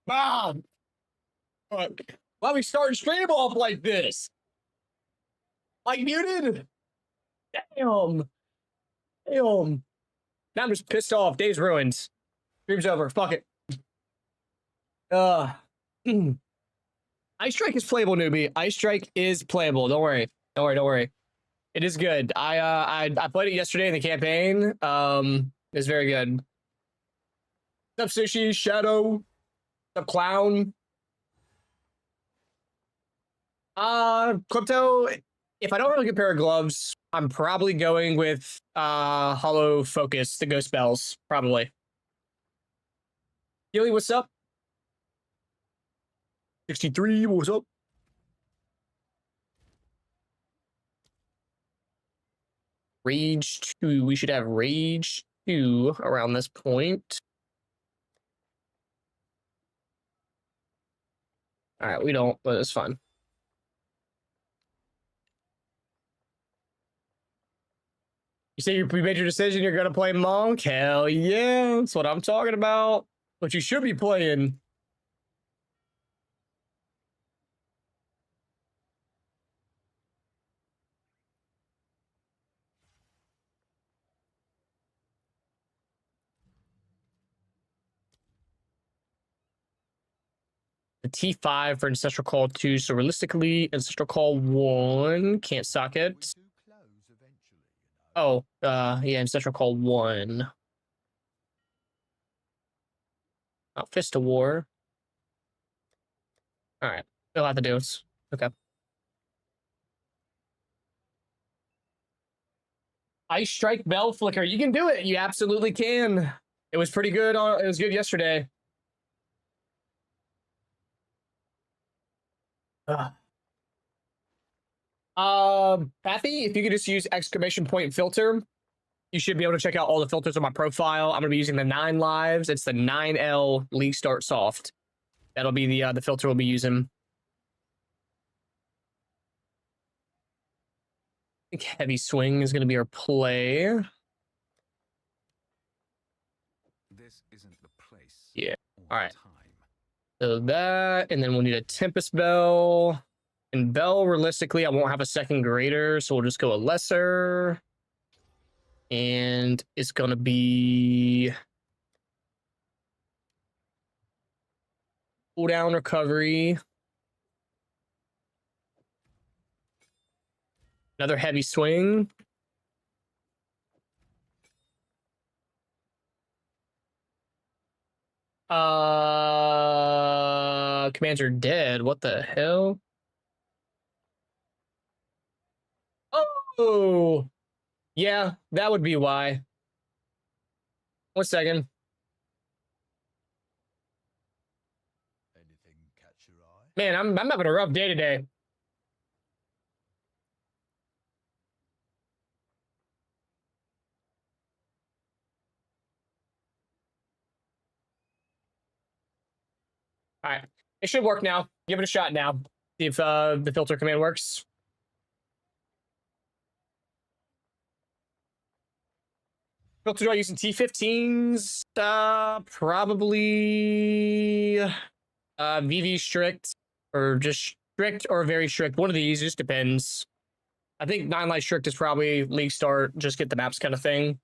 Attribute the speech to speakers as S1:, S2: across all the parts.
S1: Mom! Why are we starting stream off like this? Like muted? Damn. Damn. Now I'm just pissed off. Day's ruined. Stream's over. Fuck it. Ice Strike is playable, newbie. Ice Strike is playable. Don't worry. Don't worry. Don't worry. It is good. I played it yesterday in the campaign. It's very good. What's up, Sushi? Shadow? What's up, Clown? Crypto, if I don't have a good pair of gloves, I'm probably going with Hollow Focus, the Ghost Bells, probably. Gilly, what's up? 63, what's up? Rage 2, we should have Rage 2 around this point. All right, we don't, but it's fun. You say you made your decision, you're gonna play Monk? Hell yeah, that's what I'm talking about. What you should be playing. The T5 for Ancestral Call 2, so realistically, Ancestral Call 1 can't suck it. Oh, yeah, Ancestral Call 1. Oh, Fist of War. All right, we'll have to do it. Okay. Ice Strike Bell Flicker. You can do it. You absolutely can. It was pretty good. It was good yesterday. Pathy, if you could just use exclamation point filter, you should be able to check out all the filters on my profile. I'm gonna be using the 9 lives. It's the 9L League Start Soft. That'll be the filter we'll be using. I think Heavy Swing is gonna be our play.
S2: This isn't the place.
S1: Yeah. All right. So that, and then we'll need a Tempest Bell. And Bell, realistically, I won't have a second greater, so we'll just go a lesser. And it's gonna be cooldown recovery. Another heavy swing. Commands are dead. What the hell? Oh, yeah, that would be why. 1 second.
S2: Anything catch your eye?
S1: Man, I'm having a rough day today. All right, it should work now. Give it a shot now. See if the filter command works. Filter, do I using T15s? Probably VV strict or just strict or very strict. One of these, just depends. I think 9 light strict is probably league start, just get the maps kind of thing.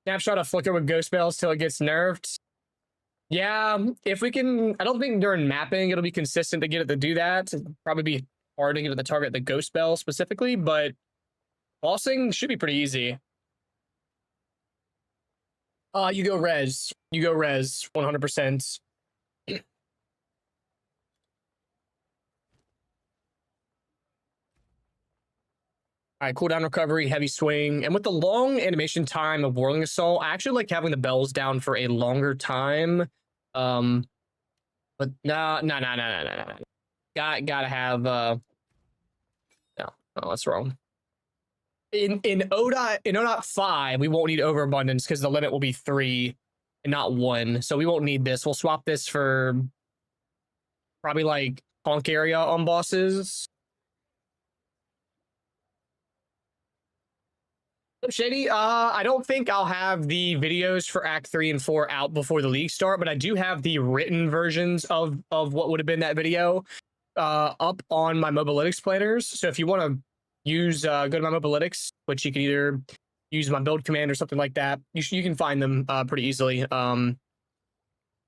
S1: Snapshot of flicker with ghost bells till it gets nerfed. Yeah, if we can, I don't think during mapping it'll be consistent to get it to do that. It'd probably be hard to get it to target the ghost bell specifically, but bossing should be pretty easy. You go res. You go res 100%. All right, cooldown recovery, heavy swing. And with the long animation time of Whirling Assault, I actually like having the bells down for a longer time. But no. Gotta have no, oh, that's wrong. In ODOT 5, we won't need overabundance because the limit will be 3 and not 1. So we won't need this. We'll swap this for probably like Honk area on bosses. Shady, I don't think I'll have the videos for Act 3 and 4 out before the league start, but I do have the written versions of what would have been that video up on my Mobalytics planners. So if you want to use, go to my Mobalytics, which you can either use my build command or something like that, you can find them pretty easily. I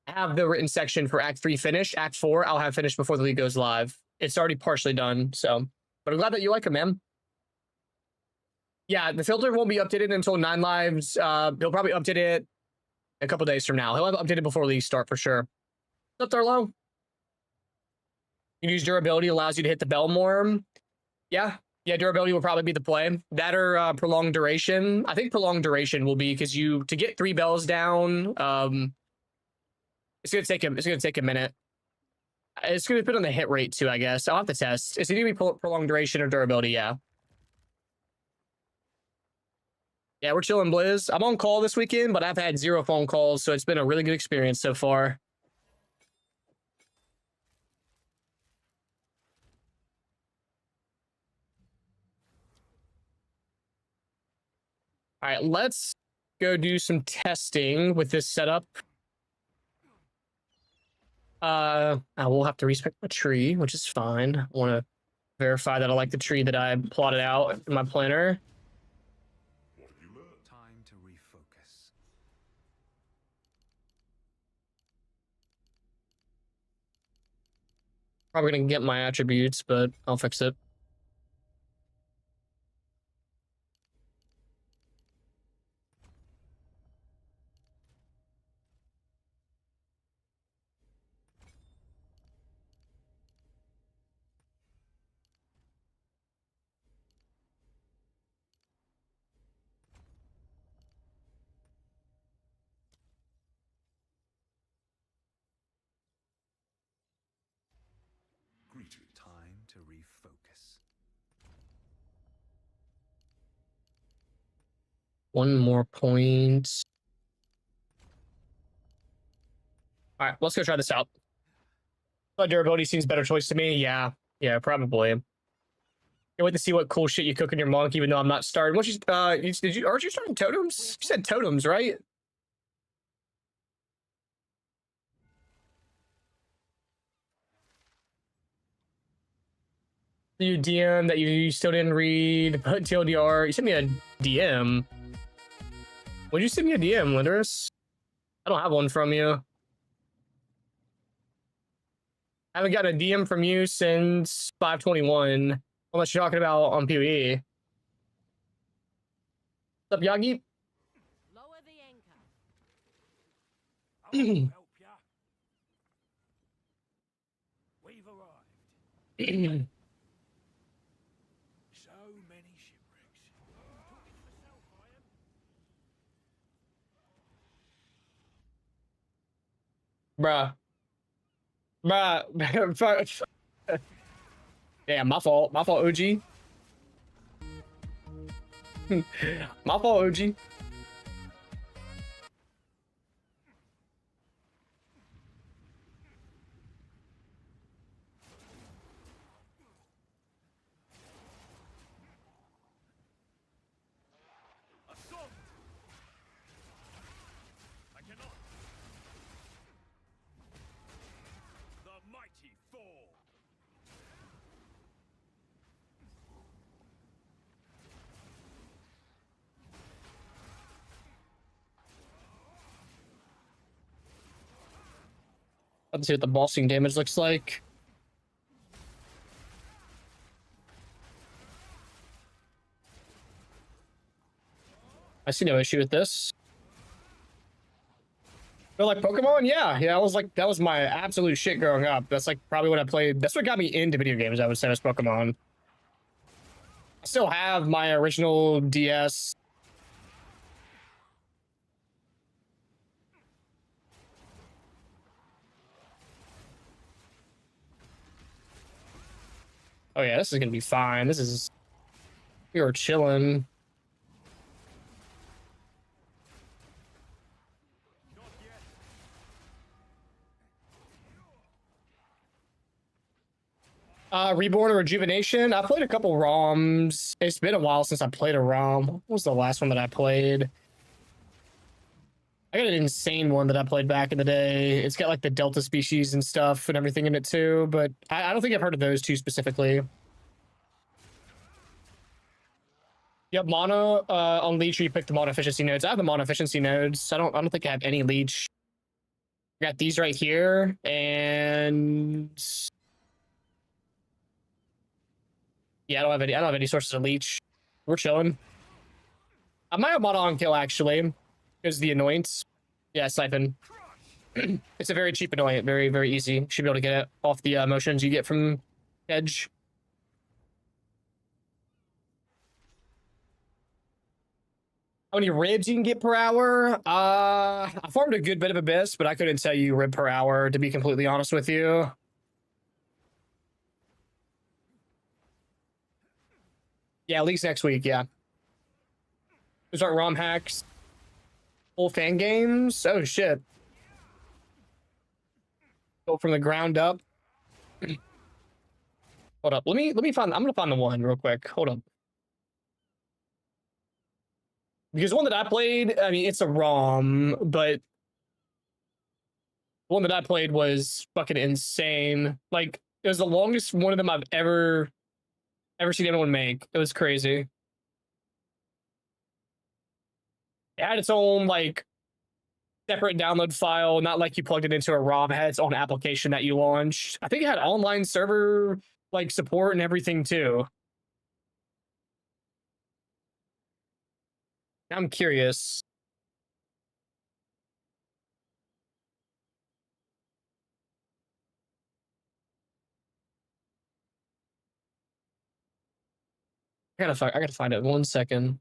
S1: have the written section for Act 3 finished. Act 4, I'll have finished before the league goes live. It's already partially done, so, but I'm glad that you like them, man. Yeah, the filter won't be updated until 9 lives. He'll probably update it a couple days from now. He'll have updated before league start for sure. What's up there, low? You use durability, allows you to hit the bell more. Yeah, durability will probably be the play. That or prolonged duration. I think prolonged duration will be because to get 3 bells down, it's gonna take a minute. It's gonna depend on the hit rate too, I guess. I'll have to test. It's either gonna be prolonged duration or durability, yeah. Yeah, we're chilling, Blizz. I'm on call this weekend, but I've had 0 phone calls, so it's been a really good experience so far. All right, let's go do some testing with this setup. I will have to respec my tree, which is fine. I want to verify that I like the tree that I plotted out in my planner.
S2: Time to refocus.
S1: Probably gonna get my attributes, but I'll fix it.
S2: Time to refocus.
S1: One more point. All right, let's go try this out. But durability seems better choice to me. Yeah, probably. Can't wait to see what cool shit you cook in your monk, even though I'm not starting. What aren't you starting totems? You said totems, right? You DM that you still didn't read, but TLDR. You sent me a DM. Would you send me a DM, Linderus? I don't have one from you. I haven't gotten a DM from you since 521. Unless you're talking about on PvE. What's up, Yagi?
S3: Lower the anchor.
S4: I'll help ya. We've arrived. So many shipwrecks. Talking to myself, I am.
S1: Bruh. Yeah, my fault. My fault, OG. My fault, OG.
S4: Assault! I cannot. The mighty fall.
S1: Let's see what the bossing damage looks like. I see no issue with this. Feel like Pokemon? Yeah, that was my absolute shit growing up. That's like probably what I played. That's what got me into video games, I would say, was Pokemon. I still have my original DS. Oh yeah, this is gonna be fine. We are chilling. Reborn or Rejuvenation. I played a couple ROMs. It's been a while since I played a ROM. What was the last one that I played? I got an insane one that I played back in the day. It's got like the Delta species and stuff and everything in it too, but I don't think I've heard of those two specifically. Yep, mono on leech. You pick the mono efficiency nodes. I have the mono efficiency nodes. I don't think I have any leech. I got these right here, and yeah, I don't have any sources of leech. We're chilling. I might have mono on kill actually, because the annoyance. Yeah, siphon. It's a very cheap annoyant, very very easy. Should be able to get it off the motions you get from edge. How many ribs you can get per hour? I farmed a good bit of abyss, but I couldn't tell you rib per hour, to be completely honest with you. Yeah, at least next week, yeah. We start ROM hacks. Full fan games? Oh shit. Go from the ground up. Hold up. Let me find, I'm gonna find the one real quick. Hold up. Because the one that I played, I mean, it's a ROM, but the one that I played was fucking insane. Like, it was the longest one of them I've ever seen anyone make. It was crazy. It had its own, like, separate download file, not like you plugged it into a ROM. It had its own application that you launched. I think it had online server, like, support and everything, too. I'm curious. I gotta find it. 1 second.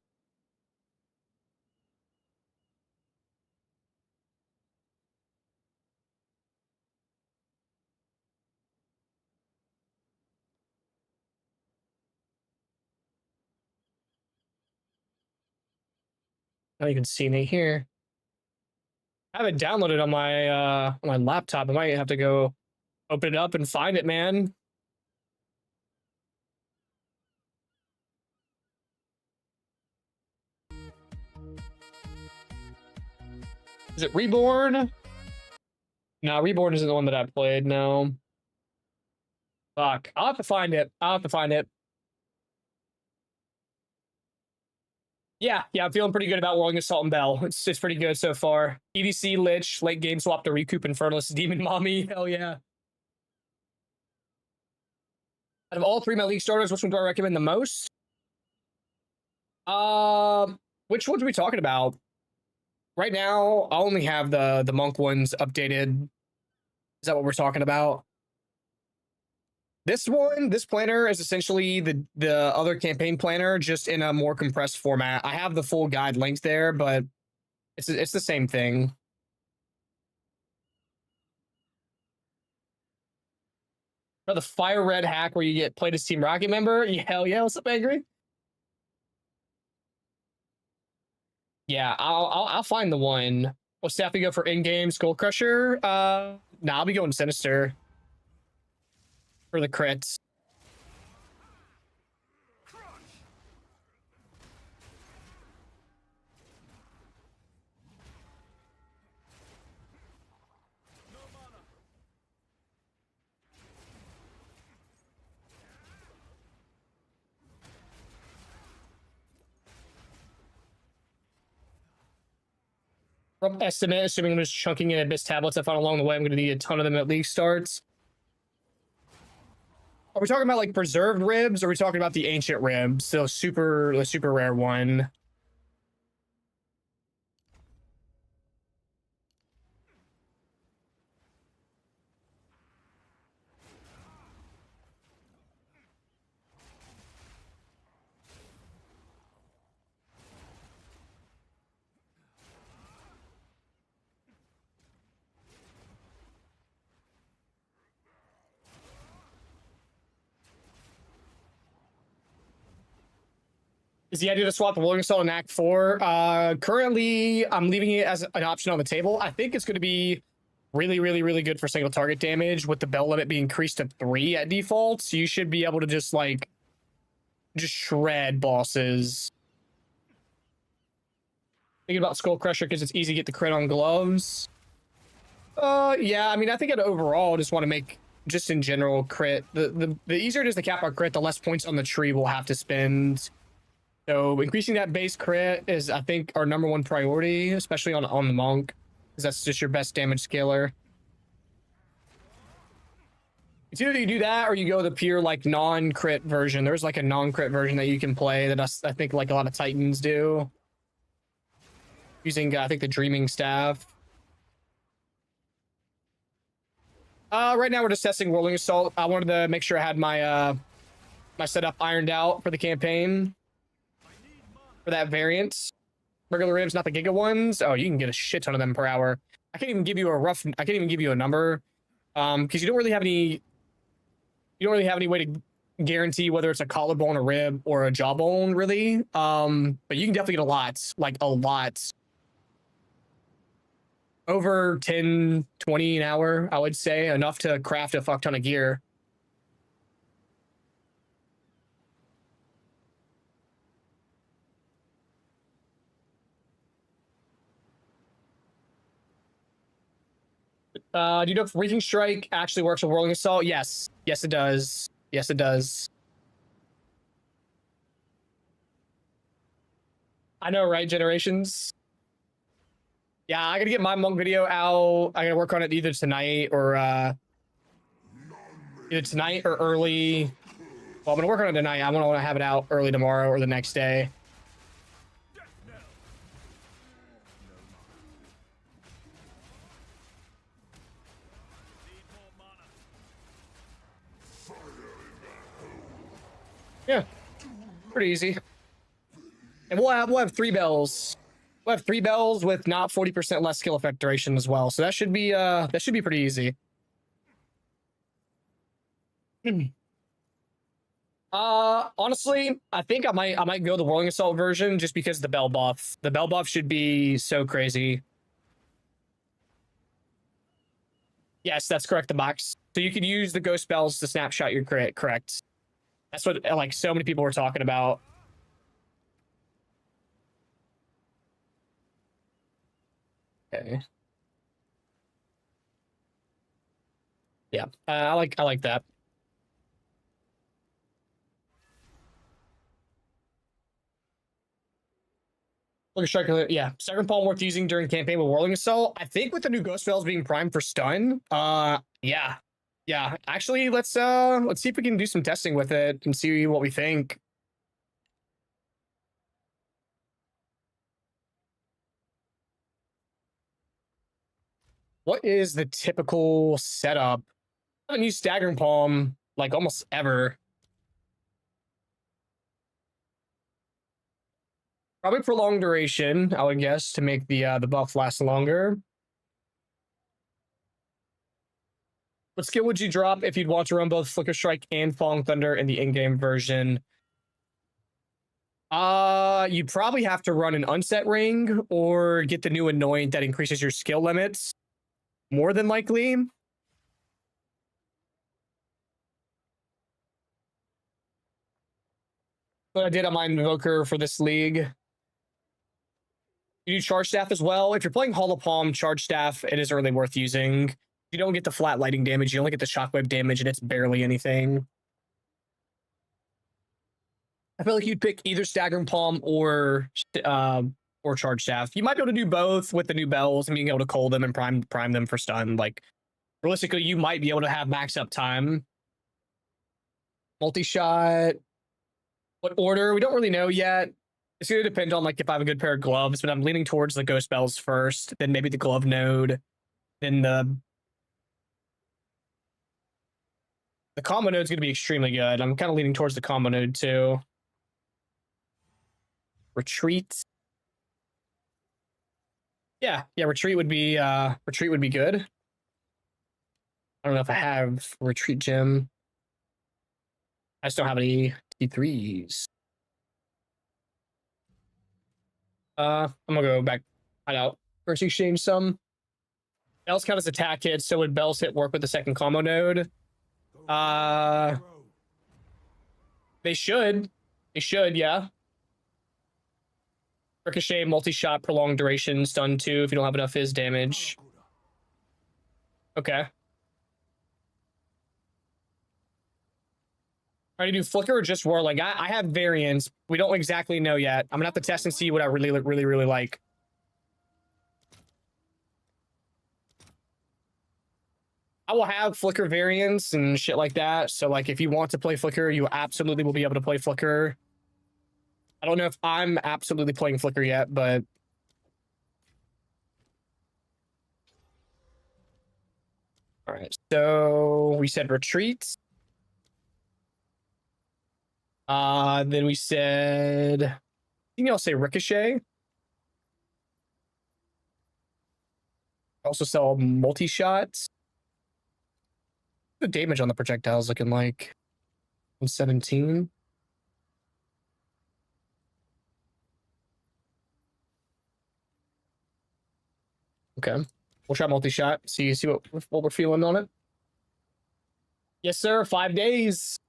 S1: Oh, you can see me here. I have it downloaded on my laptop. I might have to go open it up and find it, man. Is it Reborn? No, Reborn isn't the one that I played. No. Fuck. I'll have to find it. I'll have to find it. Yeah, I'm feeling pretty good about rolling Assault and Bell. It's pretty good so far. EDC, Lich, late game swap to Recoup, Infernalist, Demon Mommy. Hell yeah. Out of all three of my league starters, which one do I recommend the most? Which ones are we talking about? Right now, I only have the monk ones updated. Is that what we're talking about? This one, this planner is essentially the other campaign planner, just in a more compressed format. I have the full guide linked there, but it's the same thing. For the Fire Red hack where you get played as Team Rocket member, hell yeah! What's up, Angry? Yeah, I'll find the one. We'll staff we go for in-game Skull Crusher. Nah, I'll be going Sinister for the crits. Rough estimate, assuming I'm just chunking in Abyss tablets I found along the way, I'm going to need a ton of them at league starts. Are we talking about like preserved ribs, or are we talking about the ancient ribs? The super rare one. Is the idea to swap the Rolling Stone in Act 4? Currently, I'm leaving it as an option on the table. I think it's going to be really, really, really good for single target damage with the bell limit being increased to 3 at default. So you should be able to just like just shred bosses. Thinking about Skull Crusher because it's easy to get the crit on gloves. Yeah, I mean, I think it overall just want to make just in general crit. The easier it is to cap our crit, the less points on the tree we'll have to spend. So increasing that base crit is, I think, our #1 priority, especially on the monk, because that's just your best damage scaler. It's either you do that or you go the pure like non-crit version. There's like a non-crit version that you can play that I think like a lot of Titans do. Using, I think, the Dreaming Staff. Right now we're just testing Rolling Assault. I wanted to make sure I had my my setup ironed out for the campaign. For that variant. Regular ribs, not the Giga ones. Oh, you can get a shit ton of them per hour. I can't even give you a number. Because you don't really have any way to guarantee whether it's a collarbone, a rib, or a jawbone, really. But you can definitely get a lot. Like a lot. Over 10, 20 an hour, I would say. Enough to craft a fuck ton of gear. Do you know if Reaching Strike actually works with Whirling Assault? Yes. Yes, it does. Yes, it does. I know, right, Generations? Yeah, I gotta get my monk video out. I gotta work on it either tonight or early. Well, I'm gonna work on it tonight. I want to have it out early tomorrow or the next day. Yeah, pretty easy. And we'll have 3 bells. We'll have 3 bells with not 40% less skill effect duration as well. So that should be pretty easy. Honestly, I think I might go the Whirling Assault version just because the bell buff. The bell buff should be so crazy. Yes, that's correct, the box. So you could use the ghost spells to snapshot your crit, correct. That's what like so many people were talking about. Okay. Yeah, I like that. Look at Striker, yeah. Second Palm worth using during campaign with Whirling Assault. I think with the new ghost spells being primed for stun, yeah. Yeah. Actually, let's see if we can do some testing with it and see what we think. What is the typical setup? I haven't used Staggering Palm like almost ever. Probably prolonged duration, I would guess, to make the buff last longer. What skill would you drop if you'd want to run both Flicker Strike and Falling Thunder in the in-game version? You probably have to run an Unset Ring or get the new Anoint that increases your skill limits. More than likely. But I did on my Invoker for this league. You do Charge Staff as well. If you're playing Hollow Palm, Charge Staff, it isn't really worth using. You don't get the flat lighting damage. You only get the shockwave damage, and it's barely anything. I feel like you'd pick either Staggering Palm or Charge Staff. You might be able to do both with the new bells and being able to cold them and prime them for stun. Like, realistically, you might be able to have max up time. Multi-shot. What order? We don't really know yet. It's going to depend on like if I have a good pair of gloves, but I'm leaning towards the ghost bells first, then maybe the glove node, then the combo node is going to be extremely good. I'm kind of leaning towards the combo node too. Retreat. Yeah, retreat would be good. I don't know if I have retreat gem. I just don't have any T3s. I'm gonna go back hide out. First exchange some. Bells count as attack hits, so would Bells hit work with the second combo node? They should. They should, yeah. Ricochet, multi-shot, prolonged duration, stun 2 if you don't have enough fizz damage. Okay. Trying to do flicker or just whirling? I have variants. We don't exactly know yet. I'm gonna have to test and see what I really like. I will have flicker variants and shit like that. So like if you want to play flicker, you absolutely will be able to play flicker. I don't know if I'm absolutely playing flicker yet, but all right. So we said retreat. Then we said, I think I'll say ricochet. Also sell multi-shots. The damage on the projectile is looking like 17. Okay, we'll try multi-shot. See what we're feeling on it. Yes, sir. 5 days.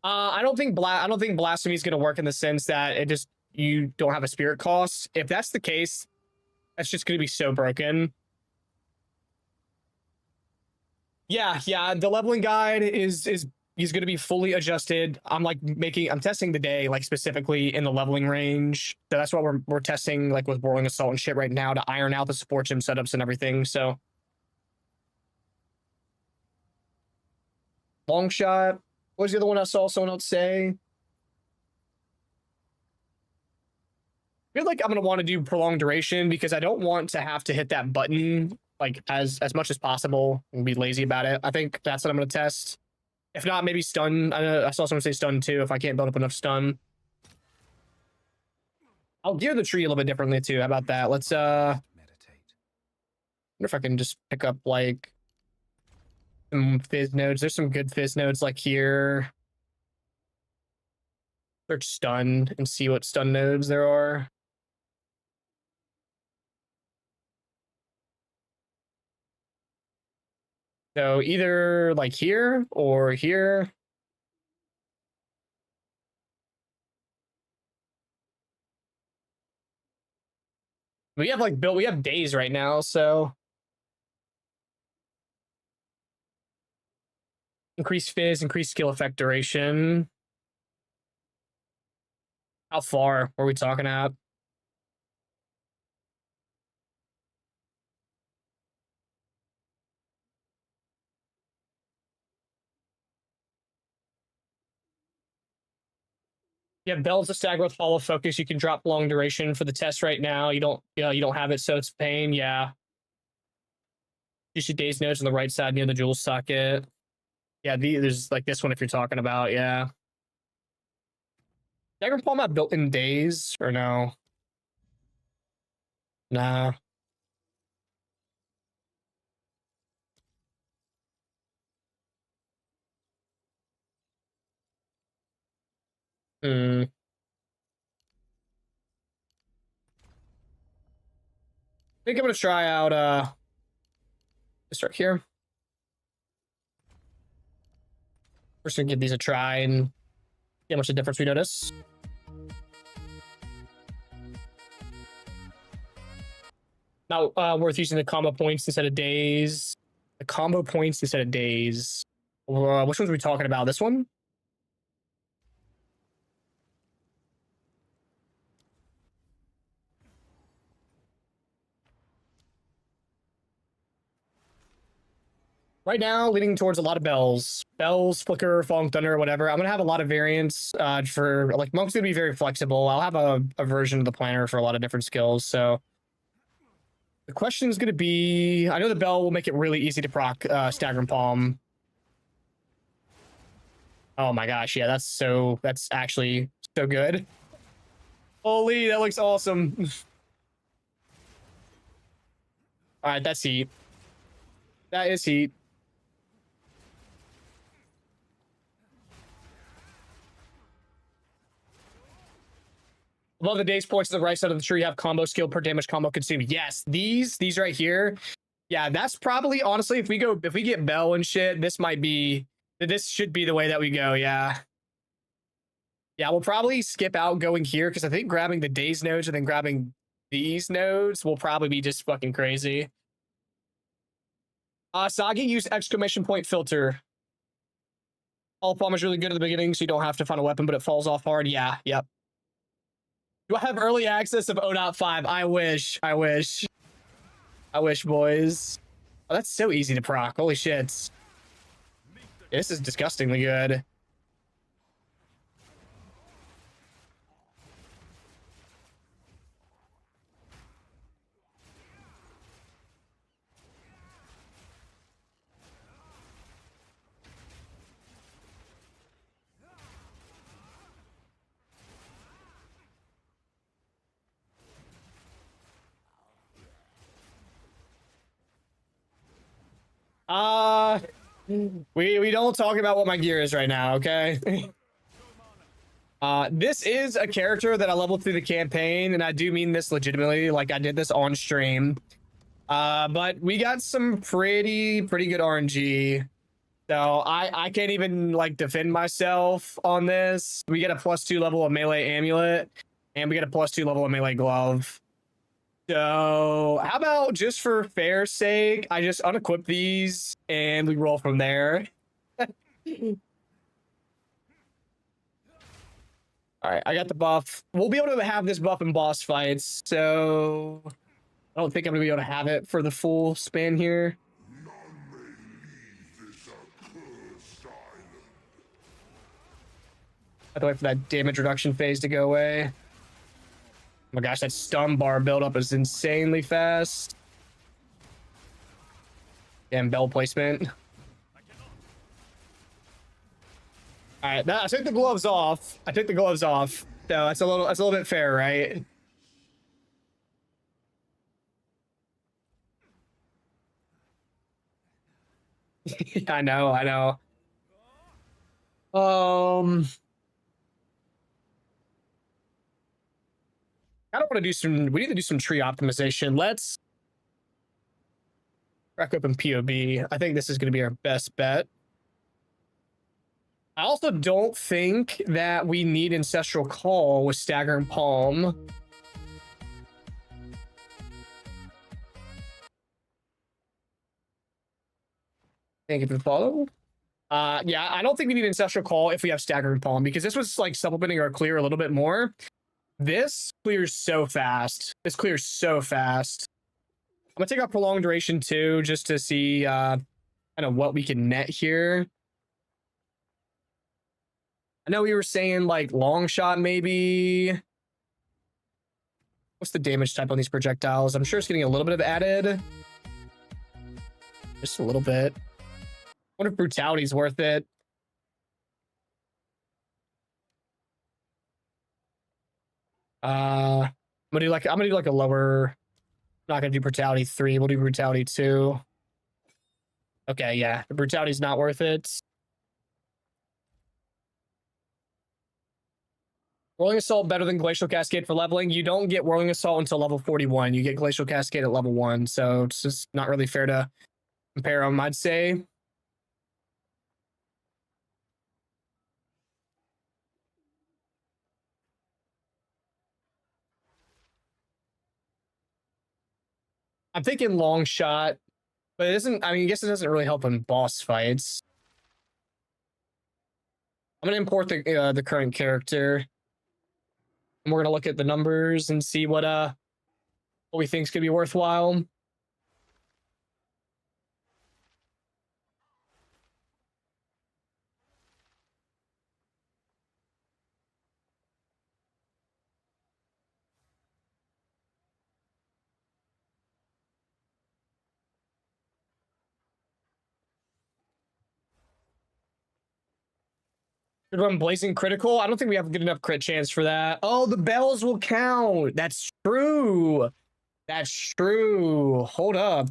S1: I don't think blasphemy is going to work in the sense that you don't have a spirit cost. If that's the case, that's just going to be so broken. Yeah. The leveling guide is he's going to be fully adjusted. I'm testing the day like specifically in the leveling range. So that's what we're testing like with Whirling Assault and shit right now to iron out the support gym setups and everything. So long shot. What was the other one I saw someone else say? I feel like I'm gonna want to do prolonged duration because I don't want to have to hit that button like as much as possible and be lazy about it. I think that's what I'm gonna test. If not, maybe stun. I saw someone say stun too. If I can't build up enough stun, I'll gear the tree a little bit differently too. How about that? Let's
S2: Meditate.
S1: wonder if I can just pick up like some fizz nodes. There's some good fizz nodes like here. Search stun and see what stun nodes there are. So either like here or here. We have days right now, so increase fizz, increase skill effect duration. How far were we talking at? Yeah, bells to stagger with follow focus. You can drop long duration for the test right now. You don't have it, so it's pain. Yeah. You see days nodes on the right side near the jewel socket. Yeah, there's like this one if you're talking about, yeah. Dagger Palm not built in days or no? Nah. Hmm. I think I'm gonna try out start here. We're just gonna give these a try and see how much the difference we notice. Now worth using the combo points instead of days. The combo points instead of days. Which ones are we talking about? This one? Right now, leaning towards a lot of bells. Bells, flicker, falling thunder, whatever. I'm gonna have a lot of variants for like monk's gonna be very flexible. I'll have a version of the planner for a lot of different skills. So the question is gonna be, I know the bell will make it really easy to proc stagger and palm. Oh my gosh, yeah, that's actually so good. Holy, that looks awesome. All right, that's heat. That is heat. Above the days points to the right side of the tree have combo skill per damage combo consumed. Yes, these right here, Yeah, that's probably honestly if we get Bell and shit, this should be the way that we go. Yeah. Yeah, we'll probably skip out going here because I think grabbing the days nodes and then grabbing these nodes will probably be just fucking crazy. Sagi used exclamation point filter. All palm is really good at the beginning, so you don't have to find a weapon, but it falls off hard. Yeah, yep. Do I have early access of 0.5? I wish. I wish, boys. Oh, that's so easy to proc. Holy shit. This is disgustingly good. We don't talk about what my gear is right now, okay? This is a character that I leveled through the campaign, and I do mean this legitimately, like I did this on stream. But we got some pretty good RNG. So I can't even like defend myself on this. We get a +2 level of melee amulet, and we get a +2 level of melee glove. So how about just for fair sake, I just unequip these and we roll from there. All right, I got the buff. We'll be able to have this buff in boss fights, so I don't think I'm gonna be able to have it for the full span here. I have to wait for that damage reduction phase to go away. Oh my gosh, that stun bar buildup is insanely fast. Damn bell placement. All right, I took the gloves off. So that's a little bit fair, right? I know. I don't want to we need to do some tree optimization. Let's crack open POB. I think this is going to be our best bet. I also don't think that we need Ancestral Call with Stagger and Palm. Thank you for the follow. Yeah, I don't think we need Ancestral Call if we have Stagger and Palm, because this was like supplementing our clear a little bit more. This clears so fast. I'm gonna take out Prolonged Duration too, just to see kind of what we can net here. I know we were saying like long shot maybe. What's the damage type on these projectiles? I'm sure it's getting a little bit of added. Just a little bit. I wonder if Brutality's worth it. I'm gonna do like a lower. I'm not gonna do Brutality 3. We'll do Brutality 2. Okay, yeah, the Brutality's not worth it. Whirling Assault better than Glacial Cascade for leveling. You don't get Whirling Assault until level 41. You get Glacial Cascade at level 1, so it's just not really fair to compare them, I'd say. I'm thinking long shot, but it isn't. I mean, I guess it doesn't really help in boss fights. I'm gonna import the current character, and we're gonna look at the numbers and see what we think is gonna be worthwhile. Should run Blazing Critical. I don't think we have a good enough crit chance for that. Oh, the bells will count. That's true. Hold up.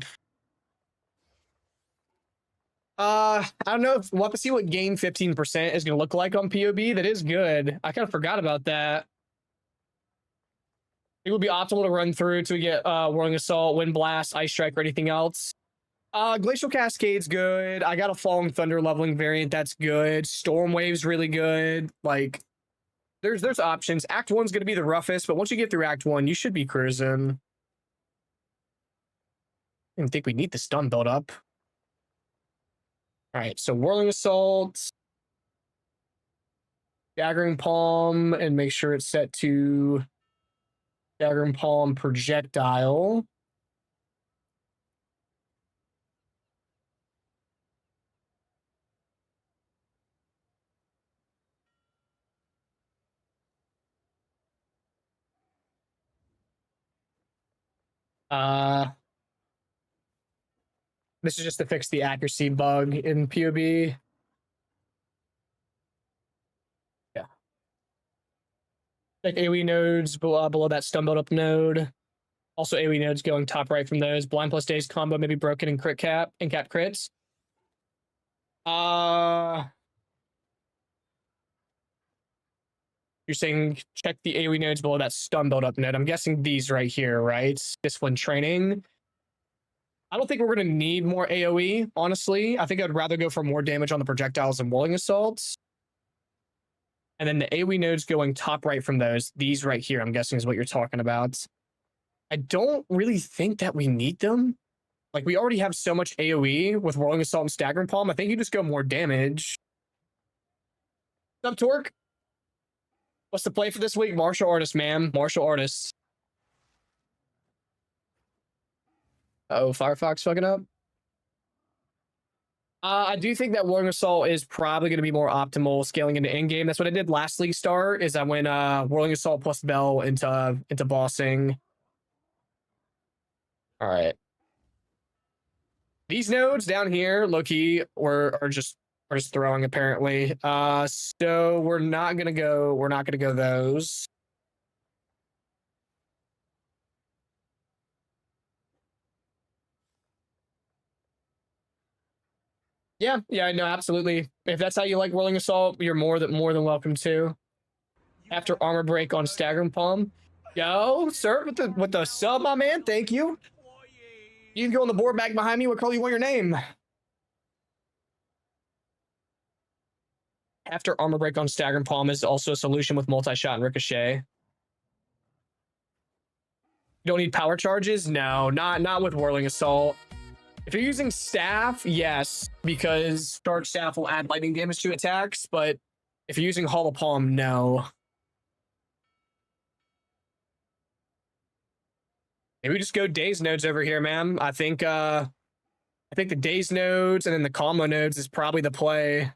S1: I don't know if we'll have to see what gain 15% is going to look like on POB. That is good. I kind of forgot about that. It would be optimal to run through to get Whirling Assault, Wind Blast, Ice Strike, or anything else. Glacial Cascade's good. I got a Falling Thunder leveling variant that's good. Storm Wave's really good. Like, there's options. Act 1's gonna be the roughest, but once you get through Act 1, you should be cruising. I didn't think we need the stun build up. All right, so Whirling Assault, Daggering Palm, and make sure it's set to Daggering Palm projectile. This is just to fix the accuracy bug in POB. Yeah. Like AoE nodes below that stun build up node. Also AoE nodes going top right from those. Blind plus days combo maybe broken in crit cap and cap crits. You're saying check the AoE nodes below that stun build up node. I'm guessing these right here, right? Discipline training. I don't think we're going to need more AoE, honestly. I think I'd rather go for more damage on the projectiles and Whirling Assaults. And then the AoE nodes going top right from those. These right here, I'm guessing is what you're talking about. I don't really think that we need them. Like, we already have so much AoE with Whirling Assault and Staggering Palm. I think you just go more damage. What's up, Torque? What's the play for this week? Martial Artist, man. Martial Artists. Oh, Firefox fucking up. I do think that Whirling Assault is probably going to be more optimal scaling into Endgame. That's what I did last League Start, is I went Whirling Assault plus Bell into bossing. All right. These nodes down here, low-key, are just throwing apparently. So we're not gonna go those. Yeah, no, absolutely. If that's how you like Whirling Assault, you're more than welcome to. After armor break on Staggering Palm. Yo, sir, with the sub, my man. Thank you. You can go on the board back behind me. What color you want your name? After armor break on Staggering Palm is also a solution with multi-shot and ricochet. You don't need power charges? No, not with Whirling Assault. If you're using staff, yes, because charge staff will add lightning damage to attacks, but if you're using Hollow Palm, no. Maybe we just go Daze nodes over here, man. I think the Daze nodes and then the combo nodes is probably the play.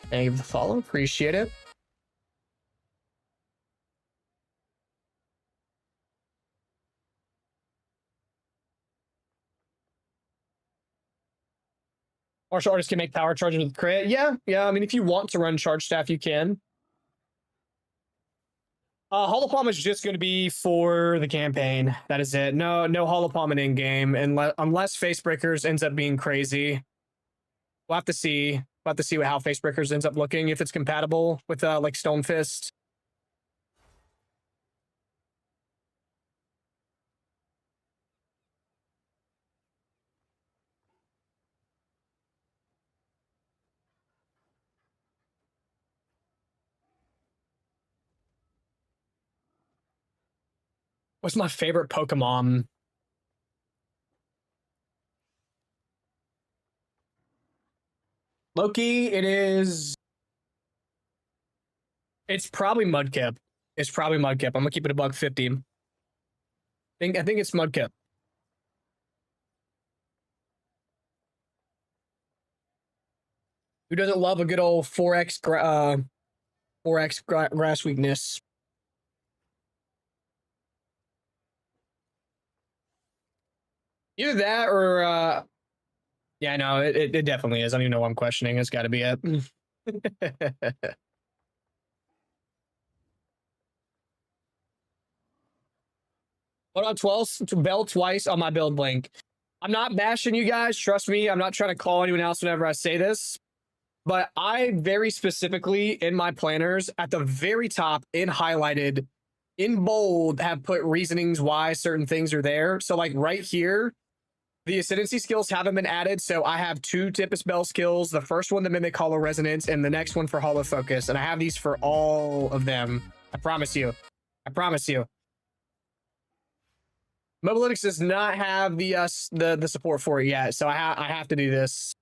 S1: Thank you for the follow. Appreciate it. Martial artists can make power charges with crit. Yeah. I mean, if you want to run charge staff, you can. Hollow Palm is just going to be for the campaign. That is it. No Hollow Palm in game, unless Facebreakers ends up being crazy. We'll have to see. We'll have to see how Facebreakers ends up looking, if it's compatible with like Stone Fist. What's my favorite Pokemon? Loki, it's probably Mudkip. It's probably Mudkip. I'm gonna keep it a $150. I think it's Mudkip. Who doesn't love a good old 4x grass weakness? Either that or yeah, no, it definitely is. I don't even know what I'm questioning. It's got to be it. What on 12 to bell twice on my build link? I'm not bashing you guys. Trust me. I'm not trying to call anyone else whenever I say this. But I very specifically in my planners at the very top in highlighted in bold have put reasonings why certain things are there. So like right here, the Ascendancy skills haven't been added. So I have 2 Tempest Bell skills. The first one to mimic Hollow Resonance and the next one for Hollow Focus. And I have these for all of them. I promise you. I promise you. Mobalytics does not have the support for it yet. So I have to do this.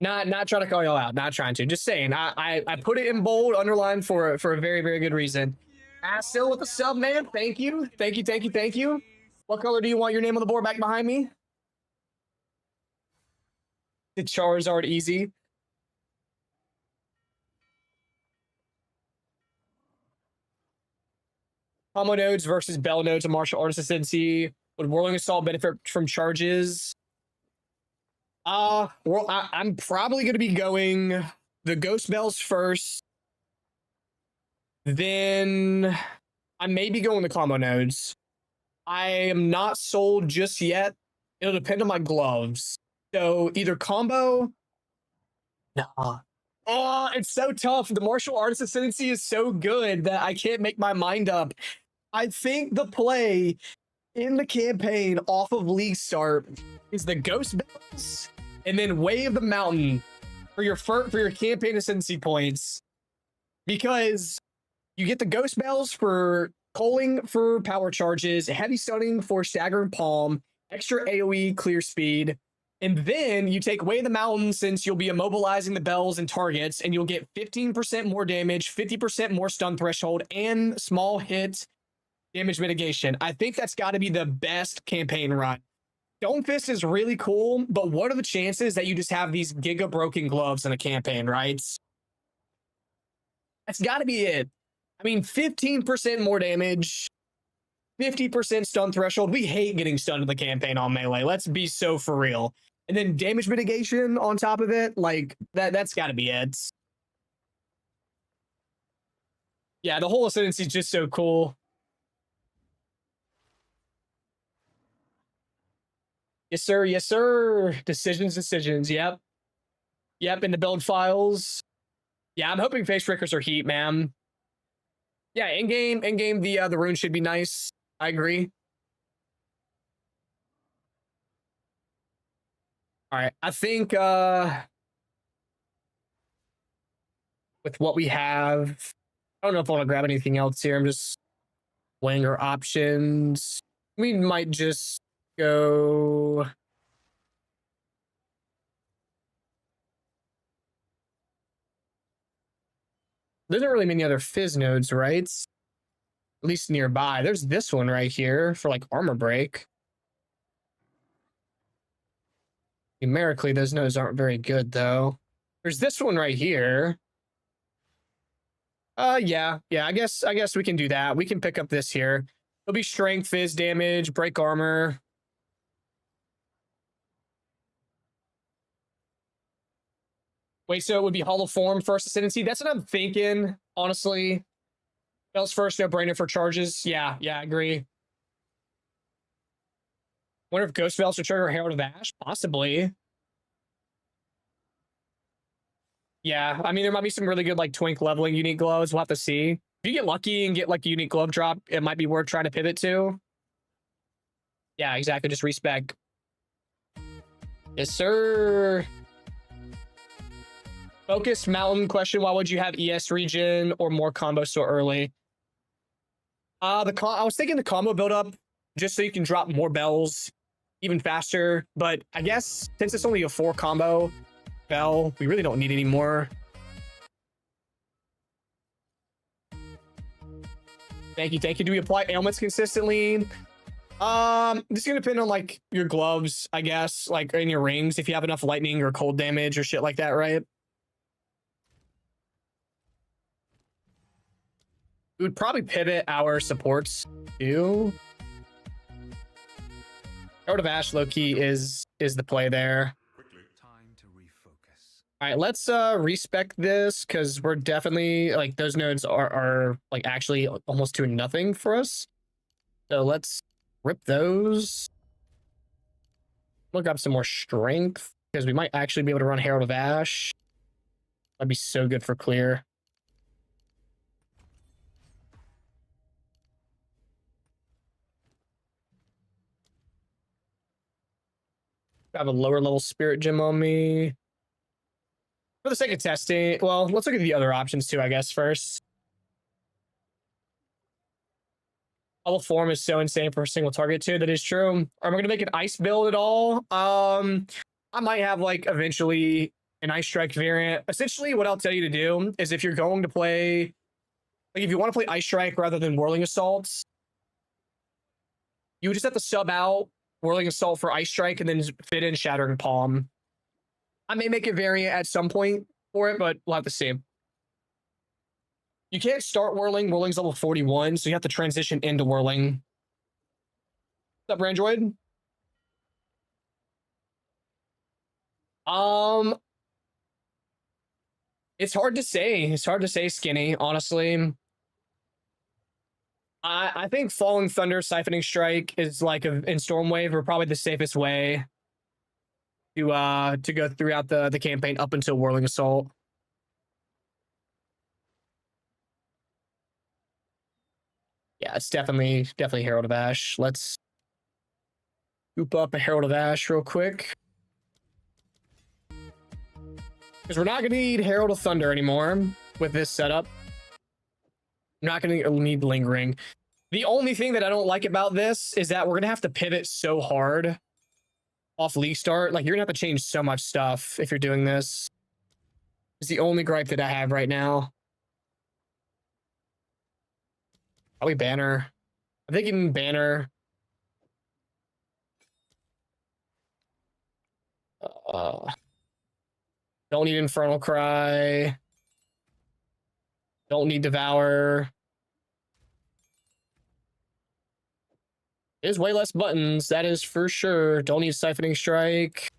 S1: Not trying to call y'all out. Not trying to. Just saying. I put it in bold, underlined for a very, very good reason. Still with the sub, man. Thank you. Thank you. Thank you. Thank you. What color do you want your name on the board back behind me? The Charizard easy. Combo nodes versus bell nodes of martial arts ascendancy. Would Whirling Assault benefit from charges? Well, I'm probably going to be going the Ghost Bells first. Then I may be going the combo nodes. I am not sold just yet. It'll depend on my gloves. So either combo. Nah. Oh, it's so tough. The martial arts ascendancy is so good that I can't make my mind up. I think the play in the campaign off of League Start is the Ghost Bells and then Wave the Mountain for your campaign ascendancy points, because you get the Ghost Bells for culling for power charges, heavy stunning for stagger and palm, extra AoE clear speed, and then you take Wave the Mountain since you'll be immobilizing the bells and targets, and you'll get 15% more damage, 50% more stun threshold, and small hit damage mitigation. I think that's got to be the best campaign run. Stone Fist is really cool, but what are the chances that you just have these giga broken gloves in a campaign, right? That's got to be it. I mean, 15% more damage, 50% stun threshold. We hate getting stunned in the campaign on melee. Let's be so for real. And then damage mitigation on top of it, like that's got to be it. Yeah, the whole ascendancy is just so cool. Yes, sir. Yes, sir. Decisions. Yep. In the build files. Yeah, I'm hoping face breakers are heat, man. Yeah, in game, the rune should be nice. I agree. All right, I think with what we have, I don't know if I want to grab anything else here. I'm just weighing our options. We might just go. There aren't really many other fizz nodes, right? At least nearby. There's this one right here for like armor break. Numerically, those nodes aren't very good though. There's this one right here. Yeah. I guess we can do that. We can pick up this here. It'll be strength, fizz damage, break armor. Wait, so it would be Hollow Form first ascendancy? That's what I'm thinking, honestly. Bells first, no brainer for charges. Yeah, I agree. Wonder if Ghost Bells would trigger Herald of Ash? Possibly. Yeah, I mean, there might be some really good, like, twink leveling unique gloves. We'll have to see. If you get lucky and get, like, a unique glove drop, it might be worth trying to pivot to. Yeah, exactly. Just respec. Yes, sir. Focused Mountain question. Why would you have ES region or more combo so early? I was thinking the combo build up just so you can drop more bells even faster. But I guess since it's only a 4 combo bell, we really don't need any more. Thank you. Do we apply ailments consistently? This is gonna depend on like your gloves, I guess, like in your rings, if you have enough lightning or cold damage or shit like that, right? We would probably pivot our supports too. Herald of Ash low-key is the play there.
S2: Quickly. Time to refocus.
S1: All right, let's respec this because we're definitely like those nodes are like actually almost doing nothing for us. So let's rip those. Look up some more strength because we might actually be able to run Herald of Ash. That'd be so good for clear. I have a lower level spirit gem on me. For the sake of testing, well, let's look at the other options too, I guess, first. Level form is so insane for a single target too. That is true. Are we gonna make an ice build at all? I might have like eventually an ice strike variant. Essentially, what I'll tell you to do is if you're going to play, like if you want to play ice strike rather than whirling assaults, you just have to sub out whirling assault for ice strike and then fit in shattering palm. I may make a variant at some point for it, but we'll have to see. You can't start whirling. Whirling's level 41, so you have to transition into whirling. What's up, Brandroid? It's hard to say. It's hard to say, Skinny, honestly. I think Falling Thunder, Siphoning Strike is like in Stormwave are probably the safest way to go throughout the campaign up until Whirling Assault. Yeah, it's definitely Herald of Ash. Let's scoop up a Herald of Ash real quick. Because we're not going to need Herald of Thunder anymore with this setup. I'm not going to need Lingering. The only thing that I don't like about this is that we're going to have to pivot so hard off League Start. Like, you're going to have to change so much stuff if you're doing this. It's the only gripe that I have right now. Probably Banner. I'm thinking Banner. Don't need Infernal Cry. Don't need Devour. There's way less buttons, that is for sure. Don't need Siphoning Strike.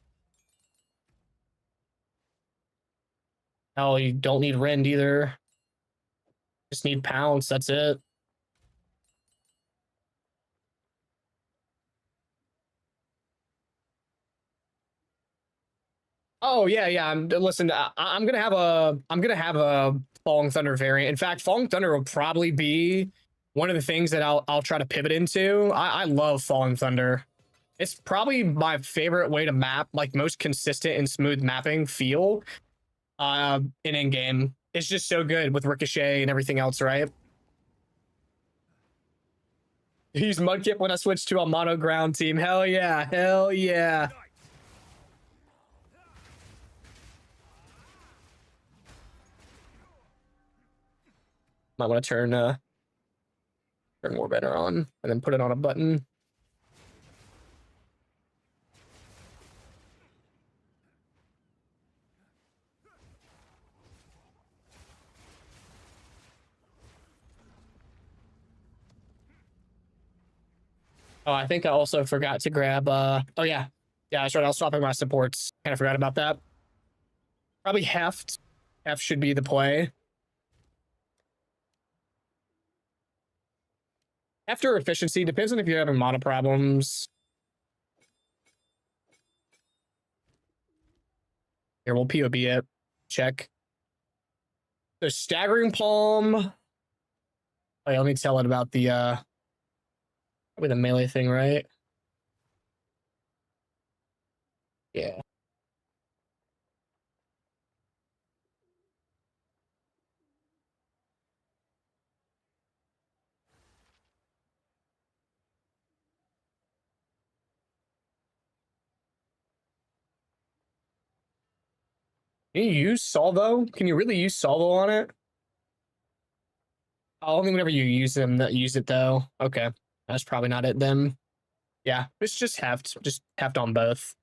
S1: Oh, you don't need Rend either. Just need Pounce, that's it. Oh yeah. Listen, I'm gonna have a Falling Thunder variant. In fact, Falling Thunder will probably be one of the things that I'll try to pivot into. I love Falling Thunder. It's probably my favorite way to map, like most consistent and smooth mapping feel in Endgame. It's just so good with Ricochet and everything else, right? Use Mudkip when I switch to a mono ground team. Hell yeah, hell yeah. Might want to turn Warbender on and then put it on a button. Oh, I think I also forgot to grab oh yeah. Yeah, that's right. I was swapping my supports. Kind of forgot about that. Probably Heft. Heft should be the play. After efficiency, depends on if you're having mana problems. Here, we'll POB it. Check. The Staggering Palm. Oh, yeah, let me tell it about the probably the melee thing, right? Yeah. Can you use Salvo? Can you really use Salvo on it? Only whenever you use them that use it though. Okay. That's probably not it then. Yeah, it's just heft on both.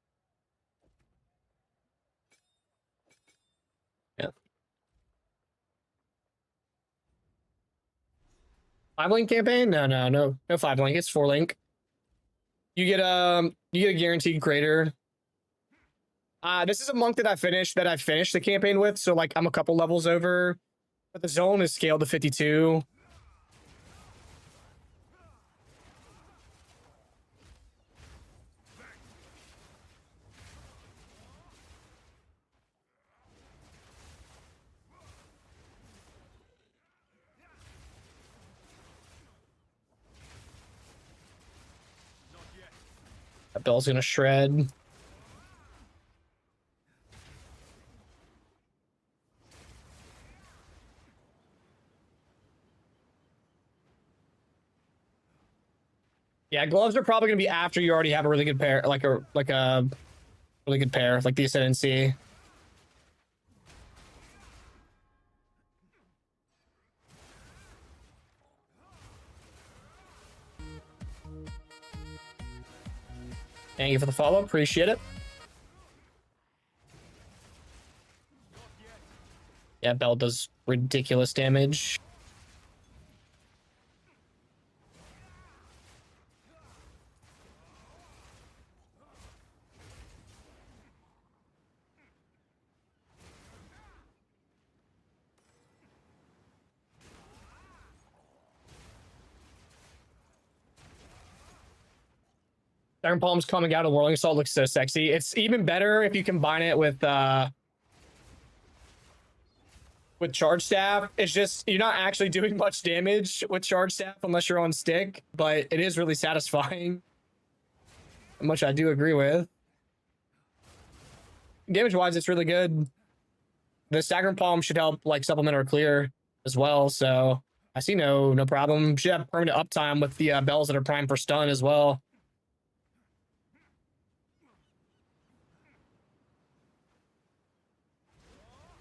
S1: Yeah. 5-link campaign? No 5-link. It's 4-link. You get a guaranteed crater. This is a monk that I finished the campaign with, so like I'm a couple levels over, but the zone is scaled to 52. That bell's gonna shred. Yeah, gloves are probably gonna be after you already have a really good pair, like a really good pair, like the Ascendancy. Thank you for the follow, appreciate it. Yeah, Bell does ridiculous damage. Iron Palm's coming out of Whirling Assault looks so sexy. It's even better if you combine it with Charge Staff. It's just you're not actually doing much damage with Charge Staff unless you're on stick, but it is really satisfying. Much I do agree with. Damage wise, it's really good. The Staggering Palm should help like supplement or clear as well, so I see no problem. Should have permanent uptime with the bells that are primed for stun as well.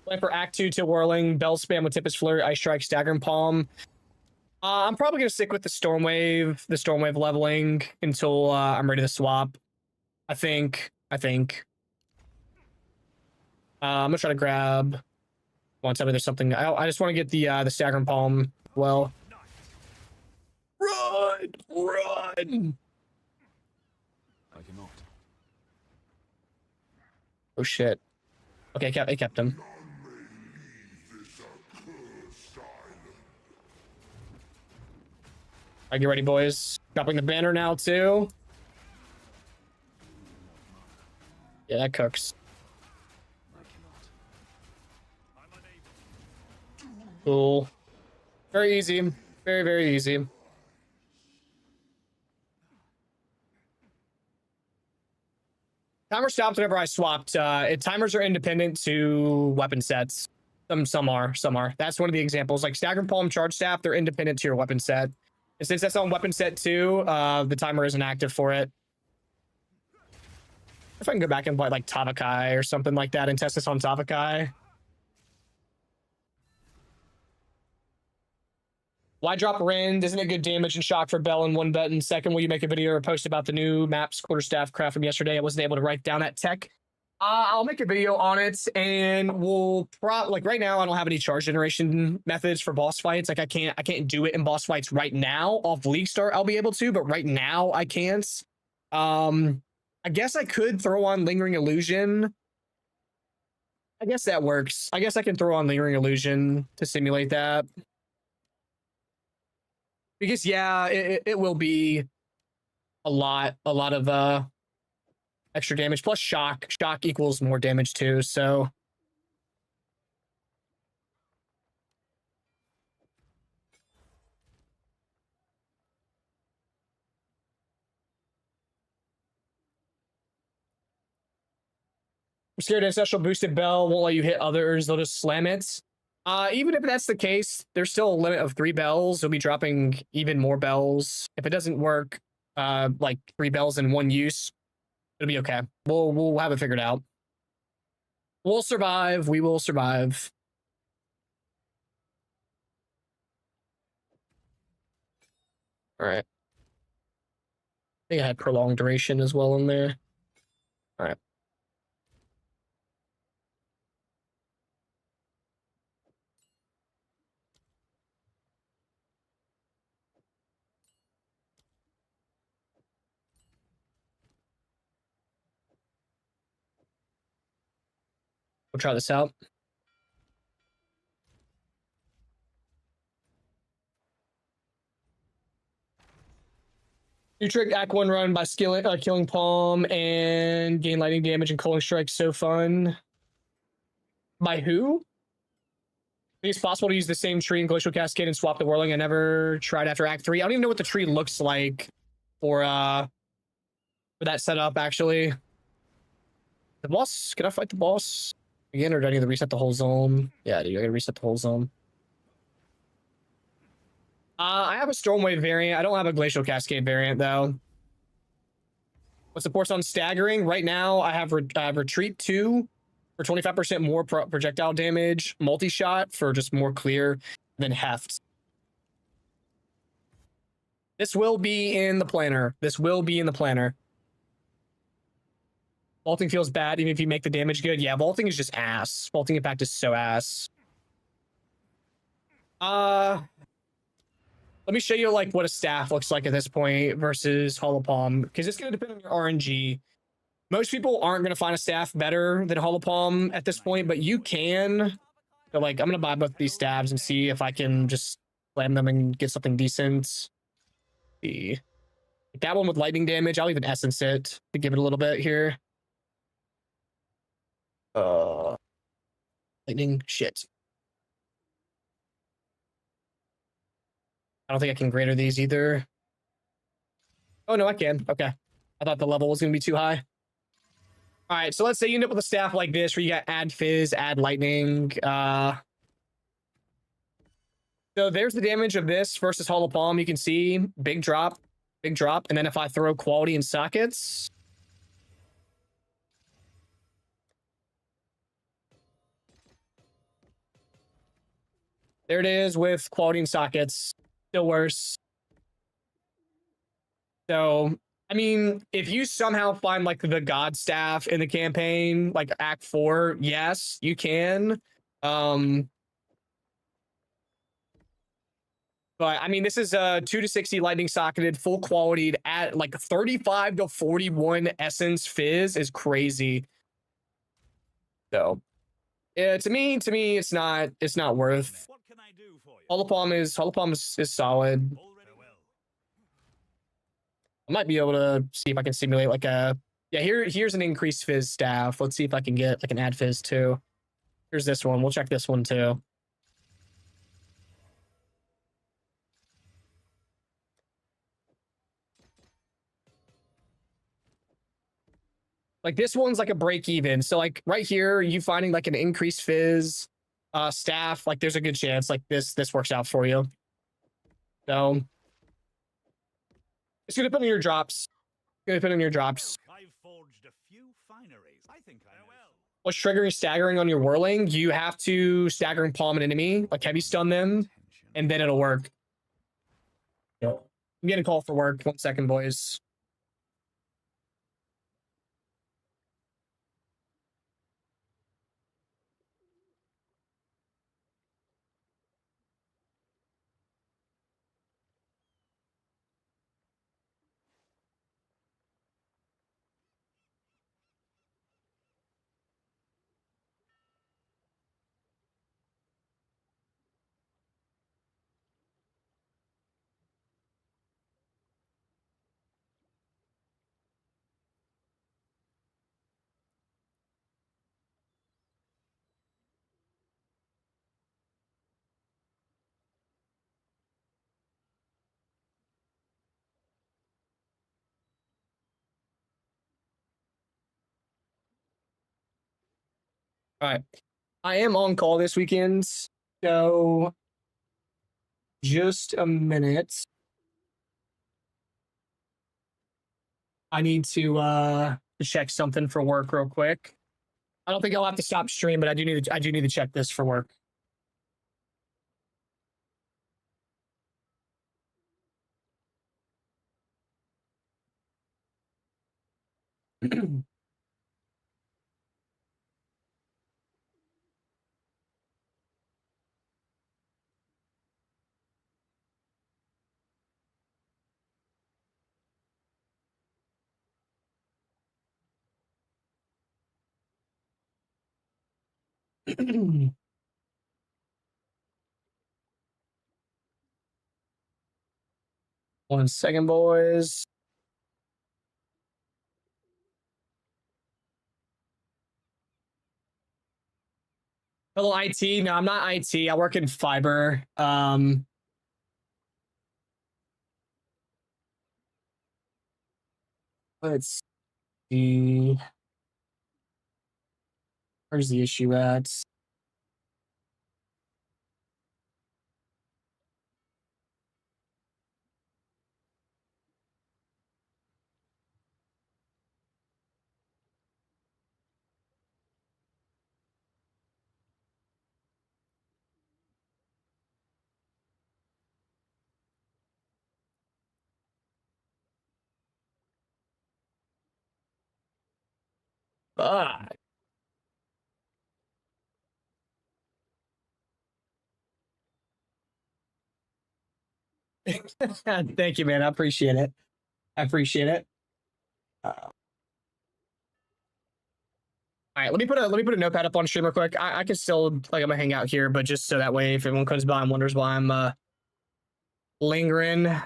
S1: Plan for Act 2 to Whirling, Bell Spam with Tempest Flurry, Ice Strike, Staggering Palm. I'm probably going to stick with the Stormwave leveling until I'm ready to swap. I think. I'm going to try to grab... Well, tell me there's something... I just want to get the Staggering Palm well. Run!
S2: I cannot.
S1: Oh, shit. Okay, it kept him. All right, get ready, boys. Dropping the banner now, too. Yeah, that cooks.
S2: I cannot. I'm unable.
S1: Cool. Very easy. Very easy. Timer stopped whenever I swapped. Timers are independent to weapon sets. Some are. That's one of the examples. Like Staggering Palm, Charge Staff, they're independent to your weapon set. And since that's on weapon set 2, the timer isn't active for it. If I can go back and buy like Tavakai or something like that and test this on Tavakai. Why drop Rend? Isn't it good damage and shock for Bell in one button? Second, will you make a video or post about the new maps quarterstaff craft from yesterday? I wasn't able to write down that tech. I'll make a video on it, and we'll like right now I don't have any charge generation methods for boss fights. Like I can't do it in boss fights right now. Off League Start I'll be able to, but right now I can't. I guess I could throw on Lingering Illusion. I guess that works. I guess I can throw on Lingering Illusion to simulate that. Because yeah, it will be a lot of extra damage plus shock. Shock equals more damage too, so I'm scared Ancestral Boosted Bell won't let you hit others, they'll just slam it. Even if that's the case, there's still a limit of 3 bells. You'll be dropping even more bells. If it doesn't work, like 3 bells in one use, it'll be okay. We'll have it figured out. We'll survive. We will survive. All right. I think I had prolonged duration as well in there. All right. We'll try this out. New trick, Act 1 run by killing Palm and gain lightning damage and Culling Strike. So fun. By who? I think it's possible to use the same tree in Glacial Cascade and swap the whirling. I never tried after Act 3. I don't even know what the tree looks like for that setup, actually. The boss, can I fight the boss again, or do I need to reset the whole zone? Yeah, dude, I gotta reset the whole zone. I have a Stormwave variant. I don't have a Glacial Cascade variant, though. What supports on staggering? Right now, I have Retreat 2 for 25% more projectile damage, Multi-Shot for just more clear, than Heft. This will be in the planner. This will be in the planner. Vaulting feels bad even if you make the damage good. Yeah, vaulting is just ass. Vaulting impact is so ass. Let me show you like what a staff looks like at this point versus Hollow Palm, because it's going to depend on your RNG. Most people aren't going to find a staff better than Hollow Palm at this point, but you can. So like, I'm going to buy both these staves and see if I can just slam them and get something decent. The that one with lightning damage, I'll even essence it to give it a little bit here. Lightning shit. I don't think I can greater these either. Oh no, I can. Okay. I thought the level was gonna be too high. All right, so let's say you end up with a staff like this where you got add fizz, add lightning. So there's the damage of this versus Hollow Palm. You can see big drop. And then if I throw quality in sockets, there it is with quality in sockets. Still worse. So, I mean, if you somehow find like the God Staff in the campaign, like Act 4, yes, you can. But I mean, this is a 2 to 60 lightning socketed, full quality at like 35 to 41 essence fizz is crazy. So, yeah, to me, it's not worth.
S2: What can I do for you?
S1: Hollow Palm is solid. I might be able to see if I can simulate like a, yeah, here's an increased fizz staff. Let's see if I can get like an add fizz too. Here's this one. We'll check this one too. Like this one's like a break even. So like right here, you finding like an increased fizz staff, like there's a good chance like this works out for you. So it's gonna depend on your drops.
S2: I've forged a few fineries. I think I know.
S1: What's triggering staggering on your whirling? You have to staggering palm an enemy, like heavy stun them, and then it'll work. I'm getting a call for work. 1 second, boys. All right. I am on call this weekend, so just a minute. I need to check something for work real quick. I don't think I'll have to stop stream, but I do need to check this for work. 1 second, boys. Hello, IT. No, I'm not IT. I work in fiber. Let's see. Where's the issue at? Fuck. Thank you, man. I appreciate it. I appreciate it. All right, let me put a notepad up on stream real quick. I can still like I'm gonna hang out here, but just so that way if everyone comes by and wonders why I'm lingering. Real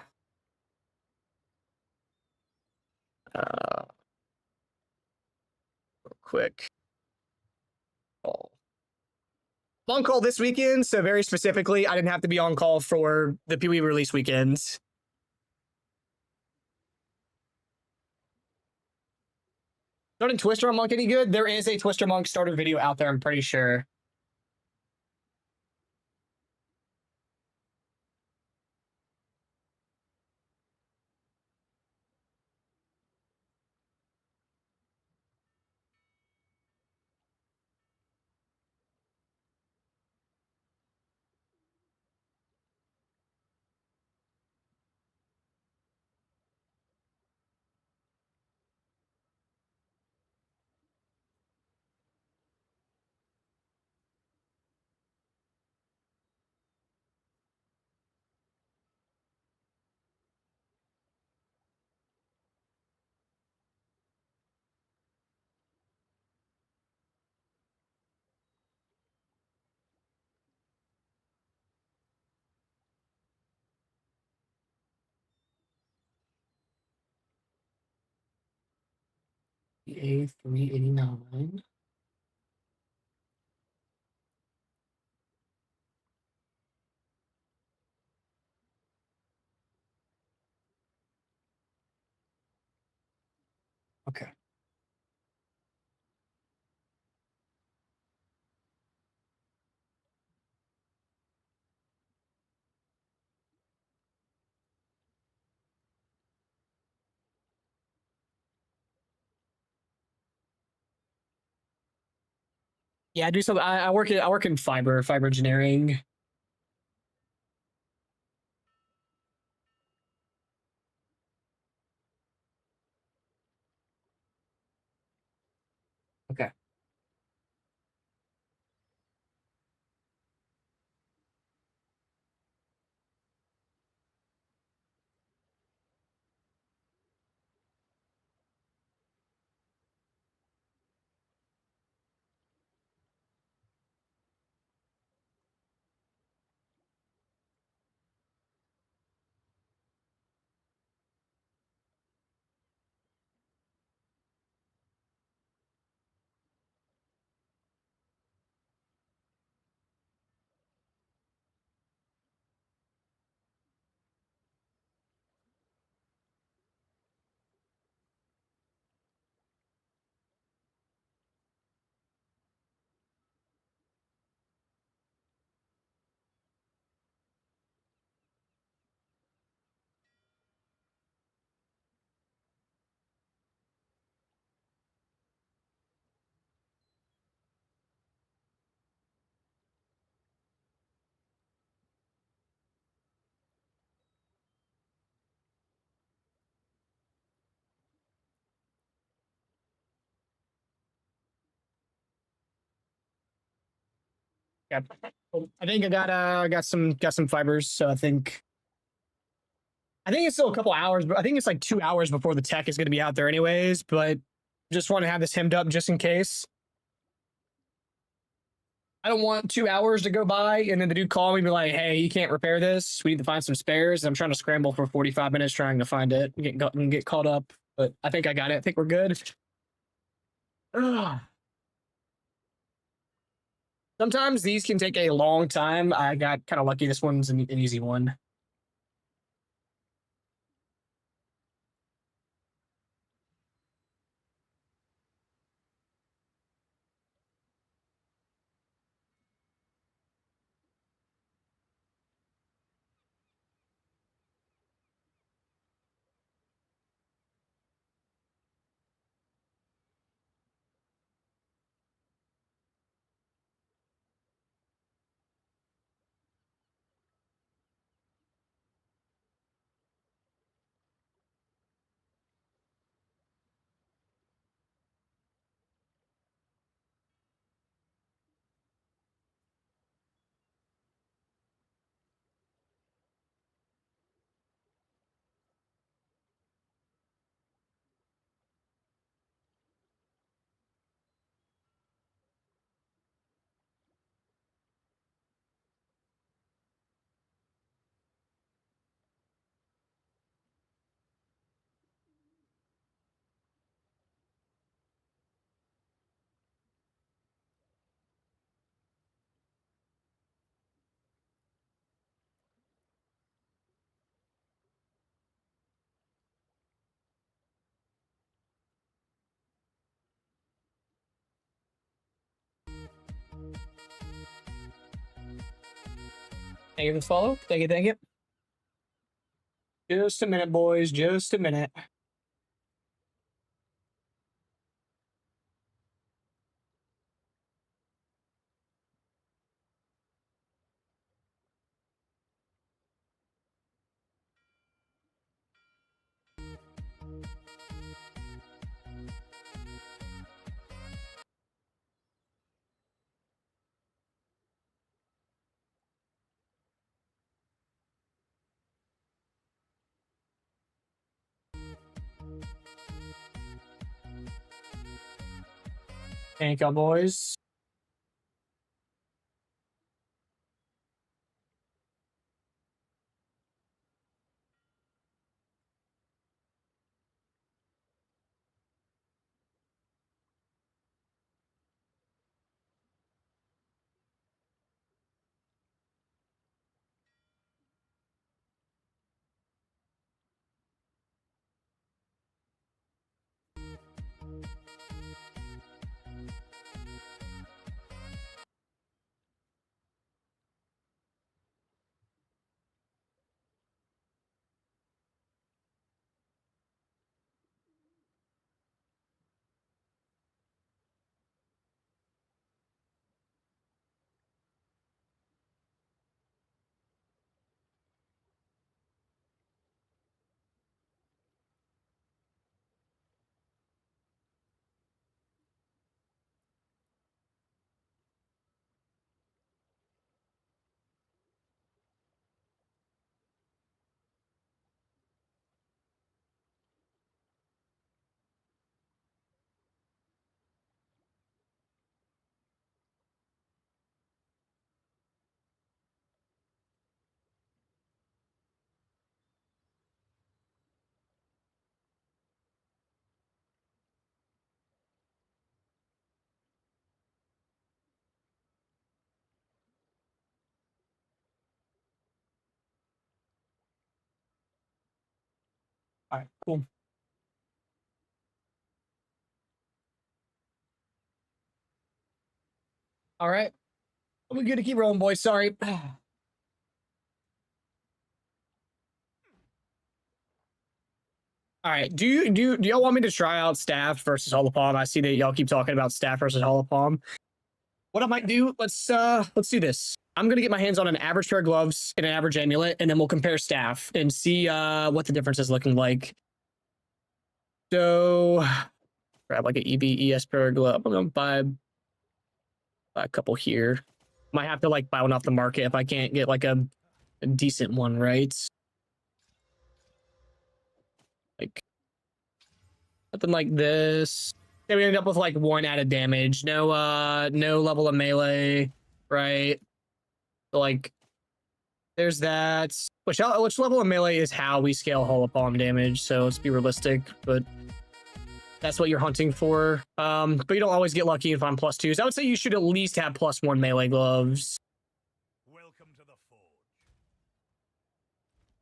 S1: quick. Oh. I'm on call this weekend, so very specifically, I didn't have to be on call for the Pee Wee release weekends. Starting Twister Monk any good? There is a Twister Monk starter video out there, I'm pretty sure. A389. Okay. Yeah, I do some. I work in fiber engineering. Okay. Yeah. I think I got some fibers, so I think it's still a couple hours, but I think it's like 2 hours before the tech is going to be out there anyways, but just want to have this hemmed up just in case. I don't want 2 hours to go by and then the dude call me and be like, hey, you can't repair this. We need to find some spares. And I'm trying to scramble for 45 minutes trying to find it and get caught up. But I think I got it. I think we're good. Ugh. Sometimes these can take a long time. I got kind of lucky. This one's an easy one. Thank you for the follow. Thank you. Thank you. Just a minute, boys. Just a minute. Thank y'all, boys. All right, cool. All right. We're good to keep rolling, boys. Sorry. All right. Do y'all want me to try out staff versus Holopalm? I see that y'all keep talking about staff versus Holopalm. What I might do, let's do this. I'm gonna get my hands on an average pair of gloves and an average amulet, and then we'll compare staff and see what the difference is looking like. So grab like an ES pair of glove. I'm gonna buy a couple here. Might have to like buy one off the market if I can't get like a decent one, right? Like something like this. Yeah, we end up with like 1 added damage. No level of melee. right? So, like, there's that. Which level of melee is how we scale hollow palm damage, so let's be realistic, but that's what you're hunting for. But you don't always get lucky and find +2s. I would say you should at least have +1 melee gloves.
S2: Welcome to the forge.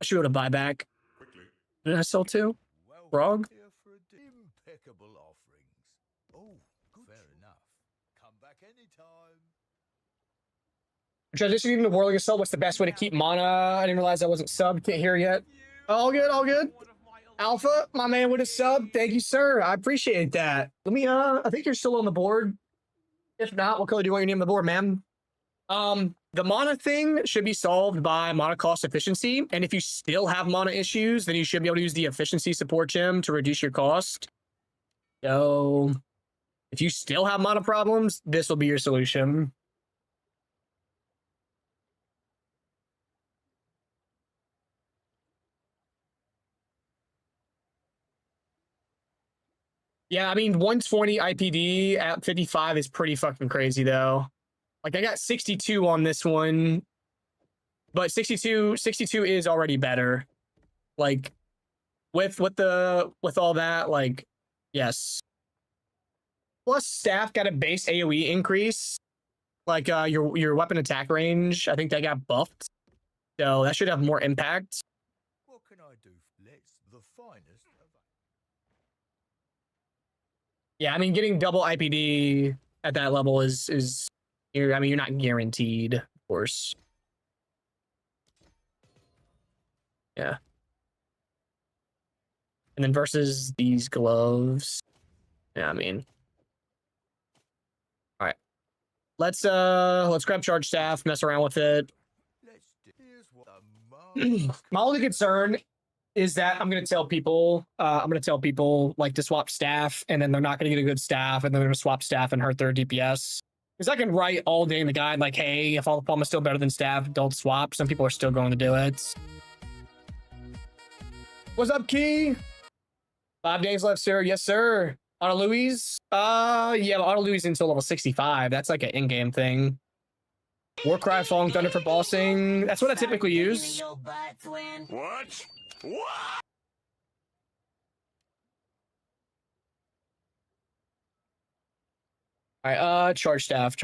S1: I should be able to buy back.
S5: Quickly.
S1: Did I sell 2?
S4: Well,
S1: Frog?
S4: here for impeccable offerings. Oh, fair enough. Come back anytime.
S1: Transitioning to Whirling Assault, what's the best way to keep mana? I didn't realize I wasn't subbed. Can't hear yet. All good, all good. Alpha, my man with a sub. Thank you, sir. I appreciate that. Let me, I think you're still on the board. If not, what color do you want your name on the board, ma'am? The mana thing should be solved by mana cost efficiency. And if you still have mana issues, then you should be able to use the efficiency support gem to reduce your cost. So if you still have mana problems, this will be your solution. Yeah, I mean, 120 IPD at 55 is pretty fucking crazy, though. Like, I got 62 on this one, but 62 is already better. Like, with all that, like, yes. Plus, staff got a base AoE increase. Like, your weapon attack range, I think that got buffed. So that should have more impact.
S4: What can I do? Let's the finest of
S1: Yeah, I mean, getting double IPD at that level is I mean, you're not guaranteed, of course. Yeah. And then versus these gloves. Yeah, I mean. All right. Let's grab charge staff, mess around with it.
S4: let's do. Here's what the mark.
S1: My only concern is that I'm gonna tell people like to swap staff, and then they're not gonna get a good staff, and then they're gonna swap staff and hurt their DPS. Because I can write all day in the guide like, hey, if all the palm is still better than staff, don't swap. Some people are still going to do it. What's up, Key? 5 days left, sir. Yes, sir. Auto Louise? Yeah, Auto Louise until level 65. That's like an in-game thing. Warcry, Falling Thunder for bossing. That's what I typically use.
S5: What? What?
S1: All right, charge staff.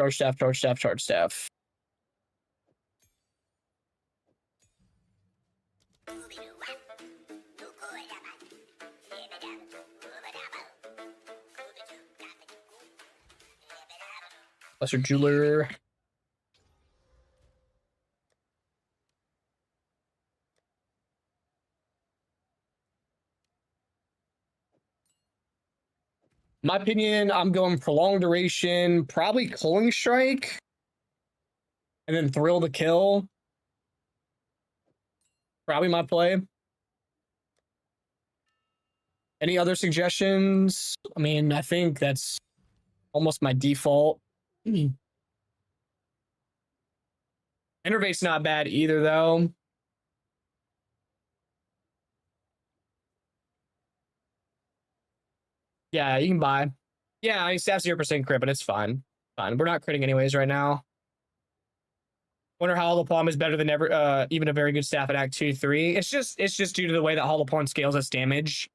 S1: Lesser Jeweler. My opinion, I'm going prolonged duration, probably Culling Strike, and then Thrill to Kill. Probably my play. Any other suggestions? I mean, I think that's almost my default. Innervate's not bad either, though. Yeah, you can buy. Yeah, I mean, staff 0% crit, but it's fine. Fine. We're not critting anyways right now. Wonder how Hollow Palm is better than even a very good staff at Act 2, 3. It's just due to the way that Hollow Palm scales its damage.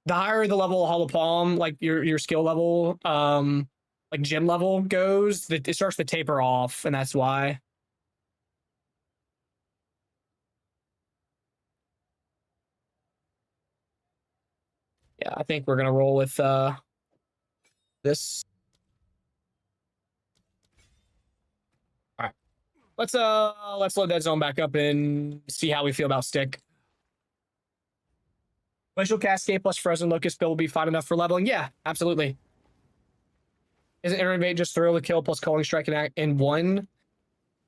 S1: The higher the level of Hollow Palm, like your skill level, like gym level goes, it starts to taper off, and that's why. Yeah, I think we're gonna roll with this. All right, let's load that zone back up and see how we feel about stick. Glacial Cascade plus Frozen Locust Bill will be fine enough for leveling. Yeah, absolutely. Isn't Innervate just Thrill to Kill plus Culling Strike in one?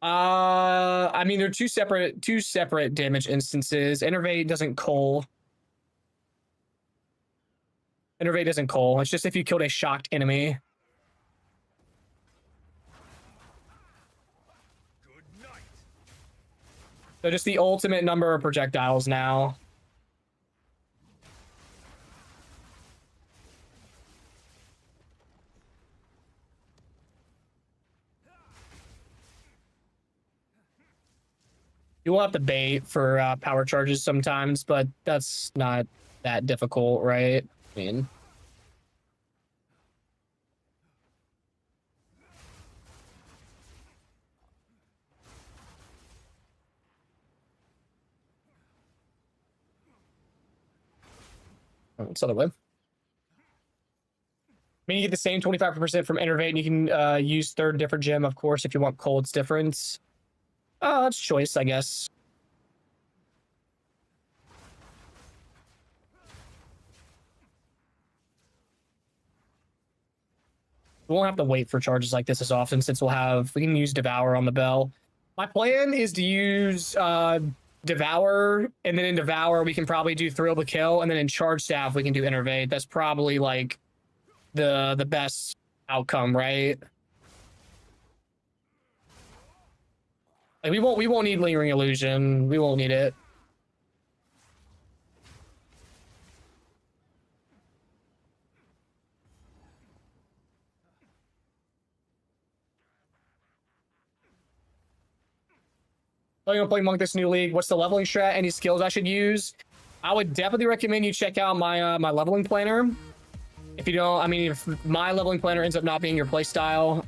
S1: I mean, they're two separate damage instances. Innervate doesn't cull. Innervate doesn't cull. It's just if you killed a shocked enemy.
S2: Good night.
S1: So just the ultimate number of projectiles now. You will have to bait for power charges sometimes, but that's not that difficult, right? I mean, it's other way. I mean, you get the same 25% from Innervate, and you can use third different gem, of course, if you want cold's difference. It's choice, I guess. We won't have to wait for charges like this as often since we can use Devour on the bell. My plan is to use Devour, and then in Devour we can probably do Thrill to Kill, and then in Charge Staff we can do Innervate. That's probably like the best outcome, right? Like we won't need Lingering Illusion. We won't need it. I'm gonna play Monk this new league. What's the leveling strat? Any skills I should use? I would definitely recommend you check out my my leveling planner. If you don't, I mean, if my leveling planner ends up not being your playstyle,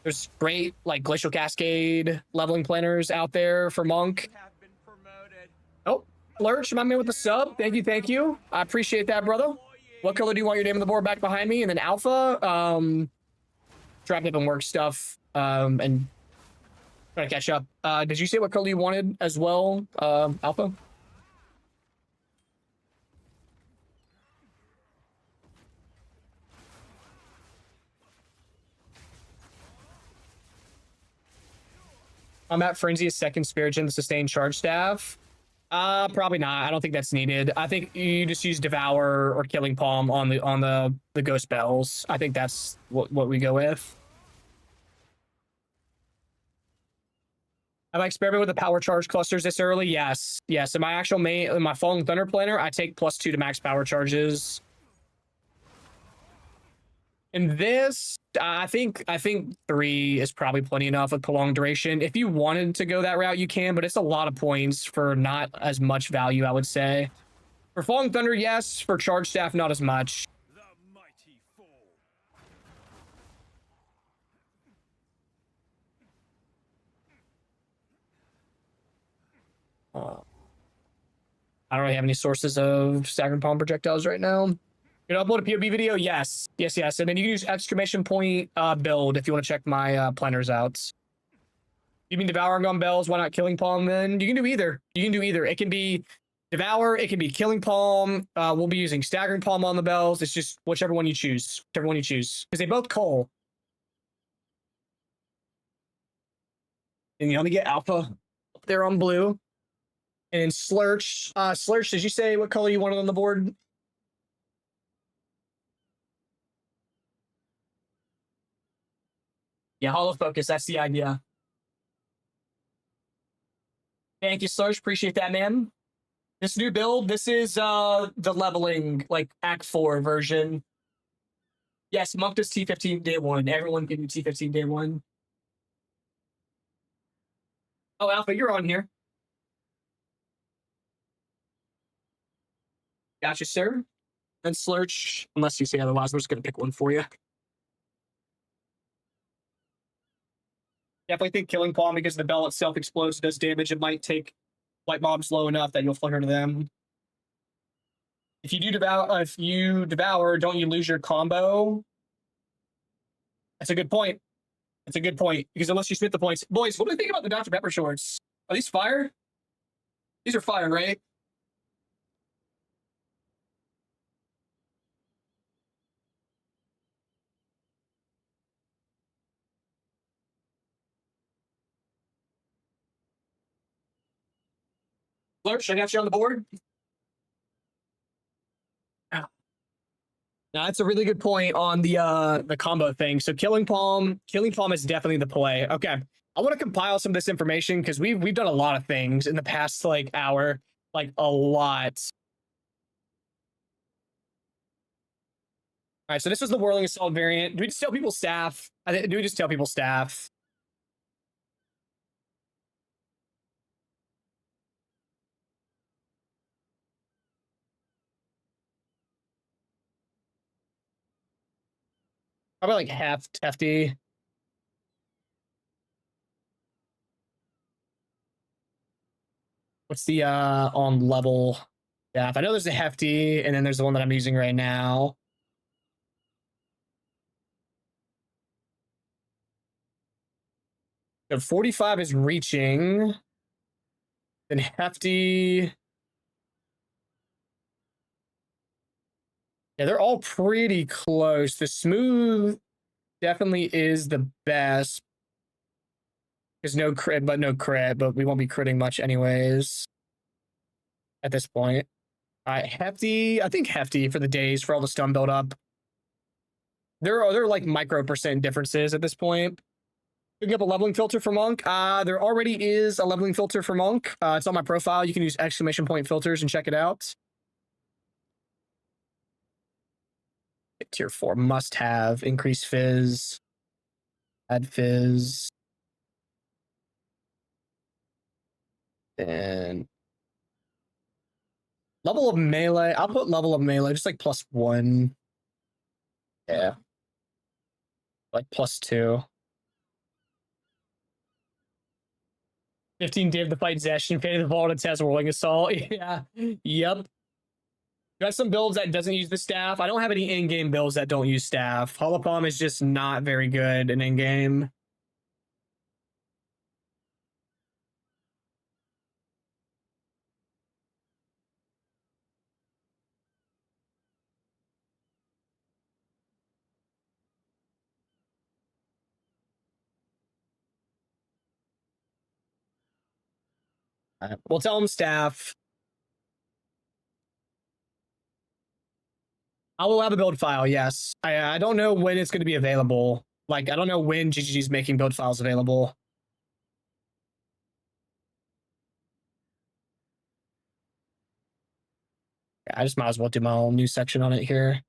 S1: there's great like Glacial Cascade leveling planners out there for Monk. Oh, Lurch, my man with the sub. Thank you, thank you. I appreciate that, brother. What color do you want your name on the board back behind me? And then Alpha, trap dip and work stuff, and trying to catch up. Did you say what color you wanted as well, Alpha? Combat Frenzy is second Spirit Gem, the sustained charge staff. Probably not. I don't think that's needed. I think you just use Devour or Killing Palm on the Ghost Bells. I think that's what we go with. Have I experimented with the power charge clusters this early? Yes. Yes. In my actual in my Falling Thunder planner, I take +2 to max power charges. In this, I think 3 is probably plenty enough with prolonged duration. If you wanted to go that route, you can, but it's a lot of points for not as much value, I would say. For Falling Thunder, yes. For Charge Staff, not as much.
S2: The mighty fall.
S1: I don't really have any sources of staggering palm projectiles right now. You know, upload a POB video? Yes. Yes, yes. And then you can use exclamation point build if you want to check my planners out. You mean Devouring on Bells? Why not Killing Palm then? You can do either. You can do either. It can be Devour. It can be Killing Palm. We'll be using Staggering Palm on the Bells. It's just whichever one you choose. Whichever one you choose. Because they both cull. And you only get Alpha up there on blue. And then Slurch. Slurch, did you say what color you wanted on the board? Yeah, Hollow Focus. That's the idea. Thank you, Slurch. Appreciate that, man. This new build, this is the leveling, like, Act 4 version. Yes, Monk does T15 day 1. Everyone can do T15 day 1. Oh, Alpha, you're on here. Gotcha, sir. And Slurch, unless you say otherwise, we're just going to pick one for you. Definitely think Killing Palm, because the bell itself explodes, does damage. It might take white mobs low enough that you'll flicker to them. If you devour, don't you lose your combo? That's a good point. That's a good point, because unless you split the points. Boys, what do you think about the Dr. Pepper shorts? Are these fire? These are fire, right? Lurch, I got you on the board. Now, that's a really good point on the combo thing. So Killing Palm is definitely the play. Okay. I want to compile some of this information because we've done a lot of things in the past like hour. Like a lot. All right, so this was the Whirling Assault variant. Do we just tell people staff? Do we just tell people staff? Probably like half hefty. What's the on level? Yeah, if I know there's a hefty, and then there's the one that I'm using right now. So 45 is reaching. Then hefty. Yeah, they're all pretty close. The smooth definitely is the best. There's no crit, but we won't be critting much anyways at this point. All right, hefty. I think hefty for the days for all the stun build up. There are like micro percent differences at this point. Picking up a leveling filter for Monk. There already is a leveling filter for Monk. It's on my profile. You can use exclamation point filters and check it out. Tier 4 must have increase fizz. Add fizz. And level of melee. I'll put level of melee just like +1. Yeah. Like +2. 15 Dave the Fight Zesh and Fade of the Vault test Rolling Assault. Yeah. Yep. Got some builds that doesn't use the staff. I don't have any in-game builds that don't use staff. Holopalm is just not very good in in-game. We'll tell them staff. I will have a build file, yes. I don't know when it's going to be available. Like, I don't know when GGG's making build files available. Yeah, I just might as well do my own new section on it here.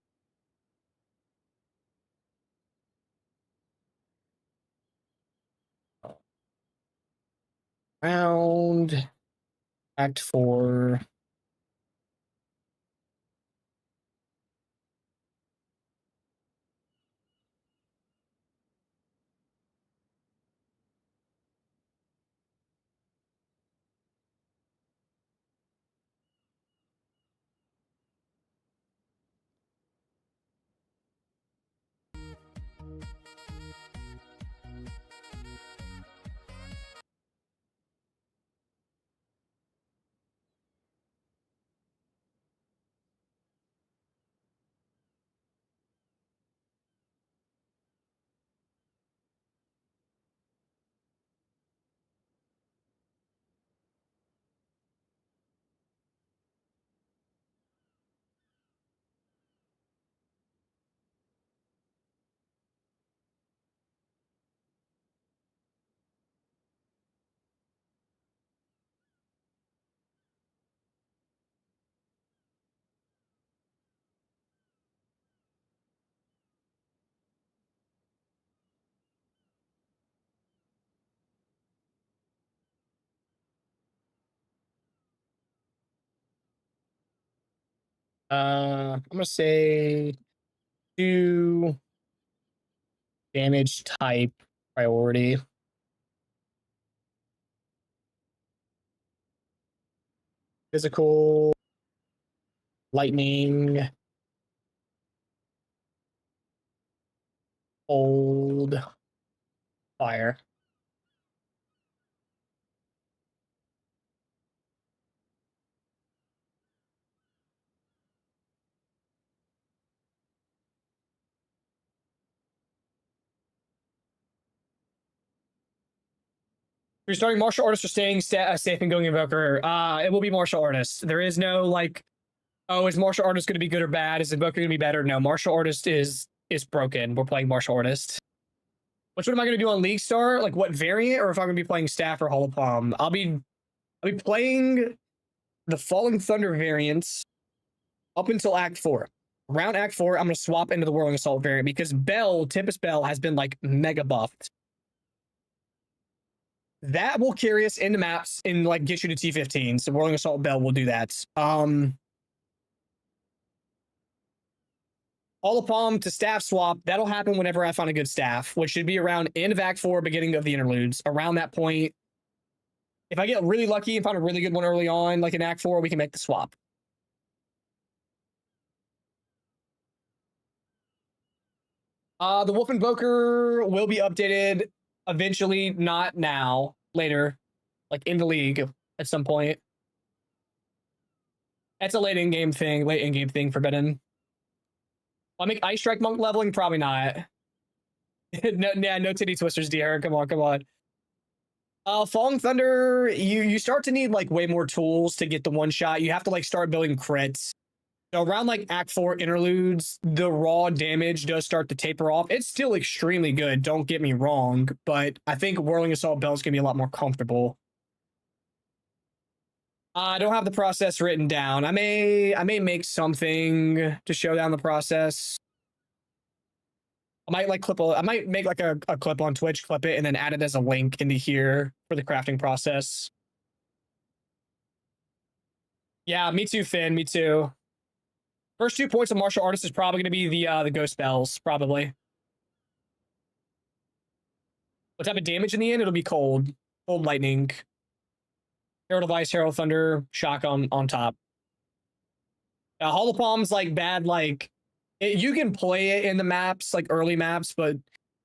S1: Round Act 4. I'm gonna say 2 damage type priority. Physical, lightning, cold, fire. You're starting martial artist or staying safe and going invoker. It will be martial artist. There is no like, oh, is martial artist going to be good or bad? Is invoker going to be better? No, martial artist is broken. We're playing martial artist. Which one am I going to do on League Star? Like what variant, or if I'm going to be playing staff or holopalm? I'll be playing the Falling Thunder variants up until Act 4. Around Act 4, I'm going to swap into the Whirling Assault variant because Tempest Bell has been like mega buffed. That will carry us into maps and like get you to T15. So Whirling Assault Bell will do that. All of Palm to staff swap. That'll happen whenever I find a good staff, which should be around end of Act 4, beginning of the interludes. Around that point, if I get really lucky and find a really good one early on, like in Act 4, we can make the swap. The Wolf Invoker will be updated eventually, not now, later, like in the league at some point. That's a late in-game thing, Forbidden. I'll make Ice Strike Monk leveling? Probably not. no titty twisters, dear. Come on. Falling Thunder, you start to need like way more tools to get the one shot. You have to like start building crits. So around like Act 4 interludes, the raw damage does start to taper off. It's still extremely good, don't get me wrong, but I think Whirling Assault Bell's gonna be a lot more comfortable. I don't have the process written down. I may make something to show down the process. I might like I might make like a clip on Twitch, clip it, and then add it as a link into here for the crafting process. Yeah, me too, Finn. Me too. First 2 points of martial artist is probably going to be the ghost bells, probably. What type of damage in the end? It'll be cold lightning, Herald of Ice, Herald of Thunder, shock on top. Hollow Palm's like bad, like you can play it in the maps, like early maps, but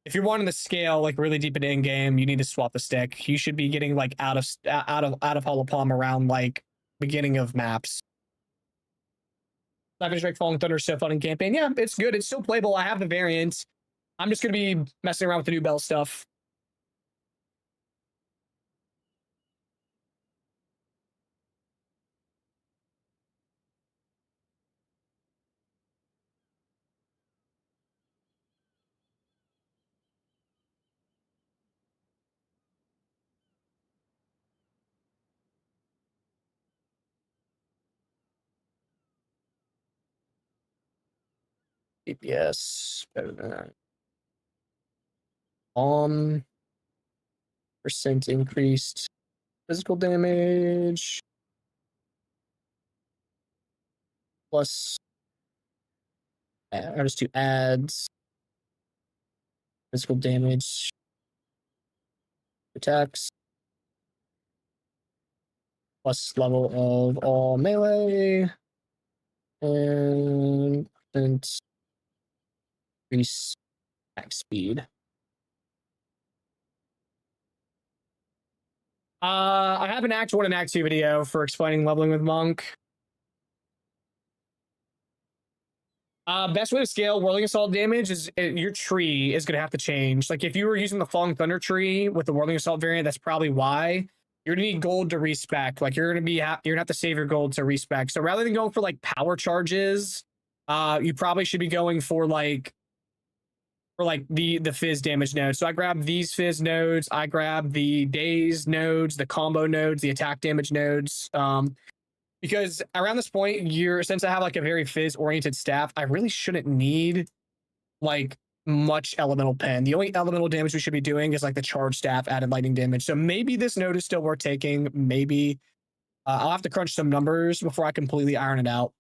S1: if you're wanting to scale like really deep into in-game, you need to swap the stick. You should be getting like out of Hollow Palm around like beginning of maps. Savage Drake Falling Thunder is so fun in campaign. Yeah, it's good. It's still playable. I have the variants. I'm just going to be messing around with the new bell stuff. DPS better than that. Percent increased physical damage plus just 2 adds physical damage attacks plus level of all melee and increase attack speed. I have an Act 1 and Act 2 video for explaining leveling with Monk. Best way to scale Whirling Assault damage is your tree is going to have to change. Like if you were using the Falling Thunder tree with the Whirling Assault variant, that's probably why. You're going to need gold to respec. Like you're going to have to save your gold to respec. So rather than going for like power charges, you probably should be going for like the fizz damage nodes. So I grab these fizz nodes, I grab the daze nodes, the combo nodes, the attack damage nodes. Because around this point, since I have like a very fizz oriented staff, I really shouldn't need like much elemental pen. The only elemental damage we should be doing is like the charge staff added lightning damage. So maybe this node is still worth taking. Maybe I'll have to crunch some numbers before I completely iron it out.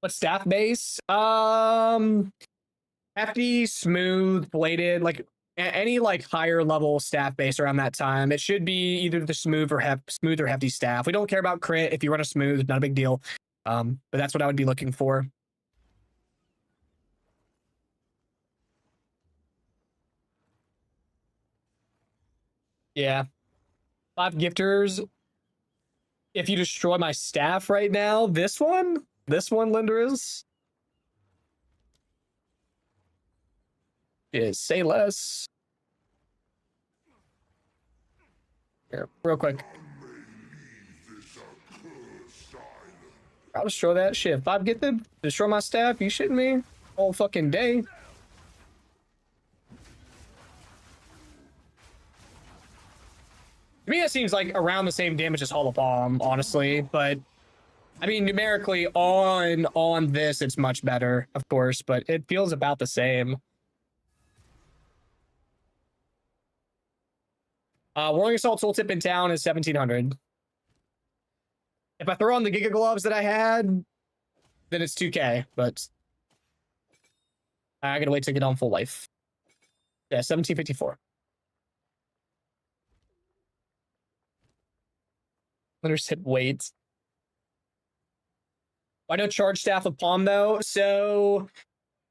S1: What staff base? Hefty, smooth, bladed, like any like higher level staff base around that time. It should be either the smooth or hefty staff. We don't care about crit. If you run a smooth, not a big deal. But that's what I would be looking for. Yeah. 5 gifters. If you destroy my staff right now, this one, Linders. Is say less. Here, real quick. I'll destroy that shit. If I get them, destroy my staff, you shitting me? All fucking day. To me, that seems like around the same damage as Hollow Palm, honestly. But I mean, numerically on this, it's much better, of course. But it feels about the same. Whirling Assault tooltip in town is 1700. If I throw on the Giga Gloves that I had, then it's 2K, but I gotta wait to get on full life. Yeah, 1754. Letters hit wait. Why no charge staff of palm though? So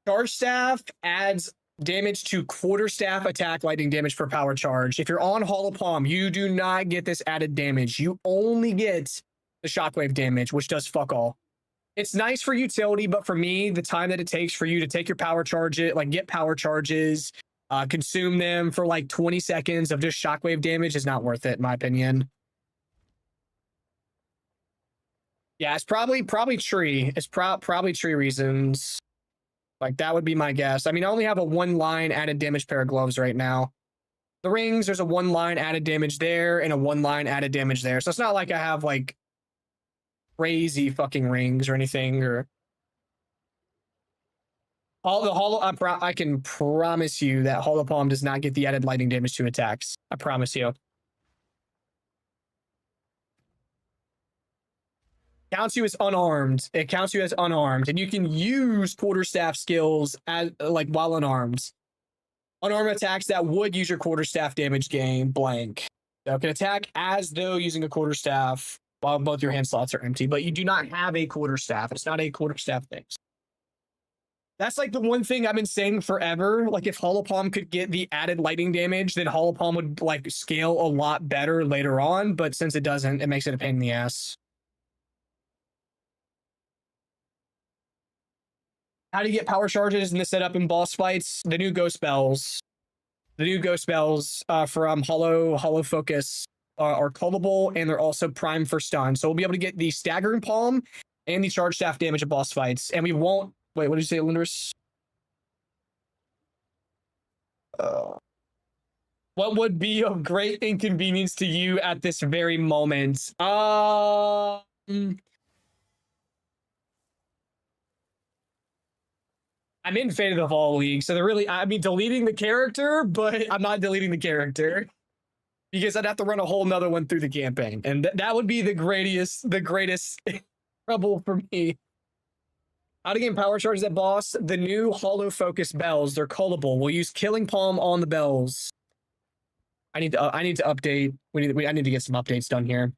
S1: charge staff adds damage to quarterstaff attack lightning damage per power charge. If you're on Hollow Palm, you do not get this added damage. You only get the shockwave damage, which does fuck all. It's nice for utility, but for me, the time that it takes for you to take your power charge, like get power charges, consume them for like 20 seconds of just shockwave damage is not worth it, in my opinion. Yeah, it's probably tree. It's probably tree reasons. Like, that would be my guess. I mean, I only have a 1-line added damage pair of gloves right now. The rings, there's a 1-line added damage there and a 1-line added damage there. So it's not like I have, like, crazy fucking rings or anything. Or all the hollow, I can promise you that Hollow Palm does not get the added lightning damage to attacks. I promise you. Counts you as unarmed. It counts you as unarmed, and you can use quarterstaff skills as like while unarmed. Unarmed attacks that would use your quarterstaff damage gain blank. So it can attack as though using a quarterstaff while both your hand slots are empty, but you do not have a quarterstaff. It's not a quarterstaff thing. That's like the one thing I've been saying forever. Like, if Hollow Palm could get the added lightning damage, then Hollow Palm would like scale a lot better later on. But since it doesn't, it makes it a pain in the ass. How do you get power charges in the setup in boss fights? The new ghost spells. The new ghost spells from Hollow Focus are callable, and they're also primed for stun. So we'll be able to get the staggering palm and the charge staff damage at boss fights. And we won't. Wait, what did you say, Linders? What would be of great inconvenience to you at this very moment? I'm in Fate of the Fall League, so they're really, I mean, deleting the character, but I'm not deleting the character because I'd have to run a whole nother one through the campaign, and that would be the greatest trouble for me. How to gain power charges at boss? The new Hollow Focus bells, they're callable. We'll use Killing Palm on the bells. I need to update. I need to get some updates done here.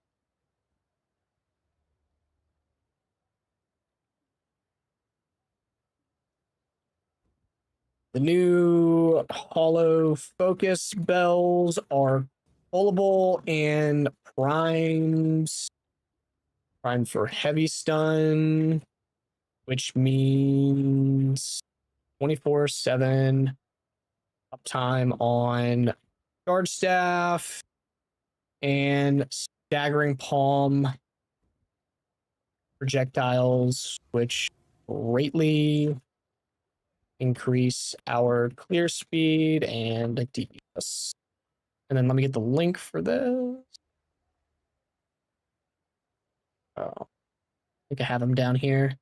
S1: The new Hollow Focus bells are pullable and primes. Prime for heavy stun, which means 24/7 uptime on charge staff and staggering palm projectiles, which greatly increase our clear speed and DPS. And then let me get the link for this. Oh, I think I have them down here.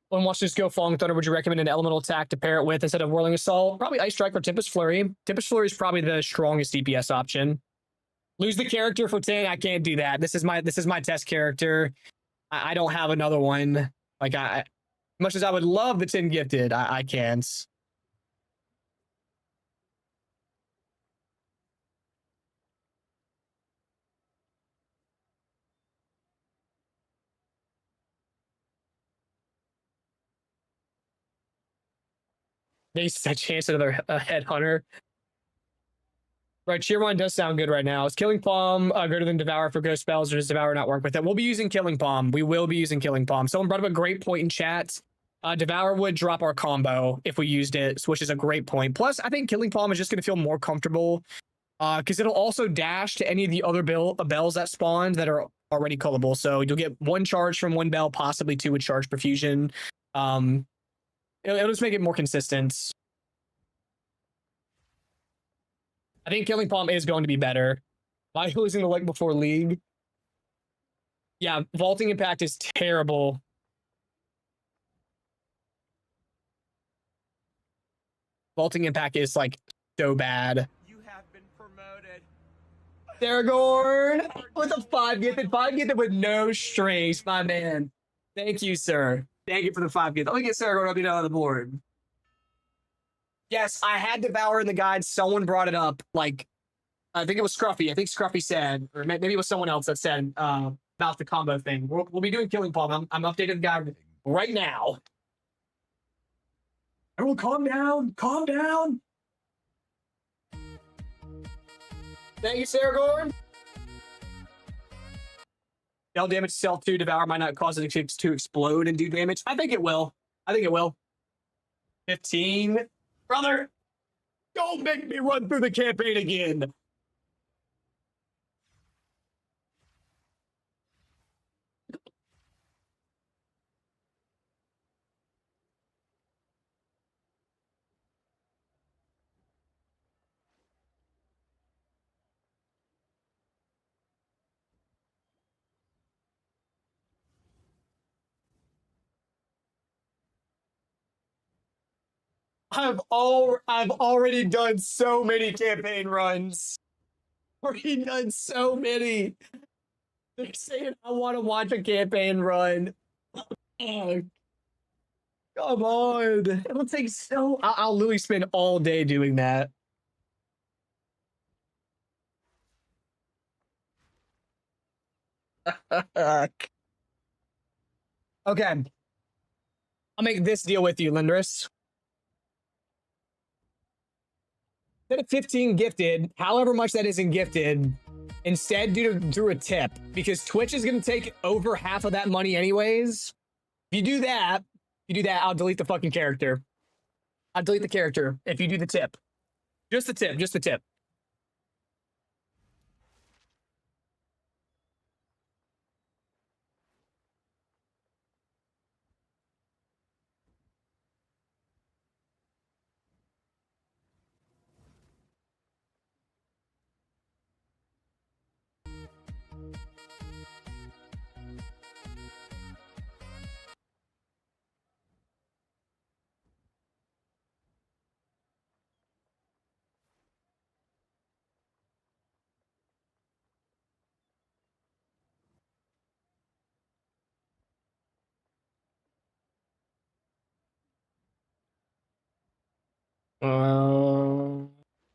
S1: When watch this go Falling Thunder, would you recommend an elemental attack to pair it with instead of Whirling Assault? Probably Ice Strike or Tempest Flurry. Tempest Flurry is probably the strongest DPS option. Lose the character for 10. I can't do that. This is my test character. I don't have another one. Like, much as I would love the 10 gifted, I can't. There's a chance another headhunter. Right, Cheer 1 does sound good right now. Is Killing Palm greater than Devour for ghost spells, or does Devour not work with it? We'll be using Killing Palm. We will be using Killing Palm. Someone brought up a great point in chat. Devour would drop our combo if we used it, which is a great point. Plus, I think Killing Palm is just going to feel more comfortable because it'll also dash to any of the other bells that spawn that are already callable. So you'll get 1 charge from 1 bell, possibly 2 with charge perfusion. It'll just make it more consistent. I think Killing Palm is going to be better. By losing the leg before League. Yeah, Vaulting Impact is terrible. Vaulting impact is like so bad.
S5: You have been promoted.
S1: Aragorn with a 5 gifted with no strings, my man. Thank you, sir. Thank you for the 5 gifted. Let me get Aragorn up here on the board. Yes, I had Devour in the guide. Someone brought it up. Like, I think it was Scruffy. I think Scruffy said, or maybe it was someone else that said about the combo thing. We'll be doing Killing Palm. I'm updating the guide right now. Everyone, calm down. Calm down. Thank you, Aragorn. Deal damage to cell 2. Devour might not cause it to explode and do damage. I think it will. 15. Brother, don't make me run through the campaign again. I've already done so many campaign runs. Already done so many. They're saying I want to watch a campaign run. Oh, come on. It'll take so... I'll literally spend all day doing that. Okay. I'll make this deal with you, Lindris. Instead of 15 gifted, however much that isn't gifted, instead do a tip, because Twitch is going to take over half of that money anyways. If you do that, I'll delete the fucking character. I'll delete the character if you do the tip. Just the tip.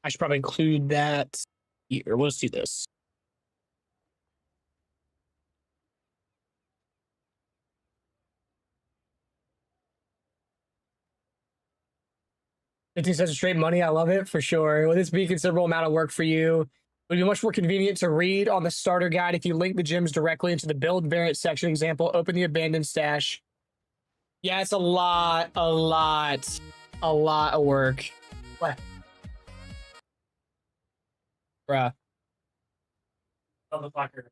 S1: I should probably include that here. Let's do this. It takes such a straight money. I love it for sure. Will this be a considerable amount of work for you? It would be much more convenient to read on the starter guide if you link the gems directly into the build variant section. Example, open the abandoned stash. Yeah, it's a lot of work. What? Bruh. Motherfucker.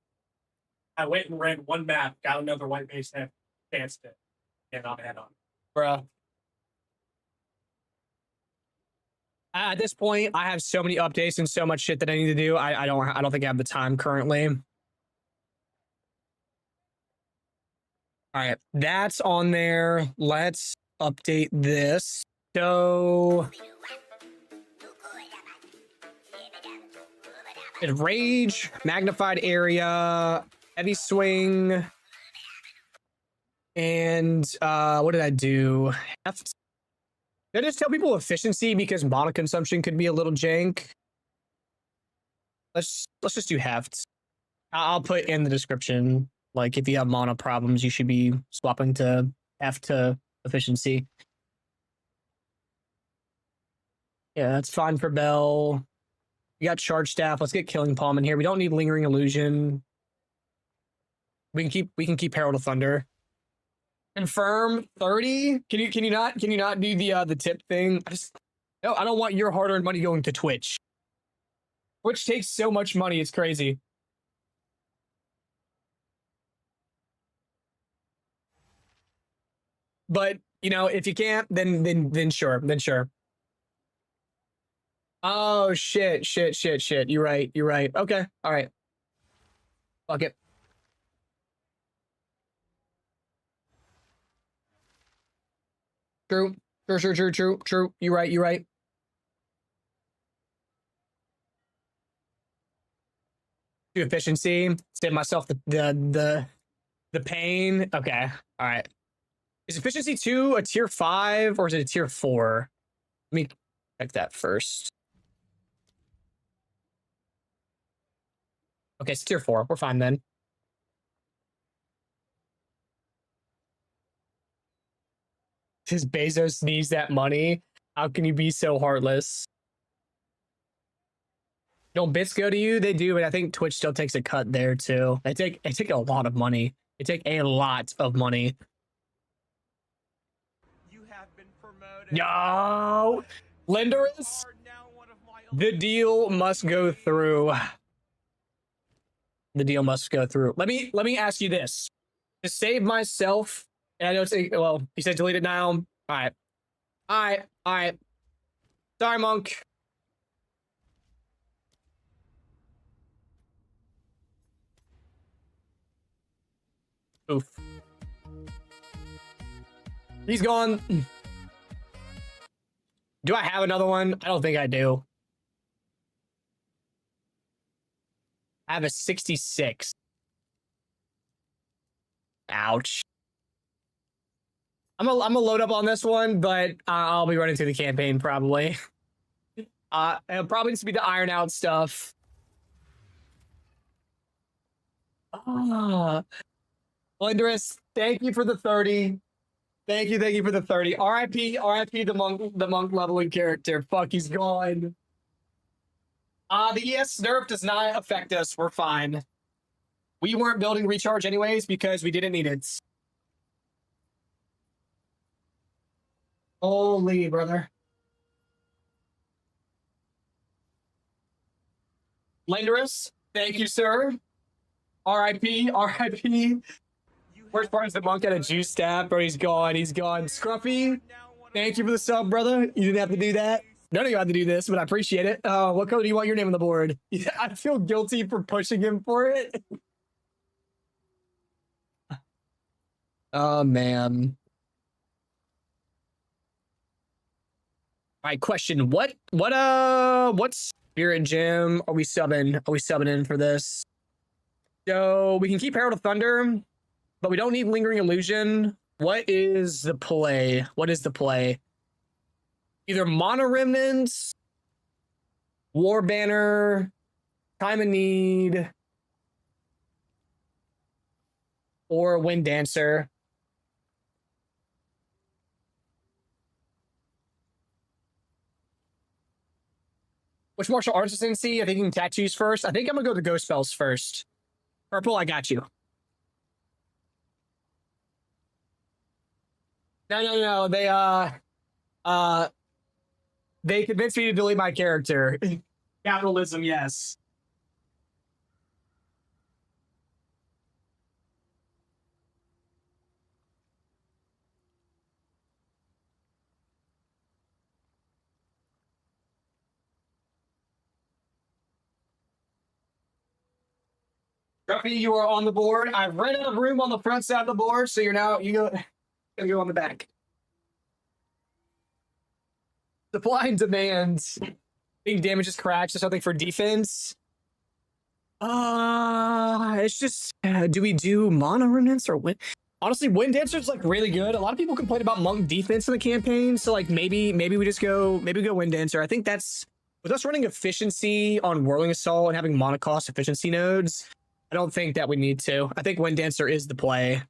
S1: I went and ran one map, got another white base head, danced it, and on head on. Bruh. At this point, I have so many updates and so much shit that I need to do. I don't think I have the time currently. All right, that's on there. Let's update this. So it's rage, magnified area, heavy swing, and what did I do? Did I just tell people efficiency because mana consumption could be a little jank? Let's just do heft. I'll put in the description, like, if you have mana problems, you should be swapping to heft to efficiency. Yeah, that's fine for Bell. We got charge staff. Let's get Killing Palm in here. We don't need lingering illusion. We can keep Herald of Thunder. Confirm 30. Can you not do the tip thing? I don't want your hard-earned money going to Twitch. Twitch takes so much money, it's crazy. But if you can't, then sure. Oh shit. You're right. Okay. All right. Fuck it. True. You're right. 2 efficiency. Save myself the pain. Okay. All right. Is efficiency 2 a tier 5 or is it a tier 4? Let me check that first. Okay, it's tier 4. We're fine then. Does Bezos needs that money? How can you be so heartless? Don't bits go to you? They do, but I think Twitch still takes a cut there too. They take a lot of money. They take a lot of money.
S5: You have been promoted.
S1: Yo, Lenders,
S5: Are now one of my
S1: the deal must go through. The deal must go through. Let me ask you this: to save myself, and I know it's well, you said delete it now. All right, all right. Sorry, Monk. Oof. He's gone. Do I have another one? I don't think I do. I have a 66. Ouch. I'm gonna load up on this one, but I'll be running through the campaign probably. It'll probably just be the iron out stuff. Ah, Blendress, thank you for the 30. Thank you for the 30. RIP the monk leveling character. Fuck, he's gone. The ES nerf does not affect us. We're fine. We weren't building recharge anyways because we didn't need it. Holy brother. Lenderus, thank you, sir. RIP. Worst part is the monk had a juice stab, bro. He's gone. Scruffy, thank you for the sub, brother. You didn't have to do that. None of you had to do this, but I appreciate it. What color do you want your name on the board? I feel guilty for pushing him for it. Oh, man. All right, question. What Spirit Gem are we subbing? Are we subbing in for this? So we can keep Herald of Thunder, but we don't need Lingering Illusion. What is the play? Either Mono Remnants, War Banner, Time of Need, or Wind Dancer. Which martial arts Ascendancy? I think you can tattoos first. I think I'm gonna go to ghost spells first. Purple, I got you. No. They convinced me to delete my character. Capitalism, yes. Ruffy, you are on the board. I've rented a room on the front side of the board, so you gonna go on the back. Supply and demand. Being damage is cracked, so something for defense. It's just do we do mono remnants or wind? Honestly, Wind Dancer's like really good. A lot of people complain about monk defense in the campaign, so like maybe we just go Wind Dancer. I think that's with us running efficiency on Whirling Assault and having monocost efficiency nodes. I don't think that we need to. I think Wind Dancer is the play.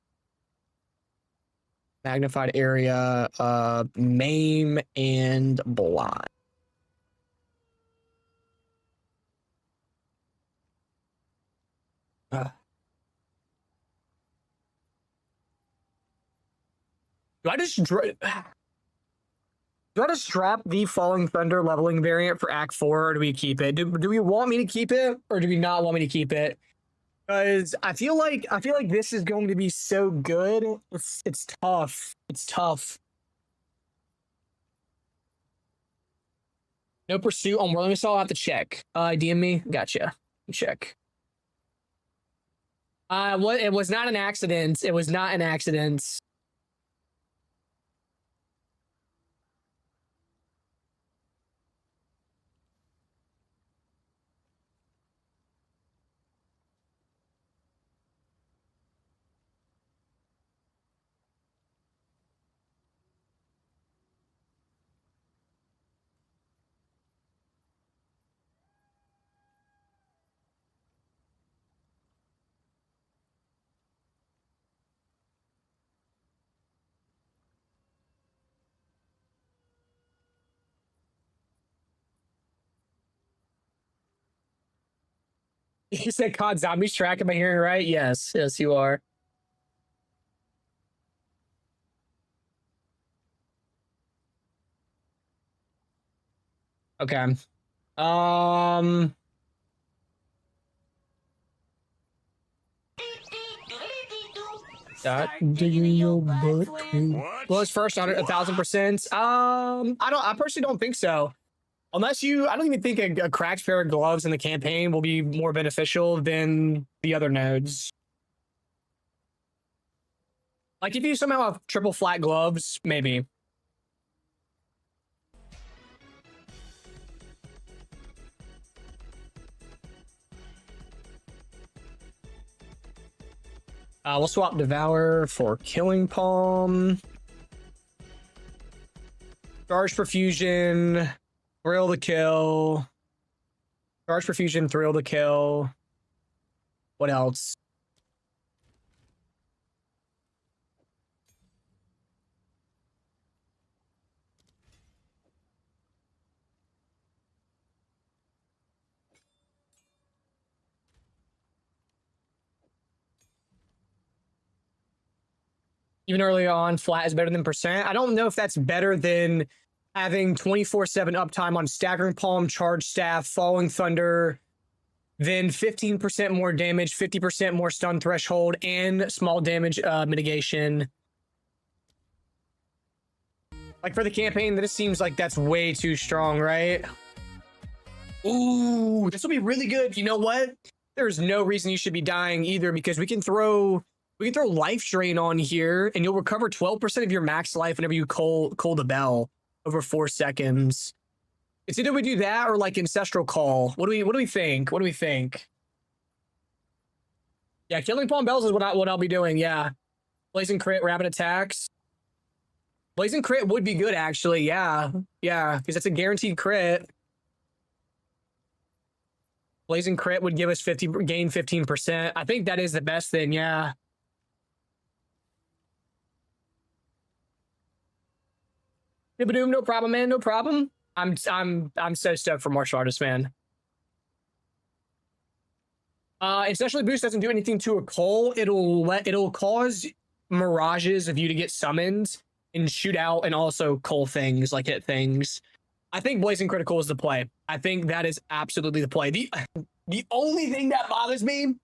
S1: Magnified area, maim and blind. Do I just drop the Falling Thunder leveling variant for Act 4, or do we keep it? Do we want me to keep it, or do we not want me to keep it? Because I feel like this is going to be so good. It's tough. It's tough. No pursuit on Whirling Assault. I'll have to check. DM me. Gotcha. Check. It was not an accident. It was not an accident. You said COD Zombies track. Am I hearing right? Yes. Yes, you are. Okay. Digging your butt. Blows first 1,000%. I personally don't think so. Unless I don't even think a cracked pair of gloves in the campaign will be more beneficial than the other nodes. Like if you somehow have triple flat gloves, maybe. We'll swap Devour for Killing Palm. Charge Perfusion. Thrill to kill. Charge Perfusion, Thrill to kill. What else? Even early on, flat is better than percent. I don't know if that's better than having 24/7 uptime on Staggering Palm, Charge Staff, Falling Thunder, then 15% more damage, 50% more stun threshold, and small damage mitigation. Like for the campaign, this seems like that's way too strong, right? Ooh, this will be really good. You know what? There's no reason you should be dying either because we can throw life drain on here and you'll recover 12% of your max life whenever you call the bell over 4 seconds. It's either we do that or like ancestral call. What do we think? What do we think? Yeah, killing palm bells is what I'll be doing. Yeah. Blazing crit, rapid attacks. Blazing crit would be good actually. Yeah. Yeah, because it's a guaranteed crit. Blazing crit would give us gain 15%. I think that is the best thing, yeah. Dibadoom, no problem, man. No problem. I'm so stoked for martial artist, man. Essentially boost doesn't do anything to a coal. It'll cause mirages of you to get summoned and shoot out and also coal things, like hit things. I think Blazing Critical is the play. I think that is absolutely the play. The only thing that bothers me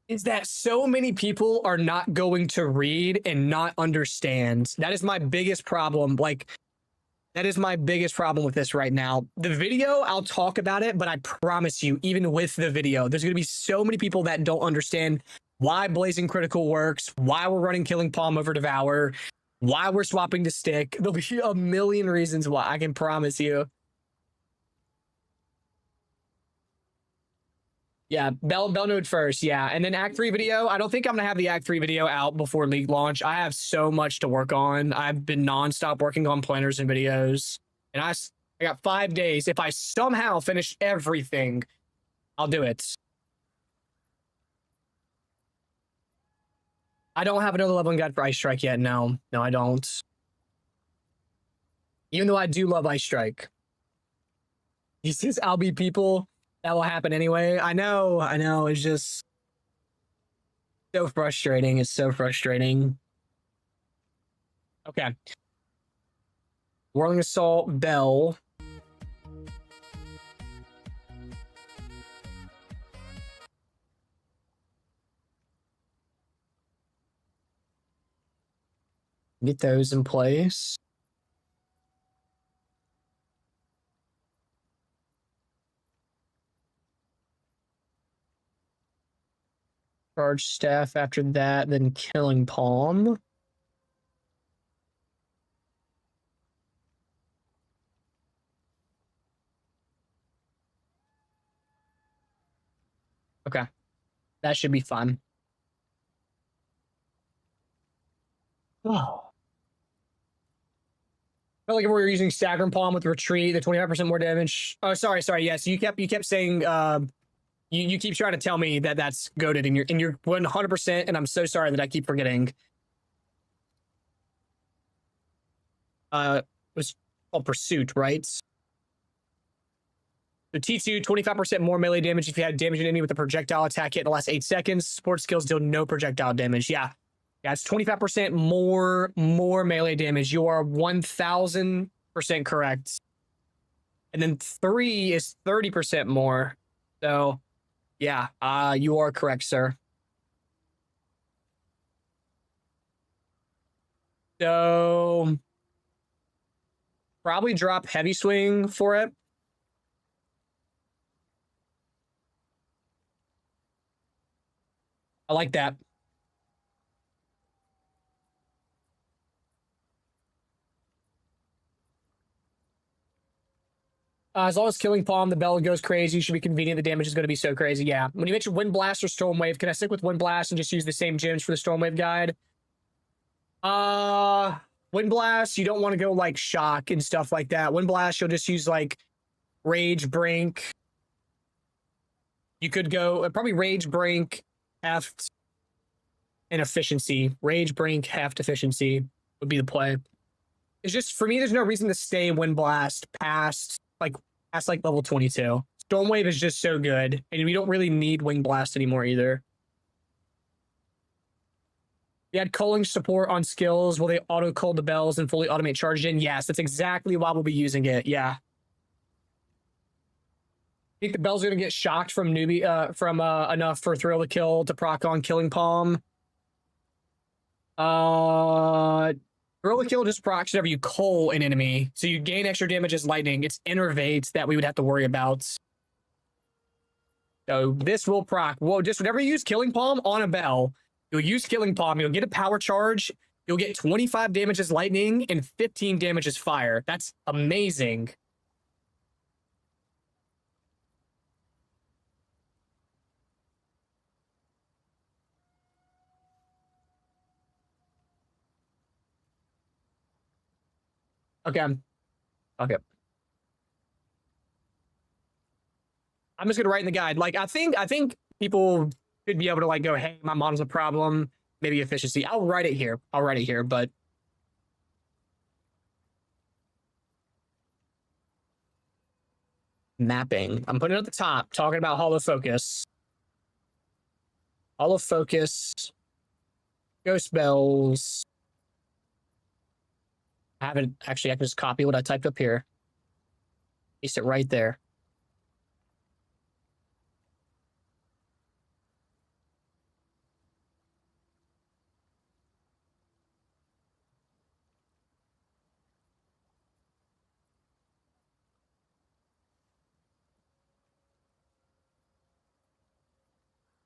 S1: is that so many people are not going to read and not understand. That is my biggest problem. Like, that is my biggest problem with this right now. The video, I'll talk about it, but I promise you, even with the video, there's going to be so many people that don't understand why Blazing Critical works, why we're running Killing Palm over Devour, why we're swapping to Stick. There'll be a million reasons why, I can promise you. Yeah, Bell Node first, yeah. And then Act 3 video, I don't think I'm going to have the Act 3 video out before League launch. I have so much to work on. I've been nonstop working on planners and videos. And I got 5 days. If I somehow finish everything, I'll do it. I don't have another leveling guide for Ice Strike yet. No, I don't. Even though I do love Ice Strike. He says, I'll be people. That will happen anyway. I know. It's just so frustrating. It's so frustrating. Okay. Whirling Assault, Bell. Get those in place. Charge Staff after that, then Killing Palm. Okay. That should be fun. Oh. Felt like if we were using Staggering Palm with Retreat, the 25% more damage. Oh, sorry. Yes, you kept saying you keep trying to tell me that that's goated and you're 100%, and I'm so sorry that I keep forgetting. It was called Pursuit, right? The T2, 25% more melee damage if you had damage an enemy with a projectile attack hit in the last 8 seconds. Support skills deal no projectile damage. Yeah. Yeah, it's 25% more melee damage. You are 1000% correct. And then 3 is 30% more. So, yeah, you are correct, sir. So, probably drop heavy swing for it. I like that. As long as killing palm, the bell goes crazy. Should be convenient. The damage is going to be so crazy. Yeah. When you mentioned Wind Blast or Storm Wave, can I stick with Wind Blast and just use the same gems for the Storm Wave guide? Wind Blast, you don't want to go like Shock and stuff like that. Wind Blast, you'll just use like Rage, Brink. You could go probably Rage, Brink, Heft, and Efficiency. Rage, Brink, Heft, Efficiency would be the play. It's just, for me, there's no reason to stay Wind Blast past level 22. Storm Wave is just so good, and we don't really need Wing Blast anymore either. We had culling support on skills. Will they auto cull the bells and fully automate charged in? Yes, that's exactly why we'll be using it. Yeah. I think the bells are gonna get shocked from newbie enough for Thrill to Kill to proc on Killing Palm. Thrill to Kill just procs whenever you cull an enemy, so you gain extra damage as lightning. It's innervate that we would have to worry about. So this will proc. Whoa, just whenever you use Killing Palm on a bell, you'll use Killing Palm, you'll get a power charge, you'll get 25 damage as lightning and 15 damage as fire. That's amazing. Okay. Okay. I'm just gonna write in the guide. Like, I think people should be able to like go, hey, my mod's a problem. Maybe efficiency. I'll write it here. But mapping. I'm putting it at the top, talking about hollow focus. Hollow focus. Ghost bells. I haven't actually, I can just copy what I typed up here. Paste it right there.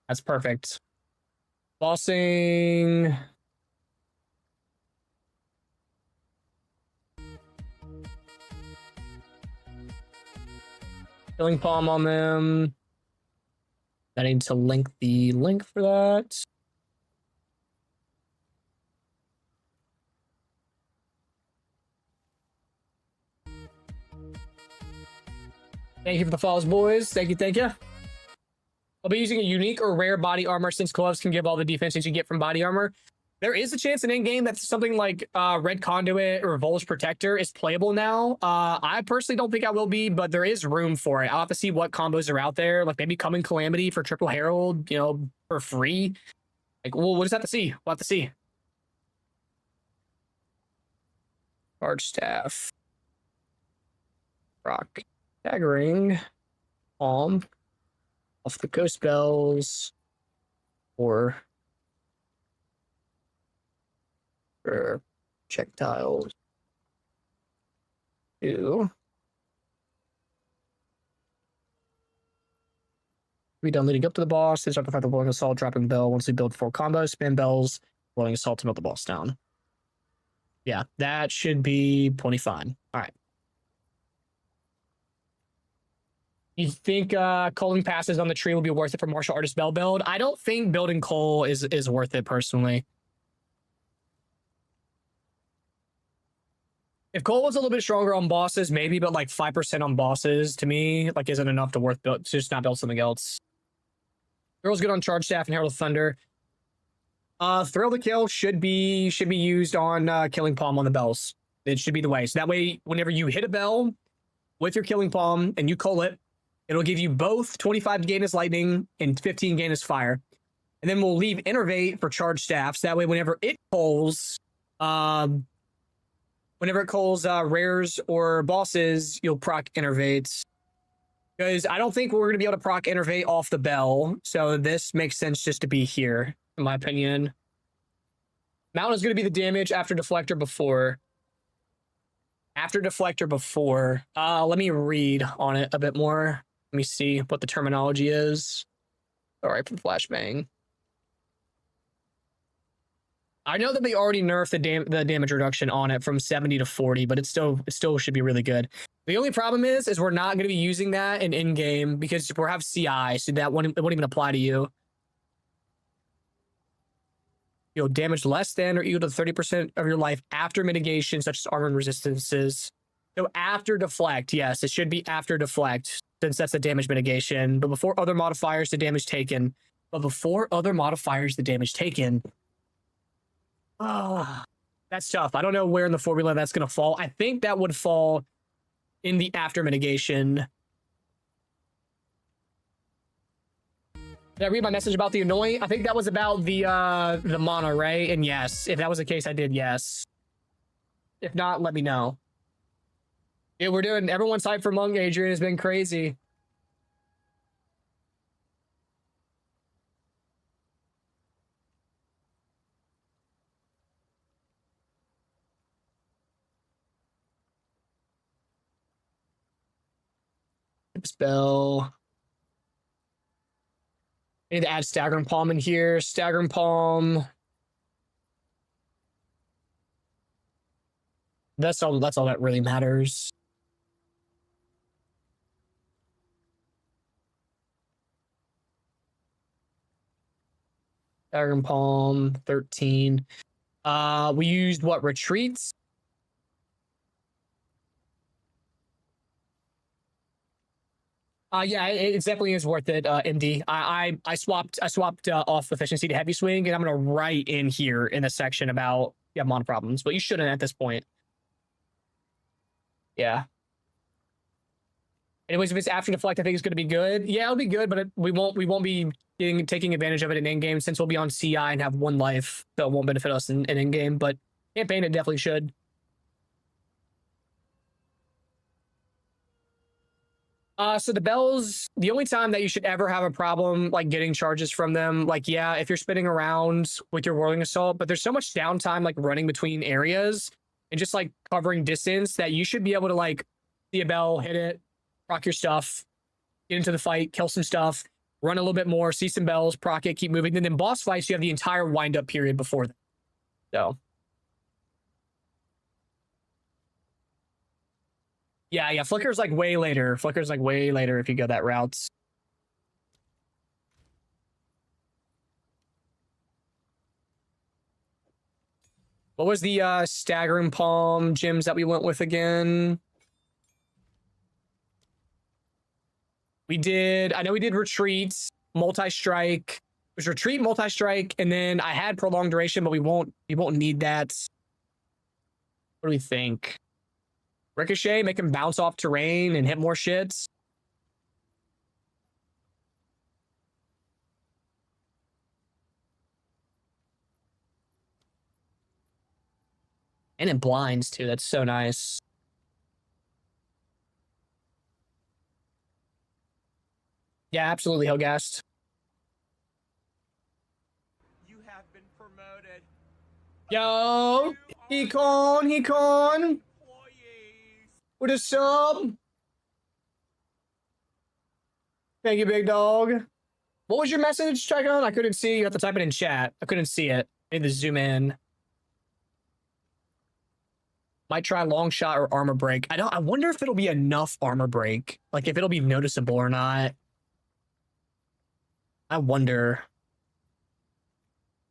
S1: That's perfect. Bossing. Killing Palm on them. I need to link the link for that. Thank you for the follows, boys. Thank you. I'll be using a unique or rare body armor since gloves can give all the defenses you get from body armor. There is a chance in Endgame that something like Red Conduit or Vol's Protector is playable now. I personally don't think I will be, but there is room for it. I'll have to see what combos are out there. Like maybe Coming Calamity for Triple Herald, for free. Like, well, we'll just have to see. We'll have to see. Charge Staff. Rock. Staggering. Palm. Off the Ghost Bells. Or projectiles. Two. We done leading up to the boss. Then start to fight the Blowing Assault, dropping bell. Once we build 4 combos, spin bells, Blowing Assault to melt the boss down. Yeah, that should be plenty fine. All right. You think culling passes on the tree will be worth it for martial artist bell build? I don't think building cull is worth it personally. If Cole was a little bit stronger on bosses, maybe, but like 5% on bosses to me, like isn't enough to worth build, to just not build something else. Girl's good on Charge Staff and Herald of Thunder. Thrill to Kill should be used on Killing Palm on the bells. It should be the way. So that way, whenever you hit a bell with your Killing Palm and you cull it, It'll give you both 25 gain as lightning and 15 gain as fire. And then we'll leave Innervate for charge staffs. That way, whenever it calls rares or bosses, you'll proc Innervates. Because I don't think we're going to be able to proc Innervate off the bell. So this makes sense just to be here, in my opinion. Mountain is going to be the damage after Deflector before. After Deflector before. Let me read on it a bit more. Let me see what the terminology is. All right, from Flashbang. I know that they already nerfed the damage reduction on it from 70 to 40, but it still should be really good. The only problem is we're not going to be using that in in-game because we have CI, so that it won't even apply to you. You'll damage less than or equal to 30% of your life after mitigation, such as armor and resistances. So after deflect, yes, it should be after deflect, since that's the damage mitigation. But before other modifiers, the damage taken. That's tough. I don't know where in the formula that's going to fall. I think that would fall in the after mitigation. Did I read my message about the annoying? I think that was about the mana, right? And yes, if that was the case, I did, yes. If not, let me know. Yeah, we're doing everyone's hype for Monk, Adrian. Has been crazy. Spell. I need to add Staggering Palm in here. Staggering Palm. That's all that really matters. Staggering Palm, 13. We used what? Retreats? Yeah, it definitely is worth it, MD. I swapped off efficiency to heavy swing, and I'm gonna write in here in the section about you have mana problems, but you shouldn't at this point. Yeah. Anyways, if it's after deflect, I think it's gonna be good. Yeah, it'll be good, but we won't be taking advantage of it in in-game since we'll be on CI and have 1 life, so it won't benefit us in in-game. But campaign, it definitely should. So the bells, the only time that you should ever have a problem like getting charges from them, like, yeah, if you're spinning around with your whirling assault, but there's so much downtime like running between areas and just like covering distance that you should be able to like see a bell, hit it, proc your stuff, get into the fight, kill some stuff, run a little bit more, see some bells, proc it, keep moving. And then boss fights, you have the entire wind up period before that. So. Yeah, Flicker's like way later. Flicker's like way later if you go that route. What was the Staggering Palm gems that we went with again? I know we did Retreat, Multi-Strike. It was Retreat, Multi-Strike, and then I had Prolonged Duration, but we won't need that. What do we think? Ricochet, make him bounce off terrain and hit more shits. And it blinds too. That's so nice. Yeah, absolutely, Hillgast.
S5: You have been promoted.
S1: Yo, Hecon.
S5: Employees.
S1: What is up? Thank you, big dog. What was your message, Checon? I couldn't see. You have to type it in chat. I couldn't see it. I need to zoom in. Might try long shot or armor break. I wonder if it'll be enough armor break. Like if it'll be noticeable or not. I wonder.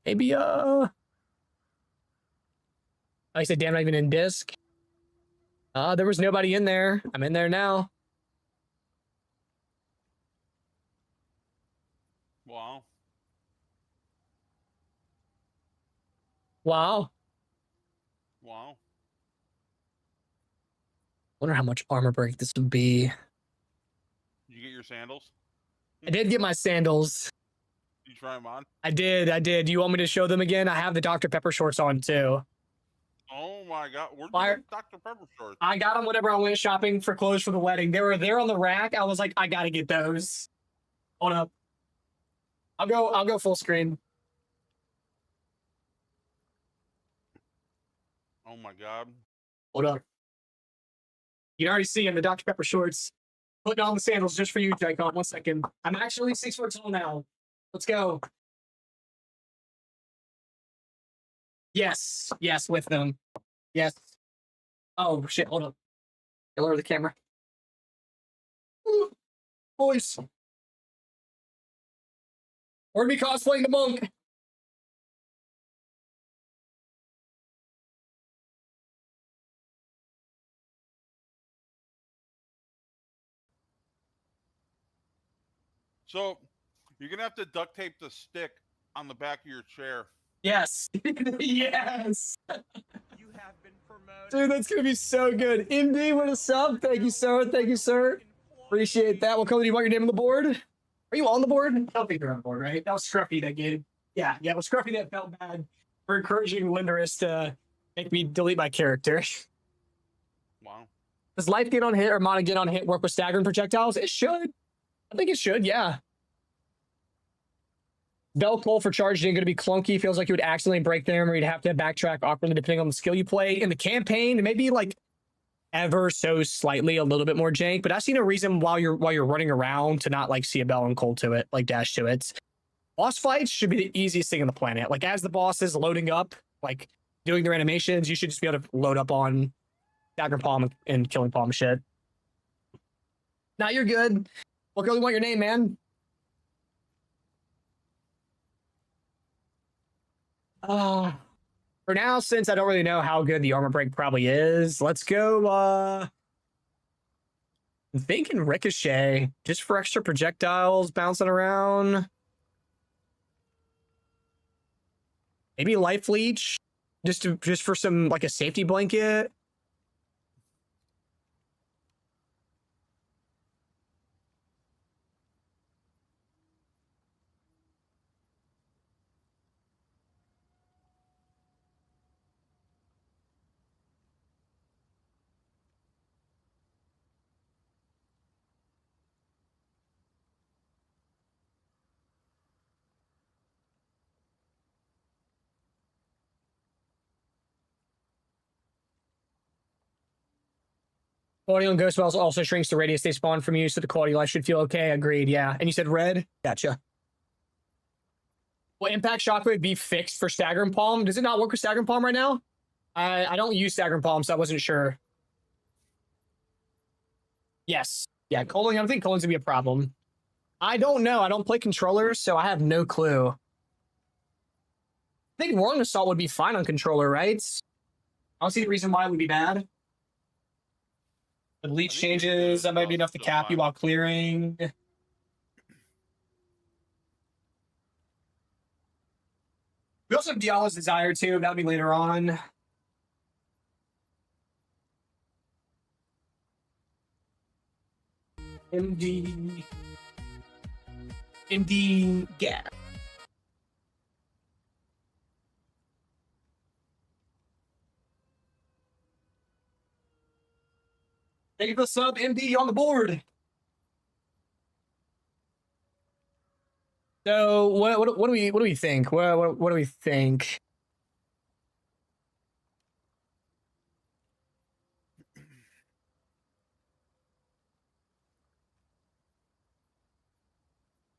S1: Maybe I said, damn, not even in disc. There was nobody in there. I'm in there now.
S6: Wow.
S1: Wow.
S6: Wow.
S1: Wonder how much armor break this would be.
S6: Did you get your sandals?
S1: I did get my sandals.
S6: You try them on?
S1: I did. Do you want me to show them again? I have the Dr. Pepper shorts on too.
S6: Oh my god, where'd you
S1: Why-
S6: get Dr. Pepper shorts?
S1: I got them whenever I went shopping for clothes for the wedding. They were there on the rack. I was like, I gotta get those. Hold up. I'll go full screen.
S6: Oh my god.
S1: Hold up. You can already see in the Dr. Pepper shorts. Putting on the sandals just for you, Jacob. 1 second. I'm actually 6 foot tall now. Let's go. Yes, with them. Yes. Oh shit! Hold up. Lower the camera. Ooh, boys. We're gonna be cosplaying the monk.
S6: So, you're gonna have to duct tape the stick on the back of your chair.
S1: Yes. Yes.
S5: You have been promoted.
S1: Dude, that's gonna be so good. MD, what a sub. Thank you, sir. Thank you, sir. Appreciate that. What color do you want your name on the board? Are you on the board? I don't think you're on the board, right? That was Scruffy that gave. Yeah, it was Scruffy that felt bad for encouraging Linderus to make me delete my character.
S6: Wow.
S1: Does life get on hit or mana get on hit work with staggering projectiles? It should. I think it should, yeah. Bell Cole for charging going to be clunky. Feels like you would accidentally break them or you'd have to backtrack awkwardly depending on the skill you play. In the campaign, maybe like ever so slightly a little bit more jank, but I see no reason while you're running around to not like see a Bell and Cole to it, like dash to it. Boss fights should be the easiest thing on the planet. Like as the boss is loading up, like doing their animations, you should just be able to load up on Dagger Palm and Killing Palm shit. Now you're good. What girl do you want your name, man? For now, since I don't really know how good the armor break probably is, let's go, I'm thinking Ricochet, just for extra projectiles bouncing around. Maybe Life Leech, just for some, like a safety blanket. Quality on Ghost Wells also shrinks the radius they spawn from you, so the quality of life should feel okay. Agreed, yeah. And you said red? Gotcha. Will Impact Shockwave be fixed for Stagger and Palm? Does it not work with Stagger and Palm right now? I don't use Stagger and Palm, so I wasn't sure. Yes. Yeah, Colin, I don't think Colin's gonna be a problem. I don't know. I don't play controllers, so I have no clue. I think Roaring Assault would be fine on controller, right? I don't see the reason why it would be bad. The leech changes, that might be enough to cap you while clearing. We also have Diala's Desire too, that'll be later on. MD, yeah. Thank you for the sub, MD on the board. So what do we think? What do we think? I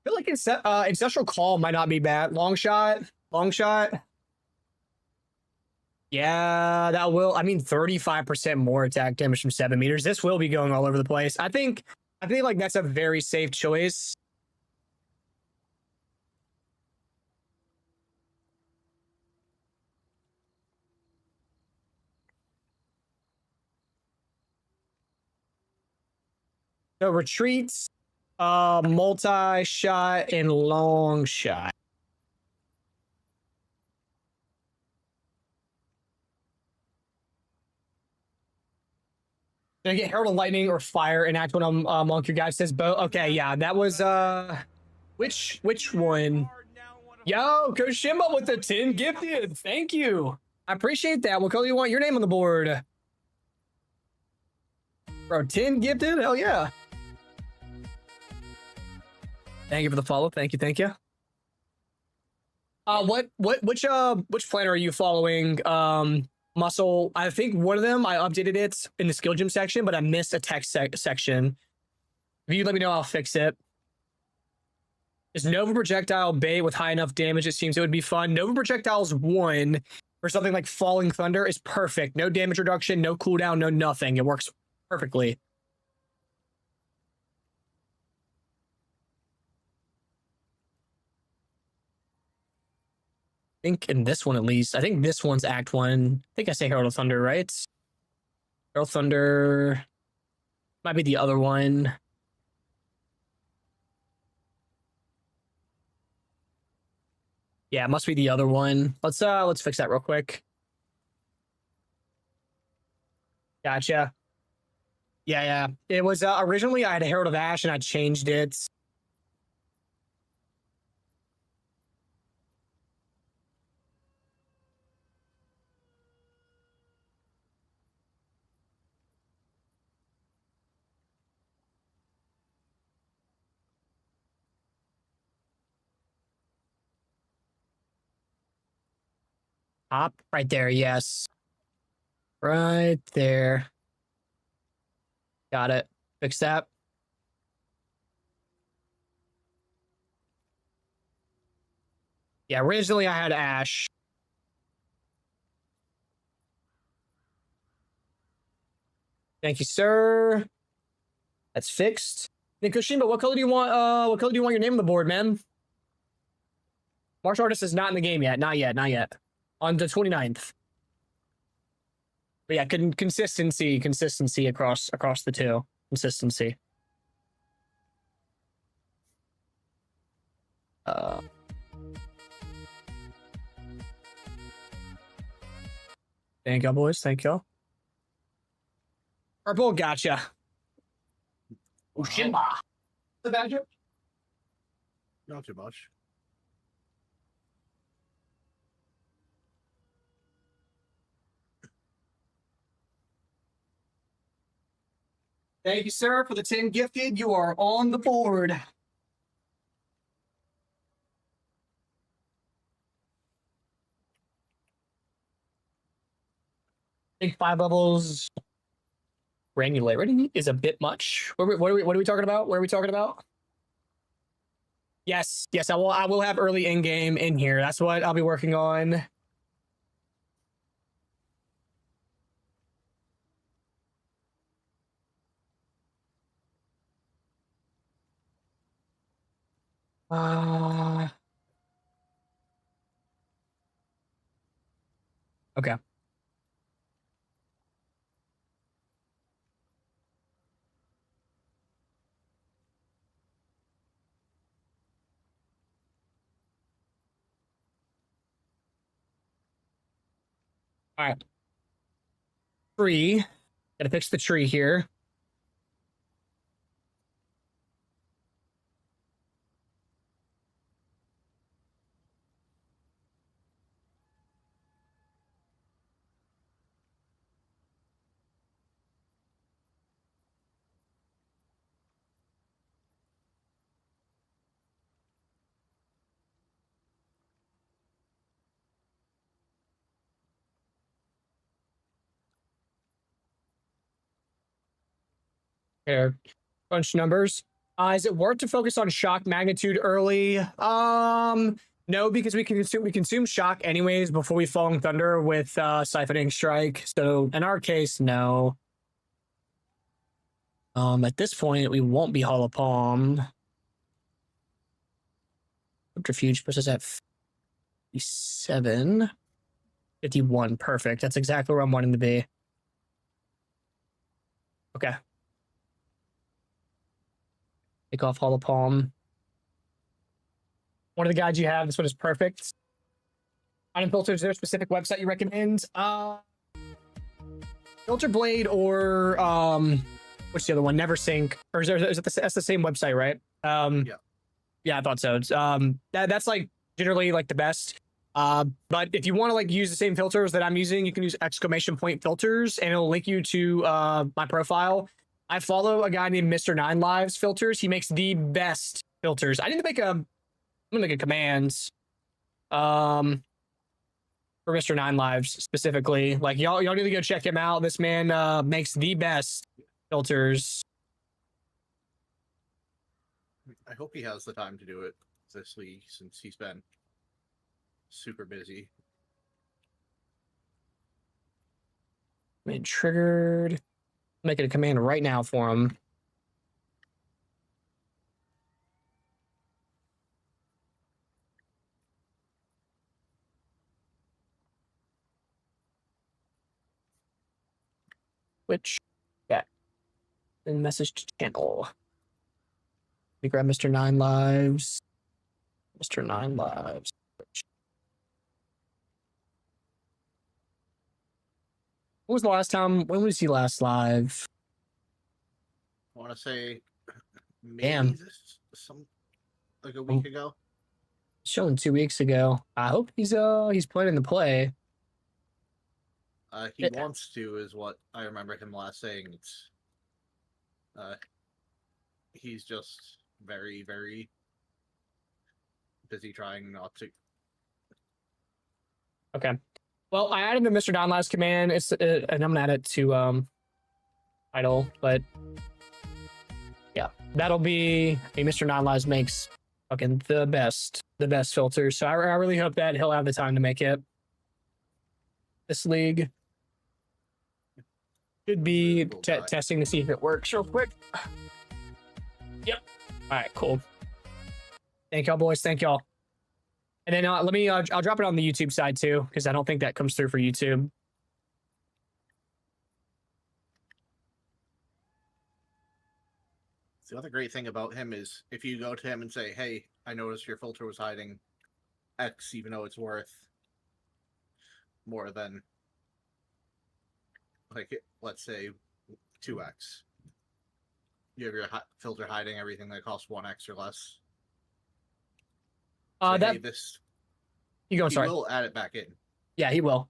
S1: feel like Ancestral Call might not be bad. Long shot. Yeah, that will. I mean, 35% more attack damage from 7 meters. This will be going all over the place. I think like that's a very safe choice. So retreats, multi-shot, and long shot. Did I get Herald of Lightning or Fire in Act 1 among your guys? Says both. Okay, yeah, that was which one? Yo, Koshimba with the 10 gifted. Thank you. I appreciate that. What color do you want your name on the board? Bro, 10 gifted? Hell yeah. Thank you for the follow. Thank you, thank you. Which planner are you following? Muscle. I think one of them I updated it in the skill gym section, but I missed a text section. If you let me know, I'll fix it. Is Nova Projectile bait with high enough damage? It seems it would be fun. Nova Projectile's 1 for something like Falling Thunder is perfect. No damage reduction, no cooldown, no nothing. It works perfectly. I think in this one at least. I think this one's Act 1. I think I say Herald of Thunder, right? Herald of Thunder might be the other one. Yeah, it must be the other one. Let's fix that real quick. Gotcha. Yeah. It was originally I had a Herald of Ash and I changed it. Top right there, yes. Right there. Got it. Fix that. Yeah, originally I had Ash. Thank you, sir. That's fixed. Then Koshimba, what color do you want? What color do you want your name on the board, man? Martial Artist is not in the game yet. Not yet. On the 29th. But yeah, consistency across the two. Consistency. Thank y'all, boys. Thank y'all. Purple, gotcha. Koshimba. The badger?
S7: Not too much.
S1: Thank you, sir, for the 10 gifted. You are on the board. I think 5 levels granularity is a bit much. What are we talking about? What are we talking about? Yes, I will have early in-game in here. That's what I'll be working on. Okay. All right. Tree. Gotta fix the tree here. Here, bunch numbers. Is it worth to focus on shock magnitude early? No, because we consume shock anyways before we Falling Thunder with Siphoning Strike. So in our case, no. At this point, we won't be Hollow Palm. Subterfuge puts us at 57. 51. Perfect. That's exactly where I'm wanting to be. Okay. Take off Hollow Palm. One of the guides you have, this one is perfect. Unfiltered, is there a specific website you recommend? Filter Blade or what's the other one? Neversink, or that's the same website, right? Yeah, I thought so. It's, that's like generally like the best. But if you want to like use the same filters that I'm using, you can use exclamation point filters, and it'll link you to my profile. I follow a guy named Mr. Nine Lives Filters. He makes the best filters. I need to make I'm gonna make a commands for Mr. Nine Lives specifically. Like y'all need to go check him out. This man makes the best filters.
S7: I hope he has the time to do it this week since he's been super busy.
S1: Made triggered. Making a command right now for him. Which, yeah, and message to channel. Let me grab Mr. Nine Lives. Mr. Nine Lives. When was the last time? When was he last live?
S7: I want to say maybe
S1: Damn.
S7: some like a week ago.
S1: Showing 2 weeks ago. I hope he's planning to play.
S7: He wants to, is what I remember him last saying. It's he's just very, very busy trying not to.
S1: Okay. Well, I added the Mr. Don last command. It's and I'm gonna add it to idle, but yeah, that'll be a Mr. Non Lives makes fucking the best filters. So I really hope that he'll have the time to make it. This league should be testing to see if it works real quick. Yep. All right, cool. Thank y'all, boys. Thank y'all. And then let me, I'll drop it on the YouTube side too, because I don't think that comes through for YouTube.
S7: The other great thing about him is if you go to him and say, hey, I noticed your filter was hiding X, even though it's worth more than, like, let's say 2X. You have your filter hiding everything that costs 1X or less. Say,
S1: That
S7: hey, this
S1: you go.
S7: he
S1: Sorry.
S7: will add it back in.
S1: Yeah, he will.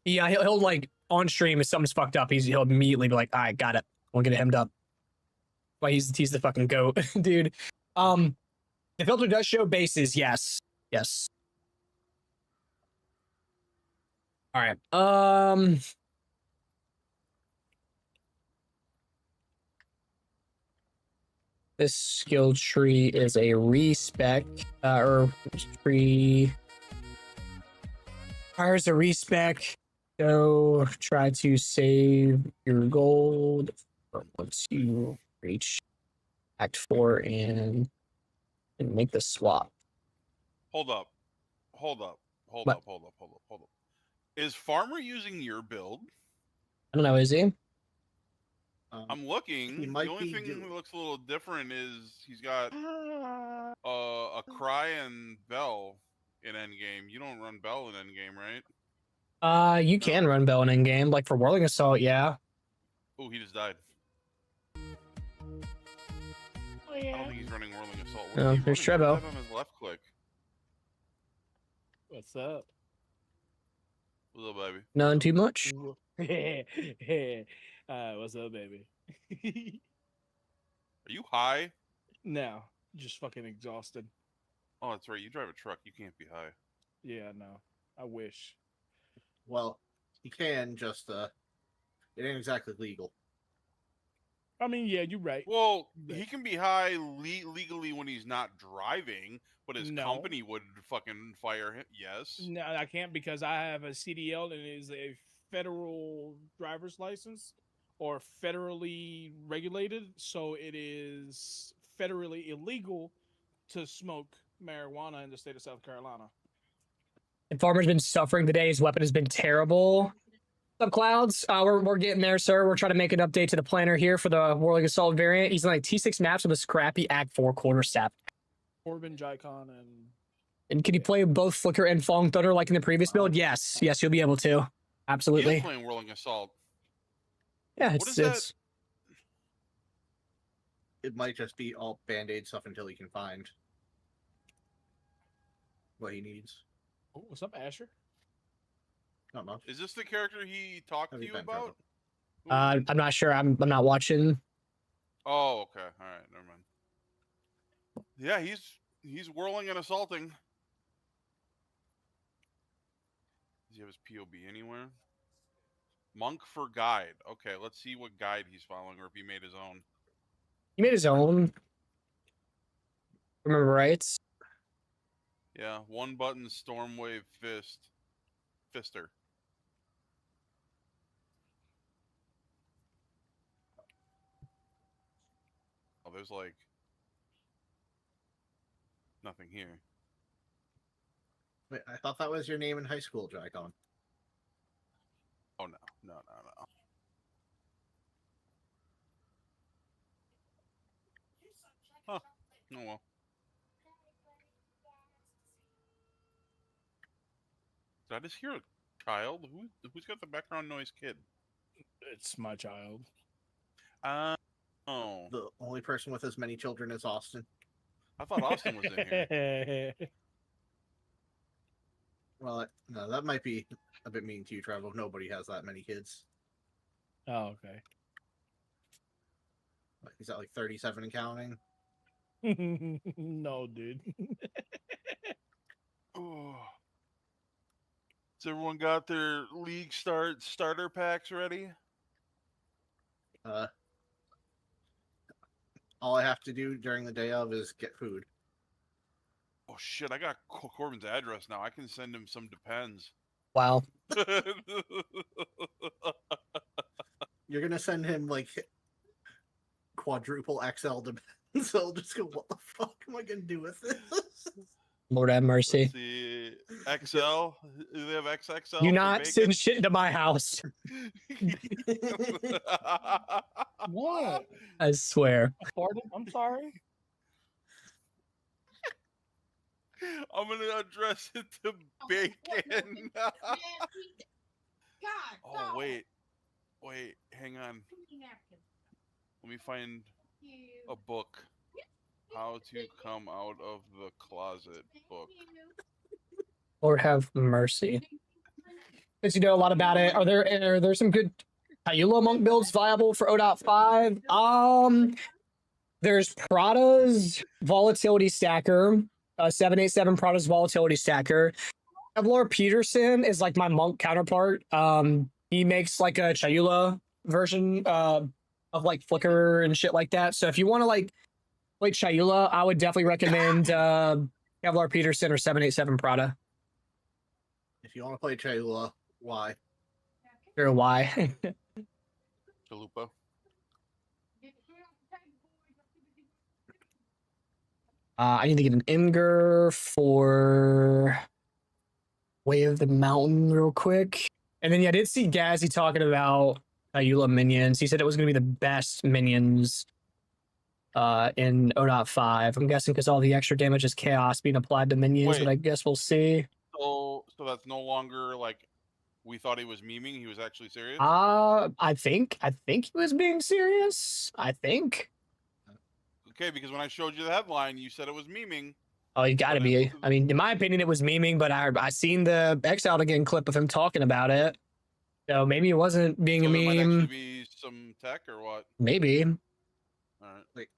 S1: Yeah, he'll like on stream if something's fucked up. He'll immediately be like, "I got it. We'll get it hemmed up." Why he's the fucking goat, dude. The filter does show bases. Yes. All right. This skill tree is a respec, or tree requires a respec. So try to save your gold once you reach Act 4 and make the swap.
S6: Hold up.
S1: What?
S6: Is Farmer using your build?
S1: I don't know, is he?
S6: I'm looking.
S7: He
S6: The
S7: might
S6: only
S7: be
S6: thing that looks a little different is he's got a Cry and Bell in Endgame. You don't run Bell in Endgame, right?
S1: You can run Bell in Endgame, like for Whirling Assault, yeah.
S6: Oh, he just died. I don't think he's running Whirling Assault. What
S1: No,
S6: is he
S1: there's
S6: running?
S1: Trebo.
S6: What's that on his left click?
S8: What's up?
S6: What's up, baby?
S1: None too much.
S8: What's up, baby?
S6: Are you high?
S8: No, just fucking exhausted.
S6: Oh, that's right. You drive a truck. You can't be high.
S8: Yeah, no. I wish.
S7: well, he can just it ain't exactly legal.
S8: I mean, yeah, you're right.
S6: Well, he can be high legally when he's not driving, but his
S8: No.
S6: company would fucking fire him. Yes.
S8: No, I can't because I have a CDL and it is a federal driver's license or federally regulated, so it is federally illegal to smoke marijuana in the state of South Carolina.
S1: And Farmer's been suffering today. His weapon has been terrible. What's up, Clouds? We're getting there, sir. We're trying to make an update to the planner here for the Whirling Assault variant. He's in like T6 maps with a scrappy Act 4 quarterstaff.
S8: Corbin, Jicon,
S1: And can you play both Flicker and Falling Thunder like in the previous build? Yes, you'll be able to.
S6: He
S1: Absolutely.
S6: is playing Whirling Assault.
S1: Yeah,
S6: What is that?
S7: It might just be all band-aid stuff until he can find what he needs.
S8: Oh, what's up, Asher?
S7: Not much.
S6: Is this the character he talked
S7: Have
S6: to
S7: you
S6: you
S7: been trouble?
S6: about?
S1: I'm not sure. I'm not watching.
S6: Oh, okay. All right, never mind. Yeah, he's whirling and assaulting. Does he have his POB anywhere? Monk for guide. Okay, let's see what guide he's following, or if he made his own.
S1: He made his own. Remember right?
S6: Yeah, one button Stormwave Fister. Oh, there's like nothing here.
S7: Wait, I thought that was your name in high school, Dracon.
S6: Oh no. Huh. Oh well. Did I just hear a child? Who's got the background noise kid?
S8: It's my child.
S6: Oh.
S7: The only person with as many children as Austin.
S6: I thought Austin was in here.
S7: Well, no, that might be a bit mean to you, Trevor. Nobody has that many kids.
S8: Oh, okay.
S7: He's at like 37 and counting.
S8: No, dude.
S6: Oh. Has everyone got their league starter packs ready?
S7: All I have to do during the day of is get food.
S6: Oh shit! I got Corbin's address now. I can send him some Depends.
S1: Wow.
S7: You're gonna send him like quadruple XL depends. So I'll just go, what the fuck am I gonna do with this?
S1: Lord have mercy.
S6: Let's see, XL. Do they have XXL?
S1: Do
S6: for
S1: not
S6: bacon?
S1: send shit into my house.
S8: What?
S1: I swear.
S8: Pardon? I'm sorry.
S6: I'm gonna address it to bacon. Oh wait, hang on. Let me find a book. How to come out of the closet book.
S1: Lord have mercy. Because you know a lot about it. Are there some good Hyula monk builds viable for 0.5? There's Prada's Volatility Stacker, 787 Prada's Volatility Stacker. Kevlar Peterson is like my monk counterpart. He makes like a Hyula version of like Flicker and shit like that. So if you want to like play Hyula, I would definitely recommend Kevlar Peterson or 787 Prada.
S7: If you want to play Cholula, why?
S1: Sure, why?
S6: Chalupa.
S1: I need to get an Imgur for Way of the Mountain real quick. And then, yeah, I did see Gazzy talking about Hyula minions. He said it was going to be the best minions in 0.5. I'm guessing because all the extra damage is chaos being applied to minions, but I guess we'll see.
S6: So that's no longer like we thought he was memeing. He was actually serious.
S1: I think he was being serious. I think.
S6: Okay, because when I showed you the headline, you said it was memeing.
S1: Oh, you got to be. I mean, in my opinion, it was memeing, but I seen the Exiled Again clip of him talking about it. So maybe it wasn't being
S6: So
S1: a
S6: there might
S1: meme.
S6: actually be some tech or what?
S1: Maybe.
S6: All right.
S7: Like,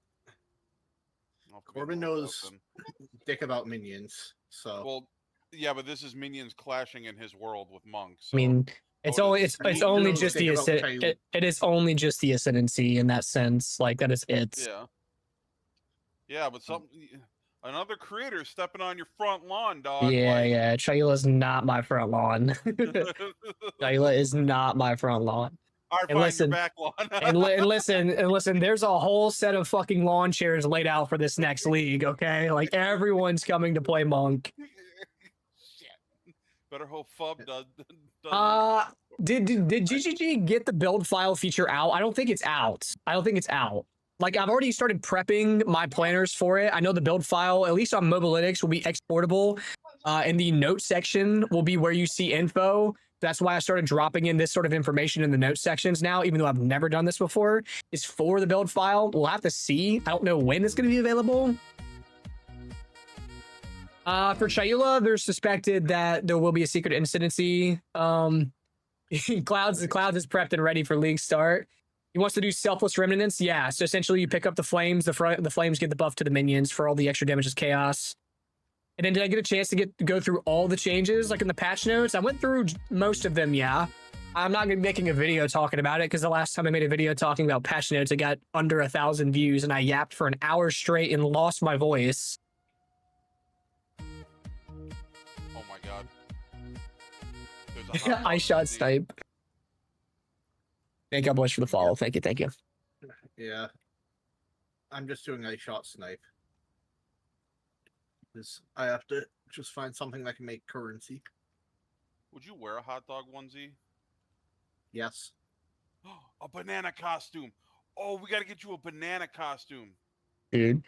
S6: I'll have to be
S7: Corbin
S6: on the lookout
S7: knows
S6: then.
S7: dick about minions, so
S6: Well, yeah, but this is minions clashing in his world with monks.
S1: I mean, it's only it's
S7: he
S1: only
S7: knows
S1: just the
S7: thing about
S1: it is only just the Ascendancy in that sense. Like that is it.
S6: Yeah. Yeah, but another creator stepping on your front lawn, dog.
S1: Yeah,
S6: like...
S1: yeah. Chayula's not my front lawn. Chayula is not my front lawn.
S6: All right,
S1: And
S6: fine,
S1: listen,
S6: your back lawn.
S1: and listen. There's a whole set of fucking lawn chairs laid out for this next league. Okay, like everyone's coming to play Monk.
S6: Shit. Better hope Fub does.
S1: Did GGG get the build file feature out? I don't think it's out. Like I've already started prepping my planners for it. I know the build file, at least on Mobalytics, will be exportable. In the notes section will be where you see info. That's why I started dropping in this sort of information in the notes sections now, even though I've never done this before, is for the build file. We'll have to see. I don't know when it's going to be available. For Chayula, there's suspected that there will be a secret incidency. Clouds is prepped and ready for league start. He wants to do selfless remnants. Yeah, so essentially you pick up the flames. The flames give the buff to the minions for all the extra damage as chaos. And then did I get a chance to go through all the changes like in the patch notes? I went through most of them, yeah. I'm not going to be making a video talking about it because the last time I made a video talking about patch notes, it got under 1,000 views and I yapped for an hour straight and lost my voice.
S6: Oh my god. There's a hot
S1: I
S6: dog
S1: shot
S6: onesie.
S1: snipe. Thank you boys for the follow. Thank you. Thank you.
S7: Yeah. I'm just doing a shot snipe. Because I have to just find something that can make currency.
S6: Would you wear a hot dog onesie?
S7: Yes.
S6: A banana costume. Oh, we got to get you a banana costume.
S1: Dude.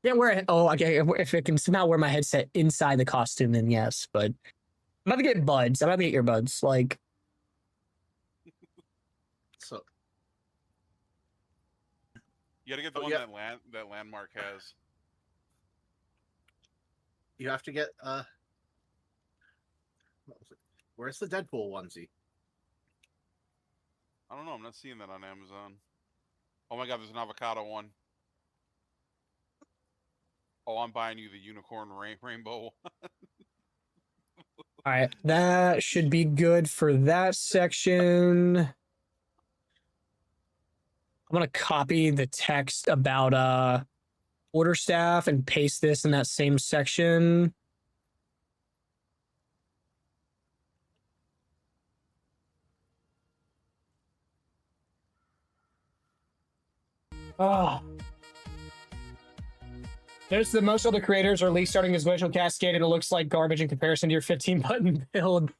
S1: Can't wear it. Oh, okay. If it can somehow wear my headset inside the costume, then yes. But I'm about to get buds. I'm about to get earbuds. Like,
S7: So
S6: You got to get the
S7: Oh,
S6: one
S7: yeah.
S6: that Landmark has.
S7: you have to get what was it? Where's the Deadpool onesie?
S6: I don't know. I'm not seeing that on Amazon. Oh my god, there's an avocado one. Oh, I'm buying you the unicorn rainbow.
S1: all right. That should be good for that section. I'm going to copy the text about quarterstaff and paste this in that same section. Oh. Notice that most other creators are at least starting his glacial cascade and it looks like garbage in comparison to your 15 button build.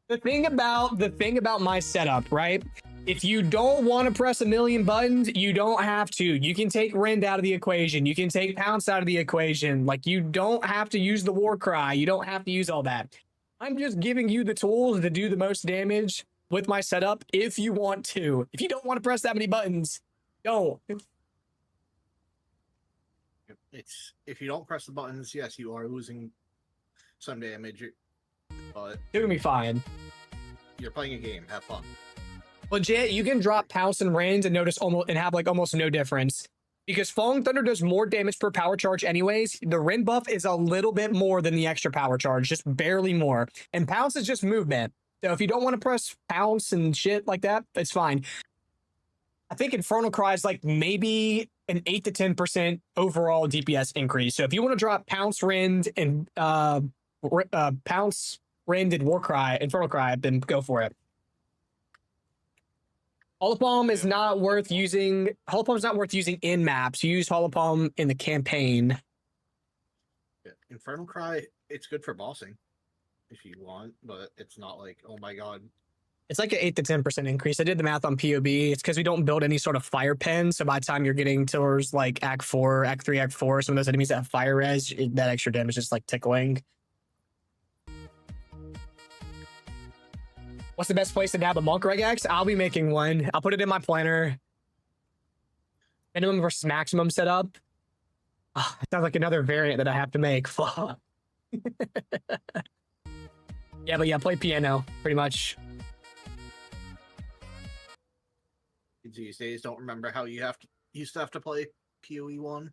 S1: The thing about my setup, right? If you don't want to press 1,000,000 buttons, you don't have to. You can take Rend out of the equation. You can take Pounce out of the equation. Like, you don't have to use the war cry. You don't have to use all that. I'm just giving you the tools to do the most damage with my setup if you want to. If you don't want to press that many buttons, don't.
S7: It's if you don't press the buttons, yes, you are losing some damage, but
S1: It's gonna be fine.
S7: you're playing a game. Have fun.
S1: Legit, you can drop Pounce and Rend and notice almost and have like almost no difference. Because Falling Thunder does more damage per power charge anyways. The Rend buff is a little bit more than the extra power charge, just barely more. And Pounce is just movement. So if you don't want to press Pounce and shit like that, it's fine. I think Infernal Cry is like maybe an 8 to 10% overall DPS increase. So if you want to drop Pounce, Rend, and Pounce, Rend, and Warcry, Infernal Cry, then go for it. Holopalm is not worth using. Holopalm is not worth using in maps. You use Holopalm in the campaign.
S7: Yeah, Infernal Cry, it's good for bossing if you want, but it's not like, oh my god.
S1: It's like an 8 to 10% increase. I did the math on POB. It's because we don't build any sort of fire pen. So by the time you're getting towards like Act 4, Act 3, Act 4, some of those enemies that have fire res, that extra damage is like tickling. What's the best place to nab a monk regex? I'll be making one. I'll put it in my planner. Minimum versus maximum setup. Oh, sounds like another variant that I have to make. Fuck. Yeah, but yeah, play piano pretty much.
S7: Kids these days don't remember how you used to have to play PoE1.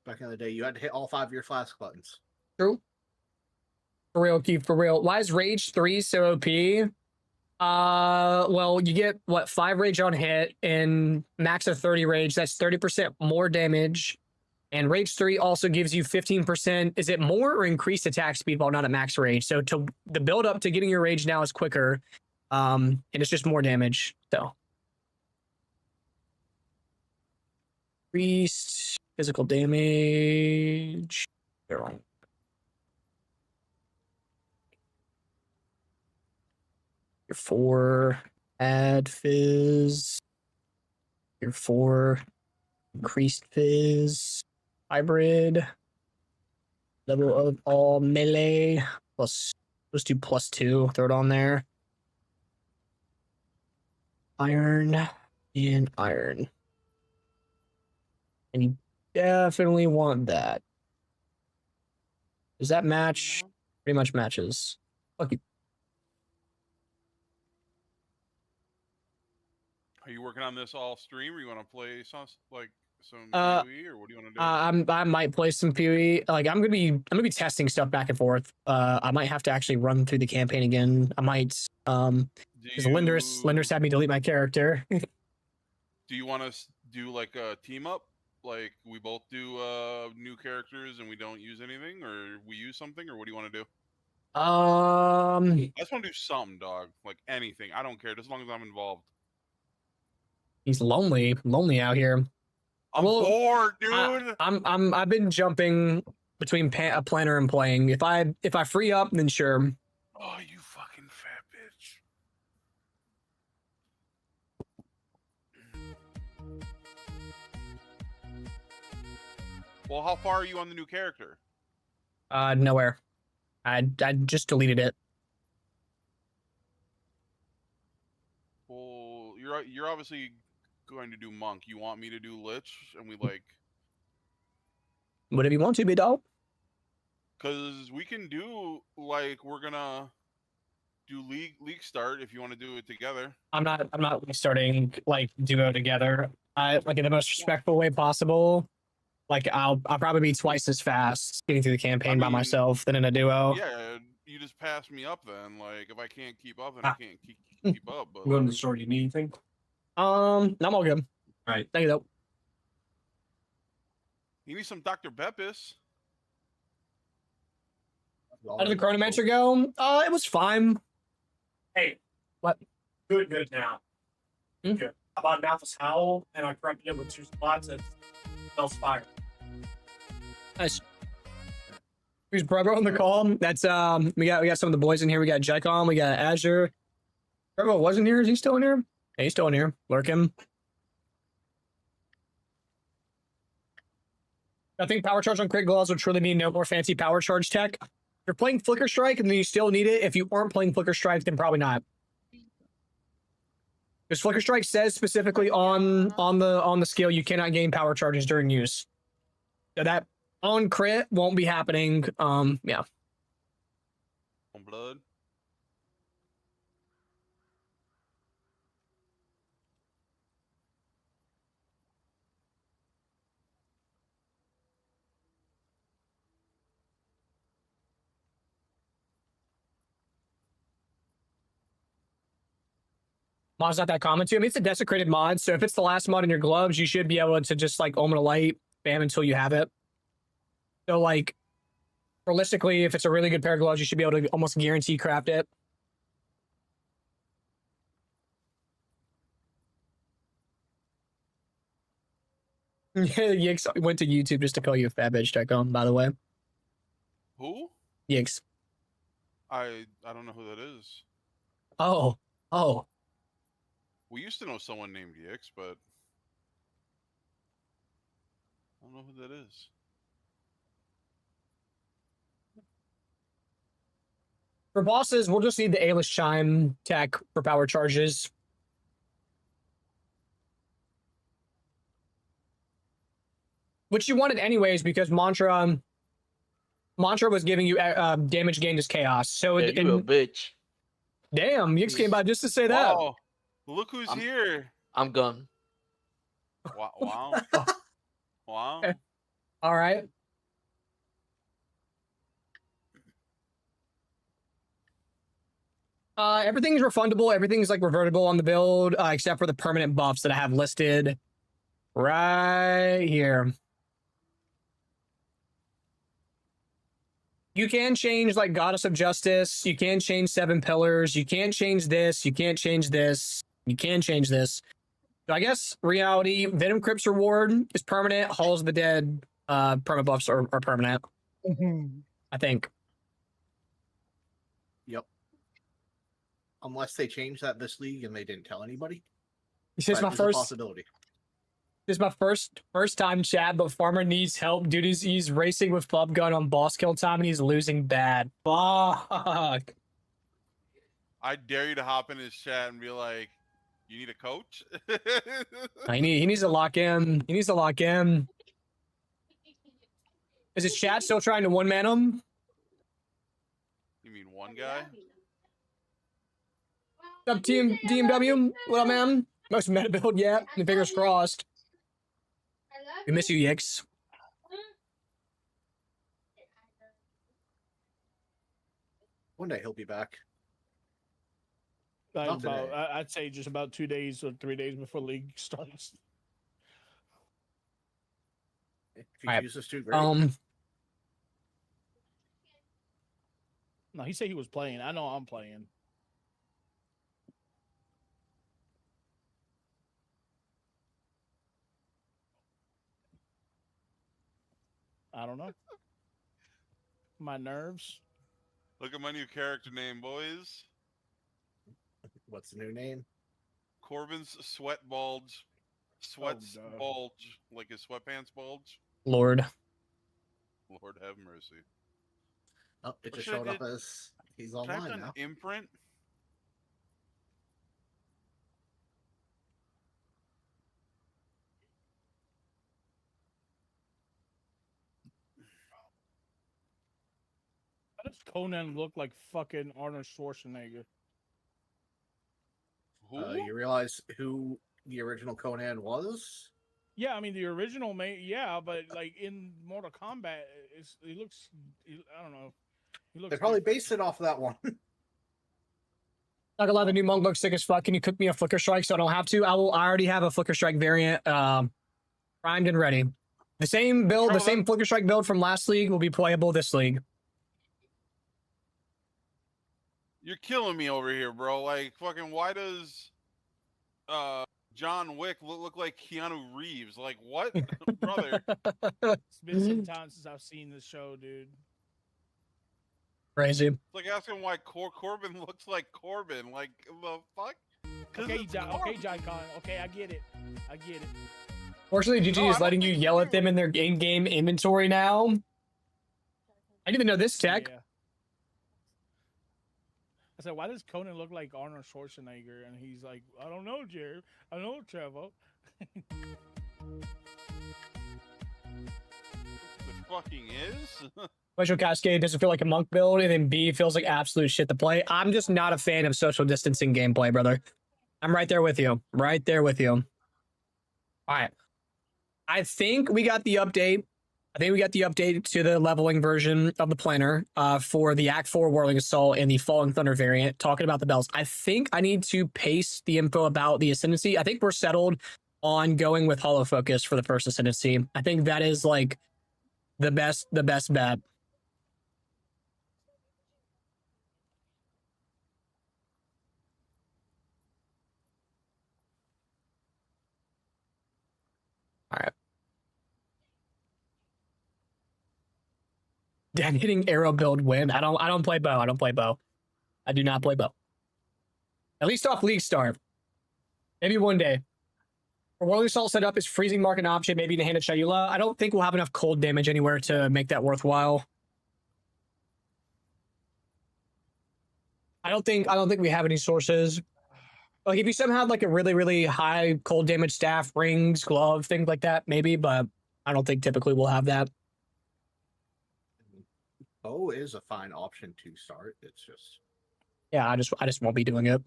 S7: Back in the day, you had to hit all 5 of your flask buttons.
S1: True. For real, Keith, for real. Why is Rage 3 so OP? Well, you get, what, 5 Rage on hit and max of 30 Rage. That's 30% more damage. And Rage 3 also gives you 15%. Is it more or increased attack speed while not at max Rage? So the build up to getting your Rage now is quicker. And it's just more damage. So. Increased physical damage. They're wrong. Your 4, add fizz. Your 4, increased fizz. Hybrid. Level of all melee plus Let's do +2. Throw it on there. Iron and iron. And you definitely want that. Does that match? Pretty much matches. Okay.
S6: Are you working on this all stream, or you want to play some some
S1: Uh,
S6: PoE, or what do you want to do?
S1: I might play some PoE. Like I'm gonna be testing stuff back and forth. I might have to actually run through the campaign again. I might because Linders had me delete my character.
S6: Do you want to do like a team up? Like we both do new characters and we don't use anything, or we use something, or what do you want to do? I just want to do something, dog. Like anything. I don't care, just as long as I'm involved.
S1: He's lonely out here.
S6: I'm bored, dude.
S1: I've been jumping between planner and playing. If I free up, then sure.
S6: Oh, you fucking fat bitch. Well, how far are you on the new character?
S1: Nowhere. I just deleted it.
S6: Well, you're obviously going to do monk. You want me to do lich, and we like
S1: Whatever you want to, big dog.
S6: because we can do like we're gonna do league start if you want to do it together.
S1: I'm not starting like duo together. I like in the most respectful way possible. Like I'll probably be twice as fast getting through the campaign by
S6: mean,
S1: myself than in a duo.
S6: Yeah, you just pass me up then. Like if I can't keep up, then I can't keep up. But
S9: Going to the store, do you need anything?
S1: I'm all good.
S9: All right.
S1: Thank you though.
S6: you need some Dr. Beppis.
S1: How did the chronometer go? It was fine.
S9: Hey.
S1: What?
S9: Good now.
S1: Hmm?
S9: Good. I bought an Alpha's Howl, and I corrupted it with 2 slots and spells fire.
S1: Nice. Who's Bravo on the call? That's we got some of the boys in here. We got Jaicon, we got Azure. Bravo wasn't here. Is he still in here? Yeah, he's still in here. Lurking. I think power charge on crit gloves would truly mean no more fancy power charge tech. If you're playing Flicker Strike and then you still need it. If you aren't playing Flicker Strike, then probably not. Because Flicker Strike says specifically on the skill you cannot gain power charges during use. So that on crit won't be happening. Yeah.
S6: On blood.
S1: Mod's not that common too. I mean, it's a desecrated mod, so if it's the last mod in your gloves, you should be able to just like Omen of Light, spam until you have it. So like, realistically, if it's a really good pair of gloves, you should be able to almost guarantee craft it. Yix went to YouTube just to call you a fat bitch, Techcom, by the way.
S6: Who?
S1: Yix.
S6: I don't know who that is.
S1: Oh.
S6: We used to know someone named Yix, but I don't know who that is.
S1: For bosses, we'll just need the A-list chime tech for power charges. Which you wanted anyways, because Mantra was giving you damage gained as chaos. So
S10: Yeah, you a bitch.
S1: damn, Yix came by just to say that.
S6: Wow, look who's here!
S10: I'm gone.
S6: Wow. Wow.
S1: All right. Everything's refundable. Everything's like revertible on the build, except for the permanent buffs that I have listed right here. You can change like Goddess of Justice. You can change 7 Pillars. You can't change this. You can't change this. You can change this. So I guess reality, Venom Crypt's reward is permanent. Halls of the Dead perma buffs are permanent. I think.
S7: Yep. Unless they change that this league and they didn't tell anybody.
S1: This is
S7: That
S1: my
S7: is a
S1: first.
S7: possibility.
S1: This is my first time chat, but Farmer needs help. Dude, he's racing with Club Gun on boss kill time and he's losing bad. Fuck.
S6: I dare you to hop in his chat and be like, "You need a coach."
S1: He needs to lock in. He needs to lock in. Is his chat still trying to one-man him?
S6: You mean one guy?
S1: What's up, team DMW? What up, man? Most meta build yet. And fingers crossed. We miss you, Yix.
S7: One day he'll be back.
S8: Like
S7: Not today.
S8: I'd say just about 2 days or 3 days before league starts.
S7: If he
S1: Alright,
S7: chooses to, great.
S8: No, he said he was playing. I know I'm playing. I don't know. My nerves.
S6: Look at my new character name, boys.
S7: What's the new name?
S6: Corbin's sweat bulge. Sweats
S8: God.
S6: bulge. Like his sweatpants bulge.
S1: Lord.
S6: Lord have mercy.
S7: Oh, it
S6: What
S7: just
S6: should I
S7: showed up
S6: did?
S7: as he's
S6: Typed
S7: online
S6: on
S7: now.
S6: imprint.
S8: Why does Conan look like fucking Arnold Schwarzenegger?
S6: Who?
S7: You realize who the original Conan was?
S8: Yeah, I mean the original yeah, but like in Mortal Kombat, he looks. I don't know. He looks.
S7: They probably
S8: different.
S7: based it off of that one.
S1: Not gonna lie, the new monk looks sick as fuck. Can you cook me a flicker strike so I don't have to? I already have a flicker strike variant primed and ready. The same build, the same flicker strike build from last league will be playable this league.
S6: You're killing me over here, bro. Like, fucking, why does John Wick look like Keanu Reeves? Like, what? Brother.
S8: It's been some time since I've seen this show, dude.
S1: Crazy.
S6: It's like asking why Corbin looks like Corbin. Like, the fuck?
S8: Okay, John Con. Okay, I get it. I get it.
S1: Fortunately, GG is letting you yell at them in their in-game inventory now. I didn't even know this tech.
S8: Yeah. I said, why does Conan look like Arnold Schwarzenegger? And he's like, I don't know, Jerry. I don't know, Trevor.
S6: It fucking is?
S1: Special Cascade doesn't feel like a monk build, and then B feels like absolute shit to play. I'm just not a fan of social distancing gameplay, brother. I'm right there with you. Right there with you. All right. I think we got the update. I think we got the update to the leveling version of the planner for the Act 4 Whirling Assault and the Falling Thunder variant, talking about the bells. I think I need to paste the info about the Ascendancy. I think we're settled on going with Hollow Focus for the first Ascendancy. I think that is like the best bet. All right. Damn, hitting arrow build win. I don't play bow. I don't play bow. I do not play bow. At least off league start. Maybe one day. For Whirling Assault setup is freezing mark an option, maybe in the hand of Shayula. I don't think we'll have enough cold damage anywhere to make that worthwhile. I don't think we have any sources. Like if you somehow had like a really, really high cold damage staff, rings, glove, things like that, maybe, but I don't think typically we'll have that.
S7: Bow is a fine option to start. It's just
S1: Yeah, I just won't be doing it.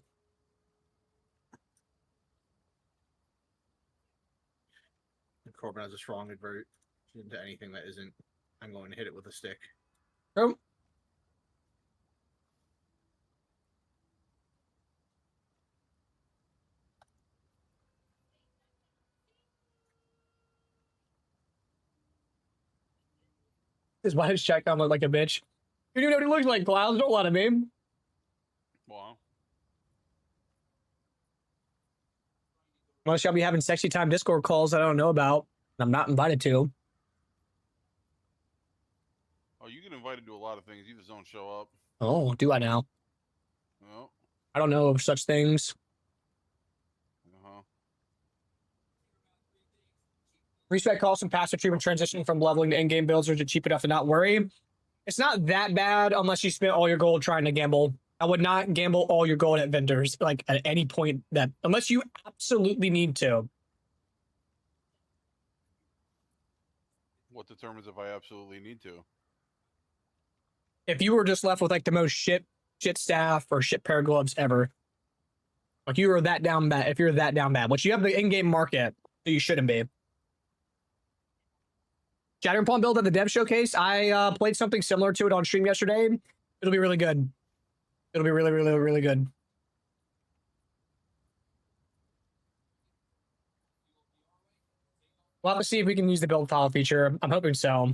S7: Corbin has a strong aversion to anything that isn't. I'm going to hit it with a stick.
S1: Oh. Why does Checkdown look like a bitch? You don't even know what he looks like, Clouds. Don't lie to me.
S6: Wow.
S1: Unless y'all be having sexy time Discord calls that I don't know about. I'm not invited to.
S6: Oh, you get invited to a lot of things. You just don't show up.
S1: Oh, do I now?
S6: No.
S1: I don't know of such things.
S6: Uh-huh.
S1: Respect calls and passive treatment transitioning from leveling to in-game builds are cheap enough to not worry. It's not that bad unless you spent all your gold trying to gamble I would not gamble all your gold at vendors, like at any point that, unless you absolutely need to.
S6: What determines if I absolutely need to?
S1: If you were just left with like the most shit staff or shit pair of gloves ever, like you were that down bad, if you're that down bad, which you have the in-game market, so you shouldn't be. Shattering Pawn build at the dev showcase. I played something similar to it on stream yesterday. It'll be really good. It'll be really, really, really good. We'll have to see if we can use the build file feature. I'm hoping so.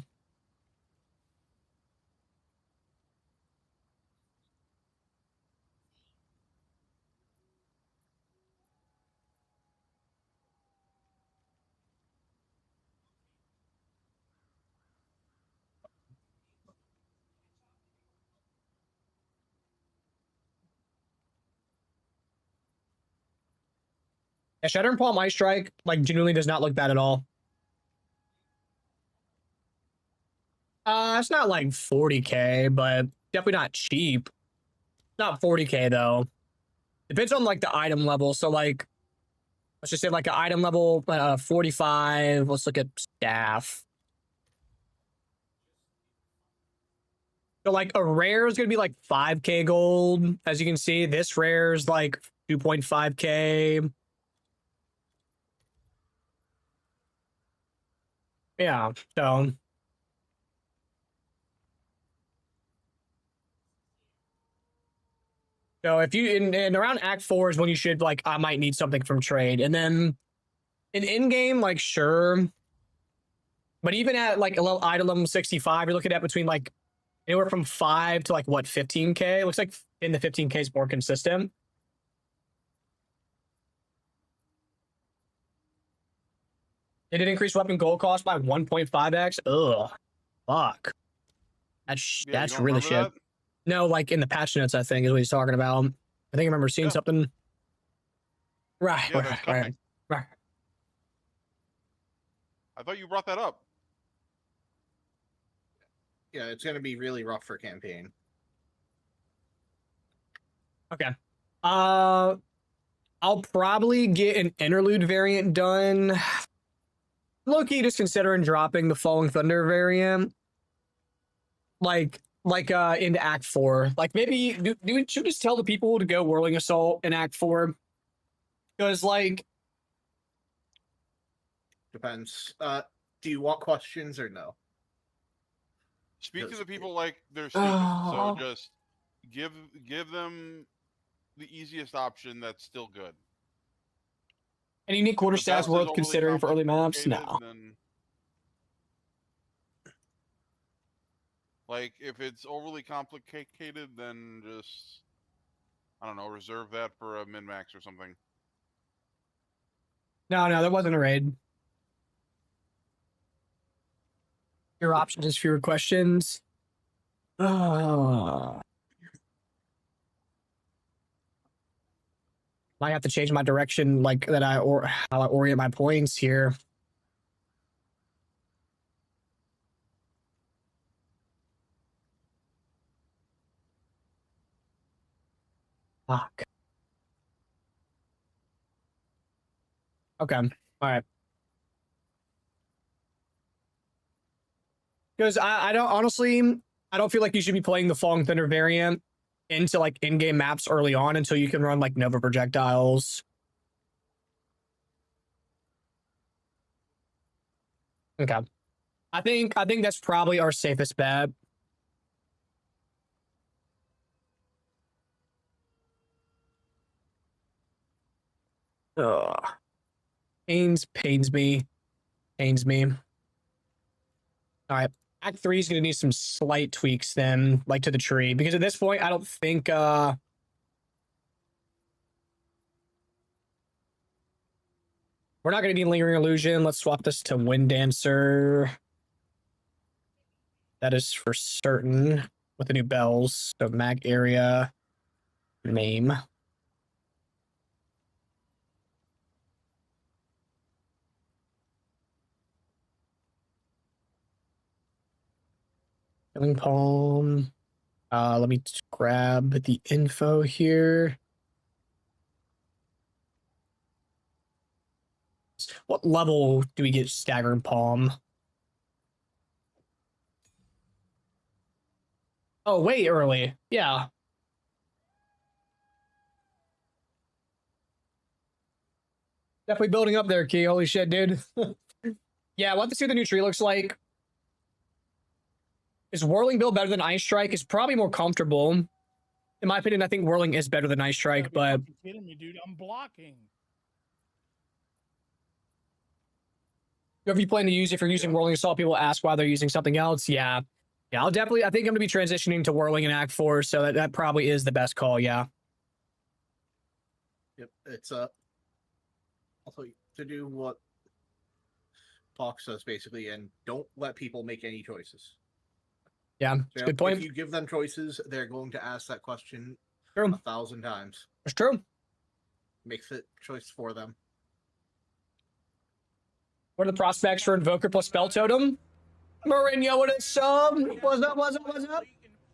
S1: Yeah, Shattering Pawn Ice Strike, like, genuinely does not look bad at all. It's not like 40k, but definitely not cheap. Not 40k though. Depends on like the item level. So like, let's just say like an item level 45. Let's look at staff. So like a rare is gonna be like 5k gold. As you can see, this rare is like 2.5k. Yeah, so if you in around Act 4 is when you should like, I might need something from trade, and then in game, like sure, but even at like a level item 65, you're looking at between like anywhere from 5 to like what 15k. It looks like in the 15k is more consistent. It did increase weapon gold cost by 1.5x. Ugh, fuck. That's really shit.
S6: That?
S1: No, like in the patch notes, I think is what he's talking about. I think I remember seeing something. Right,
S6: Yeah,
S1: right.
S6: I thought you brought that up.
S7: Yeah, it's gonna be really rough for campaign.
S1: Okay. I'll probably get an interlude variant done. Low-key just considering dropping the Falling Thunder variant. Like into Act 4. Like maybe should we just tell the people to go Whirling Assault in Act 4? Because like
S7: Depends. Do you want questions or no?
S6: Speak to the people like they're stupid. So just give them the easiest option that's still good.
S1: Any unique quarter stats worth considering for early maps? No.
S6: Then, like if it's overly complicated, then just I don't know, reserve that for a min max or something.
S1: No, that wasn't a raid. Your options is fewer questions. Might have to change my direction, like that or how I orient my points here. Fuck. Okay. All right. Because I don't honestly, I don't feel like you should be playing the Falling Thunder variant into like in-game maps early on until you can run like Nova projectiles. Okay. I think that's probably our safest bet. Ugh. Pains me. All right. Act 3 is going to need some slight tweaks then, like to the tree, because at this point, I don't think we're not going to need Lingering Illusion. Let's swap this to Wind Dancer. That is for certain with the new bells. So mag area name. Killing Palm. Let me grab the info here. What level do we get Staggering Palm? Oh, way early. Yeah. Definitely building up there, Key. Holy shit, dude. Yeah, we'll have to see what the new tree looks like. Is Whirling Bill better than Ice Strike? It's probably more comfortable. In my opinion, I think Whirling is better than Ice Strike, but...
S8: You're kidding me, dude. I'm blocking.
S1: Whoever you plan to use, if you're using Whirling Assault, people ask why they're using something else. Yeah. Yeah, I think I'm going to be transitioning to Whirling in Act 4, so that probably is the best call, yeah.
S7: Yep, it's also to do what Fox does basically, and don't let people make any choices.
S1: Yeah,
S7: So,
S1: good point.
S7: If you give them choices, they're going to ask that question
S1: True.
S7: 1,000 times.
S1: It's true.
S7: Makes it choice for them.
S1: What are the prospects for Invoker plus Spell Totem? Mourinho with a sub. What's up, what's up, what's up?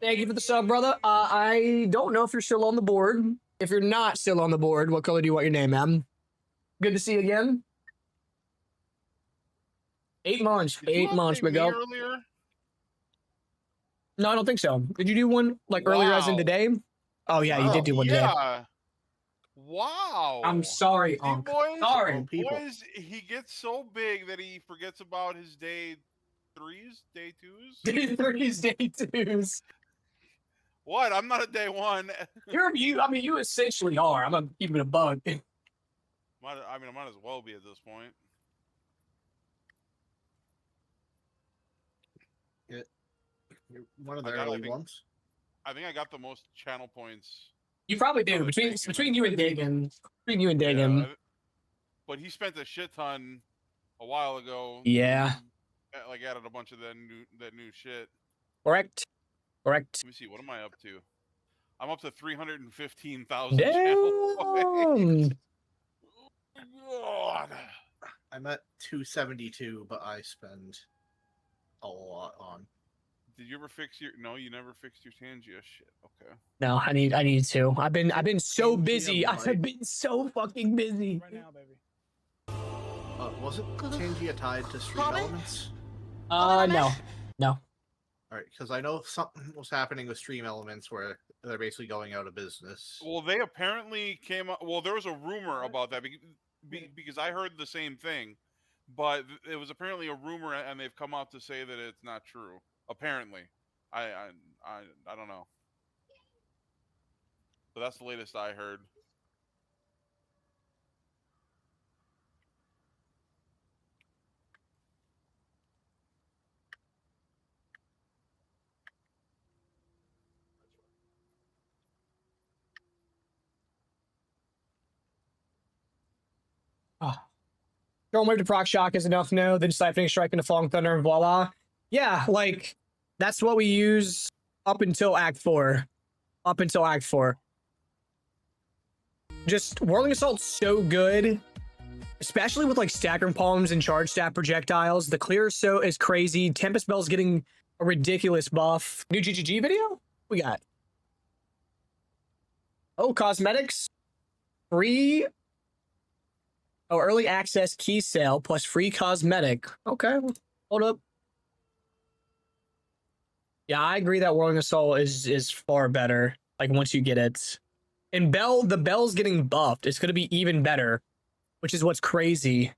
S1: Thank you for the sub, brother. I don't know if you're still on the board. If you're not still on the board, what color do you want your name, man? Good to see you again. 8 months. 8 months, Miguel.
S6: Earlier?
S1: No, I don't think so. Did you do one like earlier as in today? Oh, yeah, you did do one today.
S6: Yeah. Wow.
S1: I'm sorry,
S6: See,
S1: Unc.
S6: boys,
S1: Sorry.
S6: boys, he gets so big that he forgets about his day 3s, day 2s.
S1: Day 3s, day 2s.
S6: What? I'm not a day 1.
S1: You essentially are. I'm not keeping a bug.
S6: I might as well be at this point.
S7: You're one of the
S6: I got, I
S7: early
S6: think-
S7: ones.
S6: I think I got the most channel points.
S1: You probably do. Between you and Dagan. Between you and Dagan.
S6: Yeah, but he spent a shit ton a while ago.
S1: Yeah.
S6: Like added a bunch of that new shit.
S1: Correct. Correct.
S6: Let me see. What am I up to? I'm up to 315,000 channel points.
S1: Damn.
S6: God.
S7: I'm at 272, but I spend a lot on.
S6: Did you ever fix your? No, you never fixed your Tangia shit. Okay.
S1: No, I need to. I've been so busy.
S7: Tangia,
S1: I've been so fucking busy.
S8: Right now, baby.
S7: Wasn't Tangia tied to Stream Elements?
S1: No.
S7: Alright, because I know something was happening with Stream Elements where they're basically going out of business.
S6: Well, they apparently came up. Well, there was a rumor about that because I heard the same thing, but it was apparently a rumor, and they've come out to say that it's not true. Apparently, I don't know. But that's the latest I heard.
S1: Throwing wave to proc shock is enough, no. Then siphoning strike into falling thunder and voila. Yeah, like that's what we use up until Act 4. Up until Act 4. Just Whirling Assault's so good, especially with like Staggering Palms and Charge Staff projectiles. The clear is crazy. Tempest Bell's getting a ridiculous buff. New GGG video? We got. Oh, cosmetics. Free. Oh, early access key sale plus free cosmetic. Okay, hold up. Yeah, I agree that Whirling Assault is far better. Like once you get it, and the Bell's getting buffed. It's gonna be even better, which is what's crazy.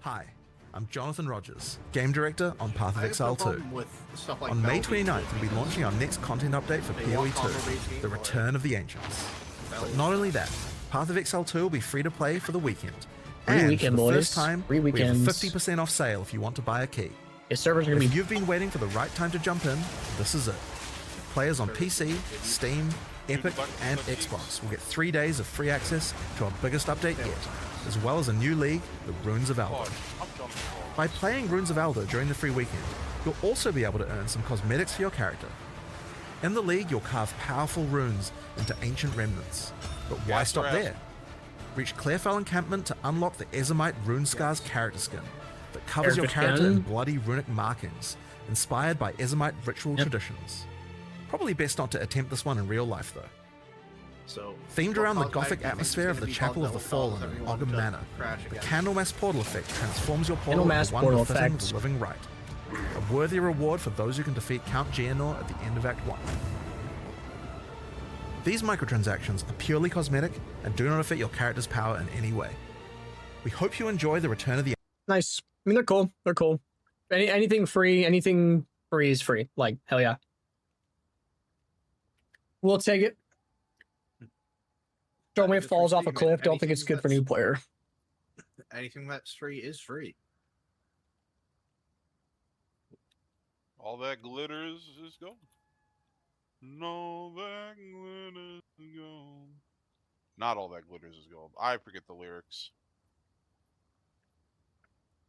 S10: Hi, I'm Jonathan Rogers, Game Director on Path of
S7: I have no
S10: Exile 2.
S7: problem with stuff like
S10: On May
S7: Bell being
S10: 29th, we'll be launching our next content update for
S7: They want
S10: PoE
S7: combo-based
S10: 2, The
S7: gameplay.
S10: Return of the Ancients. But not only that, Path of Exile 2 will be free to play for the weekend.
S1: Free
S10: And
S1: weekend,
S10: for the
S1: boys.
S10: first time,
S1: Free
S10: we have a
S1: weekends.
S10: 50% off sale if you want to buy a key.
S1: Your servers are gonna
S10: If
S1: be.
S10: you've been waiting for the right time to jump in, this is it. Players on PC, Steam, Epic, and Xbox will get 3 days of free access to our biggest update yet, as well as a new league, the Runes of Aldo. By playing Runes of Aldo during the free weekend, you'll also be able to earn some cosmetics for your character. In the league, you'll carve powerful runes into ancient remnants. But why
S6: Gas
S10: stop
S6: rest.
S10: there? Reach Clearfell Encampment to unlock the Ezomite Rune Scars character skin that covers your
S1: Character
S10: character
S1: skin.
S10: in bloody runic markings, inspired by Ezomite ritual traditions. Probably best not to attempt this one in real life though.
S7: So,
S10: Themed
S7: what
S10: around the
S7: cosmetic
S10: gothic
S7: do you think is
S10: atmosphere of
S7: gonna
S10: the
S7: be
S10: Chapel of the
S7: called that will
S10: Fallen
S7: cause
S10: in
S7: everyone
S10: Ogden
S7: to
S10: Manor.
S7: crash
S10: The
S7: again?
S10: Candlemass portal effect transforms your portal
S1: Candlemass
S10: into one
S1: portal
S10: befitting
S1: effect.
S10: the living right. A worthy reward for those who can defeat Count Geonor at the end of Act 1. These microtransactions are purely cosmetic and do not affect your character's power in any way. We hope you enjoy the Return of the...
S1: Nice. I mean, they're cool. They're cool. Anything free is free. Like, hell yeah. We'll take it. Show me it
S7: Just
S1: falls
S7: for
S1: off a
S7: free, man.
S1: cliff. Don't think it's
S7: Anything
S1: good for new
S7: that's-
S1: player.
S7: Anything that's free is free.
S6: All that glitters is gold. No, that glitters is gold. Not all that glitters is gold. I forget the lyrics.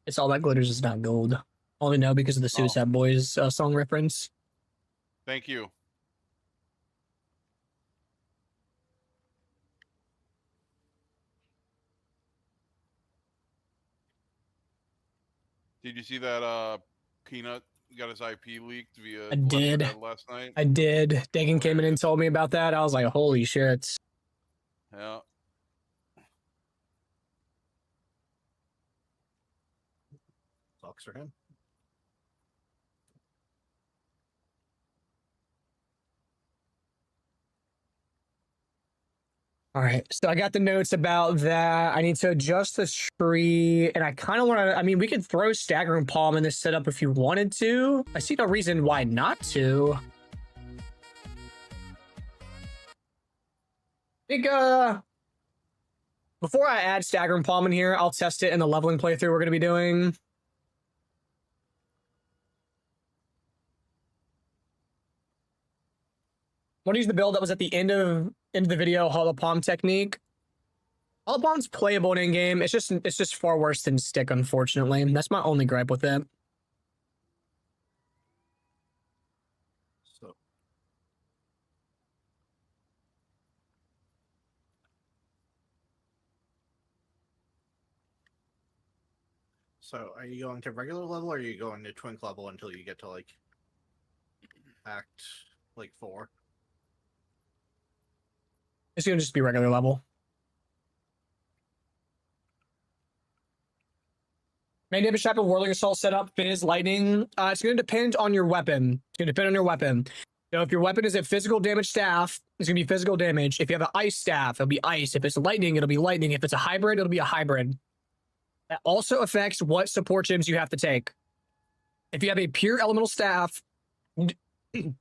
S1: It's all that glitters is not gold. Only know because of the Suicide Boys song reference.
S6: Thank you. Did you see that Peanut got his IP leaked via
S1: I did.
S6: Left 4 Dead last night?
S1: I did. Dagan came in and told me about that. I was like, holy shit.
S6: Yeah.
S7: Sucks for him.
S1: All right, so I got the notes about that. I need to adjust the tree, and I kind of want to. I mean, we could throw Staggering Palm in this setup if you wanted to. I see no reason why not to. I think, before I add Staggering Palm in here, I'll test it in the leveling playthrough we're going to be doing. Want to use the build that was at the end of the video, Hollow Palm technique. Hollow Palm's playable in game. It's just far worse than Stick, unfortunately. That's my only gripe with it.
S7: So, are you going to regular level or are you going to twink level until you get to like Act 4?
S1: It's gonna just be regular level. Main damage type of Whirling Assault setup, Fizz, Lightning. It's gonna depend on your weapon. It's gonna depend on your weapon. So if your weapon is a physical damage staff, it's gonna be physical damage. If you have an ice staff, it'll be ice. If it's lightning, it'll be lightning. If it's a hybrid, it'll be a hybrid. That also affects what support gems you have to take. If you have a pure elemental staff, do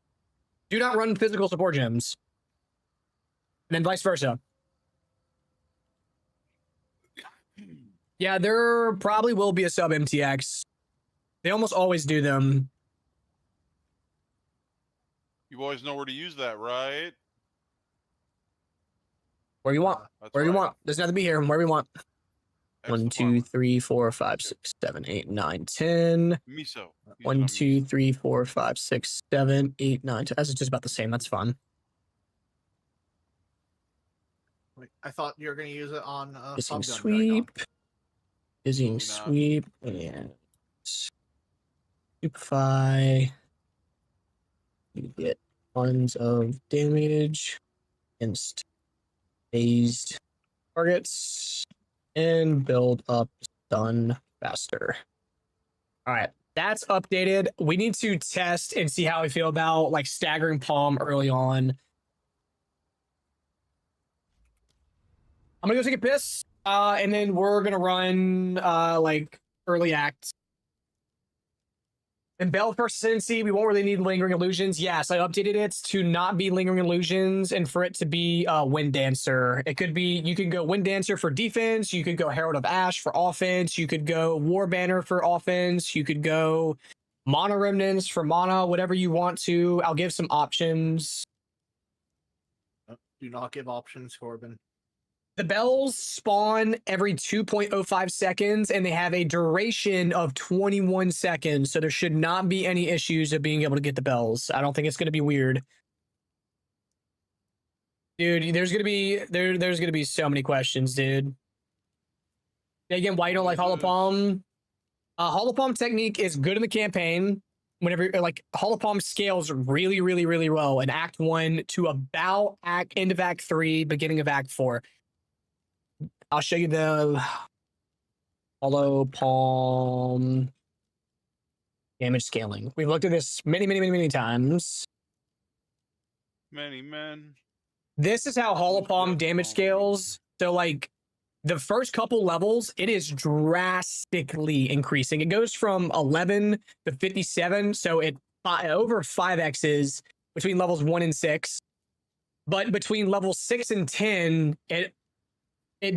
S1: not run physical support gems. And then vice versa. Yeah, there probably will be a sub MTX. They almost always do them.
S6: You always know where to use that, right?
S1: Where you want.
S6: That's
S1: Where you
S6: right.
S1: want. Doesn't have to be here. Where we want.
S6: Excellent
S1: 1, 2,
S6: farmer.
S1: 3, 4, 5, 6, 7, 8, 9, 10.
S6: Miso.
S1: 1, 2, 3, 4, 5, 6, 7, 8, 9, 10. That's just about the same. That's fun.
S7: Wait, I thought you were going to use it on
S1: Dizzying
S7: Subgun
S1: Sweep.
S7: Dragon.
S1: Dizzying Sweep. And Stupefy. You get tons of damage against phased targets and build up stun faster. All right, that's updated. We need to test and see how we feel about like Staggering Palm early on. I'm gonna go take a piss, and then we're gonna run like early acts. And Bell for Ascendancy, we won't really need Lingering Illusions. Yes, I updated it to not be Lingering Illusions and for it to be Wind Dancer. It could be, you can go Wind Dancer for defense, you could go Herald of Ash for offense, you could go War Banner for offense, you could go Mana Remnants for mana, whatever you want to. I'll give some options.
S7: Do not give options, Corbin.
S1: The bells spawn every 2.05 seconds, and they have a duration of 21 seconds, so there should not be any issues of being able to get the bells. I don't think it's going to be weird. Dude, there's going to be so many questions, dude. Again, why you don't like Hollow Palm? Hollow Palm technique is good in the campaign. whenever like Holopalm scales really, really, really low in Act 1 to about end of Act 3, beginning of Act 4. I'll show you the Holopalm damage scaling. We've looked at this many, many, many, many times.
S6: Many men.
S1: This is how Holopalm damage scales. So like the first couple levels, it is drastically increasing. It goes from 11 to 57. So it over 5x's between levels 1 and 6. But between levels 6 and 10, it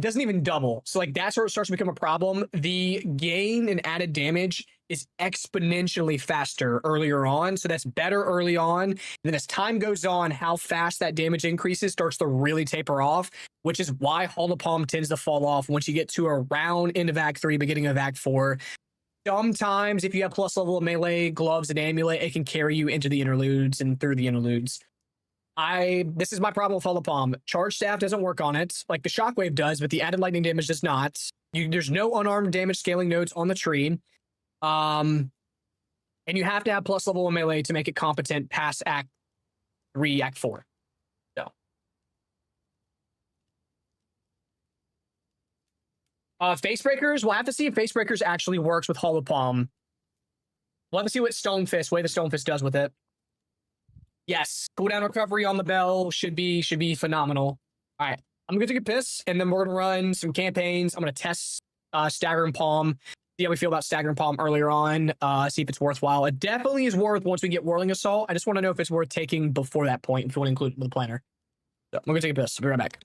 S1: doesn't even double. So like that's where it starts to become a problem. The gain and added damage is exponentially faster earlier on. So that's better early on. And then as time goes on, how fast that damage increases starts to really taper off, which is why Holopalm tends to fall off once you get to around end of Act 3, beginning of Act 4. Sometimes if you have plus level of melee, gloves, and amulet, it can carry you into the interludes and through the interludes. This is my problem with Holopalm. Charge Staff doesn't work on it. Like the Shockwave does, but the added lightning damage does not. There's no unarmed damage scaling nodes on the tree. And you have to have plus level of melee to make it competent past Act 3, Act 4. So. Face Breakers, we'll have to see if Face Breakers actually works with Holopalm. We'll have to see what way the Stonefist does with it. Yes, cooldown recovery on the bell should be phenomenal. All right, I'm gonna take a piss, and then we're gonna run some campaigns. I'm gonna test Staggering Palm, see how we feel about Staggering Palm earlier on, see if it's worthwhile. It definitely is worth once we get Whirling Assault. I just want to know if it's worth taking before that point, if you want to include it in the planner. So I'm gonna take a piss. I'll be right back.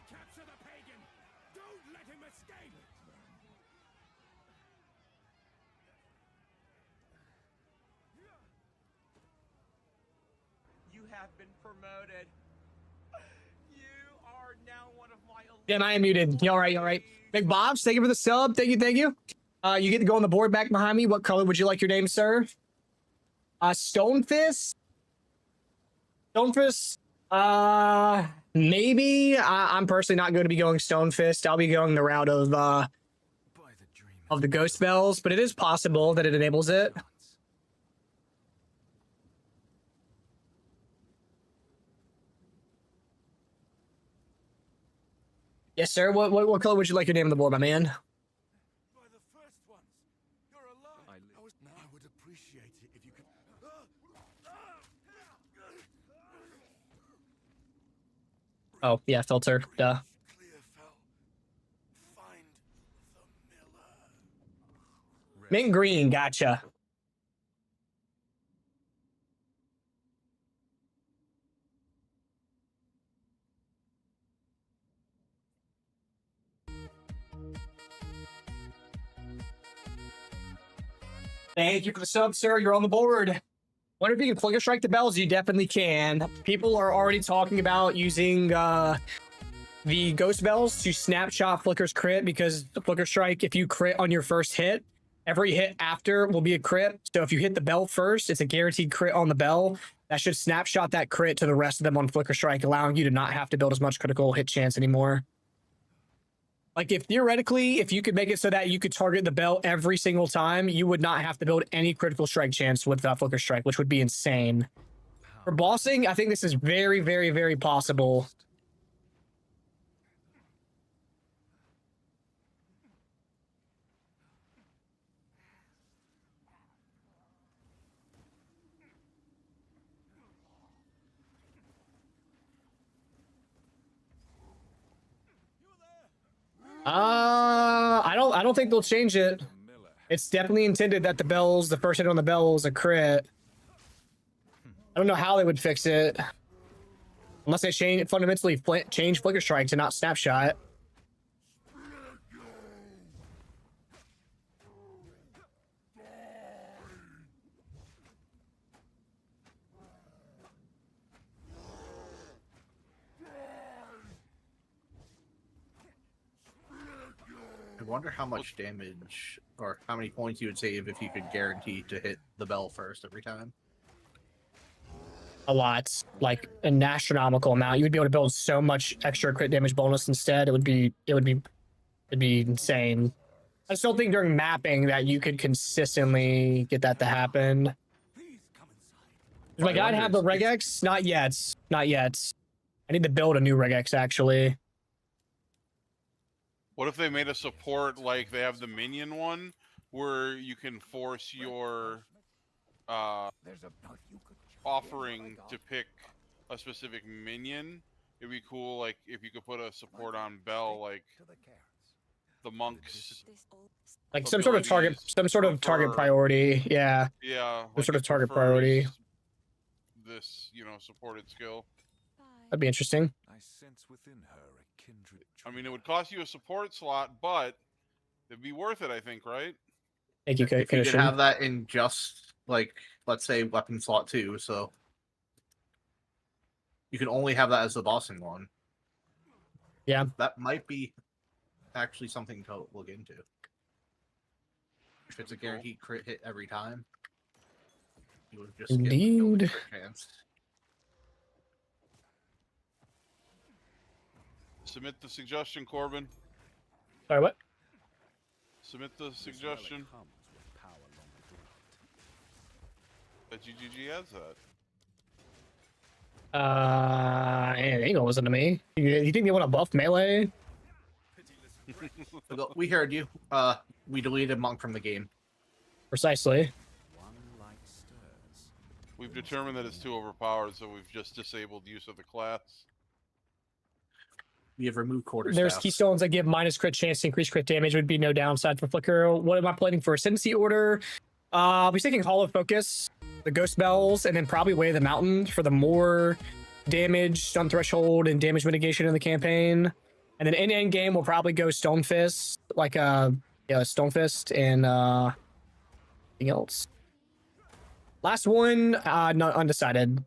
S2: Capture the pagan! Don't let him escape!
S5: You have been promoted. You are now one of my elite.
S1: Damn, I am muted. You all right? You all right? Big Bobs, thank you for the sub. Thank you, thank you. You get to go on the board back behind me. What color would you like your name, sir? Stonefist? Stonefist? Maybe. I'm personally not going to be going Stonefist. I'll be going the route of the Ghost Bells, but it is possible that it enables it. Yes, sir. What color would you like your name on the board, my man?
S2: By the first ones. You're alive. I would appreciate it if you could.
S1: Oh, yeah, filter. Duh.
S2: Find the miller.
S1: Mint green, gotcha. Thank you for the sub, sir. You're on the board. Wonder if you can flicker strike the bells. You definitely can. People are already talking about using the ghost bells to snapshot flicker's crit, because the flicker strike, if you crit on your first hit, every hit after will be a crit. So if you hit the bell first, it's a guaranteed crit on the bell. That should snapshot that crit to the rest of them on flicker strike, allowing you to not have to build as much critical hit chance anymore. Like, if theoretically, if you could make it so that you could target the bell every single time, you would not have to build any critical strike chance with flicker strike, which would be insane. For bossing, I think this is very, very, very possible. I don't think they'll change it. It's definitely intended that the first hit on the bell is a crit. I don't know how they would fix it. Unless they fundamentally change flicker strike to not snapshot.
S7: I wonder how much damage or how many points you would save if you could guarantee to hit the bell first every time.
S1: A lot, like an astronomical amount. You would be able to build so much extra crit damage bonus instead. It would be insane. I just don't think during mapping that you could consistently get that to happen. Does my guide have the regex? Not yet. Not yet. I need to build a new regex actually.
S6: What if they made a support like they have the minion one, where you can force your offering to pick a specific minion? It'd be cool, like if you could put a support on Bell, like the monks,
S1: like some sort of target priority. Yeah.
S6: Yeah.
S1: Some sort of target priority.
S6: This, supported skill.
S1: That'd be interesting.
S2: I sense within her a kindred.
S6: I mean, it would cost you a support slot, but it'd be worth it, I think, right?
S1: Thank you,
S7: If you could have that in just, like, let's say weapon slot 2, so you can only have that as the bossing one.
S1: Yeah.
S7: That might be actually something to look into. If it's a guaranteed crit hit every time, you would just get no crit chance.
S6: Submit the suggestion, Corbin.
S1: Sorry, what?
S6: Submit the suggestion. That GGG has that.
S1: Anything goes listen to me. You think they want to buff melee?
S7: We heard you. We deleted Monk from the game.
S1: Precisely.
S6: We've determined that it's too overpowered, so we've just disabled use of the class.
S7: We have removed
S1: There's keystones that give minus crit chance to increase crit damage. Would be no downside for Flicker. What am I planning for Ascendancy order? I'll be taking Hollow Focus, the Ghost Bells, and then probably Way of the Mountain for the more damage, stun threshold, and damage mitigation in the campaign. And then in Endgame, we'll probably go Stone Fist, like Stone Fist and anything else. Last one, not undecided.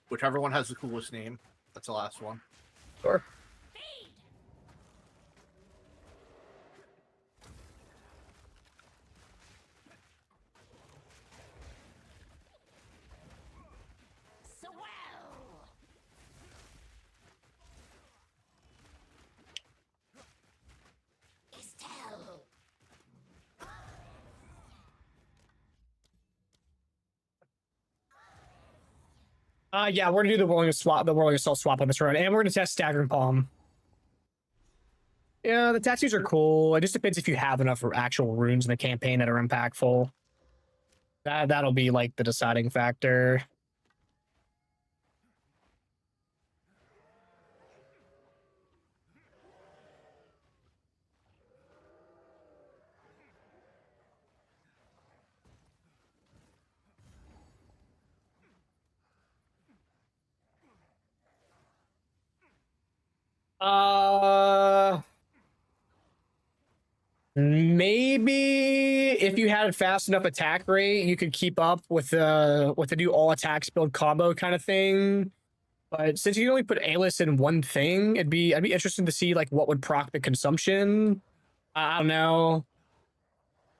S7: Whichever one has the coolest name. That's the last one.
S1: Sure. Yeah, we're gonna do the Whirling Assault swap on this run, and we're gonna test Staggering Palm. Yeah, the tattoos are cool. It just depends if you have enough actual runes in the campaign that are impactful. That'll be like the deciding factor. Maybe if you had a fast enough attack rate, you could keep up with the new all attacks build combo kind of thing. But since you can only put A-list in one thing, I'd be interested to see like what would proc the consumption. I don't know.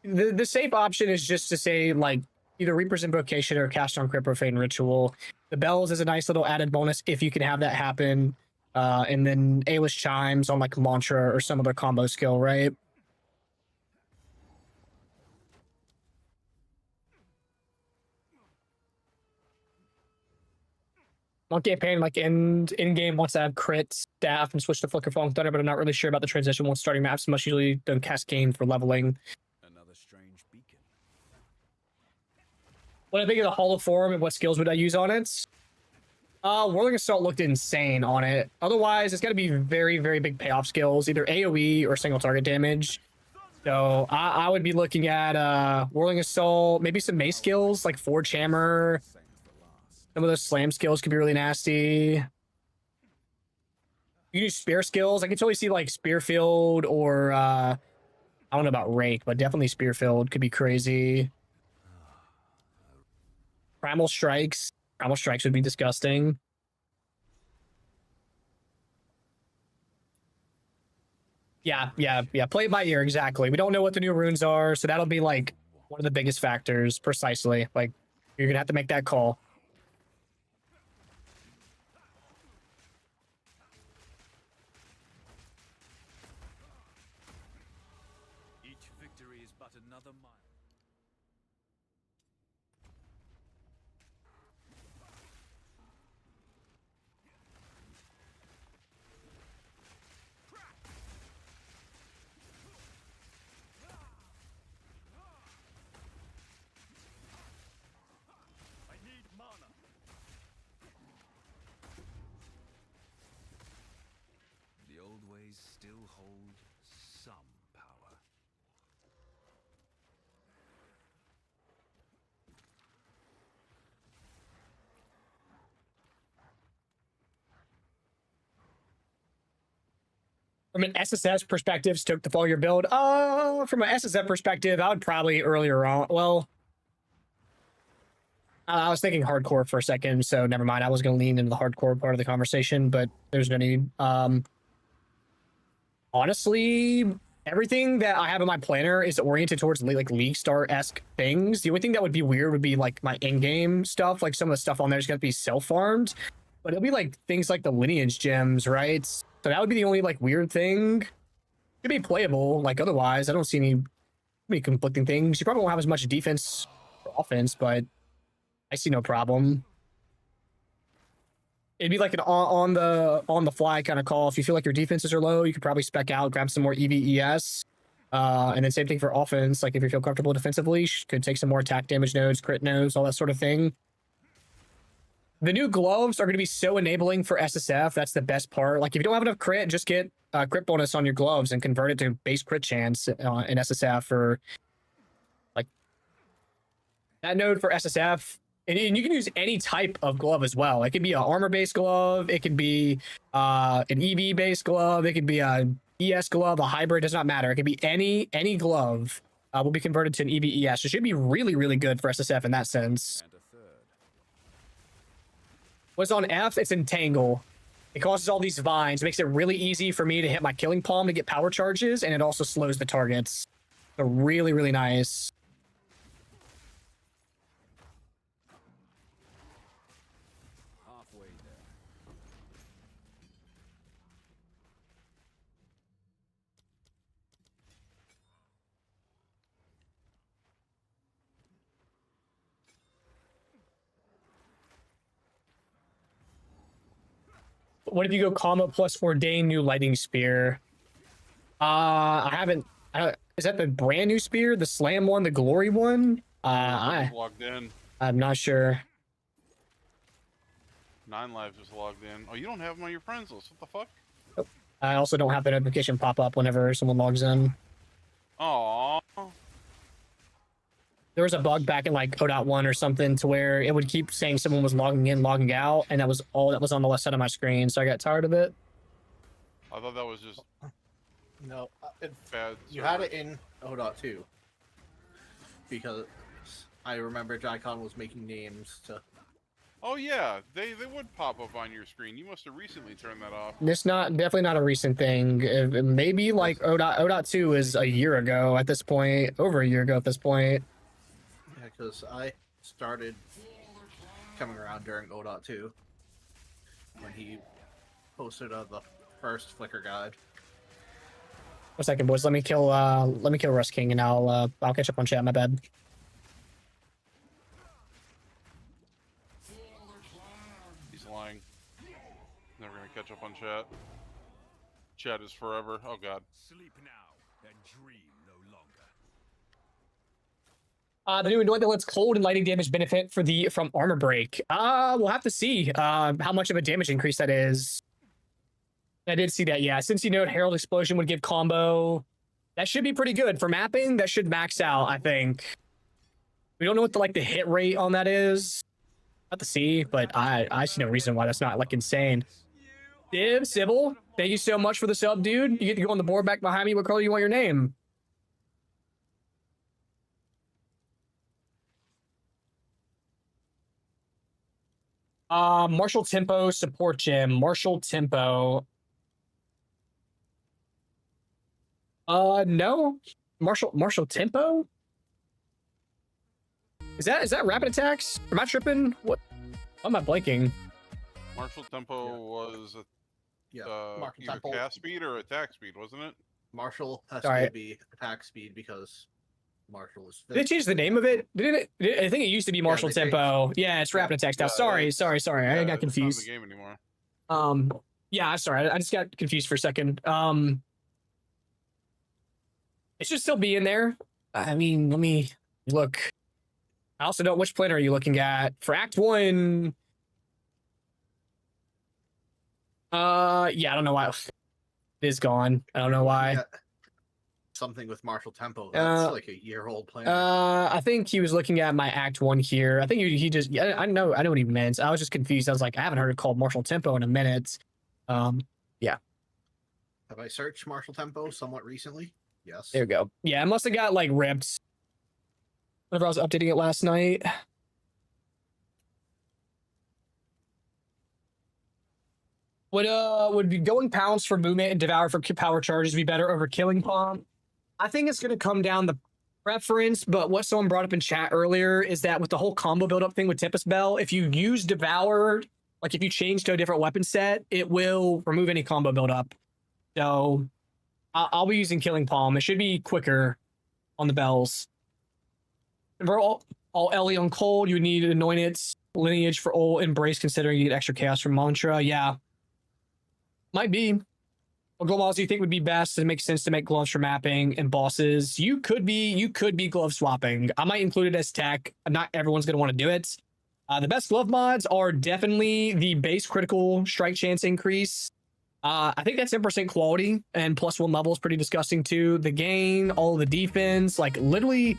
S1: The safe option is just to say like either Reaper's Invocation or Cast on Crit Profane Ritual. The bells is a nice little added bonus if you can have that happen. And then A-list Chimes on like Mantra or some other combo skill, right? On campaign, like in game, wants to have crit staff and switch to Flicker Falling Thunder, but I'm not really sure about the transition once starting maps. Much usually done Cascade for leveling.
S2: Another strange beacon.
S1: What I think of the Hollow Form and what skills would I use on it? Whirling Assault looked insane on it. Otherwise, it's got to be very, very big payoff skills, either AoE or single target damage. So I would be looking at Whirling Assault, maybe some mace skills like Forge Hammer. Some of those slam skills could be really nasty. You do spear skills. I can totally see like Spearfield or I don't know about Rake, but definitely Spearfield could be crazy. Primal Strikes. Primal Strikes would be disgusting. Yeah. Play it by ear, exactly. We don't know what the new runes are, so that'll be like one of the biggest factors, precisely. Like, you're gonna have to make that call.
S2: Each victory is but another mile. I need mana. The old ways still hold some power.
S1: From an SSS perspective, Stoke to follow your build. From an SSF perspective, I would probably earlier on. Well, I was thinking hardcore for a second, so never mind. I was going to lean into the hardcore part of the conversation, but there's no need. Honestly, everything that I have in my planner is oriented towards like League Star-esque things. The only thing that would be weird would be like my in-game stuff. Like some of the stuff on there is going to be self-farmed, but it'll be like things like the lineage gems, right? So that would be the only like weird thing. Could be playable. Like otherwise, I don't see any conflicting things. You probably won't have as much defense or offense, but I see no problem. It'd be like an on the fly kind of call. If you feel like your defenses are low, you could probably spec out, grab some more EVES. And then same thing for offense. Like if you feel comfortable defensively, could take some more attack damage nodes, crit nodes, all that sort of thing. The new gloves are going to be so enabling for SSF. That's the best part. Like if you don't have enough crit, just get crit bonus on your gloves and convert it to base crit chance in SSF. Or like that node for SSF And you can use any type of glove as well. It could be an armor-based glove. It could be an EV-based glove. It could be a ES glove, a hybrid. Does not matter. It could be any glove will be converted to an EV ES. It should be really, really good for SSF in that sense. What's on F? It's Entangle. It causes all these vines. It makes it really easy for me to hit my killing palm to get power charges, and it also slows the targets. So really, really nice. What if you go combo plus ordain new lightning spear? I haven't. Is that the brand new spear, the slam one, the glory one?
S6: Logged in.
S1: I'm not sure.
S6: 9 lives is logged in. Oh, you don't have them on your friends list. What the fuck?
S1: Nope. I also don't have the notification pop up whenever someone logs in.
S6: Aww.
S1: There was a bug back in like 0.1 or something to where it would keep saying someone was logging in, logging out, and that was all that was on the left side of my screen. So I got tired of it.
S6: I thought that was just
S7: No,
S6: bad.
S7: you had it in 0.2 because I remember Jicon was making names to.
S6: Oh yeah, they would pop up on your screen. You must have recently turned that off.
S1: It's definitely not a recent thing. Maybe like 0.2 is a year ago at this point, over a year ago at this point.
S7: Yeah, because I started coming around during 0.2 when he posted the first Flickr guide.
S1: 1 second, boys. Let me kill Rust King, and I'll catch up on chat. My bad.
S6: He's lying. Never gonna catch up on chat. Chat is forever. Oh god.
S2: Sleep now and dream no longer.
S1: The new anoint that lets cold and lightning damage benefit from armor break. We'll have to see how much of a damage increase that is. I did see that, yeah. Since you know Herald Explosion would give combo, that should be pretty good for mapping. That should max out, I think. We don't know what the hit rate on that is. Have to see, but I see no reason why that's not like insane. Div Sybil, thank you so much for the sub, dude. You get to go on the board back behind me. What color do you want your name? Martial Tempo support gym. Martial Tempo. No. Martial Tempo? Is that rapid attacks? Am I tripping? What? Why am I blanking?
S6: Martial Tempo was
S7: Martial
S6: either
S7: Tempo.
S6: cast speed or attack speed, wasn't it?
S7: Martial has
S1: Sorry.
S7: to be attack speed because Martial is.
S1: Did they change the name of it? I think it used to be Martial
S7: they changed-
S1: Tempo. Yeah, it's rapid attacks now.
S6: Yeah,
S1: Sorry. I got
S6: It's
S1: confused.
S6: not in the game anymore.
S1: Yeah, sorry. I just got confused for a second. It should still be in there. I mean, let me look. I also don't. Which planner are you looking at for Act 1? Yeah, I don't know why it is gone. I don't know why.
S7: Yeah. Something with Martial Tempo. That's like a year-old plan.
S1: I think he was looking at my Act 1 here. I think he just. Yeah, I know what he meant. I was just confused. I was like, I haven't heard it called Martial Tempo in a minute. Yeah.
S7: Have I searched Martial Tempo somewhat recently? Yes.
S1: There we go. Yeah, it must have got like ripped whenever I was updating it last night. Would be going pounds for movement and devour for power charges be better over killing palm? I think it's going to come down the preference, but what someone brought up in chat earlier is that with the whole combo build up thing with Tempest Bell, if you use devour, like if you change to a different weapon set, it will remove any combo build up. So I'll be using killing palm. It should be quicker on the bells. For all Ellie on cold, you need anointed lineage for all embrace, considering you get extra chaos from mantra. Yeah, might be. What gloves do you think would be best? Does it make sense to make gloves for mapping and bosses? You could be glove swapping. I might include it as tech. Not everyone's gonna want to do it. The best glove mods are definitely the base critical strike chance increase. I think that's 10% quality, and +1 level is pretty disgusting too. The gain, all of the defense, like literally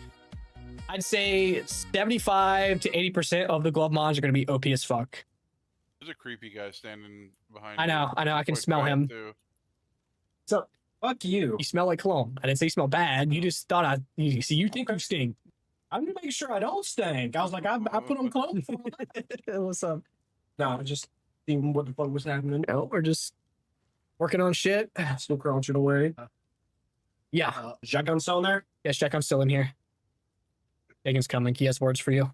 S1: I'd say 75 to 80% of the glove mods are going to be OP as fuck.
S6: There's a creepy guy standing behind.
S1: I know. I can smell him.
S6: Too.
S9: So fuck you.
S1: You smell like cologne. I didn't say you smell bad. You just thought you think you stink.
S9: I'm gonna make sure I don't stink. I was like, I put on clothes.
S1: What's up?
S9: No, just seeing what the fuck was happening.
S1: No, we're just working on shit.
S9: Still crouching away.
S1: Yeah.
S9: Shotgun still in there?
S1: Yes, Jack, I'm still in here. Megan's coming. He has words for you.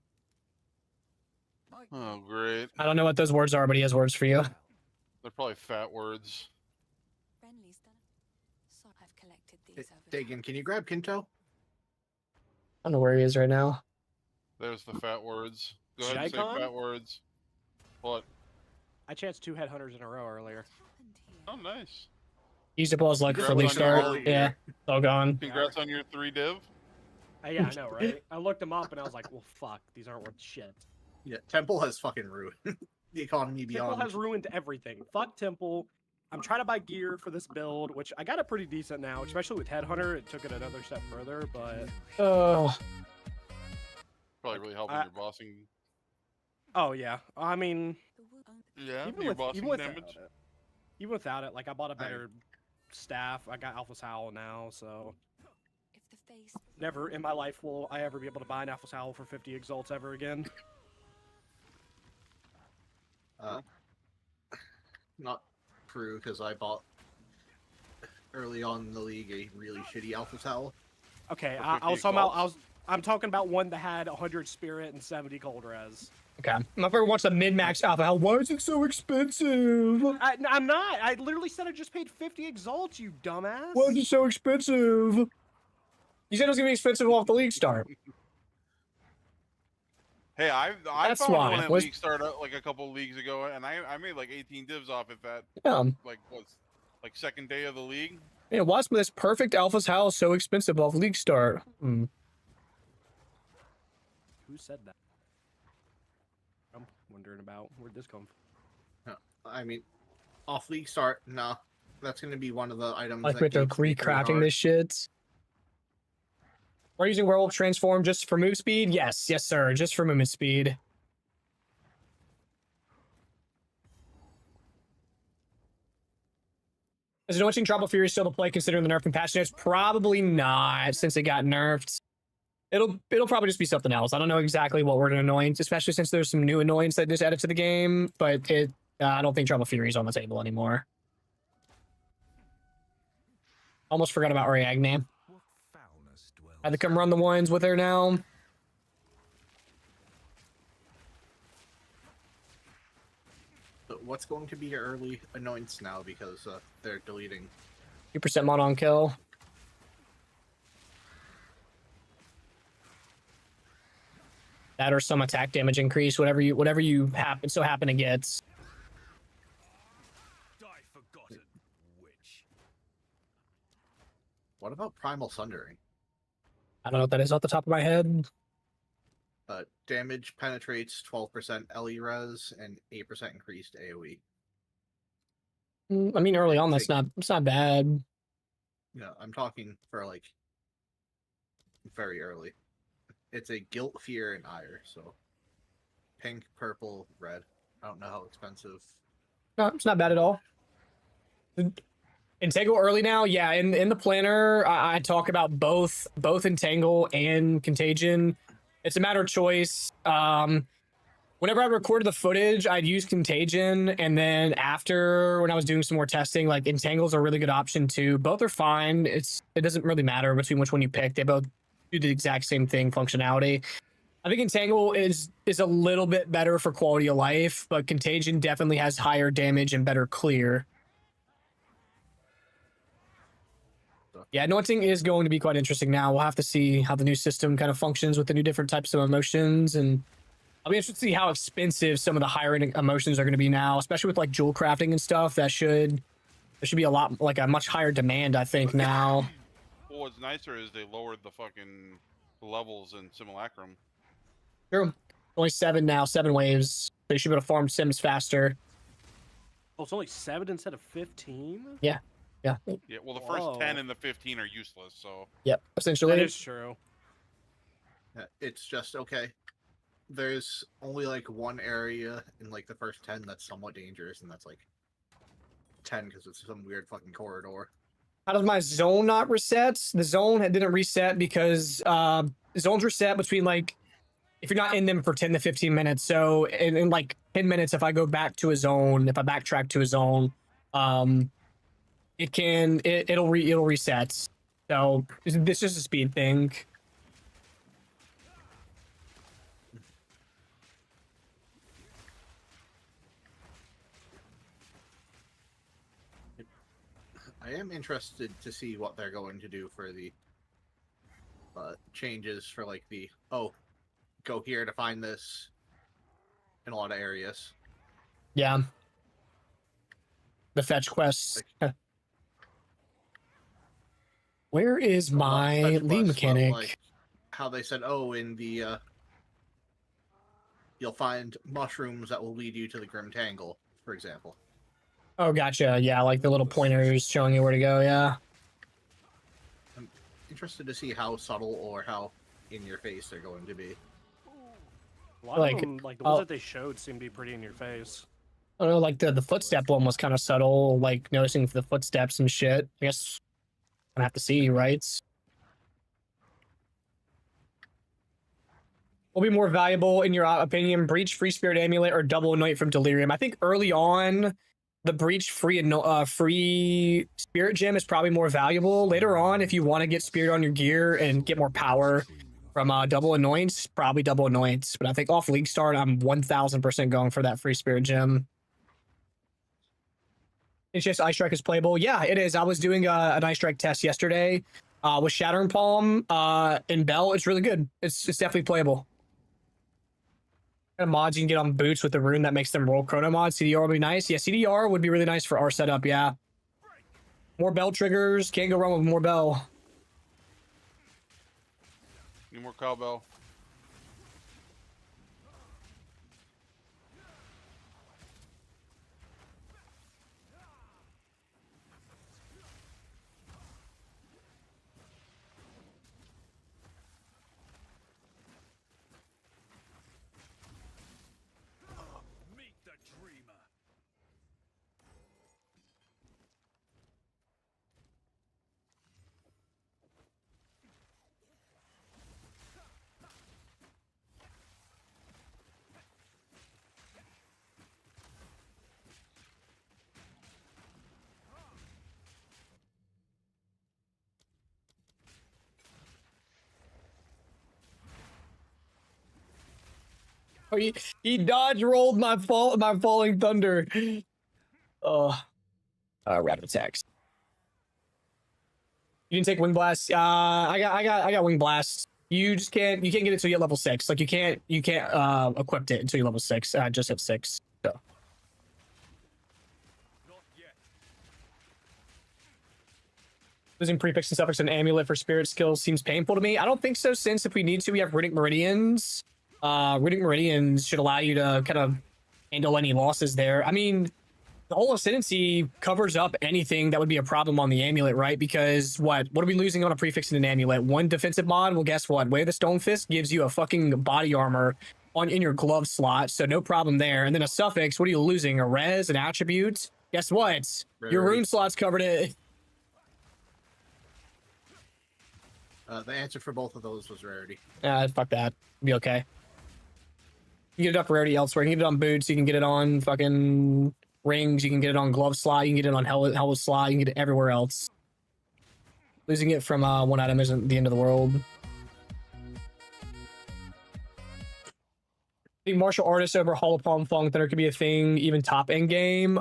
S6: Oh, great.
S1: I don't know what those words are, but he has words for you.
S6: They're probably fat words.
S3: Friendly's done. So I've collected these over
S7: Dagan, can you grab Kinto?
S1: I don't know where he is right now.
S6: There's the fat words. Go ahead
S5: Should
S6: and say
S5: I con?
S6: fat words. What?
S5: I chanced 2 headhunters in a row earlier.
S6: Oh, nice.
S1: Used up all his luck for
S6: Congrats
S1: league
S6: on your
S1: start.
S6: early
S1: Yeah,
S6: year.
S1: it's all gone.
S6: Congrats on your 3 div.
S5: Yeah, I know, right? I looked them up and I was like, well, fuck, these aren't worth shit.
S7: Yeah, Temple has fucking ruined the economy beyond.
S5: Temple has ruined everything. Fuck Temple. I'm trying to buy gear for this build, which I got it pretty decent now, especially with Headhunter. It took it another step further, but...
S1: Oh,
S6: Probably really helping your bossing.
S5: Oh, yeah. I mean...
S6: Yeah,
S5: even,
S6: your
S5: with,
S6: bossing
S5: even without
S6: damage.
S5: it. Even without it, like, I bought a better staff. I got Alpha's Howl now, so... Never in my life will I ever be able to buy an Alpha's Howl for 50 exalts ever again.
S7: Not true, because I bought early on in the league a really shitty Alpha Towel.
S5: Okay,
S6: For
S5: I
S6: 50
S5: was talking about
S6: exalts?
S5: I'm talking about one that had 100 spirit and 70 cold res.
S1: okay. My favorite wants a mid-max alpha. Why is it so expensive?
S5: I'm not. I literally said I just paid 50 exalts, you dumbass.
S1: Why is it so expensive? You said it was gonna be expensive off the league start.
S6: Hey, I
S1: That's
S6: found
S1: why.
S6: one at
S1: Was-
S6: league start like a couple leagues ago, and I made like 18 divs off it. That like was like second day of the league.
S1: Yeah, why is this perfect alpha's house so expensive off league start? Hmm.
S5: Who said that? I'm wondering about where'd this come from.
S7: I mean, off league start, nah. That's going to be one of the items.
S1: Like
S7: that
S1: with the
S7: keeps me pretty
S1: recrafting
S7: hard.
S1: this shit. We're using werewolf transform just for move speed? Yes, yes, sir. Just for movement speed. Is Anointing Trouble Fury still to play considering the nerf and patch notes? Probably not, since it got nerfed. It'll probably just be something else. I don't know exactly what word annoyance, especially since there's some new annoyance that just added to the game, but I don't think Trouble Fury is on the table anymore. Almost forgot about Ariadne. Had to come run the ones with her now.
S7: But what's going to be your early annoyance now because they're deleting
S1: 2% mod on kill. That or some attack damage increase, whatever you happen to get.
S2: Die forgotten, witch.
S7: What about Primal Sundering?
S1: I don't know what that is off the top of my head.
S7: Damage penetrates 12% LE res and 8% increased AoE.
S1: I mean, early on, it's not bad.
S7: Yeah, I'm talking for like very early. It's a guilt, fear, and ire. So pink, purple, red. I don't know how expensive.
S1: No, it's not bad at all. Entangle early now, yeah. In the planner, I talk about both Entangle and Contagion. It's a matter of choice. Whenever I recorded the footage, I'd use Contagion, and then after, when I was doing some more testing, like Entangle's a really good option too. Both are fine. It doesn't really matter between which one you pick. They both do the exact same thing, functionality. I think Entangle is a little bit better for quality of life, but Contagion definitely has higher damage and better clear. Yeah, Anointing is going to be quite interesting now. We'll have to see how the new system kind of functions with the new different types of emotions, and I'll be interested to see how expensive some of the higher end emotions are going to be now, especially with like jewel crafting and stuff. There should be a lot, like a much higher demand, I think, now.
S6: Well, what's nicer is they lowered the fucking levels in Simulacrum.
S1: True. Only 7 now, 7 waves. So you should be able to farm sims faster.
S5: Oh, it's only 7 instead of 15?
S1: Yeah. Yeah.
S6: Yeah, well, the first
S5: Whoa.
S6: 10 and the 15 are useless, so...
S1: Yep, essentially.
S5: That is true.
S7: It's just okay. There's only like one area in like the first 10 that's somewhat dangerous, and that's like 10 because it's some weird fucking corridor.
S1: How does my zone not reset? The zone didn't reset because zones reset between like if you're not in them for 10 to 15 minutes. So in like 10 minutes, if I go back to a zone, if I backtrack to a zone, it'll reset. So it's just a speed thing.
S7: I am interested to see what they're going to do for the changes for like the go here to find this in a lot of areas.
S1: Yeah. The fetch quests. Where is my lead mechanic?
S7: Like how they said, in the you'll find mushrooms that will lead you to the Grim Tangle, for example.
S1: Oh, gotcha. Yeah, like the little pointers showing you where to go. Yeah.
S7: I'm interested to see how subtle or how in your face they're going to be.
S5: A lot of them, like the ones that they showed, seem to be pretty in your face.
S1: I don't know, like the footstep one was kind of subtle, like noticing the footsteps and shit. I guess I have to see, right? Will be more valuable in your opinion, Breach, Free Spirit Amulet, or Double Anoint from Delirium? I think early on, the Breach free Spirit Gem is probably more valuable. Later on, if you want to get Spirit on your gear and get more power from Double Anoints, probably Double Anoints. But I think off League Start, I'm 1000% going for that Free Spirit Gem. It's just Ice Strike is playable. Yeah, it is. I was doing an Ice Strike test yesterday with Shattering Palm and Bell. It's really good. It's definitely playable. Kind of mods you can get on boots with the rune that makes them roll chrono mod. CDR would be nice. Yeah, CDR would be really nice for our setup. Yeah. More Bell triggers. Can't go wrong with more Bell.
S6: Need more cowbell.
S1: Oh, he dodge rolled my falling thunder. Rapid attacks. You didn't take Wing Blast. I got Wing Blast. You just can't get it until you get level 6. Like you can't equip it until you're level 6. Just at 6. So. Losing prefix and suffix and amulet for spirit skills seems painful to me. I don't think so, since if we need to, we have Riddick Meridians. Riddick Meridians should allow you to kind of handle any losses there. I mean, the whole Ascendancy covers up anything that would be a problem on the amulet, right? Because what are we losing on a prefix and an amulet? One defensive mod? Well, guess what? Way of the Stone Fist gives you a fucking body armor in your glove slot, so no problem there. And then a suffix, what are you losing? A res, an attribute? Guess what? Your rune slot's covered it.
S7: The answer for both of those was rarity.
S1: Fuck that. Be okay. You can get it up rarity elsewhere. You can get it on boots. You can get it on fucking rings. You can get it on glove slot. You can get it on helmet slot. You can get it everywhere else. Losing it from one item isn't the end of the world. I think martial artists over Hall of Palm Falling Thunder could be a thing, even top end game.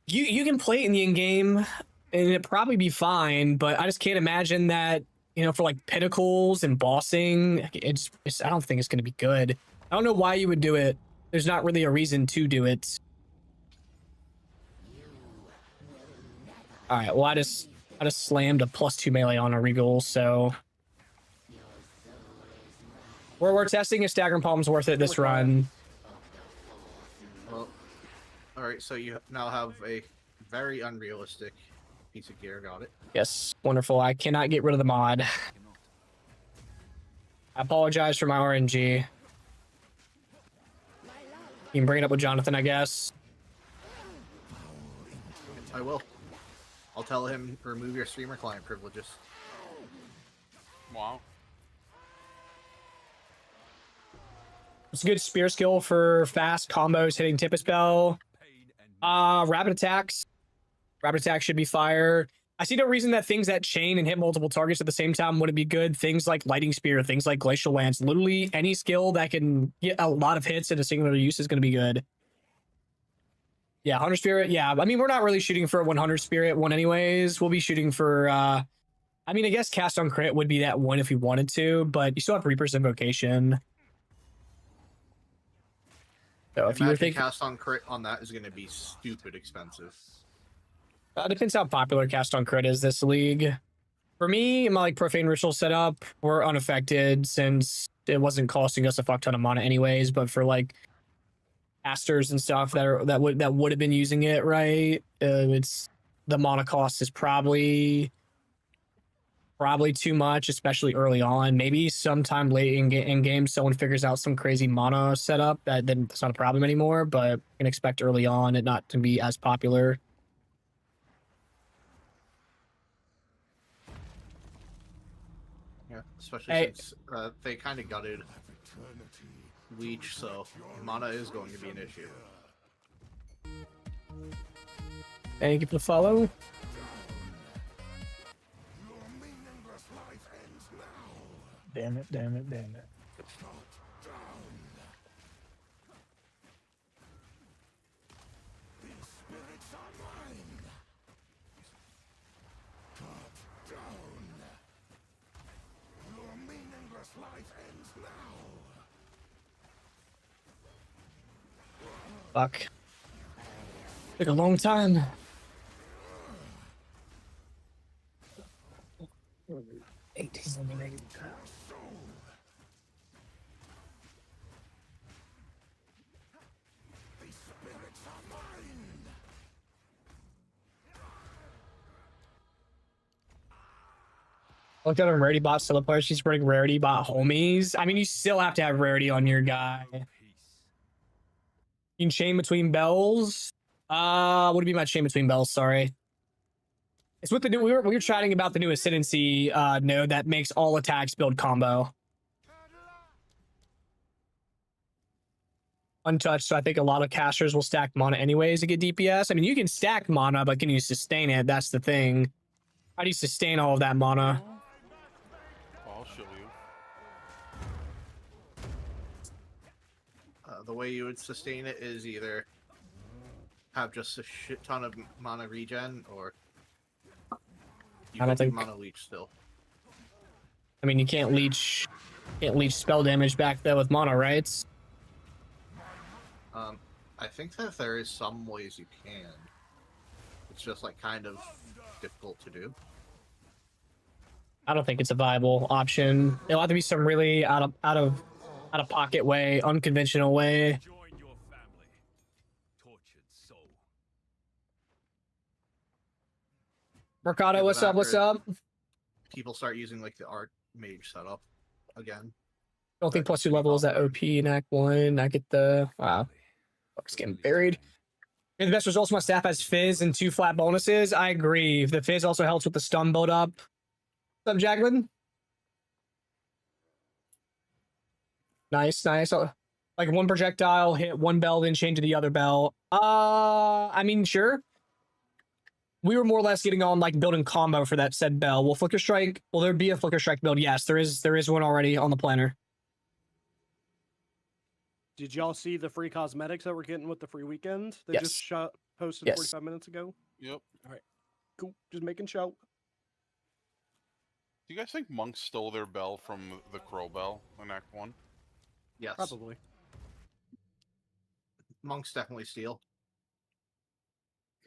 S1: You can play it in the end game, and it'd probably be fine, but I just can't imagine that, for like pinnacles and bossing, it's I don't think it's going to be good. I don't know why you would do it. There's not really a reason to do it. All right, well, I just slammed a +2 melee on a Regal, so we're testing if Staggering Palm's worth it this run.
S7: Well, all right, so you now have a very unrealistic Piece of gear, got it.
S1: Yes, wonderful. I cannot get rid of the mod. I apologize for my RNG. You can bring it up with Jonathan, I guess.
S7: I will. I'll tell him remove your streamer client privileges.
S6: Wow.
S1: It's a good spear skill for fast combos hitting Tempest Bell. Rapid attacks. Rapid attack should be fire. I see no reason that things that chain and hit multiple targets at the same time wouldn't be good. Things like Lighting Spear, things like Glacial Lance, literally any skill that can get a lot of hits in a singular use is going to be good. Yeah, 100 Spirit. Yeah, I mean, we're not really shooting for a 100 Spirit one anyways. We'll be shooting for, I mean, I guess Cast on Crit would be that one if we wanted to, but you still have Reaper's Invocation. So if you were thinking...
S7: Cast on Crit on that is going to be stupid expensive.
S1: Depends how popular Cast on Crit is this league. For me, my like Profane Ritual setup, we're unaffected since it wasn't costing us a fuck ton of mana anyways. But for like casters and stuff that would have been using it, right? It's the mana cost is probably too much, especially early on. Maybe sometime late in game, someone figures out some crazy mana setup then it's not a problem anymore. But you can expect early on it not to be as popular.
S7: Yeah, especially since they kind of gutted Leech, so mana is going to be an issue.
S1: Thank you for the follow.
S9: Damn it, damn it, damn it.
S1: Fuck. Took a long time. Looked at him, Rarity Bot solo players. She's running Rarity Bot homies. I mean, you still have to have Rarity on your guy. You can chain between bells. What would be my chain between bells? Sorry. It's with the new, we were chatting about the new Ascendancy node that makes all attacks build combo. Untouched, so I think a lot of casters will stack mana anyways to get DPS. I mean, you can stack mana, but can you sustain it? That's the thing. How do you sustain all of that mana?
S6: I'll show you.
S7: The way you would sustain it is either have just a shit ton of mana regen, or you can do mana leech still.
S1: I mean, you can't leech spell damage back though with mana, right?
S7: I think that there is some ways you can. It's just like kind of difficult to do.
S1: I don't think it's a viable option. It'll have to be some really out of pocket way, unconventional way. Mercado, what's up? What's up?
S7: People start using like the art mage setup again.
S1: I don't think +2 level is that OP in Act 1. I get the wow. Fuck's getting buried. The best results my staff has Fizz and 2 flat bonuses. I agree. The Fizz also helps with the stun build up. What's up, Jacqueline? Nice, nice. Like one projectile hit one bell, then change to the other bell. I mean, sure. We were more or less getting on like building combo for that said bell. Will Flicker Strike? Will there be a Flicker Strike build? Yes, there is one already on the planner.
S5: Did y'all see the free cosmetics that we're getting with the free weekend? They
S1: Yes.
S5: just posted
S1: Yes.
S5: 45 minutes ago.
S6: Yep.
S5: All right. Cool. Just making show.
S6: Do you guys think monks stole their bell from the Crow Bell in Act 1?
S7: Yes.
S5: Probably.
S7: Monks definitely steal.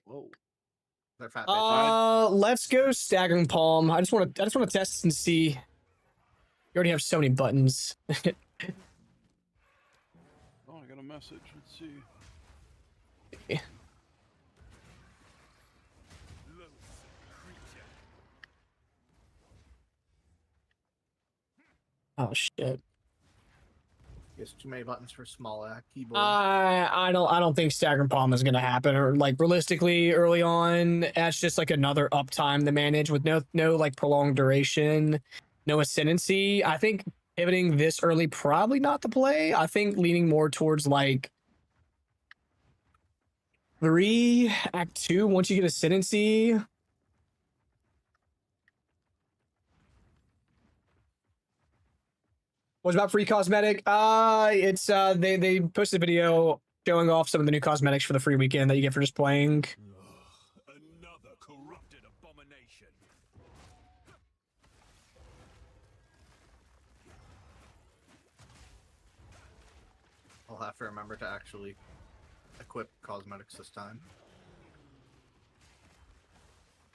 S5: Whoa.
S7: They're fat bitches.
S1: Let's go Staggering Palm. I just want to test and see. You already have so many buttons.
S6: Oh, I got a message. Let's see.
S1: Oh shit.
S7: Guess too many buttons for small keyboard.
S1: I don't think staggering palm is gonna happen, or like realistically early on. That's just like another uptime to manage with no like prolonged duration, no ascendancy. I think pivoting this early probably not the play. I think leaning more towards like 3 Act 2 once you get ascendancy. What's about free cosmetic? It's they posted a video showing off some of the new cosmetics for the free weekend that you get for just playing.
S2: Another corrupted abomination.
S7: I'll have to remember to actually equip cosmetics this time.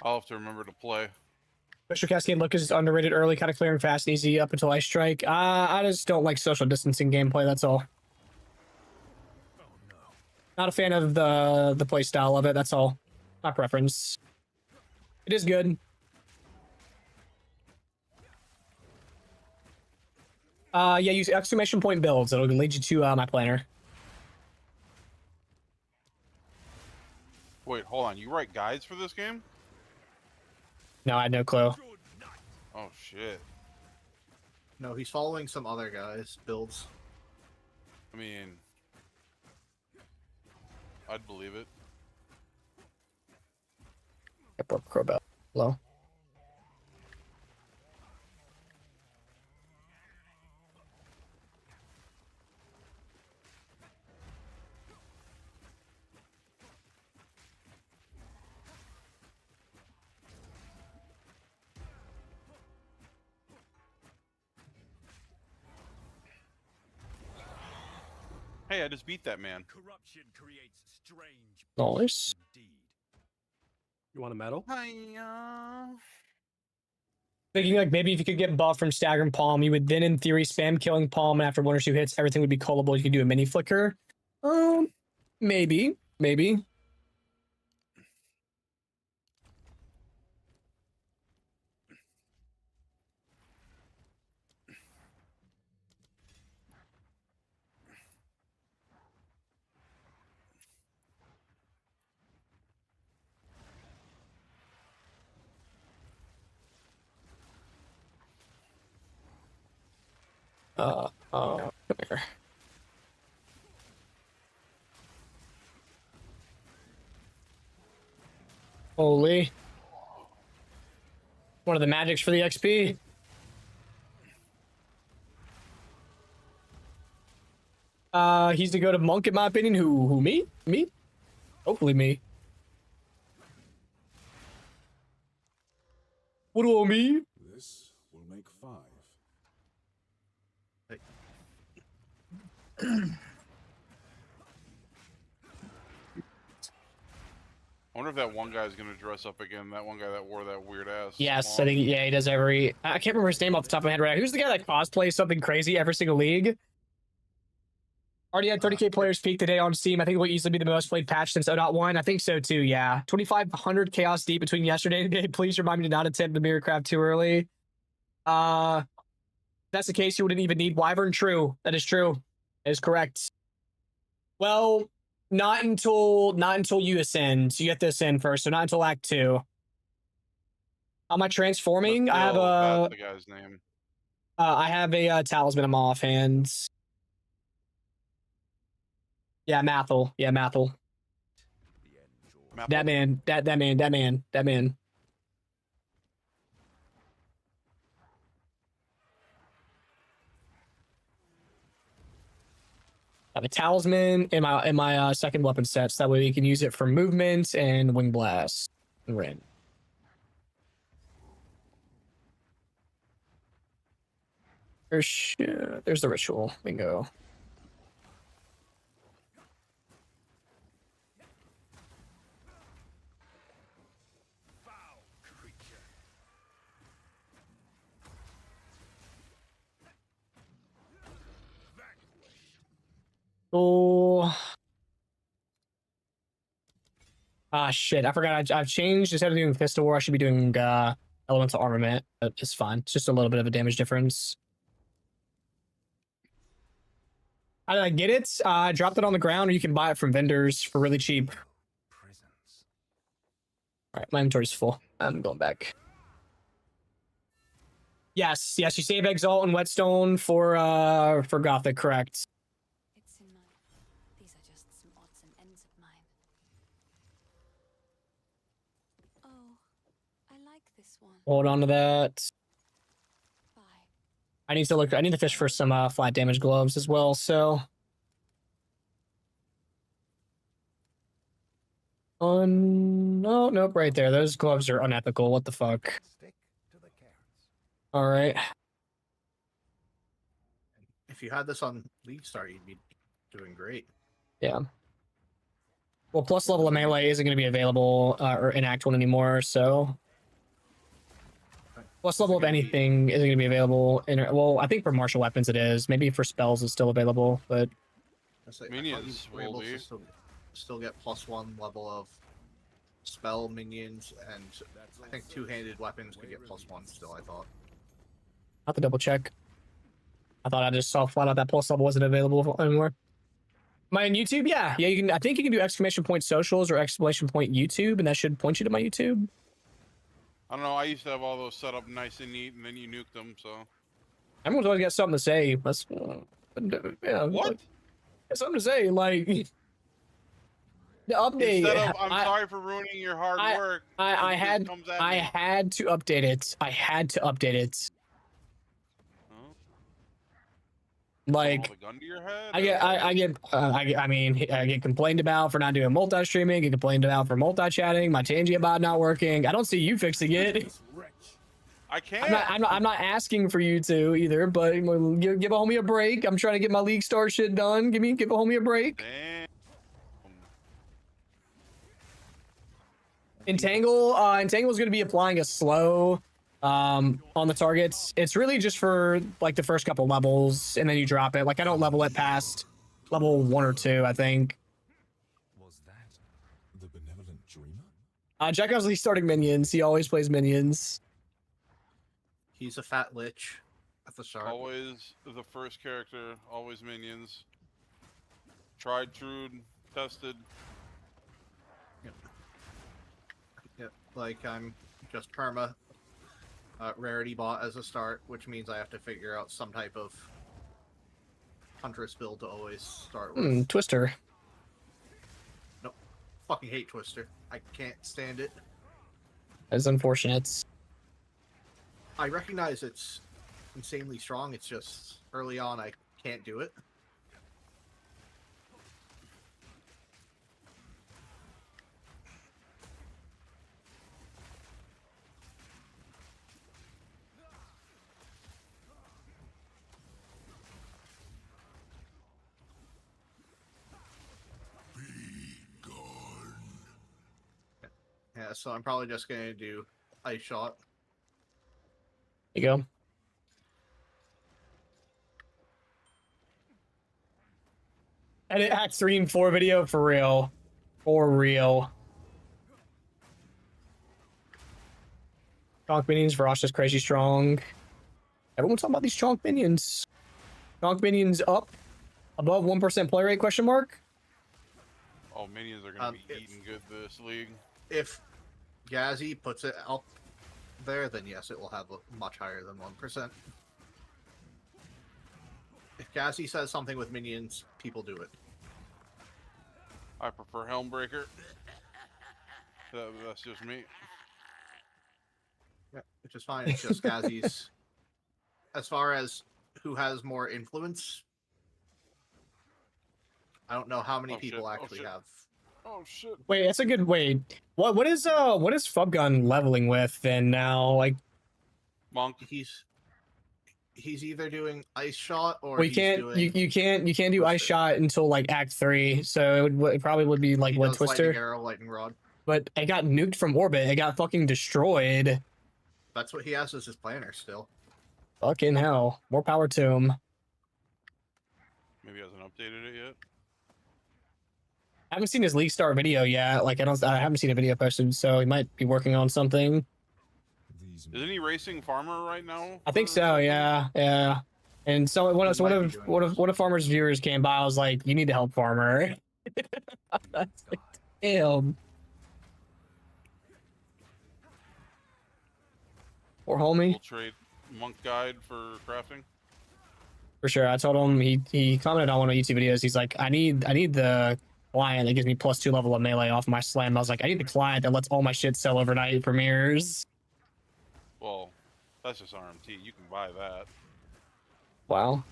S6: I'll have to remember to play.
S1: Special Cascade look is underrated early, kind of clearing fast and easy up until I strike. I just don't like social distancing gameplay, that's all. Not a fan of the play style of it, that's all. My preference. It is good. Yeah, use exclamation point builds. It'll lead you to my planner.
S6: Wait, hold on. You write guides for this game?
S1: No, I had no clue.
S6: Oh shit.
S7: No, he's following some other guys' builds.
S6: I mean, I'd believe it.
S1: Crowbell. Hello.
S6: Hey, I just beat that man.
S2: Corruption creates strange.
S1: Nice.
S2: Indeed.
S5: You want a medal?
S6: Hi.
S1: Thinking like maybe if you could get buff from staggering palm, you would then in theory spam killing palm, and after 1 or 2 hits, everything would be callable. You could do a mini flicker. Maybe. Come here. Holy. One of the magics for the XP. He's to go to monk in my opinion. Who me? Me? Hopefully me. What do I mean?
S2: This will make 5.
S6: I wonder if that one guy's gonna dress up again. That one guy that wore that weird ass.
S1: Yes,
S6: smock.
S1: I think he does every. I can't remember his name off the top of my head right now. Who's the guy that cosplays something crazy every single league? Already had 30k players peak today on Steam. I think it will easily be the most played patch since 0.1. I think so too. Yeah, 2,500 chaos deep between yesterday and today. Please remind me to not attempt the mirror craft too early. If that's the case, you wouldn't even need Wyvern. True, that is true. That is correct. Well, not until you ascend. You get to ascend first, so not until Act 2. Am I transforming? I have
S6: That's the guy's name.
S1: I have a talisman in my offhand. Yeah, Mathel. Yeah, Mathel. That man. I have a talisman in my second weapon sets. That way we can use it for movement and wing blast and rend. There's the ritual. Bingo. Oh. Shit. I forgot. I've changed. Instead of doing Fist of War, I should be doing Elemental Armament. It's fine. It's just a little bit of a damage difference. I get it. I dropped it on the ground, or you can buy it from vendors for really cheap. All right, my inventory's full. I'm going back. Yes, you save Exalt and Whetstone for Gothic, correct?
S3: It's in my. These are just some odds and ends of mine. Oh, I like this one.
S1: Hold on to that.
S3: Bye.
S1: I need to fish for some flat damage gloves as well. So, no, nope, right there. Those gloves are unethical. What the fuck? All right.
S7: If you had this on League Start, you'd be doing great.
S1: Yeah. Well, plus level of melee isn't going to be available or in Act 1 anymore, so plus level of anything isn't going to be available. Well, I think for martial weapons it is. Maybe for spells it's still available, but
S6: Minions
S7: were able
S6: will
S7: to
S6: be.
S7: still get +1 level of spell minions, and I think two-handed weapons could get +1 still. I thought.
S1: I'll have to double check. I thought I just saw flat out that plus level wasn't available anymore. My YouTube, yeah, you can. I think you can do exclamation point socials or exclamation point YouTube, and that should point you to my YouTube.
S6: I don't know. I used to have all those set up nice and neat, and then you nuked them. So
S1: Everyone's always got something to say. That's yeah.
S6: what?
S1: Something to say, like the update.
S6: Instead of I'm sorry for ruining your hard work.
S1: I had to update it. I had to update it. Like, I get complained about for not doing multi-streaming, get complained about for multi-chatting, my Tangy bot not working. I don't see you fixing it.
S6: I can't.
S1: I'm not asking for you to either, but give a homie a break. I'm trying to get my League Star shit done. Give a homie a break.
S6: Damn.
S1: Entangle is going to be applying a slow on the targets. It's really just for like the first couple levels, and then you drop it. Like I don't level it past level 1 or 2, I think.
S2: Was that the benevolent dreamer?
S1: Jacko's League starting minions. He always plays minions.
S7: He's a fat lich at the start.
S6: Always the first character. Always minions. Tried, true, tested.
S7: Yep. Like I'm just perma. Rarity bot as a start, which means I have to figure out some type of Huntress build to always start with.
S1: Twister.
S7: Nope. Fucking hate Twister. I can't stand it.
S1: That's unfortunate.
S7: I recognize it's insanely strong, it's just early on I can't do it. Yeah, so I'm probably just going to do Ice Shot.
S1: There you go. Edit Act 3 and 4 video for real. For real. Chonk minions, Varosh is crazy strong. Everyone's talking about these chonk minions. Chonk minions up above 1% play rate, question mark?
S6: Oh, minions are going to be eating good this league.
S7: If Gazzy puts it up there, then yes, it will have a much higher than 1%. If Gazzy says something with minions, people do it.
S6: I prefer Helmbreaker. That's just me.
S7: Yeah, which is fine. It's just Gazzy's. As far as who has more influence, I don't know how many people actually have.
S6: Oh shit!
S1: Wait, that's a good wait. What is Fubgun leveling with then now? Like,
S7: Monk. He's either doing Ice Shot or
S1: you can't do Ice Shot until like Act 3. So it probably would be like what Twister.
S7: Lightning Arrow, Lightning Rod.
S1: But it got nuked from orbit. It got fucking destroyed.
S7: That's what he has as his planner still.
S1: Fucking hell! More power to him.
S6: Maybe he hasn't updated it yet.
S1: I haven't seen his League Star video yet. Like I haven't seen a video posted, so he might be working on something.
S6: Isn't he racing farmer right now?
S1: I think so. Yeah. And so
S7: We
S1: one
S7: might be
S1: of
S7: doing
S1: one of
S7: this.
S1: one of Farmer's viewers came by. I was like, "You need to help Farmer." I was like, damn. Or homie.
S6: We'll trade monk guide for crafting.
S1: For sure. I told him he commented on one of my YouTube videos. He's like, I need the client that gives me +2 level of melee off my slam. I was like, I need the client that lets all my shit sell overnight premieres.
S6: Well, that's just RMT. You can buy that.
S1: Wow.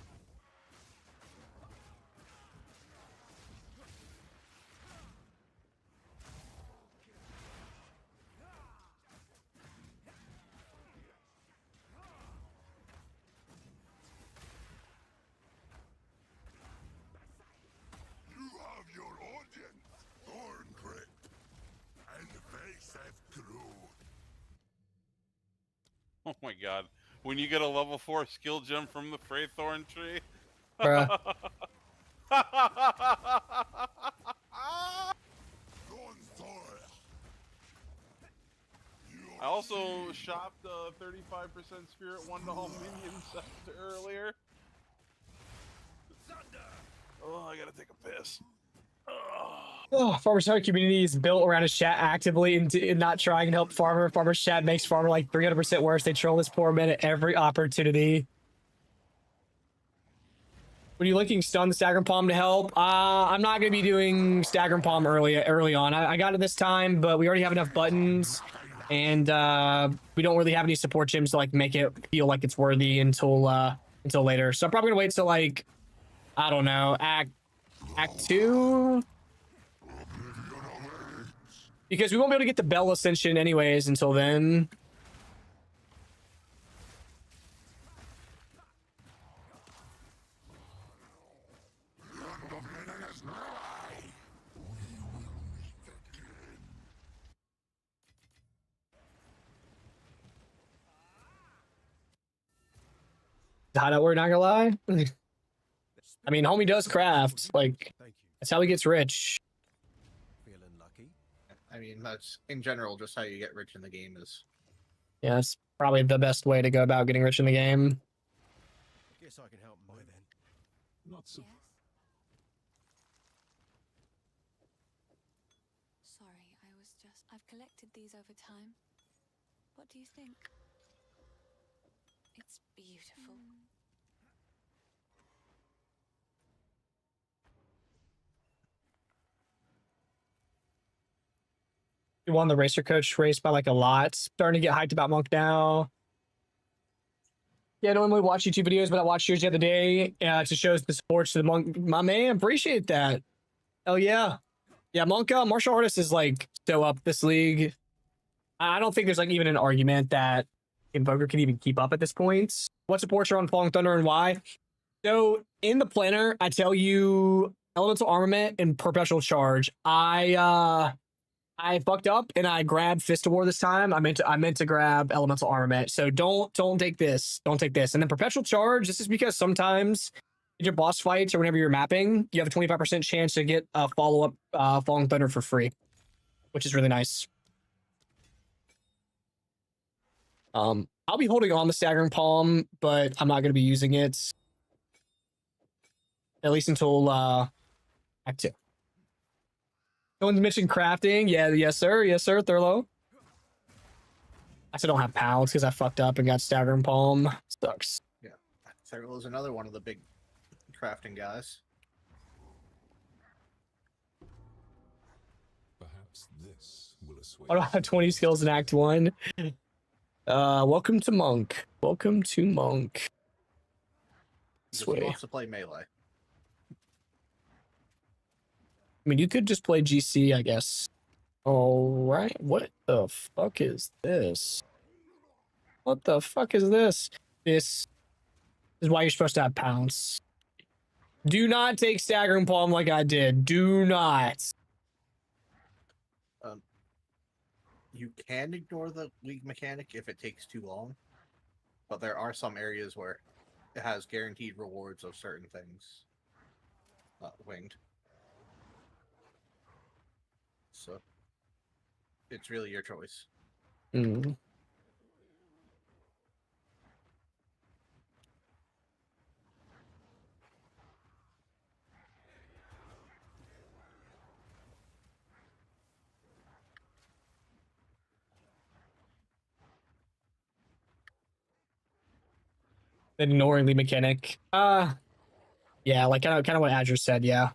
S2: You have your audience, Thorn Crypt, and the face have grew.
S6: Oh my god. When you get a level 4 skill gem from the Fraythorn tree.
S1: Bruh.
S6: I also shopped 35% Spirit 1 to all minions earlier. Oh, I gotta take a piss.
S1: Oh, Farmer's Hard community is built around his chat actively and not trying to help Farmer. Farmer's chat makes Farmer like 300% worse. They troll this poor man at every opportunity. When you linking stun the Stagger Palm to help? I'm not going to be doing Stagger Palm early on. I got it this time, but we already have enough buttons, and we don't really have any support gyms to like make it feel like it's worthy until later. So I'm probably gonna wait till like, I don't know, Act 2, because we won't be able to get the Bell Ascension anyways until then. Hideout, we're not gonna lie. I mean, homie does craft. Like, that's how he gets rich.
S4: Feeling lucky?
S7: I mean, that's in general just how you get rich in the game is.
S1: Yeah, that's probably the best way to go about getting rich in the game.
S4: Guess I can help by then.
S2: Not so.
S3: Yes. Sorry, I've collected these over time. What do you think? It's beautiful.
S1: You won the racer coach race by like a lot. Starting to get hyped about Monk now. Yeah, I don't normally watch YouTube videos, but I watched yours the other day to show the supports to the Monk. My man, appreciate that. Hell yeah. Yeah, Monk, martial artist is like so up this league. I don't think there's like even an argument that Invoker can even keep up at this point. What supports are on Falling Thunder and why? So in the planner, I tell you Elemental Armament and Perpetual Charge. I fucked up and I grabbed Fist of War this time. I meant to grab Elemental Armament. So don't take this. Don't take this. And then Perpetual Charge, this is because sometimes in your boss fights or whenever you're mapping, you have a 25% chance to get a follow-up Falling Thunder for free, which is really nice. I'll be holding on the Staggering Palm, but I'm not going to be using it at least until Act 2. Someone's mentioned crafting. Yeah, yes, sir. Yes, sir, Thurlow. I still don't have pounds because I fucked up and got Staggering Palm. Sucks.
S7: Yeah. Thurlow is another one of the big crafting guys.
S2: Perhaps this will assuage.
S1: I don't have 20 skills in Act 1. Welcome to Monk. Welcome to Monk.
S7: He wants to play melee.
S1: I mean, you could just play GC, I guess. All right. What the fuck is this? What the fuck is this? This is why you're supposed to have pounce. Do not take Staggering Palm like I did. Do not.
S7: You can ignore the league mechanic if it takes too long, but there are some areas where it has guaranteed rewards of certain things. Winged. So, it's really your choice.
S1: The ignoring the mechanic. Yeah, like kind of what Azure said. Yeah,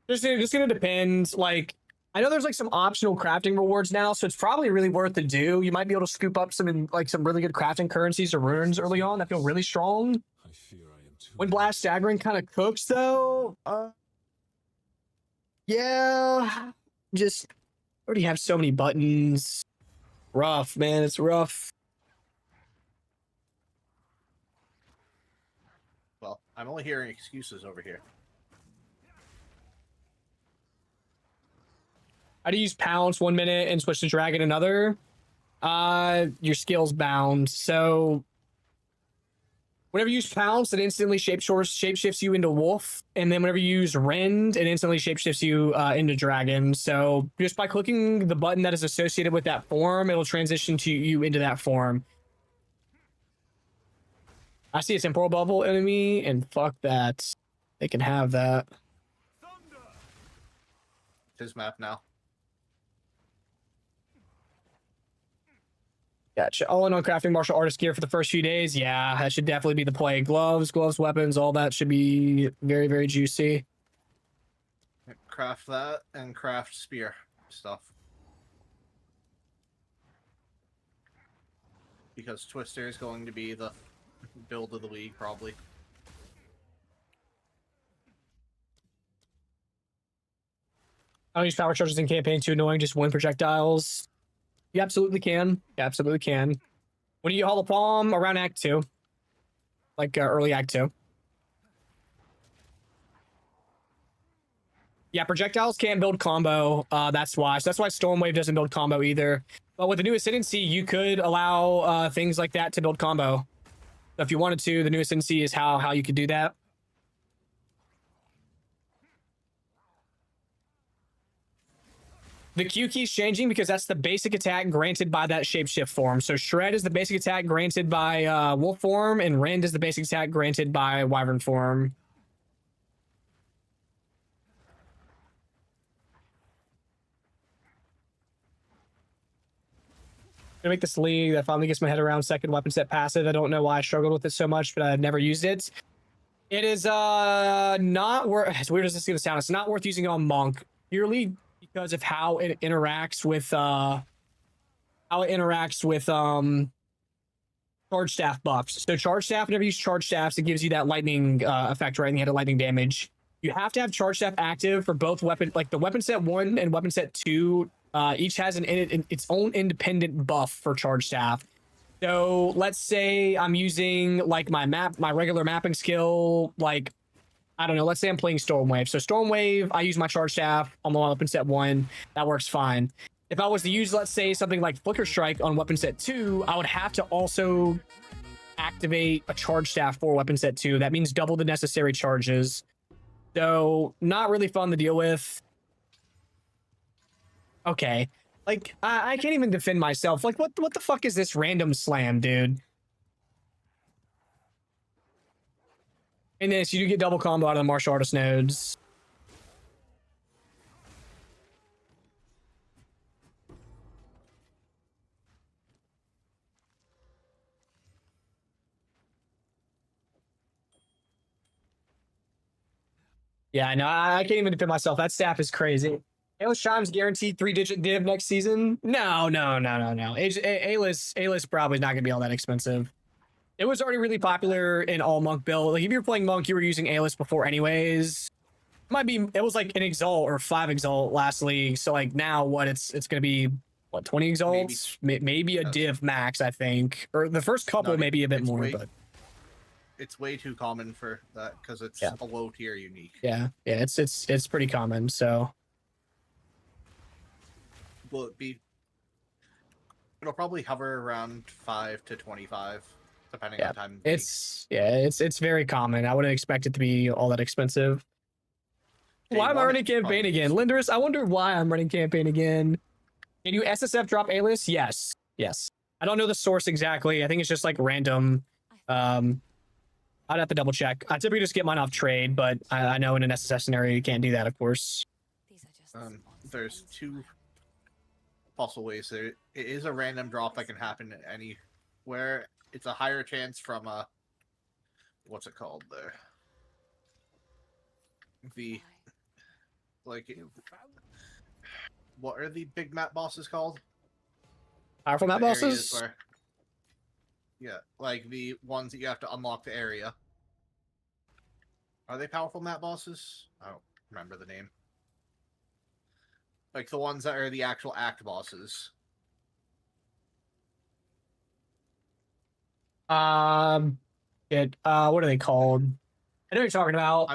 S1: just gonna depend. Like, I know there's like some optional crafting rewards now, so it's probably really worth to do. You might be able to scoop up some some really good crafting currencies or runes early on that feel really strong. When Blast Staggering kind of cooks though, yeah, just already have so many buttons. Rough, man, it's rough.
S7: Well, I'm only hearing excuses over here.
S1: How do you use pounce 1 minute and switch to dragon another? Your skill's bound. So whenever you use pounce, it instantly shapeshifts you into wolf, and then whenever you use rend, it instantly shapeshifts you into dragon. So just by clicking the button that is associated with that form, it'll transition to you into that form. I see a temporal bubble enemy, and fuck that. They can have that.
S7: His map now.
S1: Gotcha. All in on crafting martial artist gear for the first few days. Yeah, that should definitely be the play. Gloves, weapons, all that should be very, very juicy.
S7: Craft that and craft spear stuff. Because Twister is going to be the build of the league, probably.
S1: I don't use power charges in campaign, too annoying, just one projectiles. You absolutely can. You absolutely can. When you get Hollow Palm around Act 2. Like early Act 2. Yeah, projectiles can't build combo. That's why. So that's why Stormwave doesn't build combo either. But with the new Ascendancy, you could allow things like that to build combo. So if you wanted to, the new Ascendancy is how you could do that. The Q key's changing because that's the basic attack granted by that shapeshift form. So Shred is the basic attack granted by Wolf form, and Rend is the basic attack granted by Wyvern form. Gonna make this league that finally gets my head around second weapon set passive. I don't know why I struggled with it so much, but I've never used it. It is not worth, as weird as this is gonna sound, it's not worth using on Monk purely because of how it interacts with charge staff buffs. So charge staff, whenever you use charge staffs, it gives you that lightning effect, right? And you had a lightning damage. You have to have charge staff active for both weapon, like the weapon set 1 and weapon set 2. Each has its own independent buff for charge staff. So let's say I'm using like my regular mapping skill, like, I don't know, let's say I'm playing Stormwave. So Stormwave, I use my charge staff on the weapon set 1. That works fine. If I was to use, let's say, something like Flicker Strike on weapon set 2, I would have to also activate a charge staff for weapon set 2. That means double the necessary charges. So not really fun to deal with. Okay. Like, I can't even defend myself. Like, what the fuck is this random slam, dude? And this, you do get double combo out of the martial artist nodes. Yeah, no, I can't even defend myself. That staff is crazy. Alis Chime's guaranteed 3-digit div next season? No. Alis probably not going to be all that expensive. It was already really popular in all Monk build. Like, if you're playing Monk, you were using Alis before anyways. It was like an Exalt or 5 Exalt last league. So, like, now what? It's going to be, what, 20 Exalts? Maybe a div max, I think. Or the first couple, maybe a bit more, but...
S7: It's way too common for that because it's a low tier unique.
S1: Yeah, it's pretty common, so...
S7: Will it be? It'll probably hover around 5 to 25, depending on time.
S1: It's very common. I wouldn't expect it to be all that expensive. Why am I running campaign again, Linderus? I wonder why I'm running campaign again. Can you SSF drop Alis? Yes. I don't know the source exactly. I think it's just like random. I'd have to double check. I typically just get mine off trade, but I know in an SSF scenario you can't do that, of course.
S7: There's 2 possible ways. There it is a random drop that can happen anywhere, it's a higher chance from what's it called there? The like what are the big map bosses called?
S1: Powerful map
S7: The areas
S1: bosses?
S7: where- yeah, like the ones that you have to unlock the area. Are they powerful map bosses? I don't remember the name. Like the ones that are the actual act bosses.
S1: What are they called? I know what you're talking about.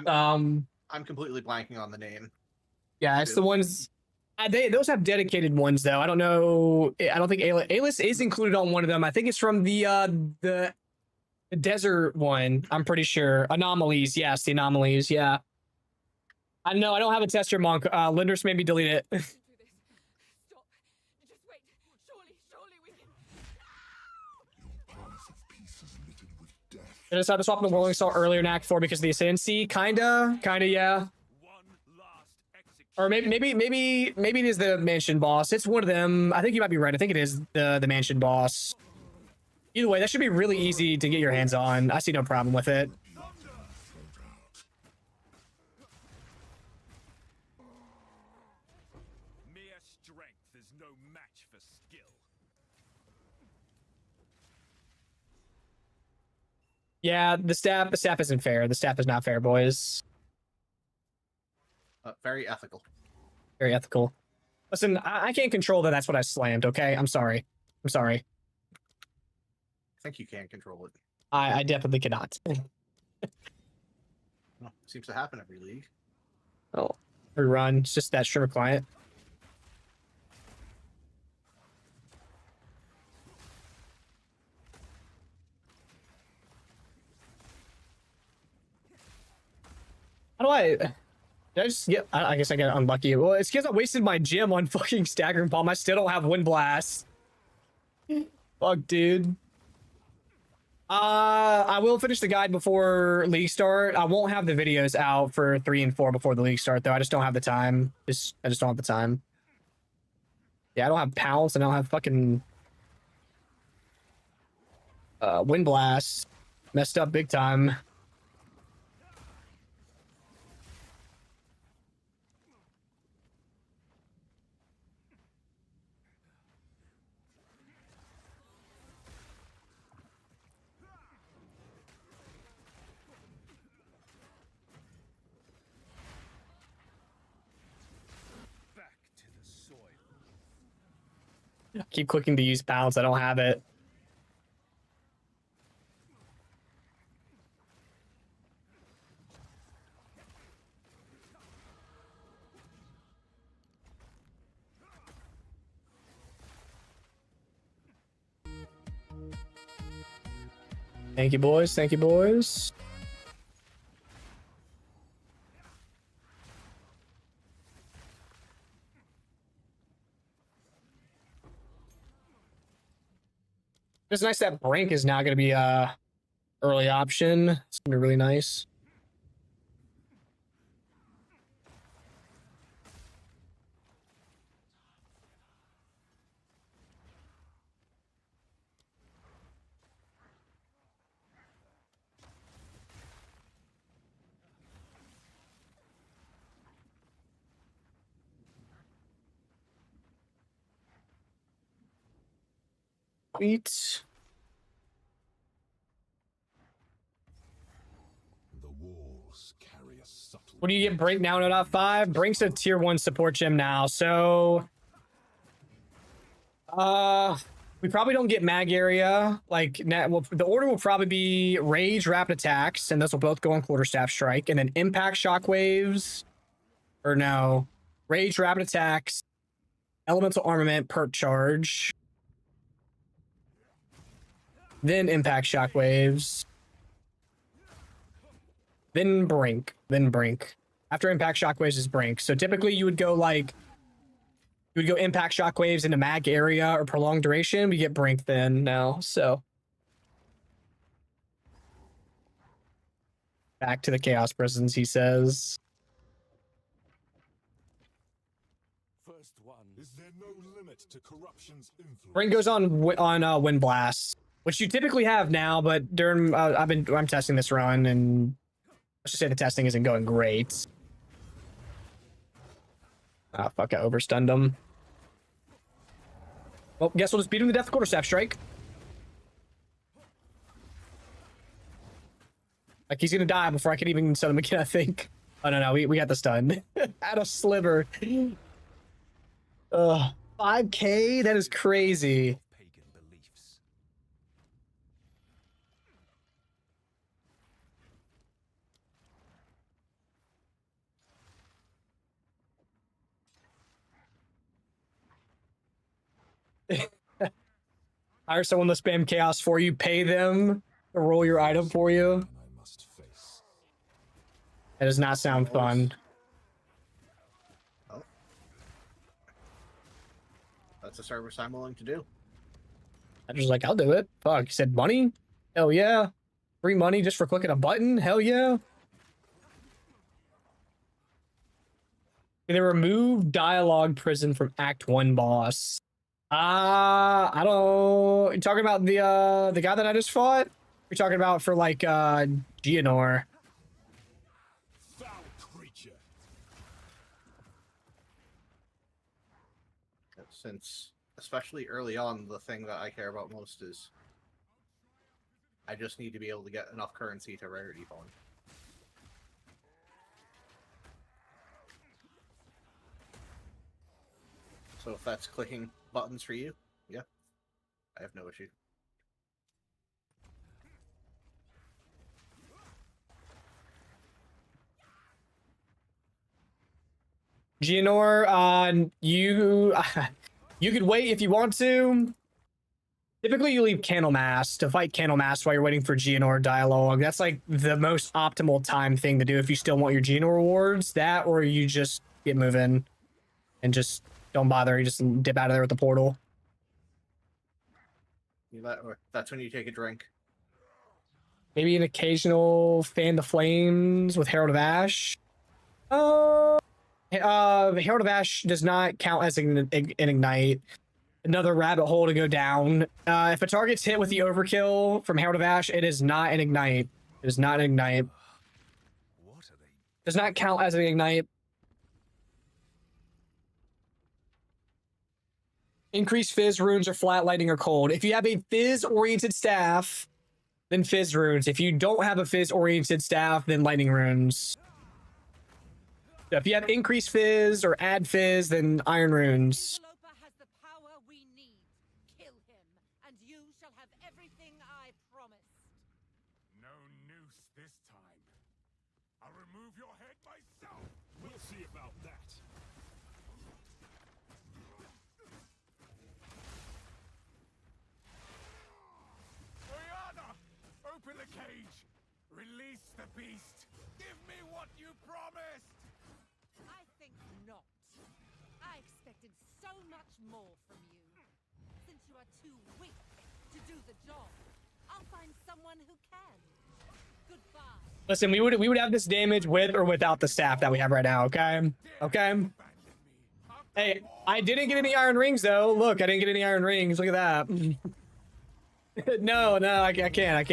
S7: I'm completely blanking on the name.
S1: Yeah, it's the ones. Those have dedicated ones though. I don't know. I don't think Alis is included on one of them. I think it's from the desert one. I'm pretty sure. Anomalies. Yes, the anomalies. Yeah. I know. I don't have a tester monk. Linders made me delete it.
S3: Stop. Just wait. Surely we can.
S1: I decided to swap the Whirling Salt earlier in Act 4 because of the Ascendancy. Kinda, yeah. Or maybe it is the mansion boss. It's one of them. I think you might be right. I think it is the mansion boss. Either way, that should be really easy to get your hands on. I see no problem with it.
S2: Mere strength is no match for skill.
S1: Yeah, the staff isn't fair. The staff is not fair, boys.
S7: Very ethical.
S1: Very ethical. Listen, I can't control that. That's what I slammed. Okay, I'm sorry.
S7: I think you can control it.
S1: I definitely cannot.
S7: Well, seems to happen every league.
S1: Oh, rerun. It's just that streamer client. How do I? Did I just get? I guess I got unlucky. Well, it's because I wasted my gem on fucking staggering bomb. I still don't have wind blast. Fuck, dude. I will finish the guide before league start. I won't have the videos out for 3 and 4 before the league start, though. I just don't have the time. I just don't have the time. Yeah, I don't have pounce and I don't have fucking wind blast. Messed up big time. Keep clicking to use pounce. I don't have it. Thank you, boys. Thank you, boys. It's nice that Brink is now going to be a early option. It's going to be really nice. Sweet. What do you get Brink now in 0.5? Brink's a tier 1 support gem now, so we probably don't get mag area. Like the order will probably be rage, rapid attacks, and those will both go on quarterstaff strike, and then impact shockwaves, or no, rage, rapid attacks, elemental armament, perk charge, then impact shockwaves. Then Brink. After Impact Shockwaves is Brink. So typically you would go Impact Shockwaves into mag area or prolonged duration. We get Brink then now. So back to the Chaos Prisons, he says.
S2: First one. Is there no limit to corruption's influence?
S1: Brink goes on Wind Blast. which you typically have now, but during I'm testing this run, and let's just say the testing isn't going great. Ah, fuck! I overstunned him. Well, guess we'll just beat him to death with quarterstaff strike. Like he's gonna die before I can even stun him again, I think. Oh no, we got the stun. At a sliver. 5K? That is crazy. Hire someone to spam chaos for you, pay them to roll your item for you. That does not sound fun.
S7: Oh. That's a service I'm willing to do.
S1: I was like, I'll do it. Fuck, you said money? Hell yeah. Free money just for clicking a button? Hell yeah. They remove dialogue prison from Act 1 boss. I don't... You talking about the guy that I just fought? You're talking about for like Geonor.
S7: Since, especially early on, the thing that I care about most is I just need to be able to get enough currency to rarity bond. So if that's clicking buttons for you, yeah, I have no issue.
S1: Geonor, you could wait if you want to. Typically, you leave Candlemass to fight Candlemass while you're waiting for Geonor dialogue. That's like the most optimal time thing to do if you still want your Geonor rewards. That, or you just get moving and just don't bother. You just dip out of there with the portal.
S7: That's when you take a drink.
S1: Maybe an occasional Fan the Flames with Herald of Ash. Herald of Ash does not count as an ignite. Another rabbit hole to go down. If a target's hit with the overkill from Herald of Ash, it is not an ignite. It is not an ignite. Does not count as an ignite. Increase fizz runes or flat lightning or cold. If you have a fizz oriented staff, then fizz runes. If you don't have a fizz oriented staff, then lightning runes. So if you have increased fizz or add fizz, then iron runes.
S11: Has the power we need. Kill him, and you shall have everything I promised.
S2: No noose this time. I'll remove your head myself. We'll see about that. Oriana, open the cage. Release the beast. Give me what you promised.
S11: I think not. I expected so much more from you. Since you are too weak to do the job, I'll find someone who can. Goodbye.
S1: Listen, we would have this damage with or without the staff that we have right now, okay? Okay? Hey, I didn't get any iron rings, though. Look, I didn't get any iron rings. Look at that. No, I can't.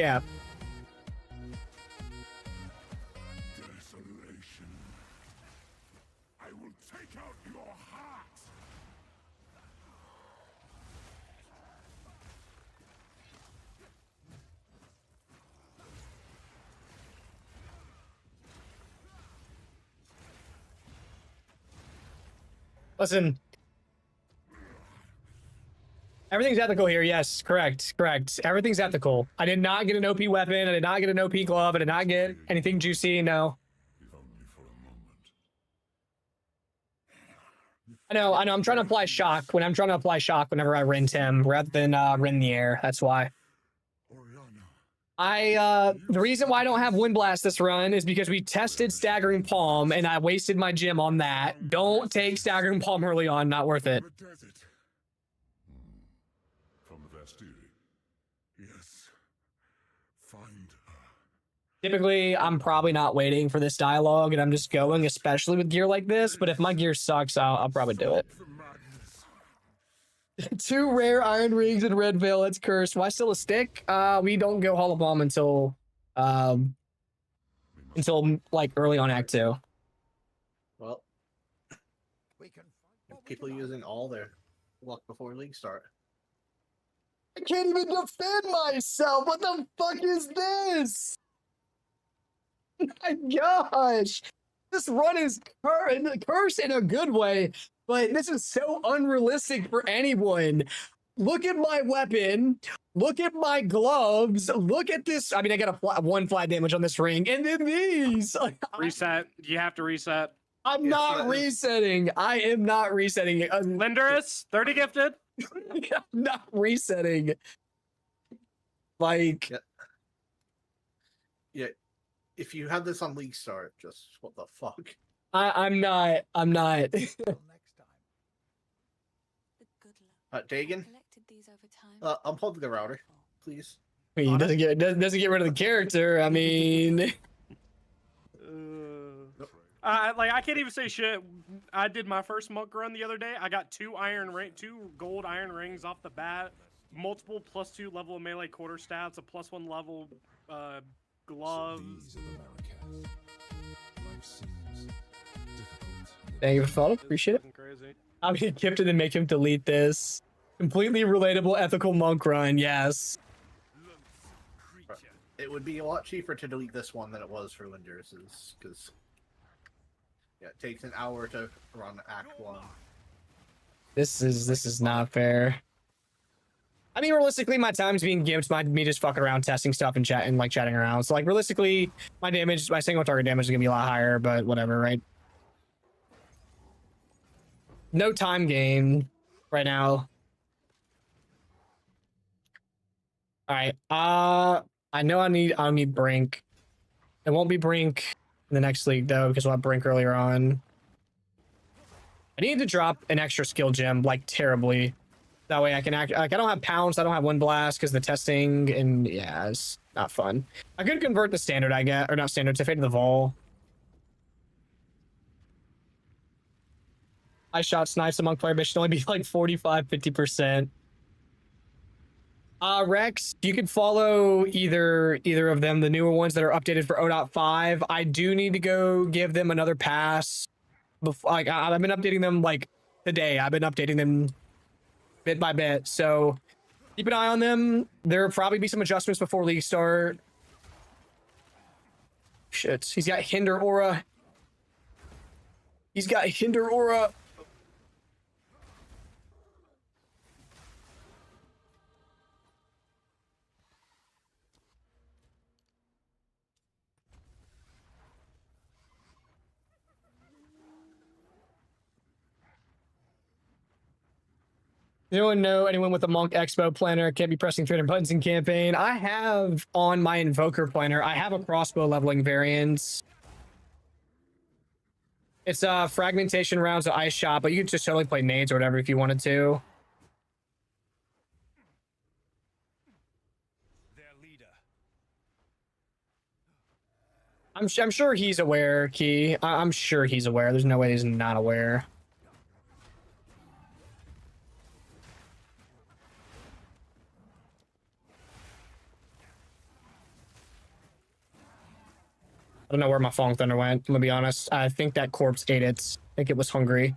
S2: I will take out your heart.
S1: Listen. Everything's ethical here. Yes, correct. Everything's ethical. I did not get an OP weapon. I did not get an OP glove. I did not get anything juicy. No. I know. I'm trying to apply shock whenever I rend him rather than rend the air. That's why. The reason why I don't have Wind Blast this run is because we tested Staggering Palm and I wasted my gem on that. Don't take Staggering Palm early on. Not worth it.
S2: From the Vastiri. Yes. Find her.
S1: Typically, I'm probably not waiting for this dialogue and I'm just going, especially with gear like this. But if my gear sucks, I'll probably do it. 2 rare iron rings and red veil. It's cursed. Why still a stick? We don't go Hollow Bomb until like early on Act 2.
S7: Well, people using all their luck before league start.
S1: I can't even defend myself. What the fuck is this? My gosh. This run is cursed in a good way, but this is so unrealistic for anyone. Look at my weapon. Look at my gloves. Look at this. I mean, I got a 1 flat damage on this ring. And then these.
S5: Reset. You have to reset.
S1: I'm not resetting. I am not resetting.
S5: Linderus, 30 gifted.
S1: I'm not resetting. Like.
S7: Yeah. If you had this on league start, just what the fuck?
S1: I'm not.
S7: Dagon, unplug the router, please.
S1: I mean, doesn't get rid of the character. I mean,
S5: like I can't even say shit. I did my first monk run the other day. I got 2 gold iron rings off the bat, multiple +2 level of melee quarter stats, a +1 level gloves.
S1: Thank you for the follow. Appreciate it.
S5: Crazy.
S1: I'm gonna gifted and make him delete this. Completely relatable ethical monk run. Yes.
S7: It would be a lot cheaper to delete this one than it was for Linderus's, because it takes an hour to run Act 1.
S1: This is not fair. I mean, realistically, my time's being gimped by me just fucking around, testing stuff and chatting around. So, like, realistically, my single target damage is gonna be a lot higher, but whatever, right? No time gain right now. All right. I know I'll need Brink. It won't be Brink in the next league though, because we'll have Brink earlier on. I need to drop an extra skill gem like terribly. That way I can act. Like, I don't have pounce. I don't have wind blast because the testing, and yeah, it's not fun. I could convert the standard, I get, or not standard, to Fate of the Vol. I shot snipes among player, but should only be like 45-50%. Rex, you can follow either of them, the newer ones that are updated for 0.5. I do need to go give them another pass. Before, like, I've been updating them like today. I've been updating them bit by bit, so keep an eye on them. There'll probably be some adjustments before league start. Shit, he's got hinder aura. He's got hinder aura. Anyone know anyone with a Monk Expo planner? Can't be pressing 300 buttons in campaign. I have on my Invoker planner, I have a crossbow leveling variant. It's fragmentation rounds of ice shot, but you could just totally play nades or whatever if you wanted to. I'm sure he's aware, Key. I'm sure he's aware. There's no way he's not aware. I don't know where my Falling Thunder went, I'm gonna be honest. I think that corpse ate it. I think it was hungry.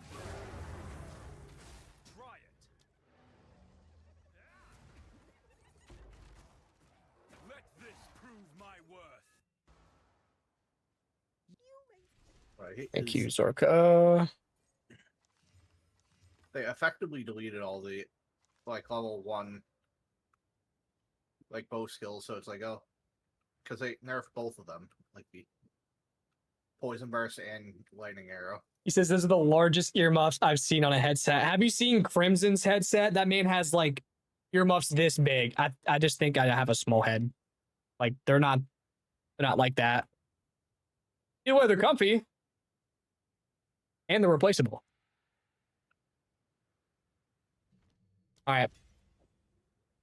S2: Let this prove my worth.
S7: Right,
S1: Thank you, Zorka.
S7: They effectively deleted all the like level 1 like bow skills, so it's like, oh, because they nerfed both of them, like the poison burst and lightning arrow.
S1: He says those are the largest earmuffs I've seen on a headset. Have you seen Crimson's headset? That man has like earmuffs this big. I just think I have a small head. Like they're not like that. Either way, they're comfy. And they're replaceable. All right.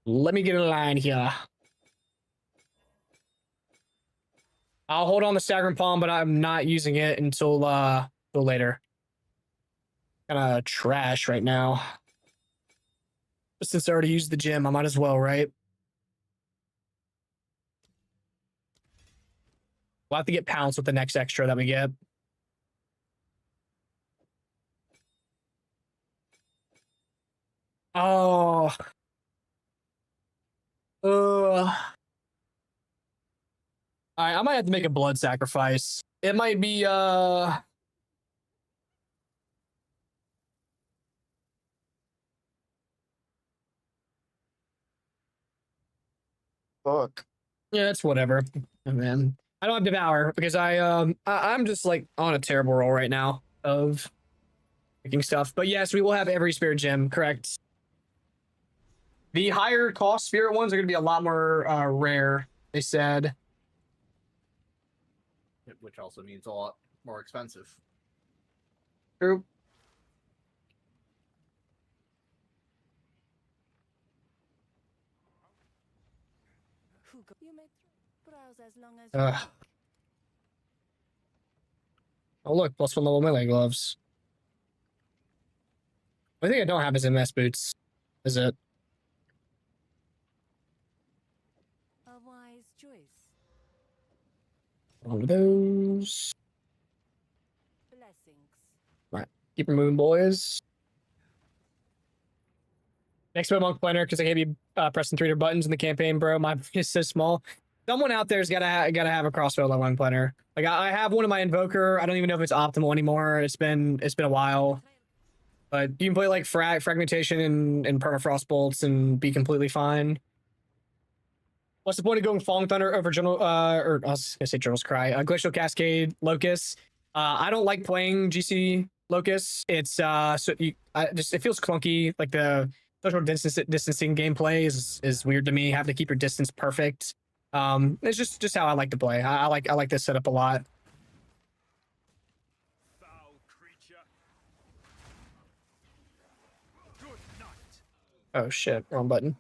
S1: Let me get in line here. I'll hold on the Staggering Palm, but I'm not using it until later. Kind of trash right now. Since I already used the gym, I might as well, right? We'll have to get pounds with the next extra that we get. Oh. Alright, I might have to make a blood sacrifice. It might be fuck. Yeah, it's whatever. Oh, man. I don't have Devour because I'm just like on a terrible roll right now of making stuff. But yes, we will have every spirit gem, correct. The higher cost spirit ones are gonna be a lot more rare, they said.
S7: Which also means a lot more expensive.
S1: True.
S11: You may browse as long as
S1: Oh look, +1 level melee gloves. I think I don't have his MS boots. Is it?
S11: a wise choice.
S1: One of those.
S11: Blessings.
S1: Right. Keep moving, boys. Next to a monk planner because I can't be pressing 300 buttons in the campaign, bro. My is so small. Someone out there's gotta have a crossbow level 1 planner. Like I have one of my invoker. I don't even know if it's optimal anymore. It's been a while. But you can play like fragmentation and permafrost bolts and be completely fine. What's the point of going Falling Thunder over General or I was gonna say General's Cry, Glacial Cascade, Locust? I don't like playing GC Locust. It's so it feels clunky. Like the social distancing gameplay is weird to me. Have to keep your distance perfect. It's just how I like to play. I like this setup a lot. Oh shit, wrong button.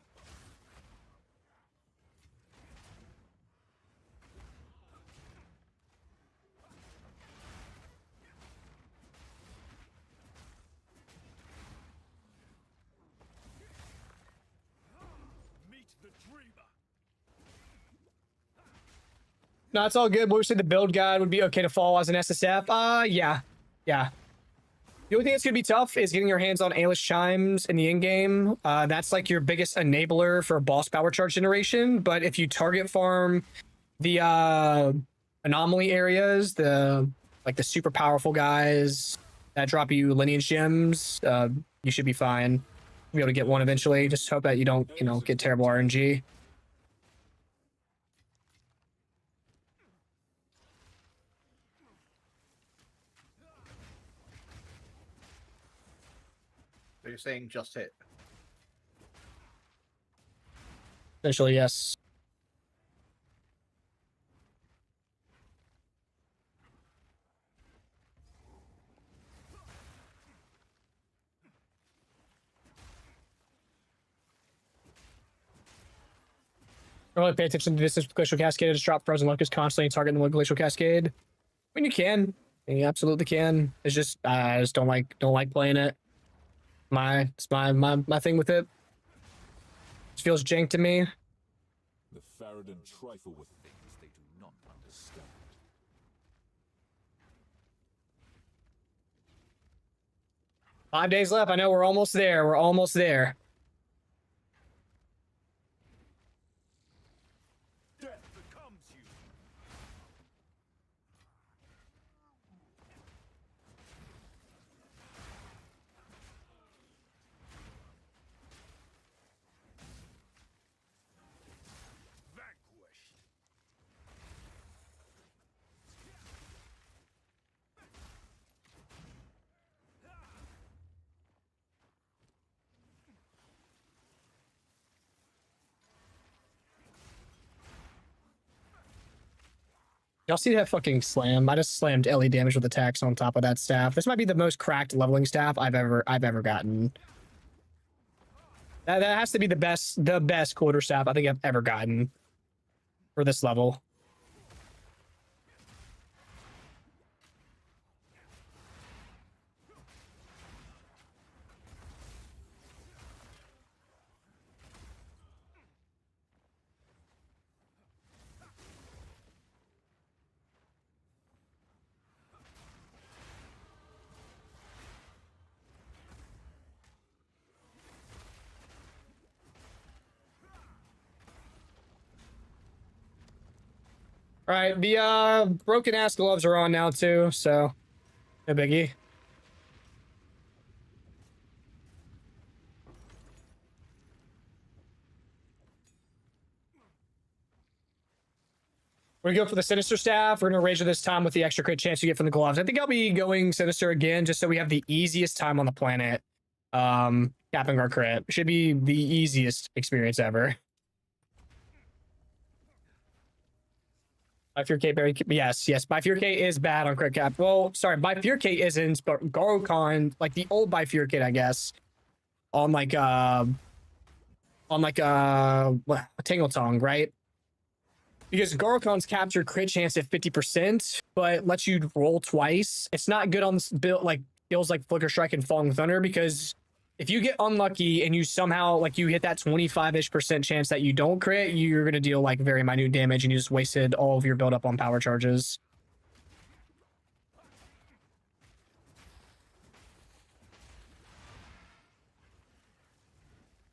S1: No, it's all good. But we said the build guide would be okay to follow as an SSF. Yeah. The only thing that's gonna be tough is getting your hands on Aelish Chimes in the in-game. That's like your biggest enabler for boss power charge generation. But if you target farm the anomaly areas, the super powerful guys that drop you lineage gems, you should be fine. You'll be able to get one eventually. Just hope that you don't, get terrible RNG.
S7: So you're saying just hit?
S1: Essentially, yes. Really pay attention to distance with Glacial Cascade. Just drop Frozen Locust constantly and target them with Glacial Cascade. When you can. You absolutely can. It's just I just don't like playing it. It's my thing with it. It feels jank to me.
S2: The Faradin trifle with things they do not understand.
S1: 5 days left. I know we're almost there. We're almost there.
S2: Death becomes you. Vanquished.
S1: Y'all see that fucking slam? I just slammed LE damage with attacks on top of that staff. This might be the most cracked leveling staff I've ever gotten. That has to be the best quarter staff I think I've ever gotten for this level. All right, the broken ass gloves are on now too, so no biggie. We're gonna go for the Sinister Staff. We're gonna raise it this time with the extra crit chance you get from the gloves. I think I'll be going Sinister again just so we have the easiest time on the planet. Capping our crit. Should be the easiest experience ever. Bifurcate, yes, Bifurcate is bad on crit cap. Well, sorry, Bifurcate isn't, but Garocon, like the old Bifurcate, I guess, on like Tangle Tongue, right? Because Garokon's capture crit chance at 50%, but lets you roll twice. It's not good on build like skills like Flicker Strike and Falling Thunder, because if you get unlucky and you somehow like you hit that 25-ish% chance that you don't crit, you're gonna deal like very minute damage and you just wasted all of your build up on power charges.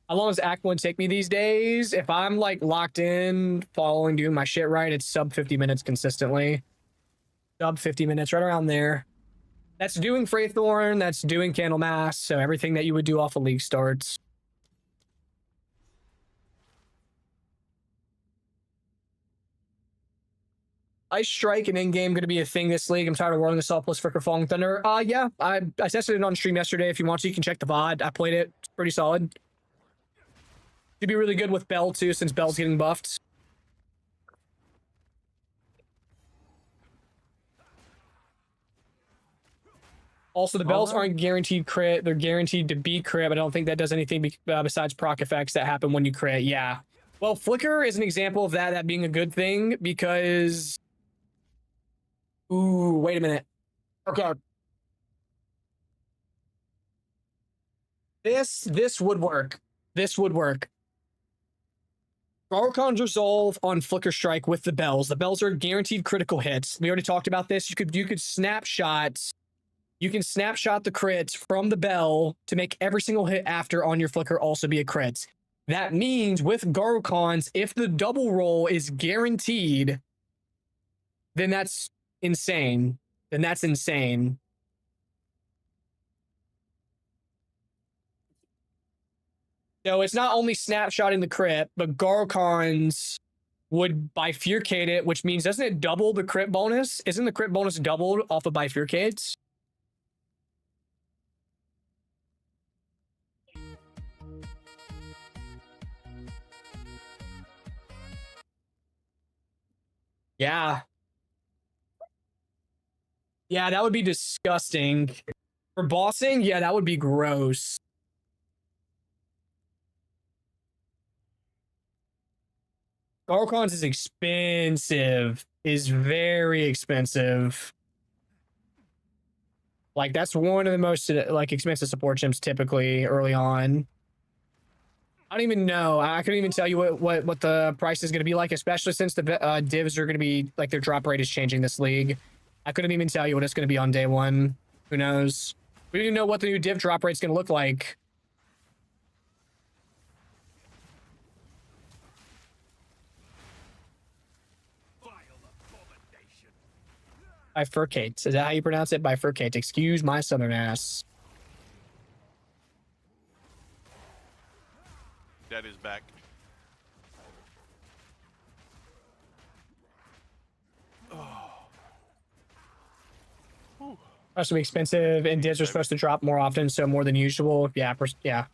S1: How long does Act 1 take me these days? If I'm like locked in, following, doing my shit right, it's sub 50 minutes consistently. Sub 50 minutes, right around there. That's doing Fraythorn, that's doing Candlemass, so everything that you would do off of League starts. Ice Strike and Endgame going to be a thing this league. I'm tired of rolling this all plus Flicker Falling Thunder. Yeah, I tested it on stream yesterday. If you want to, you can check the VOD. I played it. It's pretty solid. Should be really good with Bell too, since Bell's getting buffed. Also, the bells aren't guaranteed crit. They're guaranteed to be crit, but I don't think that does anything besides proc effects that happen when you crit. Yeah. Well, Flicker is an example of that being a good thing because... Ooh, wait a minute. Okay. This would work. This would work. Garokon's Resolve on Flicker Strike with the bells. The bells are guaranteed critical hits. We already talked about this. You could snapshot... You can snapshot the crits from the bell to make every single hit after on your Flicker also be a crit. That means with Garokons, if the double roll is guaranteed, then that's insane. Then that's insane. So it's not only snapshotting the crit, but Garokons would bifurcate it, which means doesn't it double the crit bonus? Isn't the crit bonus doubled off of bifurcates? Yeah. Yeah, that would be disgusting. For bossing, yeah, that would be gross. Garokons is expensive. Is very expensive. Like, that's one of the most, like, expensive support gems typically early on. I don't even know. I couldn't even tell you what the price is going to be like, especially since the divs are going to be, like, their drop rate is changing this league. I couldn't even tell you what it's going to be on day one. Who knows? We don't even know what the new div drop rate is going to look like. Bifurcate. Is that how you pronounce it? Bifurcate. Excuse my southern ass.
S6: That is back.
S1: Supposed to be expensive, and divs are supposed to drop more often, so more than usual. Yeah, yeah.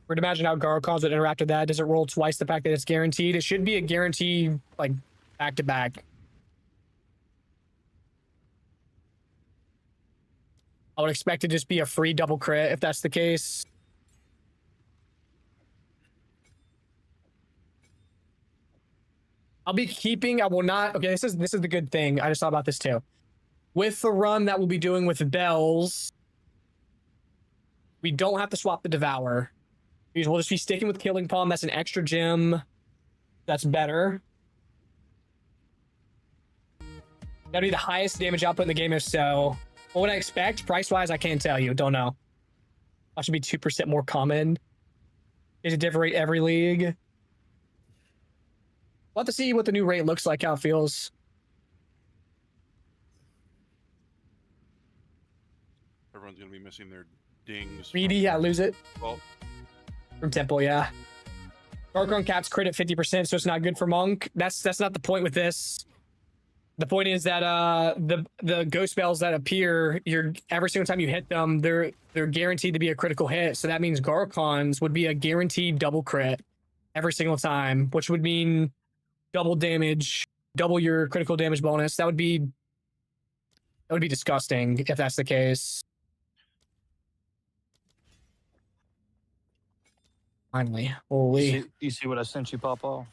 S1: We'd imagine how Garokons would interact with that. Does it roll twice the fact that it's guaranteed? It should be a guarantee, like, back-to-back. I would expect it to just be a free double crit if that's the case. I'll be keeping, I will not, okay, this is the good thing. I just thought about this too. With the run that we'll be doing with the bells, we don't have to swap the Devour. We'll just be sticking with Killing Palm. That's an extra gem. That's better. That'd be the highest damage output in the game if so. What would I expect? Price-wise, I can't tell you. Don't know. That should be 2% more common. Is it different rate every league? We'll have to see what the new rate looks like, how it feels.
S6: Everyone's gonna be missing their dings.
S1: Greedy, yeah, lose it.
S6: Well,
S1: From Temple, yeah. Darkron caps crit at 50%, so it's not good for Monk. That's not the point with this. The point is that the ghost spells that appear, every single time you hit them, they're guaranteed to be a critical hit. So that means Garcon's would be a guaranteed double crit every single time, which would mean double damage, double your critical damage bonus. That would be disgusting if that's the case. Finally, holy!
S12: You see what I sent you, Papa?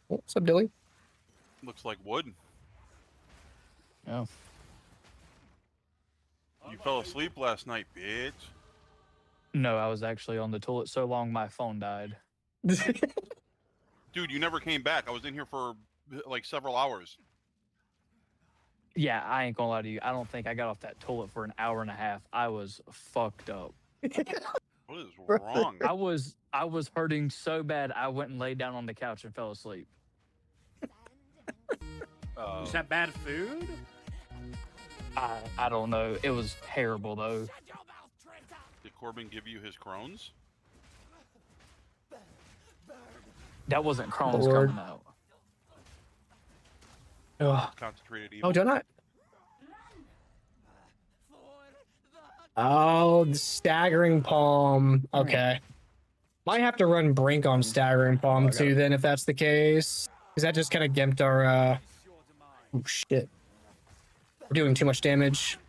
S1: What's up, Dilly?
S6: looks like wood.
S12: Yeah.
S6: You fell asleep last night, bitch.
S12: No, I was actually on the toilet so long my phone died.
S6: Dude, you never came back. I was in here for like several hours.
S12: Yeah, I ain't gonna lie to you. I don't think I got off that toilet for an hour and a half. I was fucked up.
S6: What is wrong?
S12: I was hurting so bad I went and laid down on the couch and fell asleep.
S5: Is that bad food?
S12: I don't know. It was terrible though.
S6: Did Corbin give you his Crohn's?
S12: That wasn't Crohn's
S1: Lord.
S12: coming out.
S1: Ugh.
S6: Concentrated evil.
S1: Oh, don't I? Oh, the staggering palm. Okay. Might have to run Brink on staggering palm too then if that's the case. Because that just kind of gimped our oh shit. We're doing too much damage.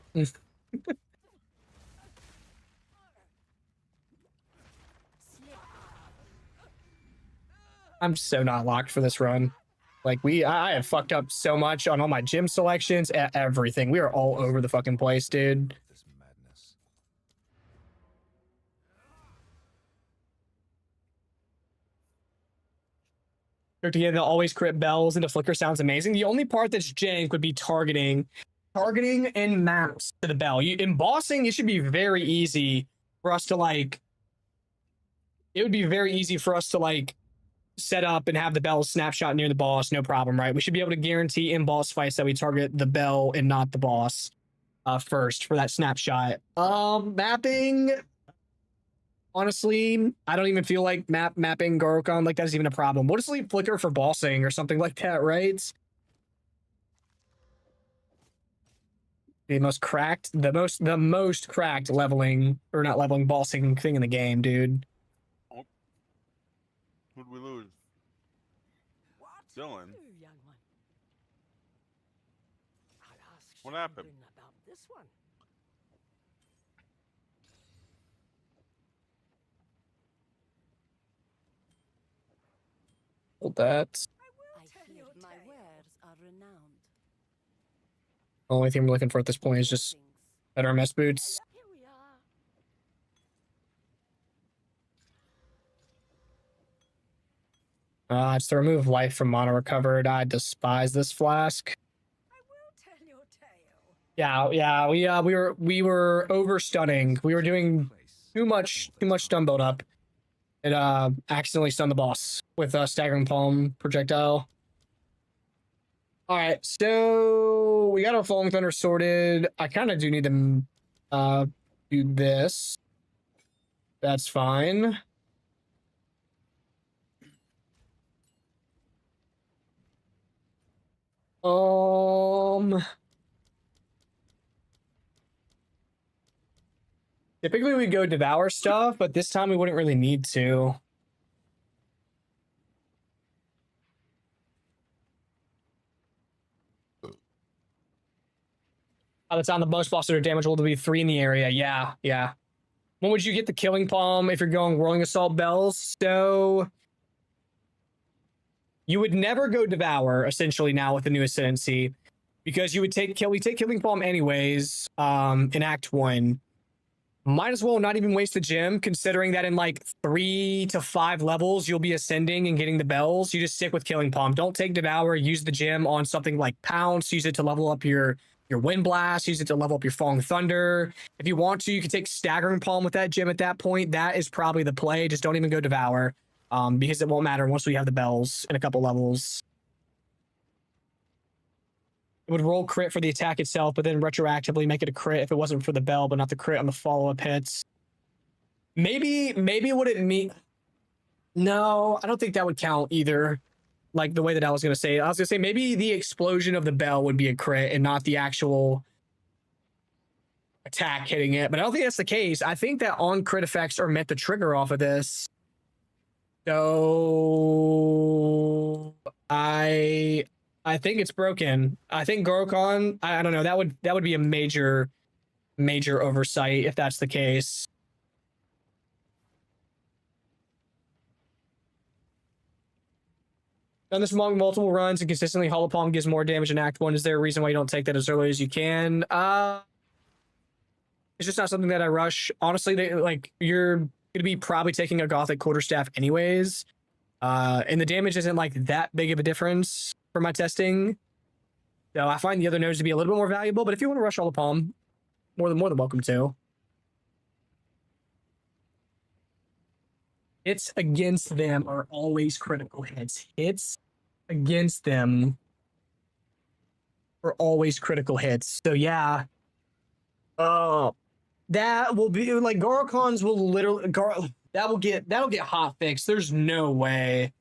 S1: I'm so not locked for this run. Like I have fucked up so much on all my gym selections, everything. We are all over the fucking place, dude.
S4: This madness.
S1: Again, they'll always crit bells into flicker sounds amazing. The only part that's jank would be targeting and maps to the bell. In bossing, it should be very easy for us to like. It would be very easy for us to like set up and have the bell snapshot near the boss, no problem, right? We should be able to guarantee in boss fights that we target the bell and not the boss first for that snapshot. Mapping. Honestly, I don't even feel like mapping Gorokon like that's even a problem. We'll just leave flicker for bossing or something like that, right? The most cracked leveling or not leveling bossing thing in the game, dude.
S6: Oh. Who'd we lose? Dylan. What happened?
S11: About this one.
S1: Hold that.
S11: I hear my wares are renowned.
S1: The only thing we're looking for at this point is just better MS boots.
S11: Here we are.
S1: It's to remove life from mono recovered. I despise this flask.
S11: I will tell your tale.
S1: Yeah, we were over stunning. We were doing too much stun build up. It accidentally stunned the boss with a staggering palm projectile. All right, so we got our Falling Thunder sorted. I kind of do need to do this. That's fine. Typically we go devour stuff, but this time we wouldn't really need to. That's on the most bosses are damage will be 3 in the area. Yeah. When would you get the killing palm if you're going Whirling Assault bells? So you would never go devour essentially now with the new Ascendancy because you would take killing palm anyways in Act 1. Might as well not even waste the gem, considering that in like 3 to 5 levels, you'll be ascending and getting the bells. You just stick with Killing Palm. Don't take Devour. Use the gem on something like Pounce. Use it to level up your your Wind Blast, use it to level up your Falling Thunder. If you want to, you can take Staggering Palm with that gem at that point. That is probably the play. Just don't even go Devour, because it won't matter once we have the bells in a couple levels. It would roll crit for the attack itself, but then retroactively make it a crit if it wasn't for the bell, but not the crit on the follow-up hits. Maybe would it mean... No, I don't think that would count either. Like the way that I was going to say it. I was going to say maybe the explosion of the bell would be a crit and not the actual attack hitting it. But I don't think that's the case. I think that on crit effects are meant to trigger off of this. So I think it's broken. I think Gorokon, I don't know, that would be a major oversight if that's the case. Done this among multiple runs and consistently Hollow Palm gives more damage in Act 1. Is there a reason why you don't take that as early as you can? It's just not something that I rush. Honestly, you're going to be probably taking a Gothic Quarterstaff anyways. And the damage isn't like that big of a difference for my testing. So I find the other nodes to be a little bit more valuable, but if you want to rush Hollow Palm, more than welcome to. Hits against them are always critical hits. Hits against them are always critical hits. So yeah. That will be like Gorokons will literally that'll get hot fixed. There's no way.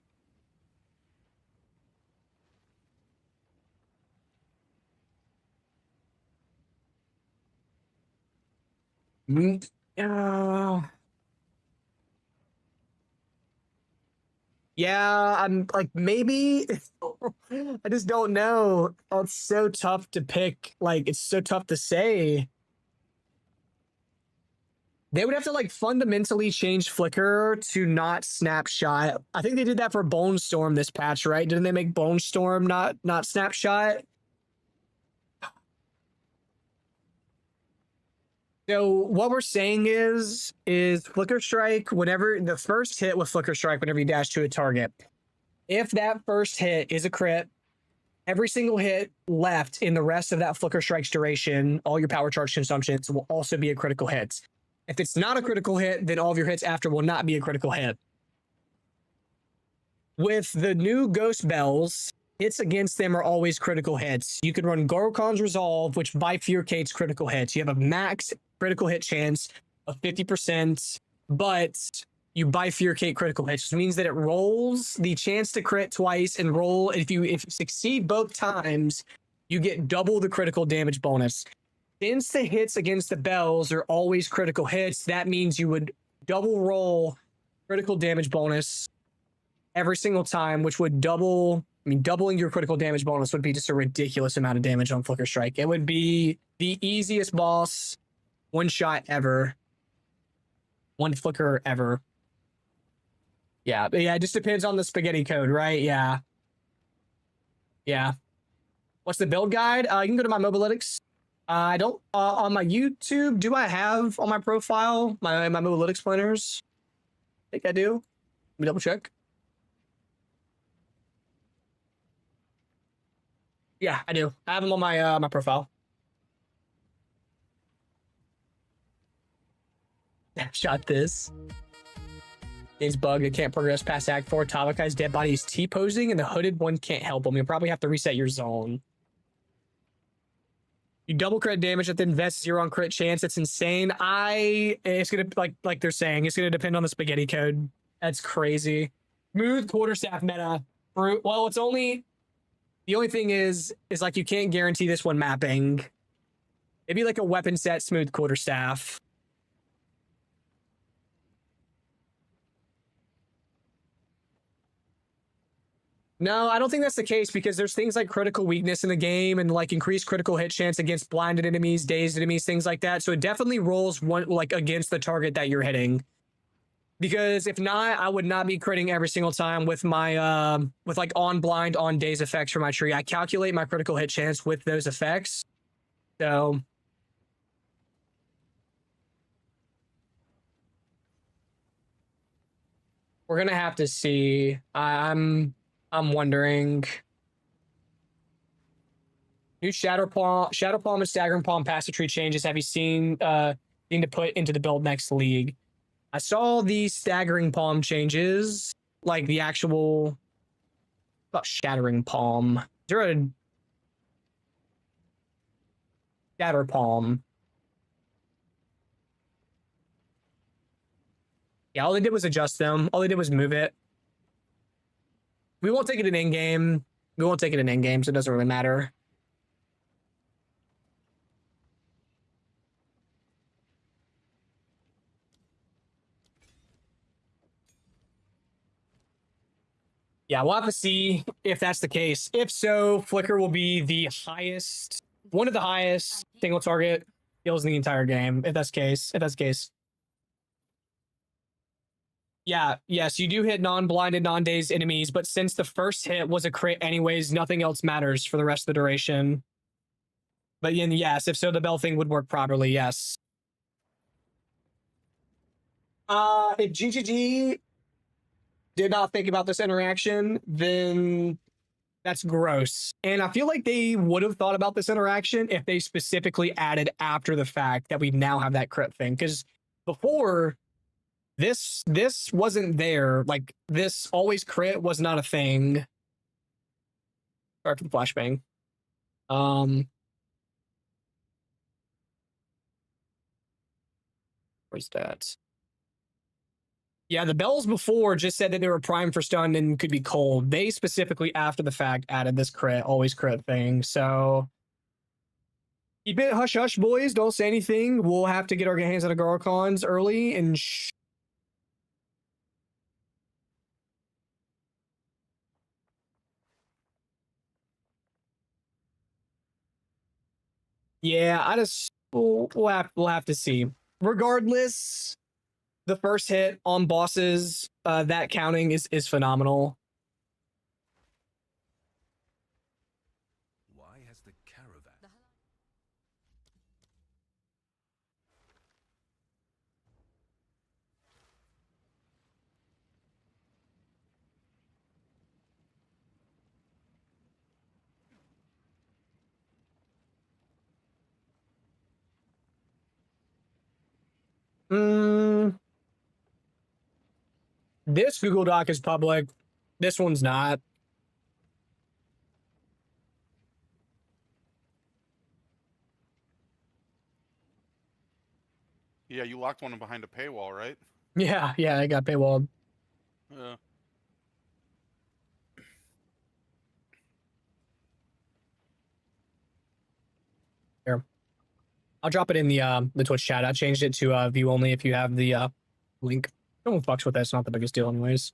S1: Yeah, I'm like, maybe. I just don't know. Oh, it's so tough to pick. Like, it's so tough to say. They would have to like fundamentally change Flicker to not snapshot. I think they did that for Bone Storm this patch, right? Didn't they make Bone Storm not snapshot? So what we're saying is Flicker Strike, whenever the first hit with Flicker Strike, whenever you dash to a target, if that first hit is a crit, every single hit left in the rest of that Flicker Strike's duration, all your power charge consumptions will also be a critical hit. If it's not a critical hit, then all of your hits after will not be a critical hit. With the new Ghost Bells, hits against them are always critical hits. You can run Gorokon's Resolve, which bifurcates critical hits. You have a max critical hit chance of 50%, but you bifurcate critical hits, which means that it rolls the chance to crit twice and roll. If you succeed both times, you get double the critical damage bonus. Since the hits against the bells are always critical hits, that means you would double roll critical damage bonus every single time, which would double. I mean, doubling your critical damage bonus would be just a ridiculous amount of damage on Flicker Strike. It would be the easiest boss one shot ever. One flicker ever. Yeah, but yeah, it just depends on the spaghetti code, right? Yeah. Yeah. What's the build guide? You can go to my Mobalytics. I don't, on my YouTube, do I have on my profile my Mobalytics planners? I think I do. Let me double check. Yeah, I do. I have them on my my profile. Shot this. Game's bugged. It can't progress past Act 4. Tavakai's dead body is T-posing, and the hooded one can't help him. You'll probably have to reset your zone. You double crit damage that then vests 0 on crit chance. It's insane. It's gonna like they're saying, it's gonna depend on the spaghetti code. That's crazy. Smooth quarterstaff meta. Well, it's only the only thing is like you can't guarantee this one mapping. Maybe like a weapon set smooth quarterstaff. No, I don't think that's the case because there's things like critical weakness in the game and like increased critical hit chance against blinded enemies, dazed enemies, things like that. So it definitely rolls one like against the target that you're hitting. Because if not, I would not be critting every single time with my with like on blind, on daze effects for my tree. I calculate my critical hit chance with those effects. So we're gonna have to see. I'm wondering. New Shadow Palm and Staggering Palm passive tree changes. Have you seen need to put into the build next league? I saw the Staggering Palm changes, like the actual about Shattering Palm. Is there a Shatter Palm? Yeah, all they did was adjust them. All they did was move it. We won't take it in in-game. We won't take it in in-game, so it doesn't really matter. Yeah, we'll have to see if that's the case. If so, Flicker will be the highest, one of the highest single target kills in the entire game. If that's the case. If that's the case. Yeah, yes, you do hit non-blinded, non-dazed enemies, but since the first hit was a crit anyways, nothing else matters for the rest of the duration. But yes, if so, the bell thing would work properly, yes. If GGG did not think about this interaction, then that's gross. And I feel like they would have thought about this interaction if they specifically added after the fact that we now have that crit thing. Because before, this wasn't there. Like, this always crit was not a thing. Sorry for the flashbang. Where's that? Yeah, the bells before just said that they were primed for stun and could be cold. They specifically, after the fact, added this crit, always crit thing. So keep it hush hush, boys. Don't say anything. We'll have to get our hands on the Garcons early and yeah, I just we'll have to see. Regardless, the first hit on bosses, that counting is phenomenal.
S4: Why has the caravan?
S1: This Google Doc is public. This one's not.
S6: Yeah, you locked one behind a paywall, right?
S1: Yeah, I got paywalled.
S6: Yeah.
S1: Here, I'll drop it in the Twitch chat. I changed it to view only if you have the link. No one fucks with that. It's not the biggest deal, anyways.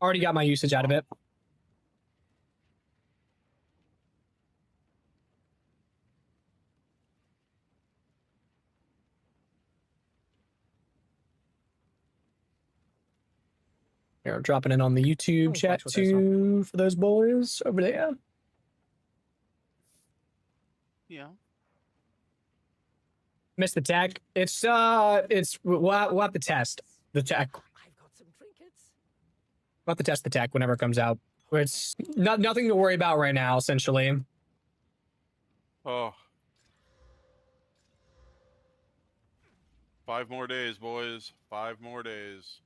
S1: Already got my usage out of it. Here, I'm dropping it on the YouTube chat too for those boys over there.
S6: Yeah.
S1: Missed the tech. It's we'll have to test the tech.
S11: I've got some trinkets.
S1: We'll have to test the tech whenever it comes out. It's nothing to worry about right now, essentially.
S6: Oh. 5 more days, boys. 5 more days.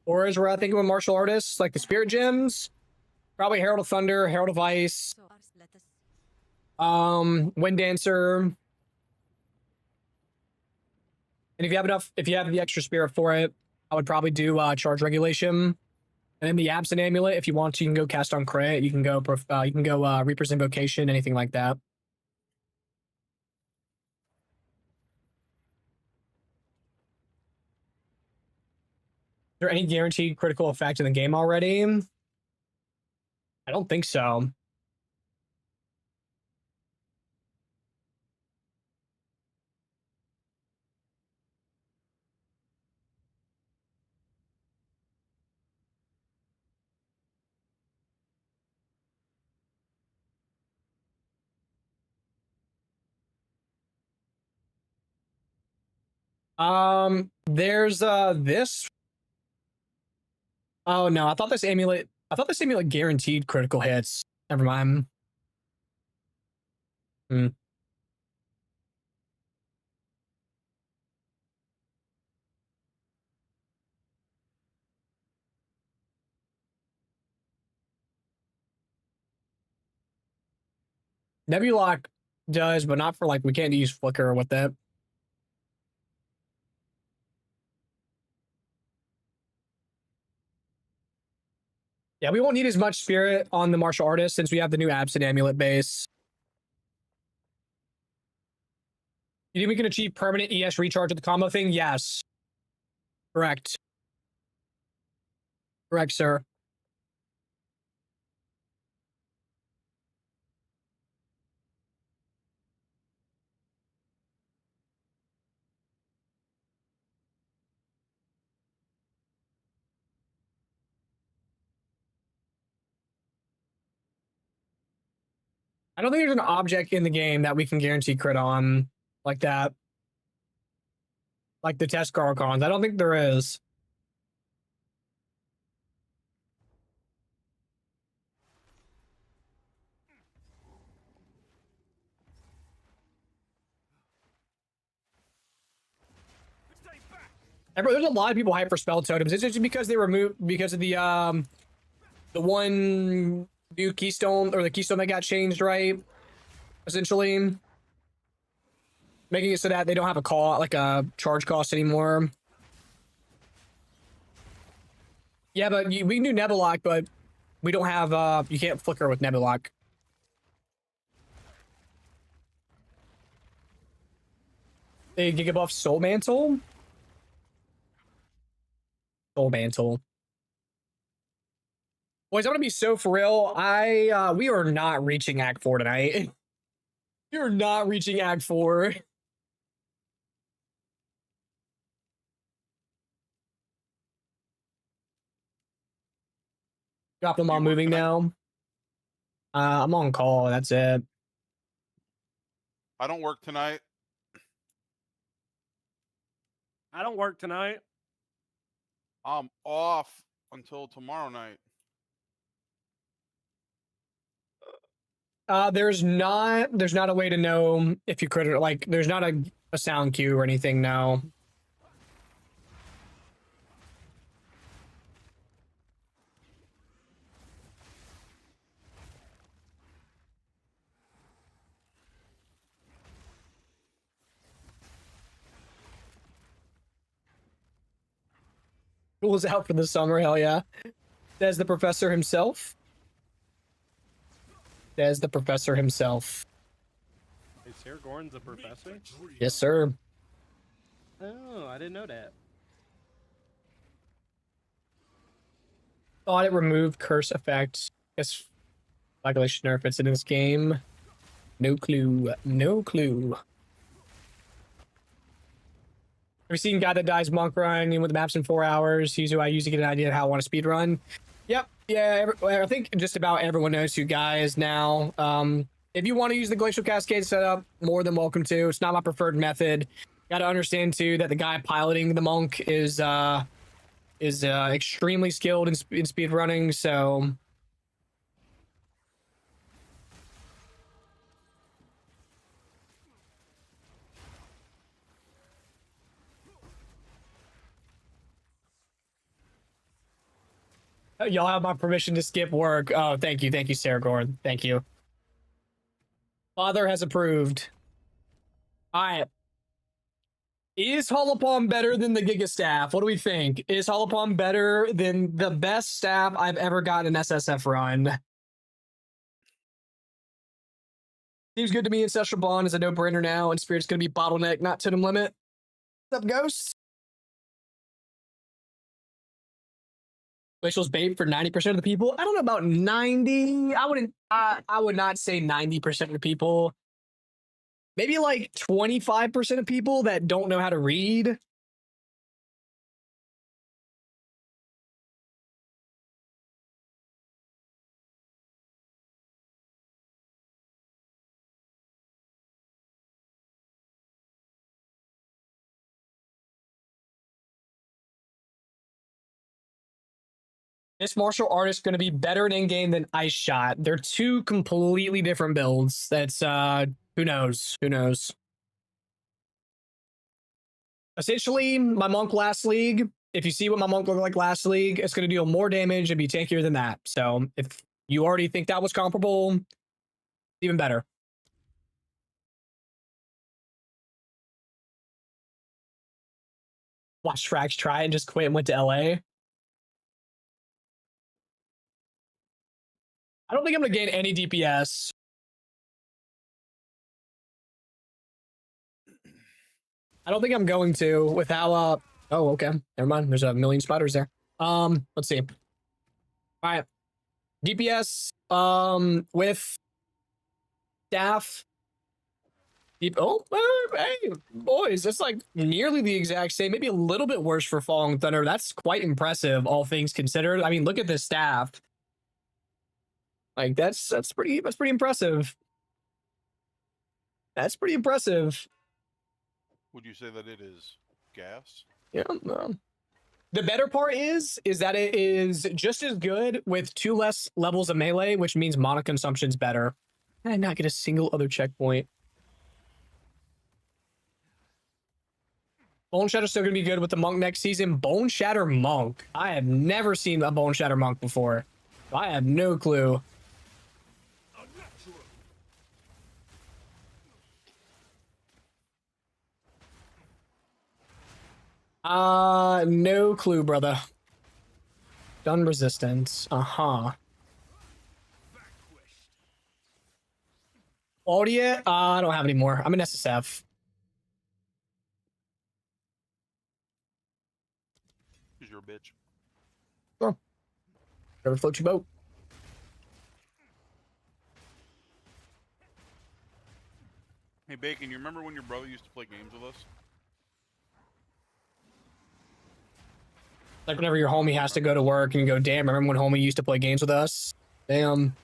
S1: Or as we're thinking with martial artists, like the Spirit Gems, probably Herald of Thunder, Herald of Ice, Wind Dancer. And if you have the extra spirit for it, I would probably do Charge Regulation. And then the Absent Amulet, if you want to, you can go cast on crit. You can go Reaper's Invocation, anything like that. Is there any guaranteed critical effect in the game already? I don't think so. There's this. Oh no, I thought this amulet guaranteed critical hits. Never mind. Hmm. Nebulock does, but not for like, we can't use Flicker with that. Yeah, we won't need as much spirit on the martial artist since we have the new Absent Amulet base. You think we can achieve permanent ES recharge with the combo thing? Yes. Correct. Correct, sir. I don't think there's an object in the game that we can guarantee crit on like that. Like the test Garcons. I don't think there is. There's a lot of people hype for spell totems. It's just because they removed because of the one new keystone or the keystone that got changed, right? Essentially, making it so that they don't have a call like a charge cost anymore. Yeah, but we can do Nebulock, but we don't have you can't flicker with Nebulock. A Gigabuff Soul Mantle. Soul Mantle. Boys, I'm gonna be so for real. We are not reaching Act 4 tonight. You're not reaching Act 4. Drop them all moving now. I'm on call. That's it.
S6: I don't work tonight.
S5: I don't work tonight.
S6: I'm off until tomorrow night.
S1: There's not a way to know if you could, like, there's not a sound cue or anything now. School's out for the summer, hell yeah. Says the professor himself. Says the professor himself.
S5: Is Saragorn's a professor?
S1: Yes, sir.
S5: Oh, I didn't know that.
S1: Thought it removed curse effect. Guess likely should nerf it's in this game. No clue. No clue. Have you seen Guy That Dies Monk Run with the maps in 4 hours? He's who I use to get an idea of how I want to speed run. Yep. Yeah, I think just about everyone knows who Guy is now. If you want to use the Glacial Cascade setup, more than welcome to. It's not my preferred method. Got to understand too that the guy piloting the monk is extremely skilled in speed running. So y'all have my permission to skip work. Oh, thank you, Sarah Gordon. Thank you. Father has approved. All right. Is Holopalm better than the Giga Staff? What do we think? Is Holopalm better than the best staff I've ever got in SSF run? Seems good to me. Ancestral Bond is a no-brainer now, and Spirit's going to be bottleneck, not totem limit. What's up, Ghost? Glacial's bait for 90% of the people. I don't know about 90. I would not say 90% of the people. Maybe like 25% of people that don't know how to read. This martial artist is going to be better in in-game than Ice Shot. They're two completely different builds. That's Who knows? Who knows? Essentially, my monk last league, if you see what my monk looked like last league, it's going to deal more damage and be tankier than that. So if you already think that was comparable, even better. Watched Frax try and just quit and went to LA. I don't think I'm going to gain any DPS. I don't think I'm going to with how, oh, okay. Never mind. There's a million spiders there. Let's see. All right. DPS, with staff. Oh, hey, boys, it's like nearly the exact same, maybe a little bit worse for Falling Thunder. That's quite impressive, all things considered. I mean, look at this staff. Like that's pretty impressive. That's pretty impressive.
S6: Would you say that it is gas?
S1: Yeah. The better part is that it is just as good with 2 less levels of melee, which means mana consumption's better. And not get a single other checkpoint. Bone Shatter's still going to be good with the Monk next season. Bone Shatter Monk. I have never seen a Bone Shatter Monk before. I have no clue. No clue, brother. Stun resistance. Uh-huh. Audio? I don't have any more. I'm an SSF.
S6: You're a bitch.
S1: Sure. Never float your boat.
S6: Hey, Bacon, you remember when your brother used to play games with us?
S1: Like whenever your homie has to go to work and you go, damn, remember when homie used to play games with us? Damn.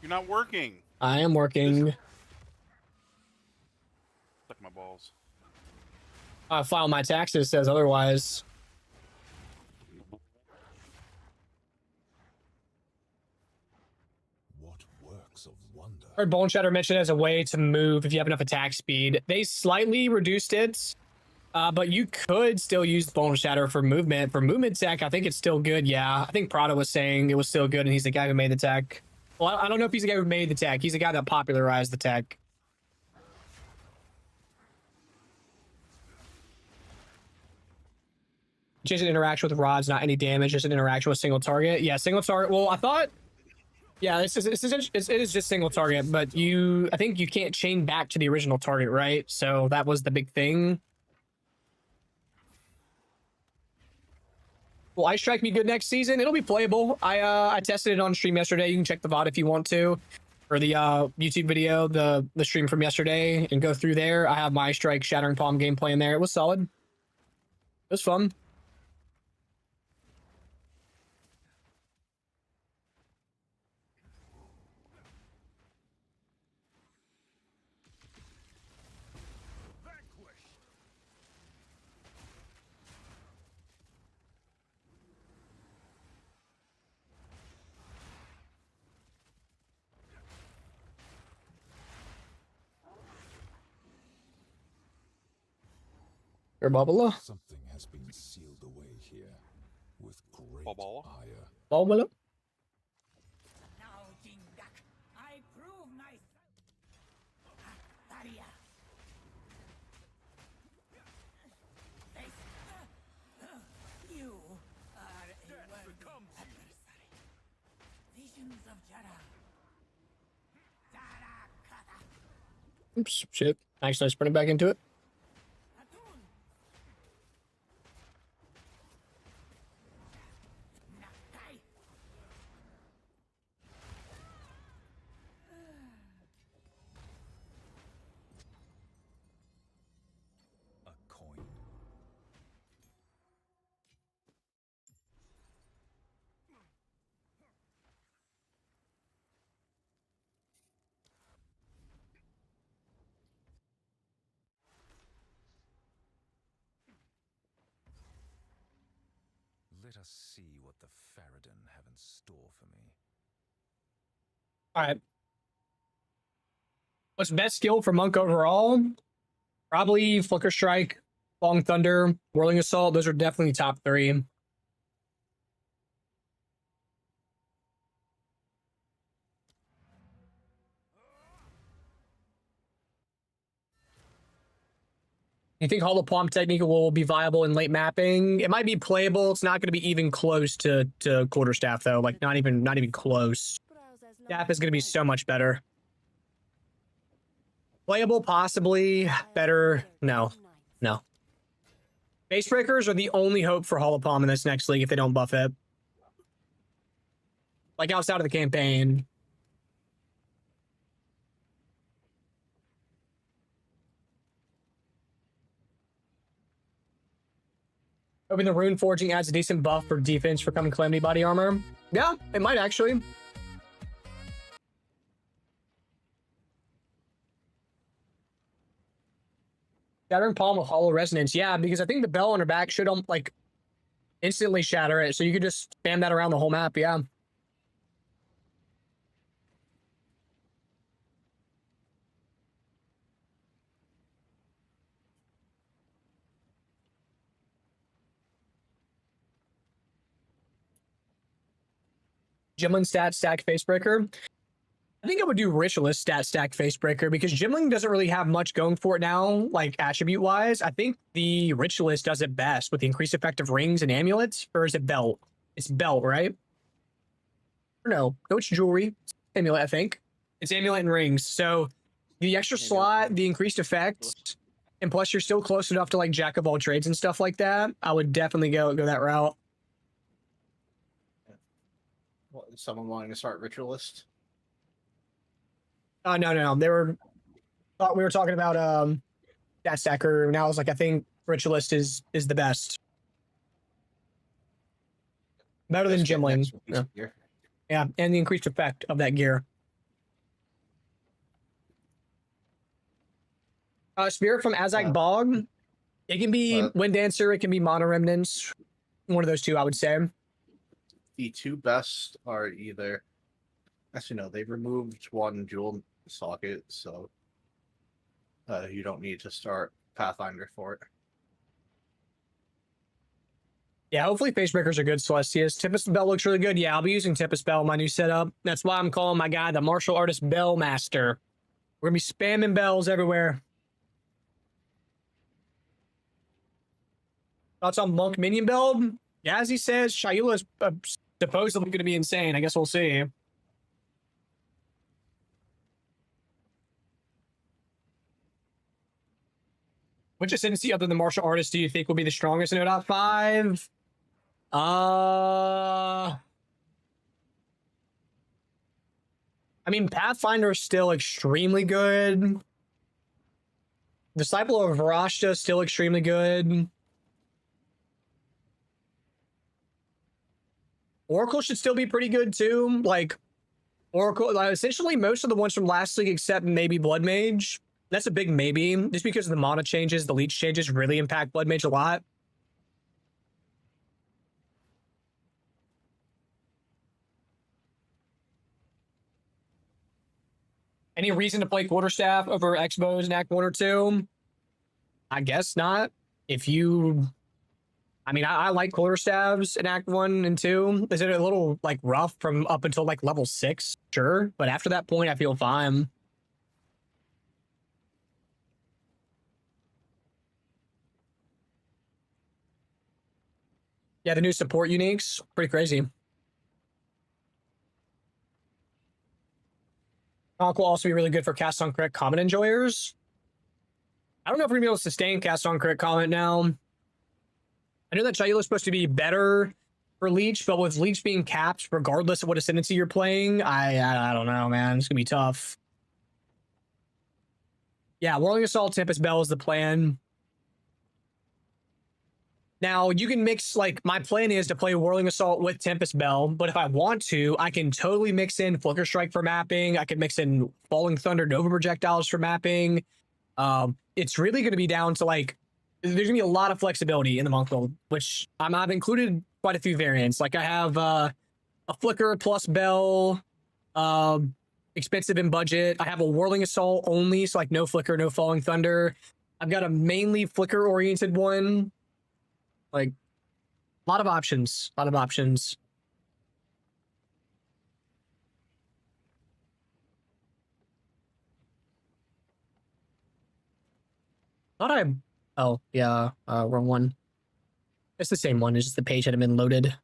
S6: You're not working.
S1: I am working.
S6: Suck my balls.
S1: I file my taxes, says otherwise.
S4: What works of wonder?
S1: I heard Bone Shatter mentioned as a way to move if you have enough attack speed. They slightly reduced it, but you could still use Bone Shatter for movement. For movement tech, I think it's still good. Yeah, I think Prada was saying it was still good, and he's the guy who made the tech. Well, I don't know if he's the guy who made the tech. He's the guy that popularized the tech. Just an interaction with rods, not any damage, just an interaction with single target. Yeah, single target. Well, I thought, yeah, it is just single target, but I think you can't chain back to the original target, right? So that was the big thing. Will Ice Strike be good next season? It'll be playable. I tested it on stream yesterday. You can check the VOD if you want to, or the YouTube video, the stream from yesterday, and go through there. I have my Ice Strike Shattering Palm gameplay in there. It was solid. It was fun. Or Babala.
S4: Something has been sealed away here with great
S6: Babala?
S4: ire.
S1: Babala.
S2: Now, Jingak, I prove myself. Aria. You are a worthy adversary. Visions of Jara.
S1: Oops, shit. Actually, I sprint back into it.
S4: A coin. Let us see what the Faradin have in store for me.
S1: All right. What's best skill for Monk overall? Probably Flicker Strike, Long Thunder, Whirling Assault. Those are definitely top 3. You think Hollow Palm technique will be viable in late mapping? It might be playable. It's not going to be even close to Quarterstaff though. Like not even close. Staff is going to be so much better. Playable, possibly. Better, no. Base Breakers are the only hope for Hollow Palm in this next league if they don't buff it. Like outside of the campaign. Hoping the Rune Forging adds a decent buff for defense for coming Calamity Body Armor. Yeah, it might actually. Shattering Palm with Hollow Resonance. Yeah, because I think the bell on her back should like instantly shatter it. So you could just spam that around the whole map. Yeah. Gimlin stat stack Facebreaker. I think I would do Ritualist stat stack Facebreaker because Gimling doesn't really have much going for it now, like attribute-wise. I think the Ritualist does it best with the increased effect of rings and amulets, or is it belt? It's belt, right? Or no, it's jewelry. It's amulet, I think. It's amulet and rings. So the extra slot, the increased effect, and plus you're still close enough to like Jack of all trades and stuff like that. I would definitely go that route.
S7: What, is someone wanting to start Ritualist?
S1: No. They were. Thought we were talking about that stacker. Now I was like, I think Ritualist is the best. Better than Gimling. Yeah, and the increased effect of that gear. Spirit from Azak Bog. It can be Wind Dancer. It can be Mono Remnants. One of those two, I would say.
S7: The two best are either. Actually, no, they've removed one jewel socket, so you don't need to start Pathfinder for it.
S1: Yeah, hopefully Facebreakers are good, Celestius. Tempest Bell looks really good. Yeah, I'll be using Tempest Bell in my new setup. That's why I'm calling my guy the Martial Artist Bell Master. We're going to be spamming bells everywhere. Thoughts on Monk Minion build? Yeah, as he says, Shayula is supposedly going to be insane. I guess we'll see. Which Ascendancy other than Martial Artist do you think will be the strongest in 0.5? I mean, Pathfinder is still extremely good. Disciple of Varashta is still extremely good. Oracle should still be pretty good too. Like, Oracle, essentially most of the ones from last league except maybe Blood Mage. That's a big maybe, just because of the mana changes, the leech changes really impact Blood Mage a lot. Any reason to play Quarterstaff over X-Bows in Act 1 or 2? I guess not. If you... I mean, I like Quarterstaffs in Act 1 and 2. Is it a little, like, rough from up until, like, level 6? Sure. But after that point, I feel fine. Yeah, the new support uniques, pretty crazy. Conk will also be really good for cast on crit comment enjoyers. I don't know if we're gonna be able to sustain cast on crit comment now. I know that Shayula is supposed to be better for Leech, but with Leech being capped, regardless of what Ascendancy you're playing, I don't know, man. It's gonna be tough. Yeah, Whirling Assault, Tempest Bell is the plan. Now, you can mix, like, my plan is to play Whirling Assault with Tempest Bell, but if I want to, I can totally mix in Flicker Strike for mapping. I can mix in Falling Thunder Nova Projectiles for mapping. It's really going to be down to, like, there's going to be a lot of flexibility in the Monk build, which I've included quite a few variants. Like, I have a Flicker plus Bell, expensive in budget. I have a Whirling Assault only, so like no Flicker, no Falling Thunder. I've got a mainly Flicker-oriented one. Like, a lot of options. A lot of options. Thought I... Oh, yeah. Wrong one. It's the same one. It's just the page hadn't been loaded.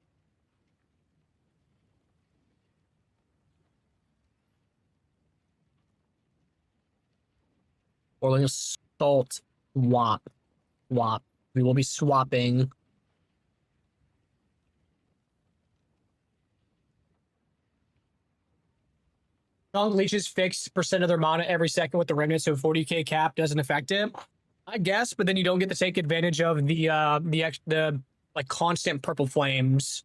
S1: Whirling Assault. Swap. Swap. We will be swapping. Long leeches fix percent of their mana every second with the remnant, so 40k cap doesn't affect it. I guess, but then you don't get to take advantage of the like constant purple flames.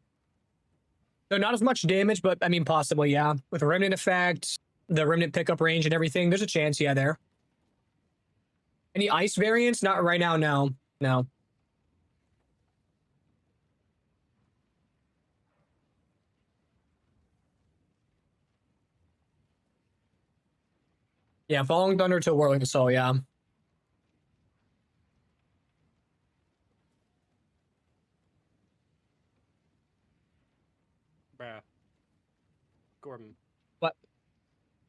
S1: So not as much damage, but I mean possibly, yeah. With a remnant effect, the remnant pickup range and everything, there's a chance, yeah, there. Any ice variants? Not right now, no. No. Yeah, Falling Thunder to Whirling Assault, yeah.
S5: Bruh. Gordon.
S1: What?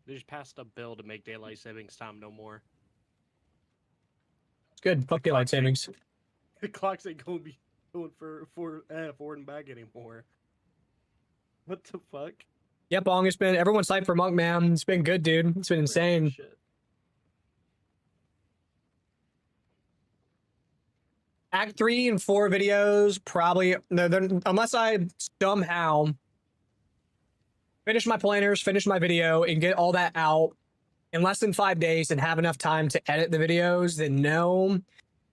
S5: They just passed a bill to make daylight savings time no more.
S1: It's good. Fuck daylight savings.
S5: The clocks ain't gonna be going forward and back anymore. What the fuck?
S1: Yeah, Bong, it's been... Everyone's hyped for Monk, man. It's been good, dude. It's been insane.
S5: Shit.
S1: Act 3 and 4 videos, probably... No, unless I somehow finish my planners, finish my video, and get all that out in less than 5 days and have enough time to edit the videos, then no.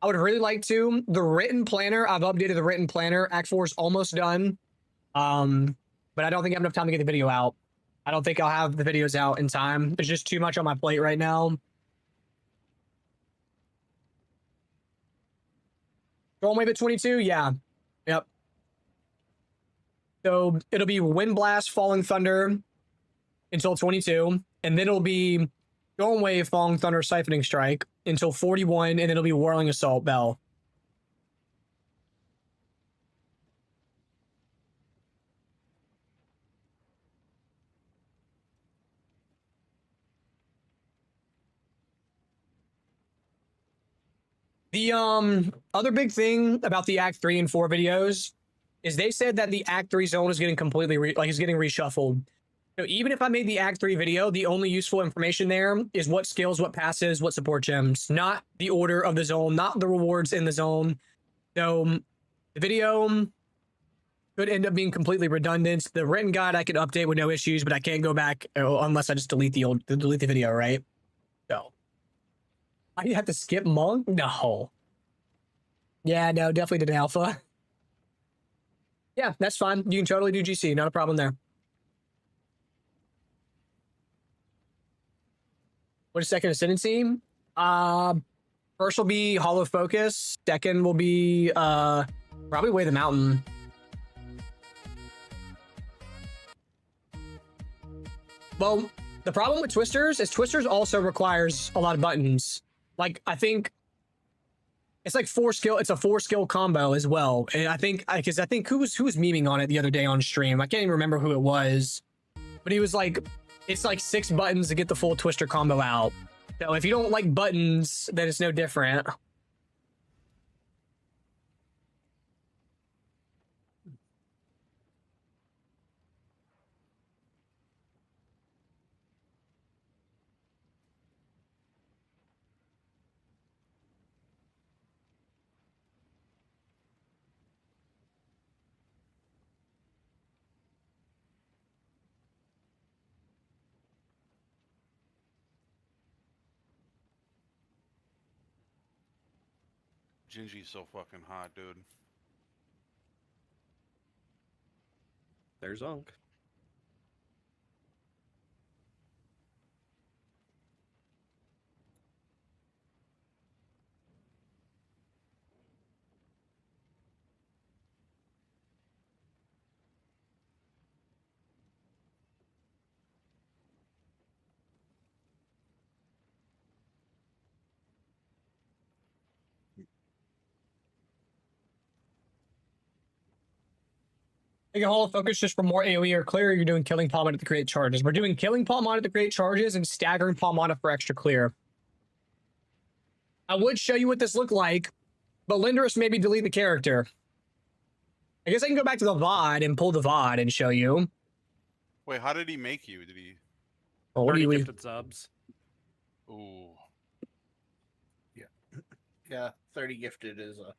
S1: I would really like to. The written planner, I've updated the written planner. Act 4 is almost done. But I don't think I have enough time to get the video out. I don't think I'll have the videos out in time. There's just too much on my plate right now. Storm Wave at 22? Yeah. Yep. So it'll be Wind Blast, Falling Thunder until 22. And then it'll be Storm Wave, Falling Thunder, Siphoning Strike until 41. And then it'll be Whirling Assault, Bell. The other big thing about the Act 3 and 4 videos is they said that the Act 3 zone is getting completely getting reshuffled. So even if I made the Act 3 video, the only useful information there is what skills, what passes, what support gems, not the order of the zone, not the rewards in the zone. So the video could end up being completely redundant. The written guide I could update with no issues, but I can't go back unless I just delete the video, right? So I have to skip Monk? No. Yeah, no, definitely did Alpha. Yeah, that's fine. You can totally do GC. Not a problem there. What is second Ascendancy? First will be Hollow Focus. Second will be probably Way the Mountain. Well, the problem with Twisters is Twisters also requires a lot of buttons. Like, I think it's like 4 skill. It's a 4 skill combo as well. And I think, because I think who was memeing on it the other day on stream? I can't even remember who it was, but he was like, it's like 6 buttons to get the full Twister combo out. So if you don't like buttons, then it's no different.
S6: Gingy's so fucking hot, dude.
S5: There's Unk.
S1: Take a hold of focus just for more AoE or clear. You're doing killing palm mana to create charges. We're doing killing palm mana to create charges and staggering palm mana for extra clear. I would show you what this looked like, but Linderus maybe delete the character. I guess I can go back to the VOD and pull the VOD and show you.
S6: Wait, how did he make you? Did he?
S1: Oh, what do
S5: 30
S1: you?
S5: gifted subs.
S6: Ooh.
S7: Yeah, 30 gifted is a.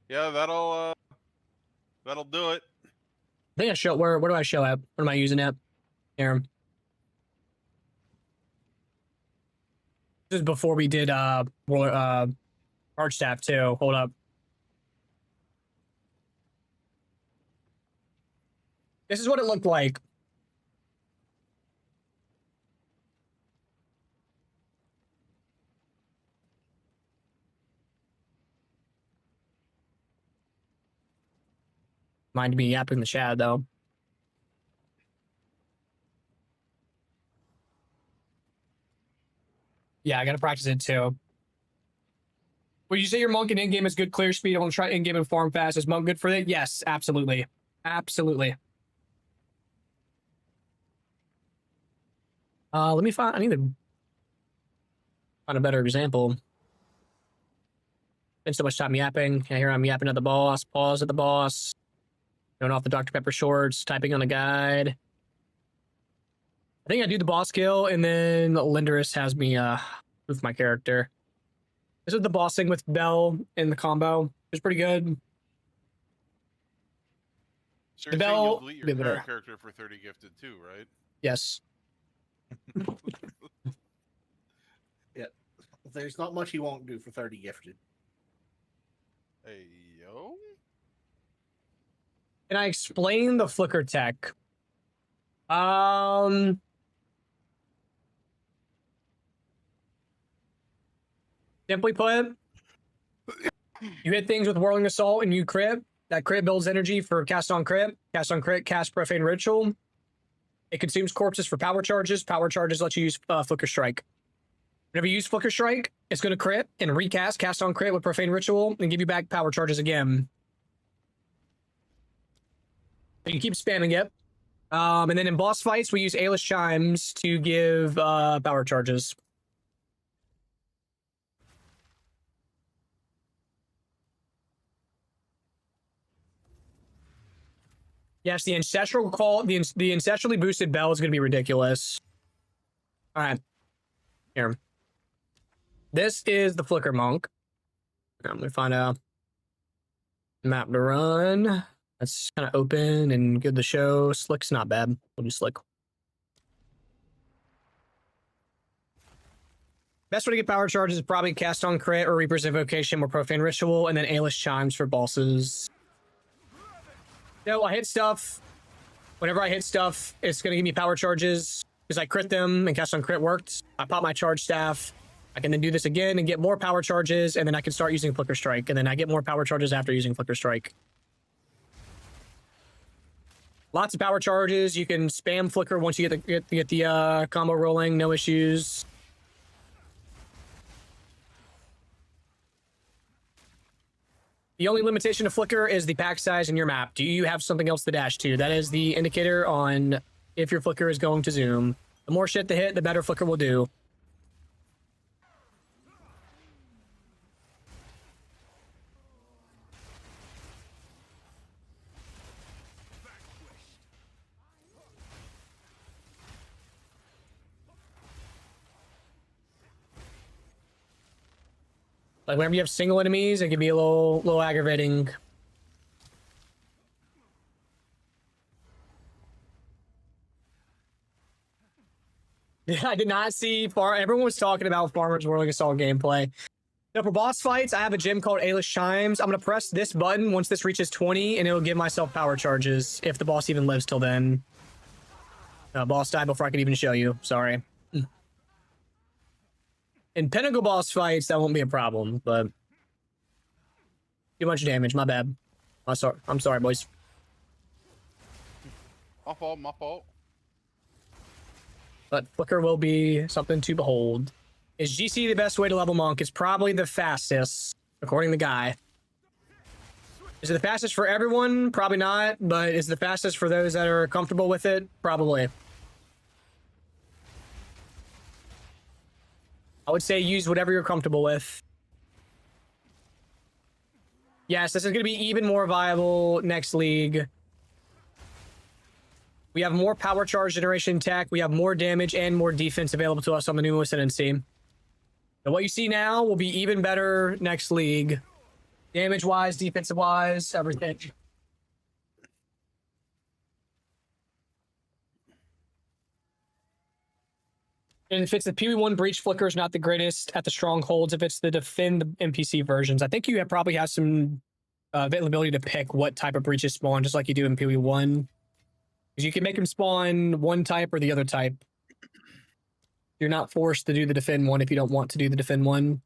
S6: Yeah, that'll do it.
S1: I think I show where do I show at? What am I using at? Here. This is before we did Arch Staff too. Hold up. This is what it looked like. Mind me yapping the chat though. Yeah, I gotta practice it too. Would you say your monk in in-game is good clear speed? I want to try in-game and farm fast. Is monk good for it? Yes, absolutely. Absolutely. Let me find, I need to find a better example. Spend so much time yapping. I hear I'm yapping at the boss, pause at the boss. Going off the Dr. Pepper shorts, typing on a guide. I think I do the boss kill, and then Linderus has me move my character. This is the bossing with Bell in the combo. It's pretty good.
S6: So
S1: The
S6: you're saying
S1: Bell,
S6: you'll delete your current character for 30 gifted too, right?
S1: Yes.
S7: Yeah. There's not much he won't do for 30 gifted.
S6: Hey, yo.
S1: Can I explain the flicker tech? Simply put, you hit things with Whirling Assault and you crit. That crit builds energy for cast on crit. Cast on crit, cast Profane Ritual. It consumes corpses for power charges. Power charges let you use Flicker Strike. Whenever you use Flicker Strike, it's going to crit and recast, cast on crit with Profane Ritual, and give you back power charges again. And you keep spamming it. And then in boss fights, we use Aelish Chimes to give power charges. Yes, the ancestral call, the ancestrally boosted bell is going to be ridiculous. All right, here. This is the Flicker Monk. I'm going to find a map to run. Let's kind of open and give the show. Slick's not bad. We'll do Slick. Best way to get power charges is probably cast on crit or Reaper's Invocation or Profane Ritual, and then Aelish Chimes for bosses. No, I hit stuff. Whenever I hit stuff, it's going to give me power charges because I crit them and cast on crit worked. I pop my charge staff. I can then do this again and get more power charges, and then I can start using Flicker Strike, and then I get more power charges after using Flicker Strike. Lots of power charges. You can spam Flicker once you get the combo rolling. No issues. The only limitation to Flicker is the pack size in your map. Do you have something else to dash to? That is the indicator on if your Flicker is going to zoom. The more shit to hit, the better Flicker will do. Like whenever you have single enemies, it can be a little aggravating. Yeah, I did not see everyone was talking about Farmer's Whirling Assault gameplay. Now for boss fights, I have a gem called Aelish Chimes. I'm gonna press this button once this reaches 20, and it'll give myself power charges if the boss even lives till then. Boss died before I could even show you. Sorry. In Pinnacle boss fights, that won't be a problem, but too much damage. My bad. I'm sorry, boys.
S6: My fault. My fault.
S1: But Flicker will be something to behold. Is GC the best way to level Monk? It's probably the fastest, according to the guy. Is it the fastest for everyone? Probably not, but is it the fastest for those that are comfortable with it? Probably. I would say use whatever you're comfortable with. Yes, this is going to be even more viable next league. We have more power charge generation tech. We have more damage and more defense available to us on the new Ascendancy. And what you see now will be even better next league. Damage-wise, defensive-wise, everything. And if it's the PV1 breach flicker is not the greatest at the strongholds, if it's the defend the NPC versions, I think you probably have some availability to pick what type of breaches spawn, just like you do in PV1. Because you can make them spawn one type or the other type. You're not forced to do the defend one if you don't want to do the defend one.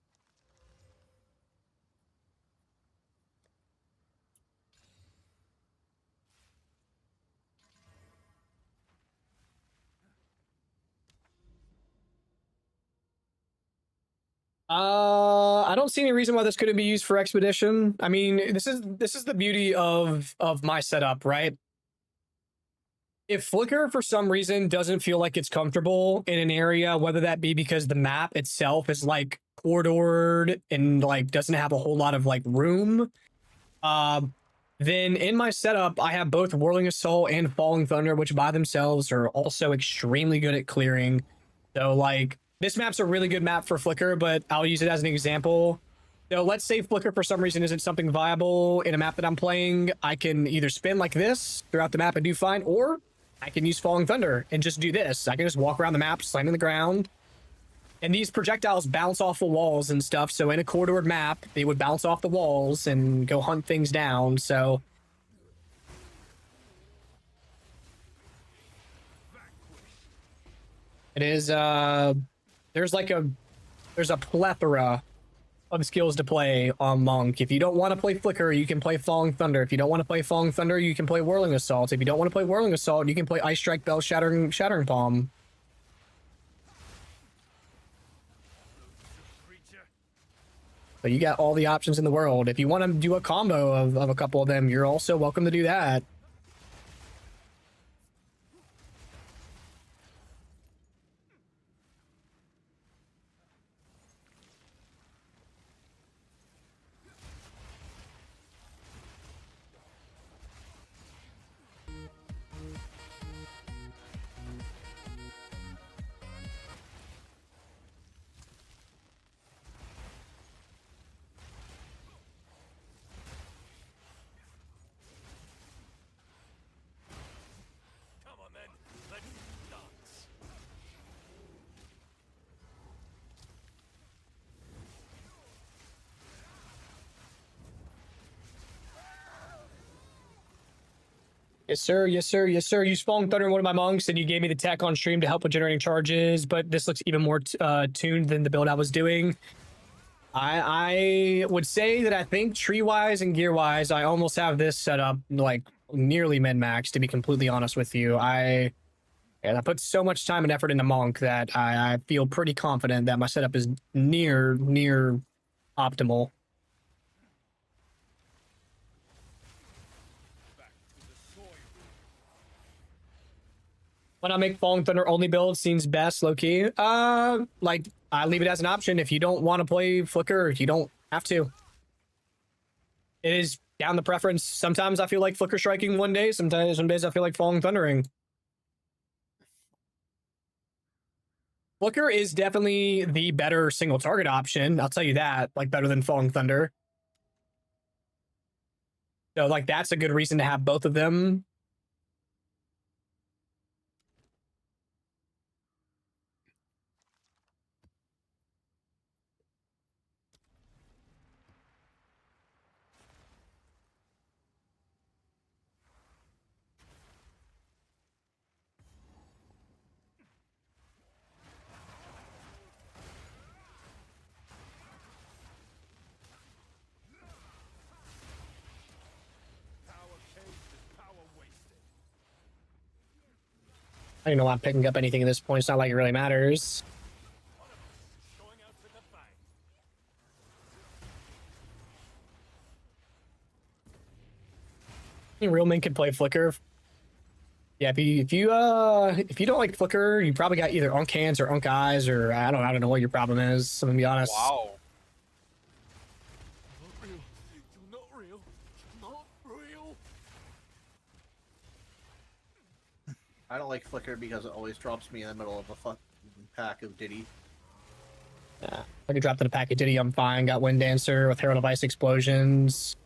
S1: I don't see any reason why this couldn't be used for expedition. I mean, this is the beauty of my setup, right? If Flicker for some reason doesn't feel like it's comfortable in an area, whether that be because the map itself is like corridored and like doesn't have a whole lot of like room, then in my setup I have both Whirling Assault and Falling Thunder, which by themselves are also extremely good at clearing. So like this map's a really good map for Flicker, but I'll use it as an example. So let's say Flicker for some reason isn't something viable in a map that I'm playing. I can either spin like this throughout the map and do fine, or I can use Falling Thunder and just do this. I can just walk around the map, slamming the ground. And these projectiles bounce off the walls and stuff. So in a corridored map, they would bounce off the walls and go hunt things down. So it is, there's a plethora of skills to play on Monk. If you don't want to play Flicker, you can play Falling Thunder. If you don't want to play Falling Thunder, you can play Whirling Assault. If you don't want to play Whirling Assault, you can play Ice Strike, Bell, Shattering Palm. But you got all the options in the world. If you want to do a combo of a couple of them, you're also welcome to do that. Yes, sir. Yes, sir. Yes, sir. You Falling Thunder in one of my monks, and you gave me the tech on stream to help with generating charges, but this looks even more tuned than the build I was doing. I would say that I think tree-wise and gear-wise, I almost have this set up like nearly min-max, to be completely honest with you. I put so much time and effort into Monk that I feel pretty confident that my setup is near optimal. When I make Falling Thunder only build seems best, low-key. Like, I leave it as an option. If you don't want to play Flicker, you don't have to. It is down the preference. Sometimes I feel like Flicker striking one day. Sometimes some days I feel like Falling Thundering. Flicker is definitely the better single target option. I'll tell you that. Like, better than Falling Thunder. So, like, that's a good reason to have both of them. I don't know why I'm picking up anything at this point. It's not like it really matters. Real men can play Flicker. Yeah, if you don't like Flicker, you probably got either Unk hands or Unk eyes, or I don't know what your problem is. I'm gonna be honest.
S6: Wow.
S2: Not real. Not real.
S7: I don't like Flicker because it always drops me in the middle of a fucking pack of Diddy.
S1: Yeah, I could drop in a pack of Diddy, I'm fine. Got Wind Dancer with Herald of Ice Explosions.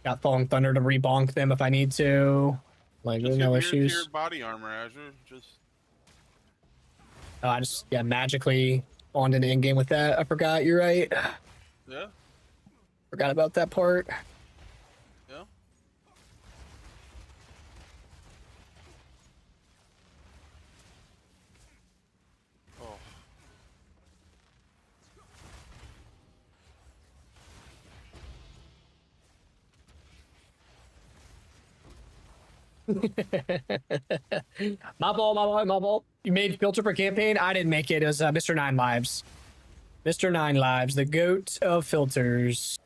S1: Got Falling Thunder to rebonk them if I need to. Like, there's no issues.
S6: Your body armor, Azure. Just.
S1: Oh, I just magically spawned into in game with that. I forgot. You're right.
S6: Yeah.
S1: Forgot about that part.
S6: Yeah. Oh.
S1: My ball. You made filter for campaign? I didn't make it. It was Mr. 9 Lives. Mr. 9 Lives, the goat of filters.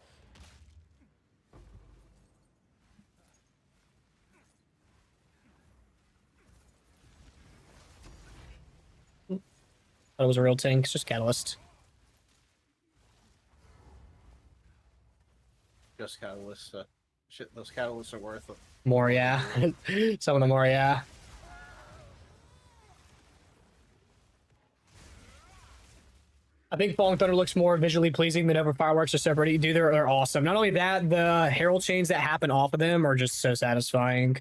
S1: Thought it was a real tank. It's just Catalyst.
S7: Just Catalyst. Shit, those Catalysts are worth it.
S1: More, yeah. Some of them are, yeah. I think Falling Thunder looks more visually pleasing than ever fireworks are separated. Dude, they're awesome. Not only that, the herald chains that happen off of them are just so satisfying.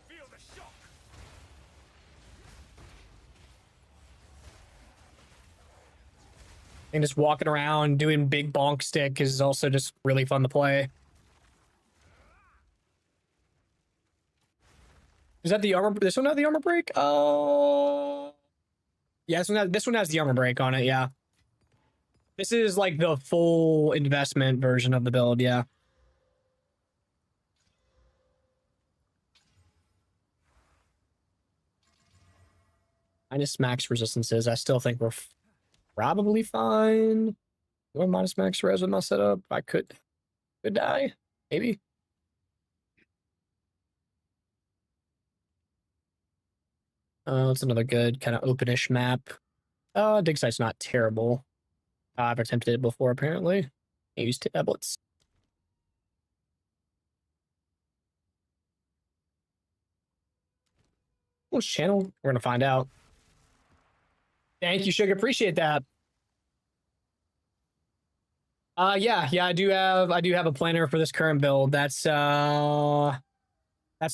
S2: Feel the shock.
S1: And just walking around doing big bonk stick is also just really fun to play. Is that the armor? This one has the armor break? Yeah, this one has the armor break on it, yeah. This is like the full investment version of the build, yeah. Minus max resistances. I still think we're probably fine. One minus max res with my setup. I could die, maybe. It's another good kind of openish map. Dig site's not terrible. I've attempted it before, apparently. I used tablets. Which channel? We're gonna find out. Thank you, Sugar. Appreciate that. Yeah, I do have a planner for this current build. That's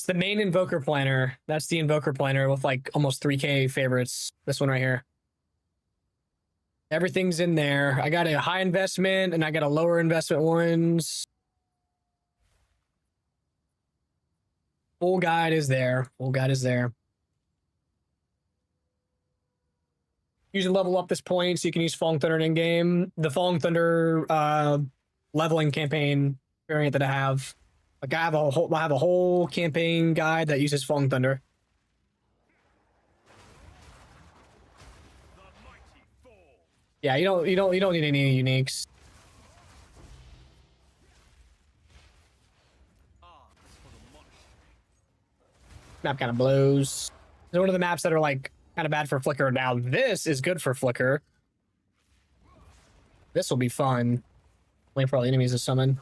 S1: the main invoker planner. That's the invoker planner with like almost 3K favorites. This one right here. Everything's in there. I got a high investment and I got a lower investment ones. Full guide is there. Full guide is there. Usually level up this point so you can use Falling Thunder in game. The Falling Thunder leveling campaign variant that I have. Like I have a whole campaign guide that uses Falling Thunder. Yeah, you don't need any uniques. Map kind of blows. It's one of the maps that are like kind of bad for Flicker. Now this is good for Flicker. This will be fun. Waiting for all the enemies to summon.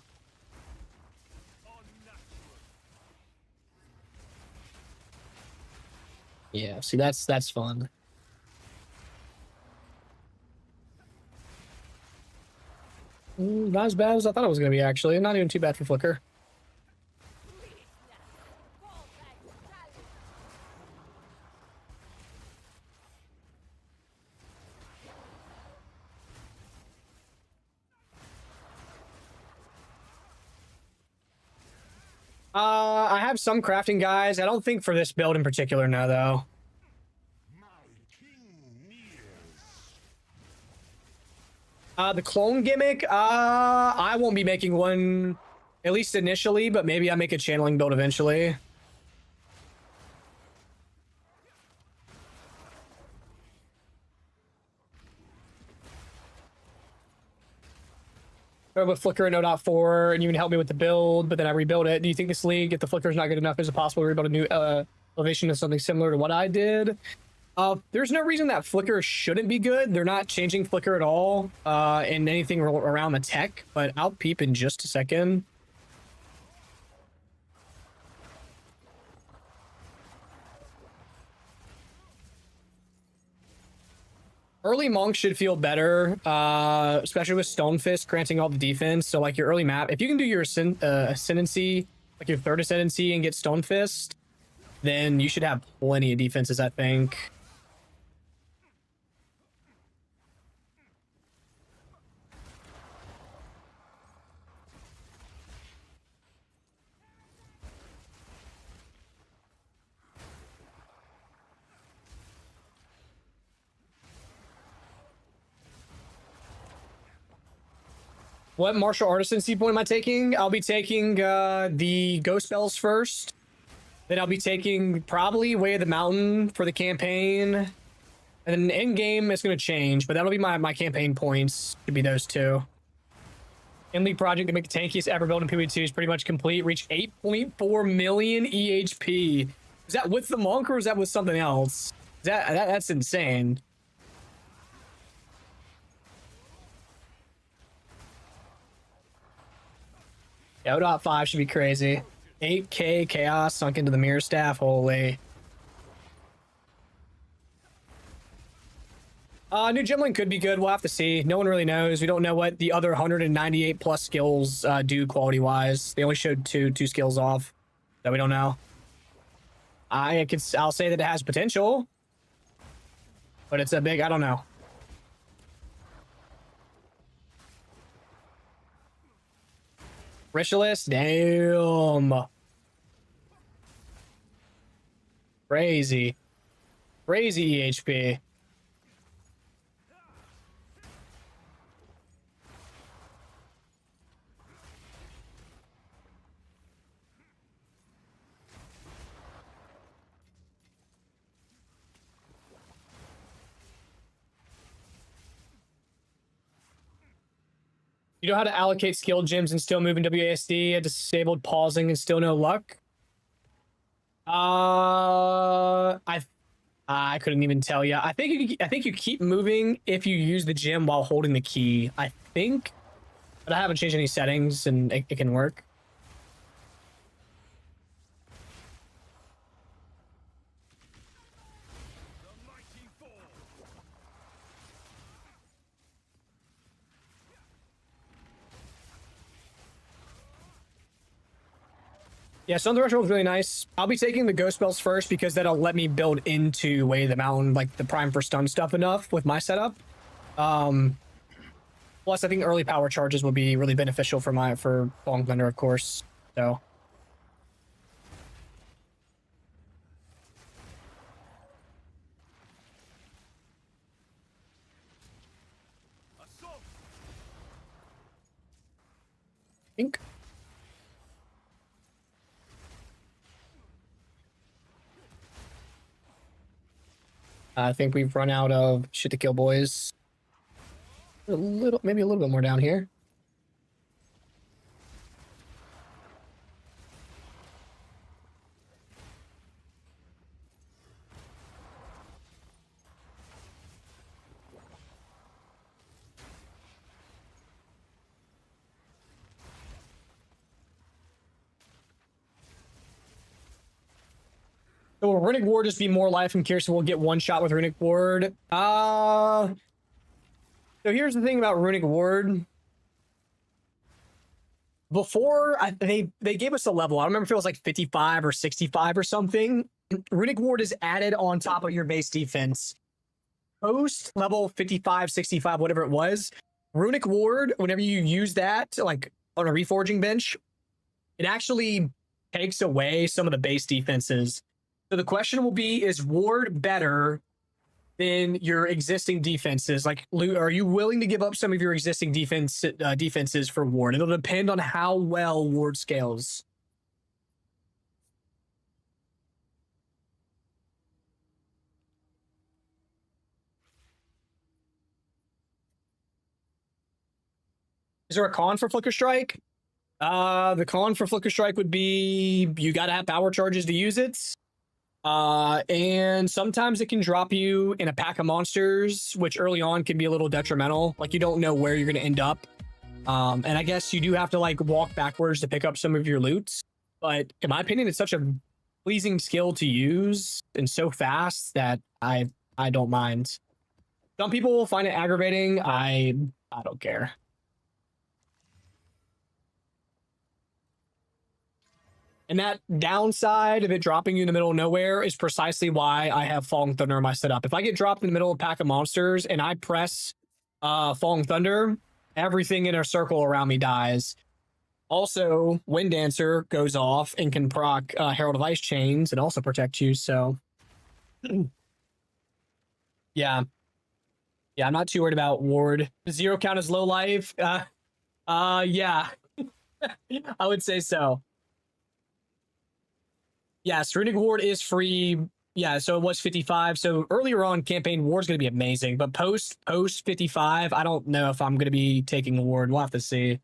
S1: Yeah, see that's fun. Not as bad as I thought it was going to be, actually. Not even too bad for Flicker. I have some crafting guys. I don't think for this build in particular, no, though. The clone gimmick, I won't be making one, at least initially, but maybe I'll make a channeling build eventually. with Flicker in 0.4, and you can help me with the build, but then I rebuild it. Do you think this league, if the Flicker is not good enough, is it possible to rebuild a new elevation to something similar to what I did? There's no reason that Flicker shouldn't be good. They're not changing Flicker at all in anything around the tech, but I'll peep in just a second. Early Monk should feel better, especially with Stone Fist granting all the defense. So like your early map, if you can do your Ascendancy, like your third Ascendancy and get Stone Fist, then you should have plenty of defenses, I think. What martial artisancy point am I taking? I'll be taking the ghost spells first. Then I'll be taking probably Way of the Mountain for the campaign. And then Endgame is going to change, but that'll be my campaign points. Could be those two. In-league project to make the tankiest ever built in PvP2 is pretty much complete. Reach 8.4 million EHP. Is that with the monk or is that with something else? That's insane. Yeah, 0.5 should be crazy. 8k chaos sunk into the mirror staff. Holy. New Gemling could be good. We'll have to see. No one really knows. We don't know what the other 198 plus skills do quality wise. They only showed two skills off that we don't know. I'll say that it has potential, but it's a big, I don't know. Ritualist, damn. Crazy. Crazy EHP. You know how to allocate skill gems and still move in WASD? I disabled pausing and still no luck. I couldn't even tell you. I think you keep moving if you use the gem while holding the key. I think, but I haven't changed any settings and it can work. Yeah, Stone Threshold is really nice. I'll be taking the ghost spells first because that'll let me build into Way of the Mountain, like the prime for stun stuff enough with my setup. Plus, I think early power charges will be really beneficial for Long Thunder, of course. So. Think. I think we've run out of shit to kill, boys. Maybe a little bit more down here. So will Runic Ward just be more life? I'm curious if we'll get one shot with Runic Ward. So here's the thing about Runic Ward. Before, they gave us a level. I don't remember if it was like 55 or 65 or something. Runic Ward is added on top of your base defense. Post level 55, 65, whatever it was. Runic Ward, whenever you use that, like on a reforging bench, it actually takes away some of the base defenses. So the question will be, is Ward better than your existing defenses? Like, are you willing to give up some of your existing defenses for Ward? It'll depend on how well Ward scales. Is there a con for Flicker Strike? The con for Flicker Strike would be you got to have power charges to use it. And sometimes it can drop you in a pack of monsters, which early on can be a little detrimental. Like you don't know where you're going to end up. And I guess you do have to like walk backwards to pick up some of your loot. But in my opinion, it's such a pleasing skill to use and so fast that I don't mind. Some people will find it aggravating. I don't care. And that downside of it dropping you in the middle of nowhere is precisely why I have Falling Thunder in my setup. If I get dropped in the middle of a pack of monsters and I press Falling Thunder, everything in a circle around me dies. Also, Wind Dancer goes off and can proc Herald of Ice Chains and also protect you, so... yeah. Yeah, I'm not too worried about Ward. Does 0 count as low life? Yeah. I would say so. Yes, Runic Ward is free. Yeah, so it was 55. So earlier on campaign, Ward's going to be amazing. But post 55, I don't know if I'm going to be taking Ward. We'll have to see.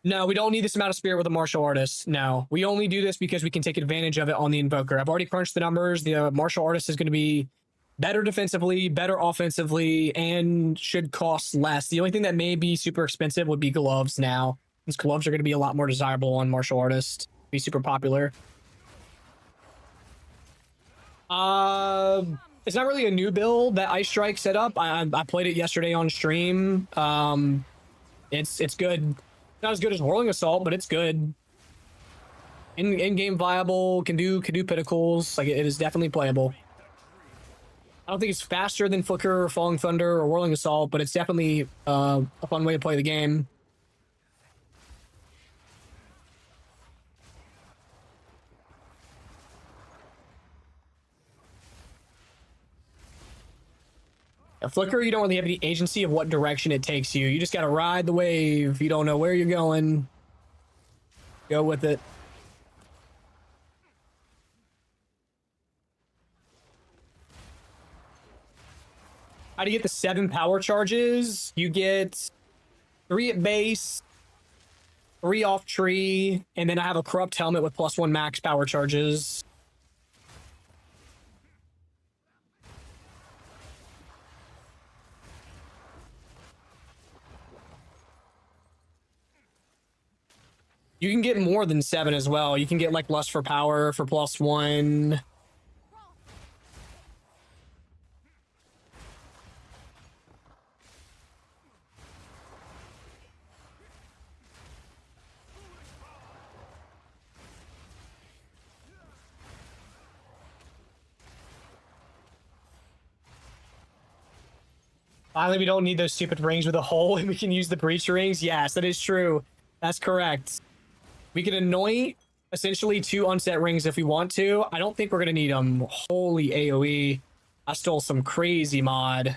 S1: No, we don't need this amount of spirit with a martial artist. No, we only do this because we can take advantage of it on the Invoker. I've already crunched the numbers. The martial artist is going to be better defensively, better offensively, and should cost less. The only thing that may be super expensive would be gloves now. These gloves are going to be a lot more desirable on martial artist. Be super popular. It's not really a new build that Ice Strike set up. I played it yesterday on stream. It's good. Not as good as Whirling Assault, but it's good. In-game viable, can do pinnacles. Like it is definitely playable. I don't think it's faster than Flicker or Falling Thunder or Whirling Assault, but it's definitely a fun way to play the game. A Flicker, you don't really have any agency of what direction it takes you. You just got to ride the wave. You don't know where you're going. Go with it. How do you get the 7 power charges? You get 3 at base, 3 off tree, and then I have a corrupt helmet with +1 max power charges. You can get more than 7 as well. You can get like Lust for Power for +1. Finally, we don't need those stupid rings with a hole and we can use the breach rings. Yes, that is true. That's correct. We can anoint essentially 2 unset rings if we want to. I don't think we're going to need them. Holy AoE. I stole some crazy mod.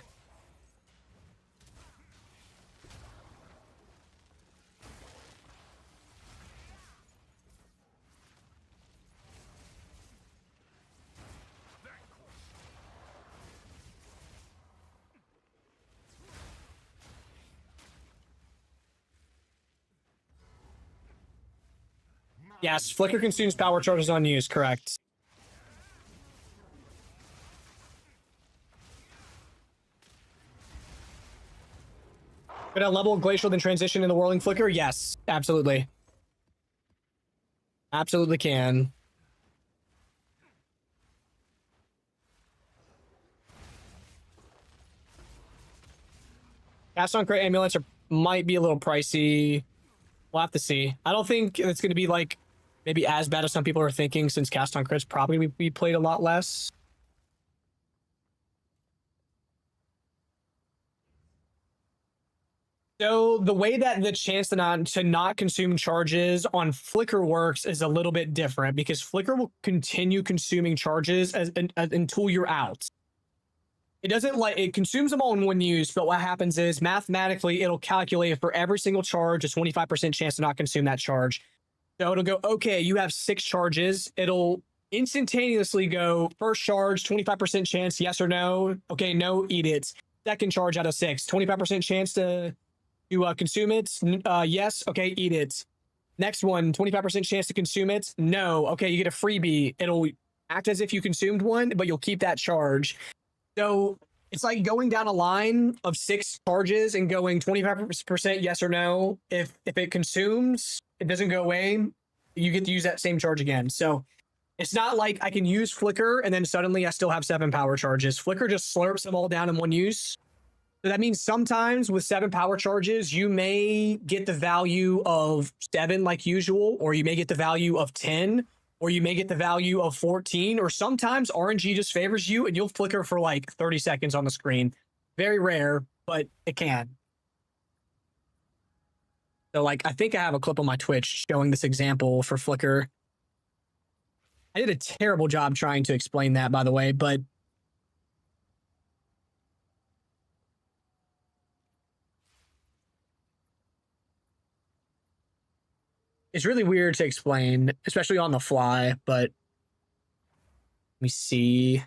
S1: Yes, Flicker consumes power charges on use, correct. Could I level Glacial then transition in the Whirling Flicker? Yes, absolutely. Absolutely can. Cast on Crate Amulets might be a little pricey. We'll have to see. I don't think it's going to be like maybe as bad as some people are thinking, since Cast on Crits probably we played a lot less. So the way that the chance to not consume charges on Flicker works is a little bit different, because Flicker will continue consuming charges until you're out. It doesn't it consumes them all in one use, but what happens is mathematically it'll calculate for every single charge a 25% chance to not consume that charge. So it'll go, okay, you have 6 charges. It'll instantaneously go, first charge, 25% chance, yes or no. Okay, no, eat it. Second charge out of 6, 25% chance to To consume it? Yes. Okay, eat it. Next one, 25% chance to consume it. No. Okay, you get a freebie. It'll act as if you consumed one, but you'll keep that charge. So it's like going down a line of 6 charges and going 25% yes or no. If it consumes, it doesn't go away, you get to use that same charge again. So it's not like I can use Flicker and then suddenly I still have 7 power charges. Flicker just slurps them all down in one use. So that means sometimes with 7 power charges, you may get the value of 7 like usual, or you may get the value of 10, or you may get the value of 14, or sometimes RNG just favors you and you'll flicker for like 30 seconds on the screen. Very rare, but it can. So like, I think I have a clip on my Twitch showing this example for Flicker. I did a terrible job trying to explain that, by the way, but it's really weird to explain, especially on the fly, but let me see.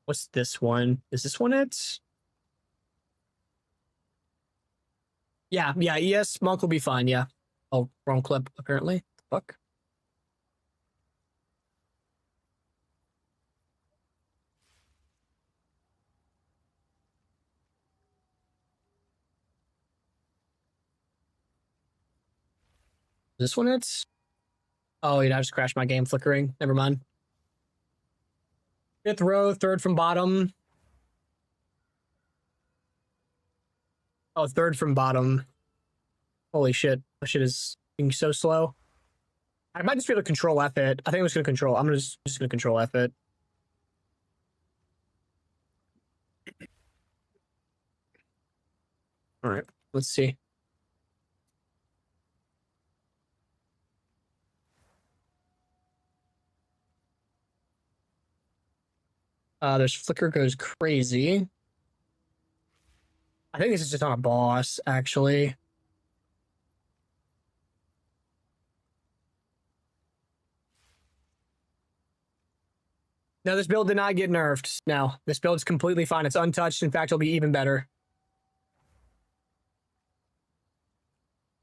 S1: What's this one? Is this one it? Yeah, ES Monk will be fine, yeah. Oh, wrong clip, apparently. Fuck. This one it? Oh, I just crashed my game flickering. Never mind. 5th row, 3rd from bottom. Oh, 3rd from bottom. Holy shit. My shit is being so slow. I might just be able to control F it. I think I'm just gonna control. I'm just gonna control F it. All right, let's see. There's Flicker goes crazy. I think this is just on a boss, actually. No, this build did not get nerfed. No, this build's completely fine. It's untouched. In fact, it'll be even better.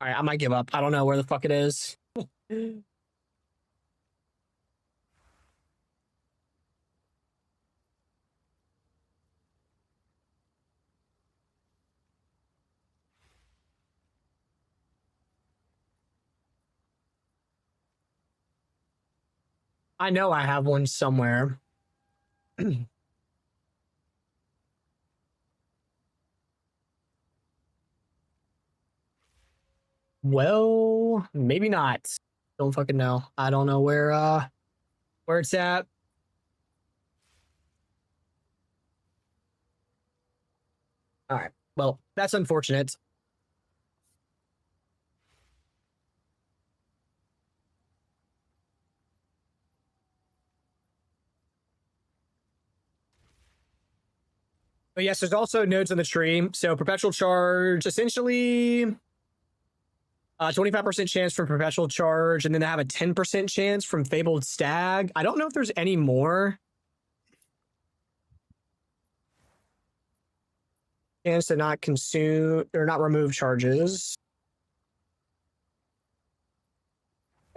S1: All right, I might give up. I don't know where the fuck it is. I know I have one somewhere. Well, maybe not. Don't fucking know. I don't know where it's at. All right. Well, that's unfortunate. But yes, there's also nodes on the tree. So perpetual charge, essentially 25% chance from perpetual charge, and then they have a 10% chance from fabled stag. I don't know if there's any more. Chance to not consume or not remove charges.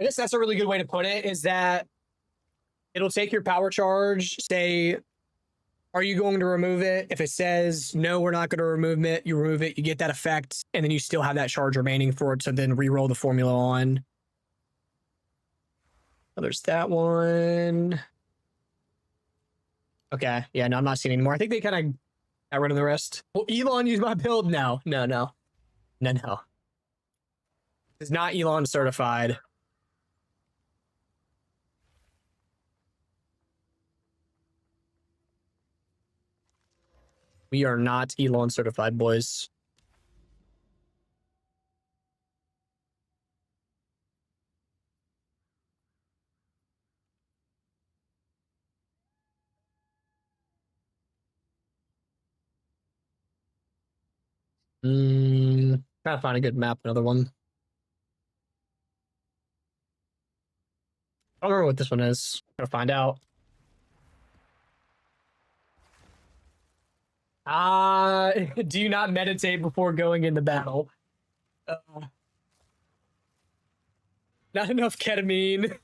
S1: I guess that's a really good way to put it, is that it'll take your power charge, say, are you going to remove it? If it says, no, we're not going to remove it, you remove it, you get that effect, and then you still have that charge remaining for it to then re-roll the formula on. Oh, there's that one. Okay, yeah, no, I'm not seeing anymore. I think they kind of got rid of the rest. Will Elon use my build? No. It's not Elon certified. We are not Elon certified, boys. Trying to find a good map, another one. I don't remember what this one is. Gotta find out. Do you not meditate before going into battle? Not enough ketamine.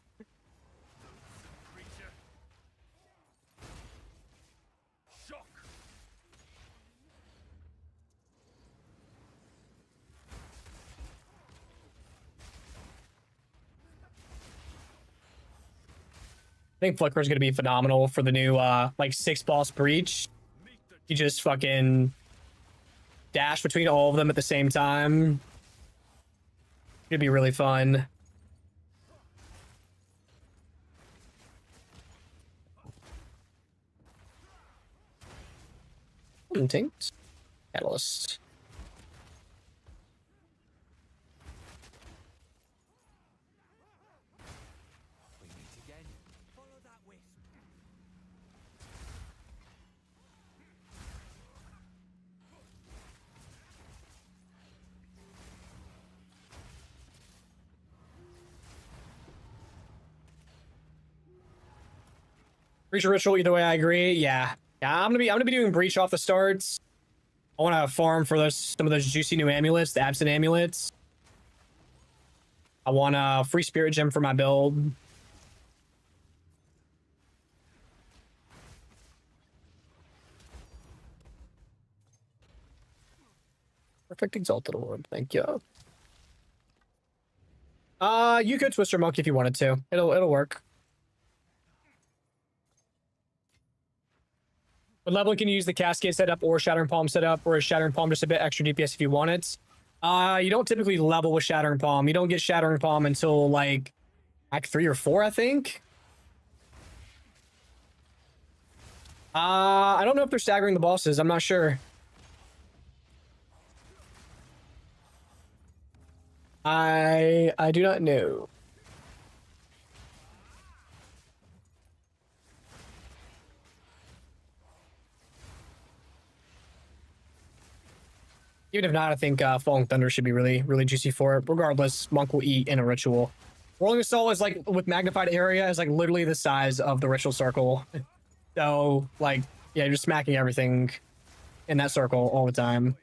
S1: I think Flicker is going to be phenomenal for the new like 6-boss breach. You just fucking dash between all of them at the same time. It'd be really fun. Tanked. Catalyst. Breach or ritual, either way, I agree. Yeah. Yeah, I'm gonna be doing breach off the starts. I want to farm for some of those juicy new amulets, the absent amulets. I want a free spirit gem for my build. Perfect exalted orb, thank you. You could Twister Monk if you wanted to. It'll work. What level can you use the Cascade setup or Shattering Palm setup, or is Shattering Palm just a bit extra DPS if you want it? You don't typically level with Shattering Palm. You don't get Shattering Palm until like Act 3 or 4, I think. I don't know if they're staggering the bosses. I'm not sure. I do not know. Even if not, I think Falling Thunder should be really, really juicy for it. Regardless, Monk will eat in a ritual. Rolling Assault is like, with magnified area, is like literally the size of the ritual circle. So, like, yeah, you're just smacking everything in that circle all the time.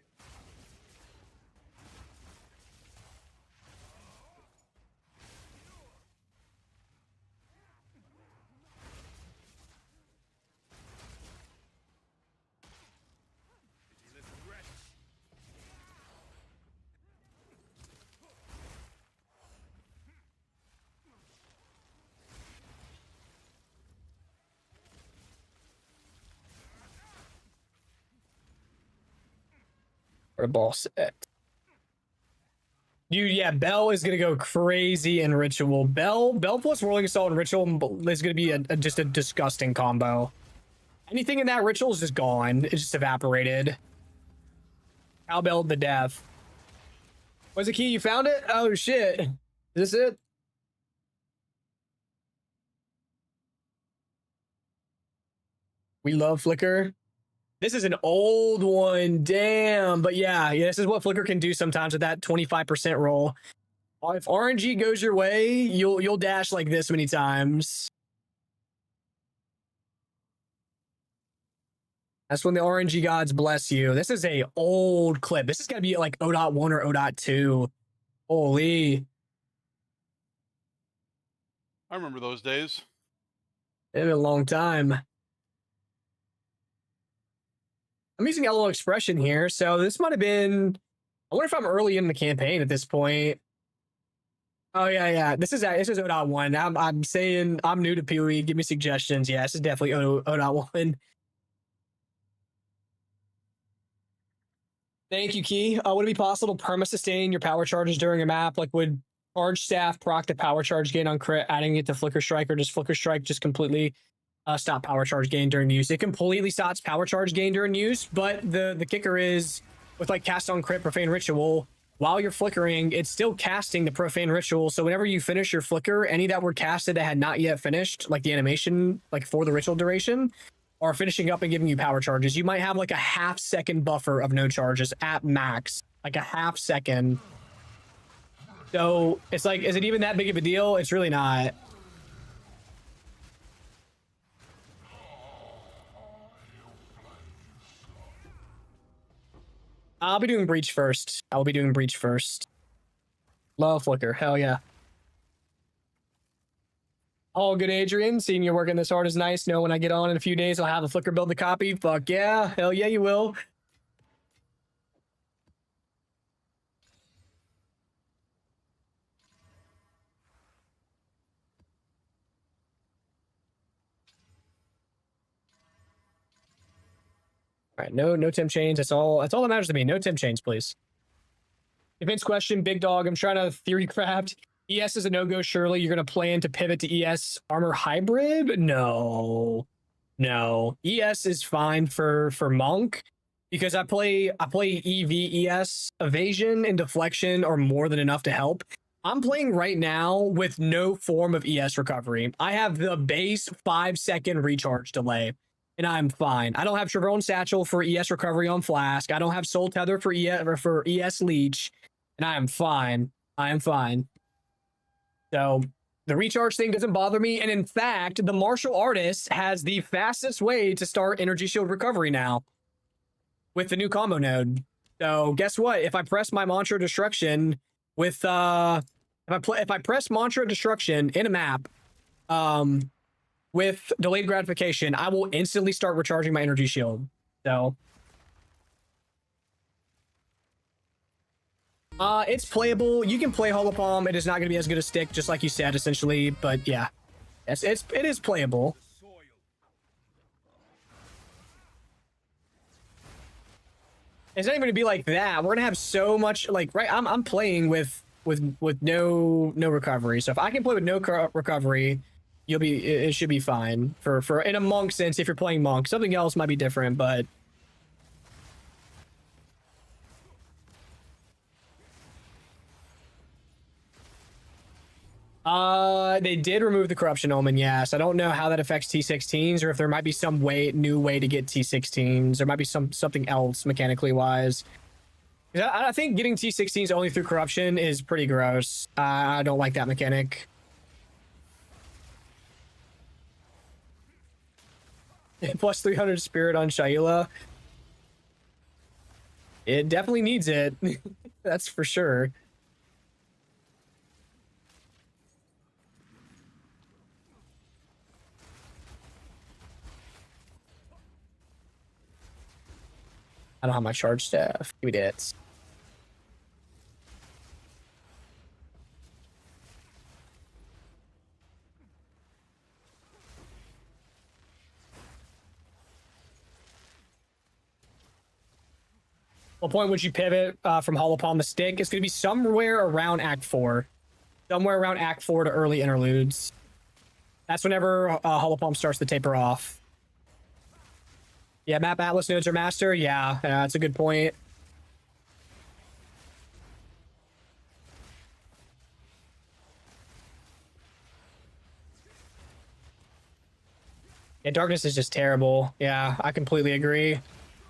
S1: Or a boss set. Dude, yeah, Bell is gonna go crazy in Ritual. Bell plus Rolling Assault and Ritual is gonna be just a disgusting combo. Anything in that Ritual is just gone. It's just evaporated. Cowbell to death. What's the key? You found it? Oh shit. Is this it? We love Flicker. This is an old one, damn. But yeah, this is what Flicker can do sometimes with that 25% roll. If RNG goes your way, you'll dash like this many times. That's when the RNG gods bless you. This is a old clip. This is gonna be like 0.1 or 0.2. Holy.
S6: I remember those days.
S1: It's been a long time. I'm using LOL expression here, so this might have been. I wonder if I'm early in the campaign at this point. Oh yeah. This is 0.1. I'm saying I'm new to PoE. Give me suggestions. Yeah, this is definitely 0.1. Thank you, Key. Would it be possible to perma-sustain your power charges during a map? Like, would Charge Staff proc the power charge gain on crit, adding it to Flicker Strike, or does Flicker Strike just completely stop power charge gain during use? It completely stops power charge gain during use, but the kicker is, with like cast on crit Profane Ritual, while you're flickering, it's still casting the Profane Ritual. So whenever you finish your flicker, any that were casted that had not yet finished, like the animation, like for the ritual duration, are finishing up and giving you power charges. You might have like a half-second buffer of no charges at max like a half second. So it's like, is it even that big of a deal? It's really not. I'll be doing Breach first. I'll be doing Breach first. Love Flicker. Hell yeah. All good, Adrian. Seeing you working this hard is nice. Know when I get on in a few days, I'll have a Flicker build the copy. Fuck yeah. Hell yeah, you will. All right, no temp chains. That's all that matters to me. No temp chains, please. Defense question, Big Dog. I'm trying to theory craft. ES is a no-go, surely. You're going to plan to pivot to ES armor hybrid? No. ES is fine for Monk because I play EV, ES, evasion, and deflection are more than enough to help. I'm playing right now with no form of ES recovery. I have the base 5-second recharge delay, and I'm fine. I don't have Trevor and Satchel for ES recovery on Flask. I don't have Soul Tether for ES Leech, and I am fine. So the recharge thing doesn't bother me. And in fact, the martial artist has the fastest way to start energy shield recovery now with the new combo node. So guess what? If I press my mantra destruction with if I press mantra destruction in a map with delayed gratification, I will instantly start recharging my energy shield. So it's playable. You can play Holopalm. It is not going to be as good a stick, just like you said, essentially. But yeah, it is playable. It's not even going to be like that. We're going to have so much like I'm playing with no recovery. So if I can play with no recovery, it should be fine for in a monk sense. If you're playing monk, something else might be different, but. They did remove the corruption omen. Yes, I don't know how that affects T16s, or if there might be some new way to get T16s. There might be something else mechanically wise. I think getting T16s only through corruption is pretty gross. I don't like that mechanic. Plus 300 spirit on Shaila. It definitely needs it. That's for sure. I don't have my charge staff. Give me that. What point would you pivot from Holopalm to stick? It's going to be somewhere around Act 4. Somewhere around Act 4 to early interludes. That's whenever Holopalm starts to taper off. Yeah, map Atlas nodes are master. Yeah, that's a good point. Yeah, darkness is just terrible. Yeah, I completely agree.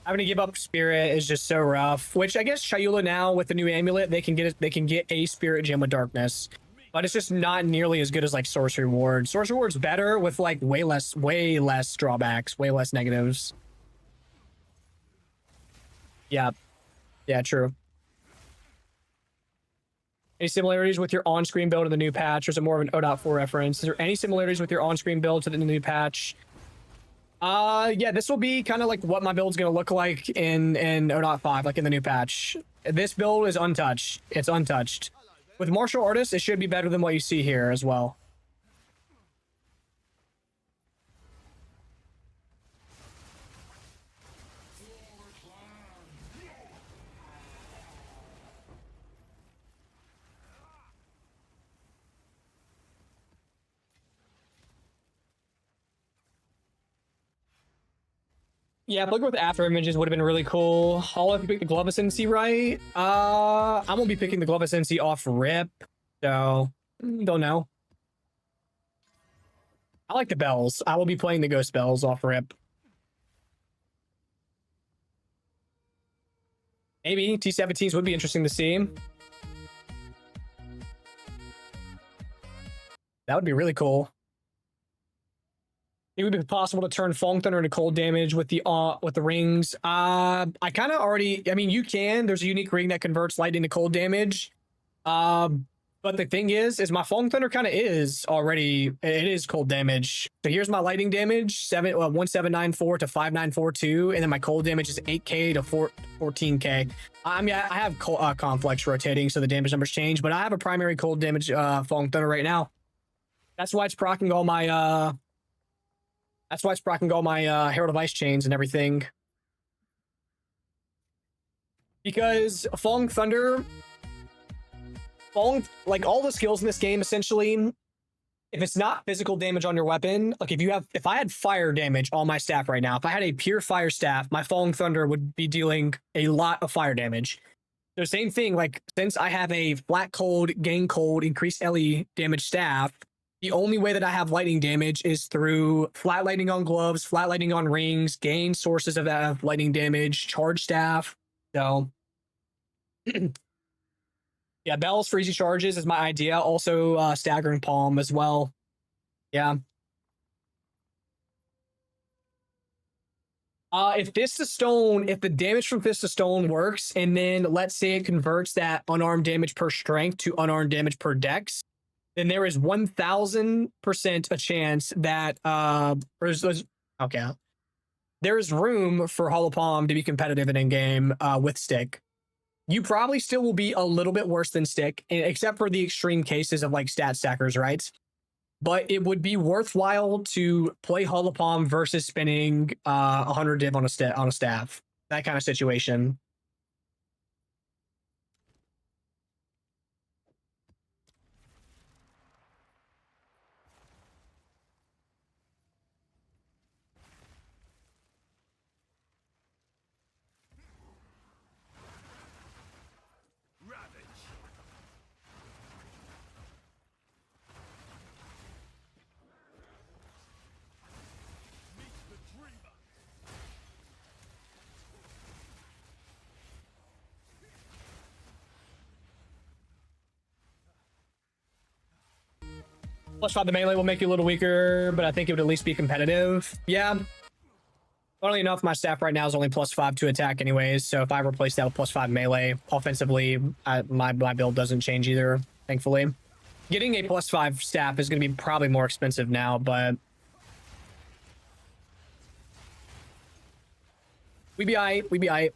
S1: Having to give up spirit is just so rough. Which I guess Shayula now with the new amulet, they can get a spirit gem with darkness, but it's just not nearly as good as like sorcery ward. Sorcery ward's better with like way less drawbacks, way less negatives. Yeah, true. Any similarities with your on-screen build to the new patch, or is it more of an 0.4 reference? Is there any similarities with your on-screen build to the new patch? Yeah, this will be kind of like what my build's gonna look like in 0.5, like in the new patch. This build is untouched. It's untouched. With martial artists, it should be better than what you see here as well. Yeah, but with after images would have been really cool. I'll have to pick the Glove Ascendancy, right? I won't be picking the Glove Ascendancy off rip, so don't know. I like the bells. I will be playing the ghost bells off rip. Maybe T17s would be interesting to see. That would be really cool. It would be possible to turn Falling Thunder into cold damage with the rings. I kind of already. I mean, you can. There's a unique ring that converts lightning to cold damage. But the thing is my Falling Thunder kind of is already. It is cold damage. So here's my lightning damage: 1794 to 5942, and then my cold damage is 8k to 14k. I mean, I have conflicts rotating, so the damage numbers change. But I have a primary cold damage Falling Thunder right now. That's why it's proccing all my. That's why it's proccing all my Herald of Ice chains and everything. Because Falling Thunder, like all the skills in this game, essentially, if it's not physical damage on your weapon, like if I had fire damage on my staff right now, if I had a pure fire staff, my Falling Thunder would be dealing a lot of fire damage. The same thing, like since I have a flat cold, gain cold, increased LE damage staff, the only way that I have lightning damage is through flat lightning on gloves, flat lightning on rings, gain sources of lightning damage, charge staff. So, yeah, bells for easy charges is my idea. Also, staggering palm as well. Yeah. If Fist of Stone, if the damage from Fist of Stone works, and then let's say it converts that unarmed damage per strength to unarmed damage per dex, then there is 1000% a chance that there is room for Hollow Palm to be competitive in Endgame with Stick. You probably still will be a little bit worse than Stick, except for the extreme cases of like stat stackers, right? But it would be worthwhile to play Hollow Palm versus spending 100 div on a staff. That kind of situation. +5 the melee will make you a little weaker, but I think it would at least be competitive. Yeah. Funnily enough, my staff right now is only +5 to attack anyways, so if I replace that with +5 melee, offensively, my build doesn't change either, thankfully. Getting a +5 staff is going to be probably more expensive now, but... we be aight.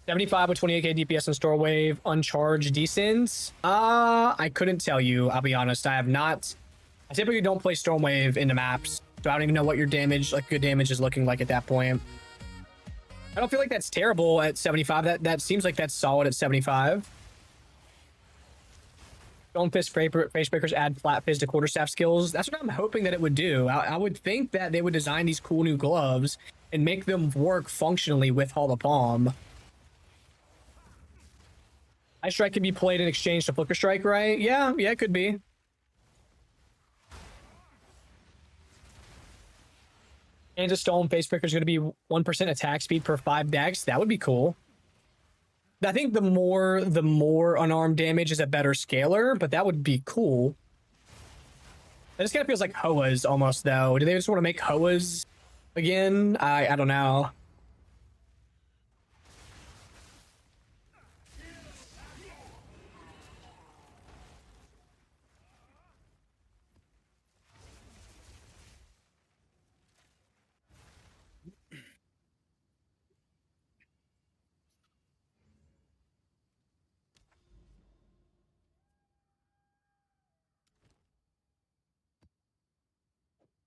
S1: 75 with 28k DPS and Store Wave, uncharged decent. I couldn't tell you, I'll be honest. I typically don't play Storm Wave into maps, so I don't even know what your damage, like good damage is looking like at that point. I don't feel like that's terrible at 75. That seems like that's solid at 75. Stone Fist Facebreakers add flat fizz to quarterstaff skills. That's what I'm hoping that it would do. I would think that they would design these cool new gloves and make them work functionally with Hollow Palm. Ice Strike can be played in exchange to Flicker Strike, right? Yeah, it could be. And a Stone Facebreaker is going to be 1% attack speed per 5 decks. That would be cool. I think the more unarmed damage is a better scaler, but that would be cool. That just kind of feels like Hoas almost, though. Do they just want to make Hoas again? I don't know.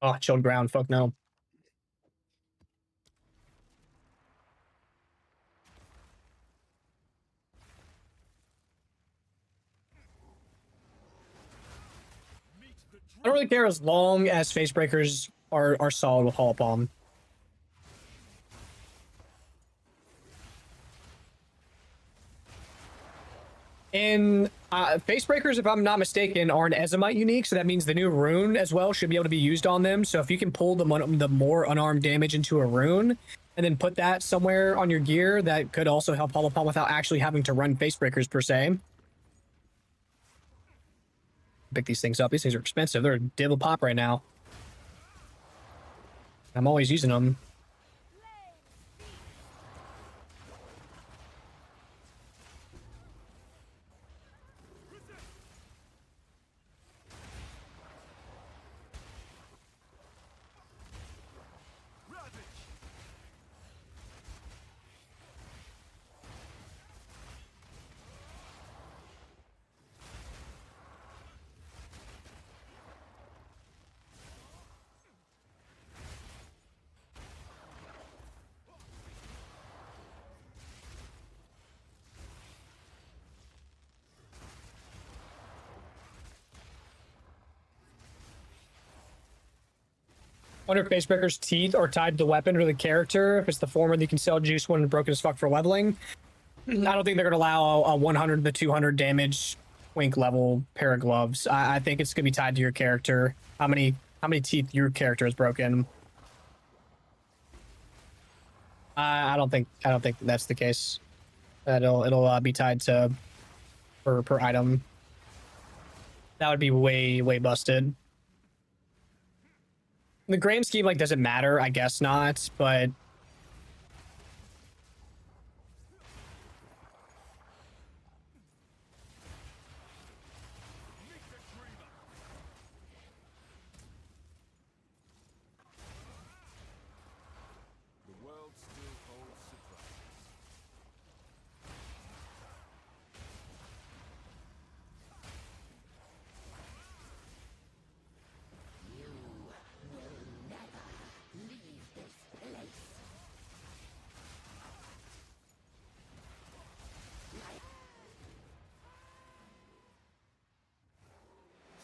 S1: Oh, chilled ground. Fuck no. I don't really care as long as Facebreakers are solid with Hollow Palm. And Face breakers, if I'm not mistaken, are an Ezomite unique, so that means the new rune as well should be able to be used on them. So if you can pull the more unarmed damage into a rune and then put that somewhere on your gear, that could also help Hollow Palm without actually having to run face breakers per se. Pick these things up. These things are expensive. They're a div a pop right now. I'm always using them. Wonder if Facebreaker's teeth are tied to the weapon or the character. If it's the former, you can sell juice when broken as fuck for leveling. I don't think they're going to allow a 100 to 200 damage wink level pair of gloves. I think it's going to be tied to your character. How many teeth your character has broken. I don't think that's the case. It'll be tied to per item. That would be way busted. In the grand scheme, like, does it matter? I guess not, but
S2: The world still holds surprises.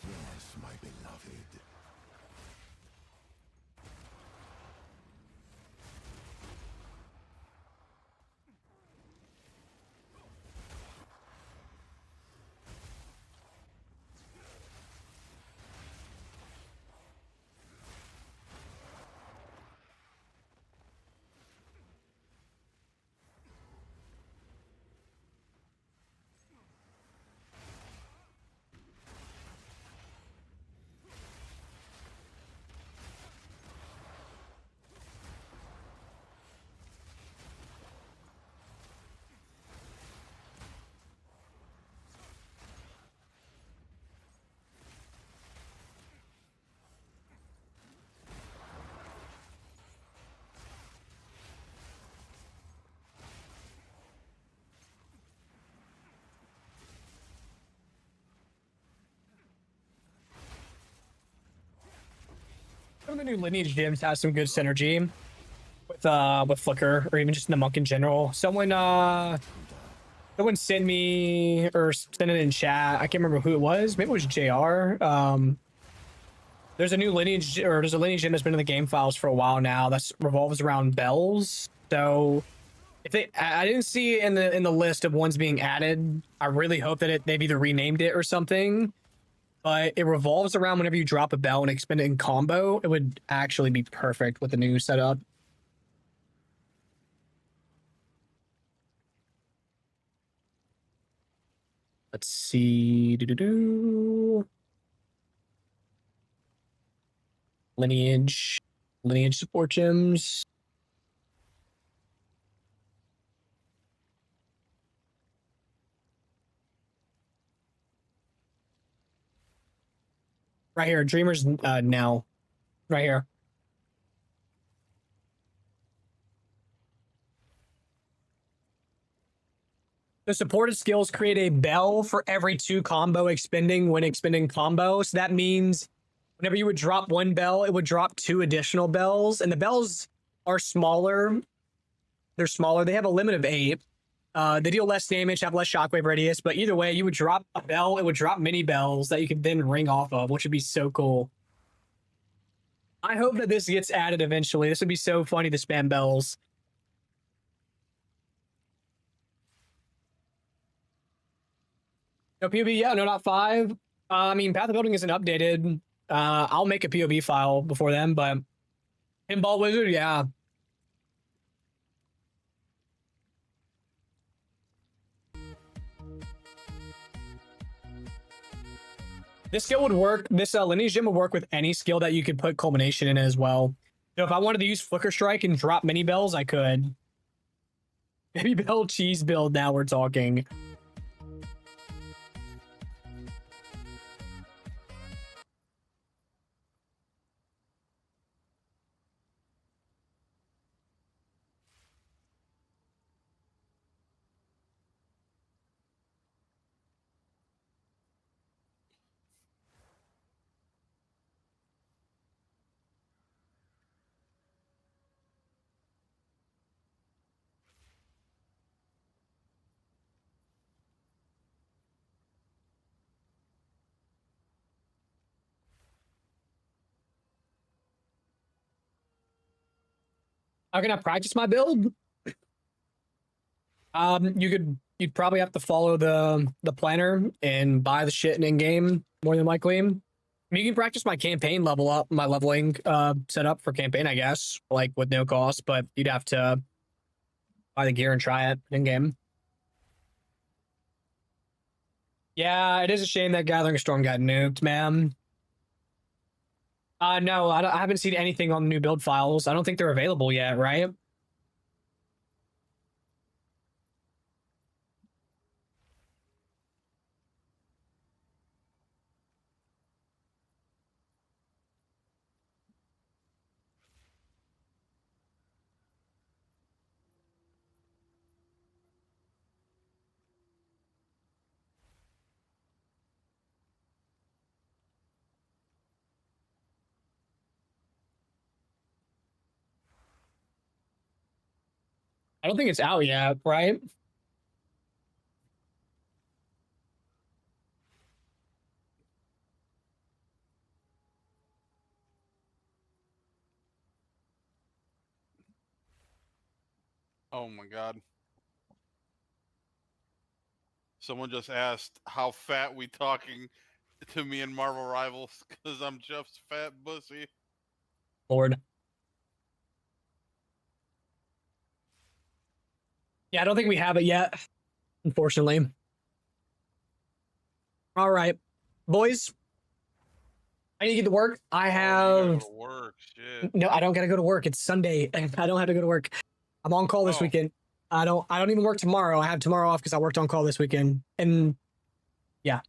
S2: Yes, my beloved.
S1: some of the new lineage gyms has some good synergy with Flicker or even just in the monk in general. Someone sent me or sent it in chat. I can't remember who it was. Maybe it was JR. There's a new lineage, or there's a lineage gym that's been in the game files for a while now. That revolves around bells. So if I didn't see it in the list of ones being added. I really hope that they've either renamed it or something. But it revolves around whenever you drop a bell and expend it in combo. It would actually be perfect with the new setup. Let's see. Lineage support gyms. Right here, Dreamers now. Right here. The supported skills create a bell for every 2 combo expending when expending combo. So that means whenever you would drop 1 bell, it would drop 2 additional bells. And the bells are smaller. They're smaller. They have a limit of 8. They deal less damage, have less shockwave radius, but either way, you would drop a bell, it would drop mini bells that you could then ring off of, which would be so cool. I hope that this gets added eventually. This would be so funny to spam bells. No POB, yeah, no, not 5. I mean, Path of Building isn't updated. I'll make a POB file before then, but Pinball Wizard, yeah. This skill would work. This lineage gem would work with any skill that you could put culmination in as well. So if I wanted to use Flicker Strike and drop mini bells, I could. Baby Bell cheese build. Now we're talking. How can I practice my build? You'd probably have to follow the planner and buy the shit in game more than likely. I mean, you can practice my campaign my leveling setup for campaign, I guess, like with no cost, but you'd have to buy the gear and try it in game. Yeah, it is a shame that Gathering Storm got nuked, man. No, I haven't seen anything on the new build files. I don't think they're available yet, right? I don't think it's out yet, right?
S6: Oh my god. Someone just asked how fat we talking to me and Marvel Rivals because I'm Jeff's fat pussy.
S1: Lord. Yeah, I don't think we have it yet, unfortunately. All right, boys. I need to get to work. I have.
S6: You gotta go to work. Shit.
S1: No, I don't gotta go to work. It's Sunday. I don't have to go to work. I'm on call this weekend. I don't even work tomorrow. I have tomorrow off because I worked on call this weekend. And yeah.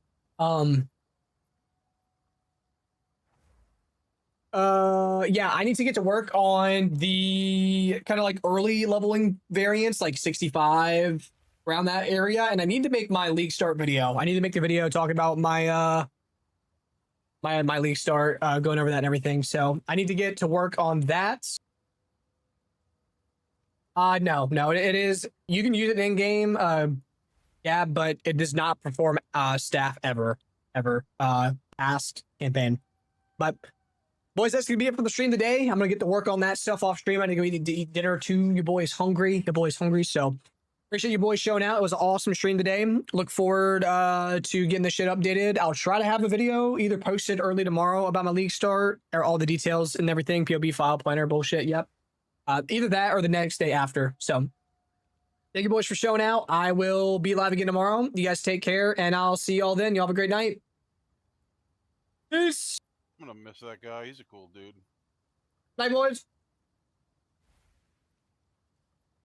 S1: Yeah, I need to get to work on the kind of like early leveling variants, like 65 around that area. And I need to make my league start video. I need to make the video talking about my my league start, going over that and everything. So I need to get to work on that. No, it is. You can use it in game. Yeah, but it does not perform staff ever. Past campaign. But boys, that's gonna be it for the stream today. I'm gonna get to work on that stuff off stream. I need to go eat dinner too. Your boy's hungry. So appreciate you boys showing out. It was an awesome stream today. Look forward to getting this shit updated. I'll try to have a video either posted early tomorrow about my league start or all the details and everything. POB file planner bullshit. Yep. Either that or the next day after. So thank you boys for showing out. I will be live again tomorrow. You guys take care and I'll see y'all then. Y'all have a great night. Peace.
S6: I'm gonna miss that guy. He's a cool dude.
S1: Night, boys.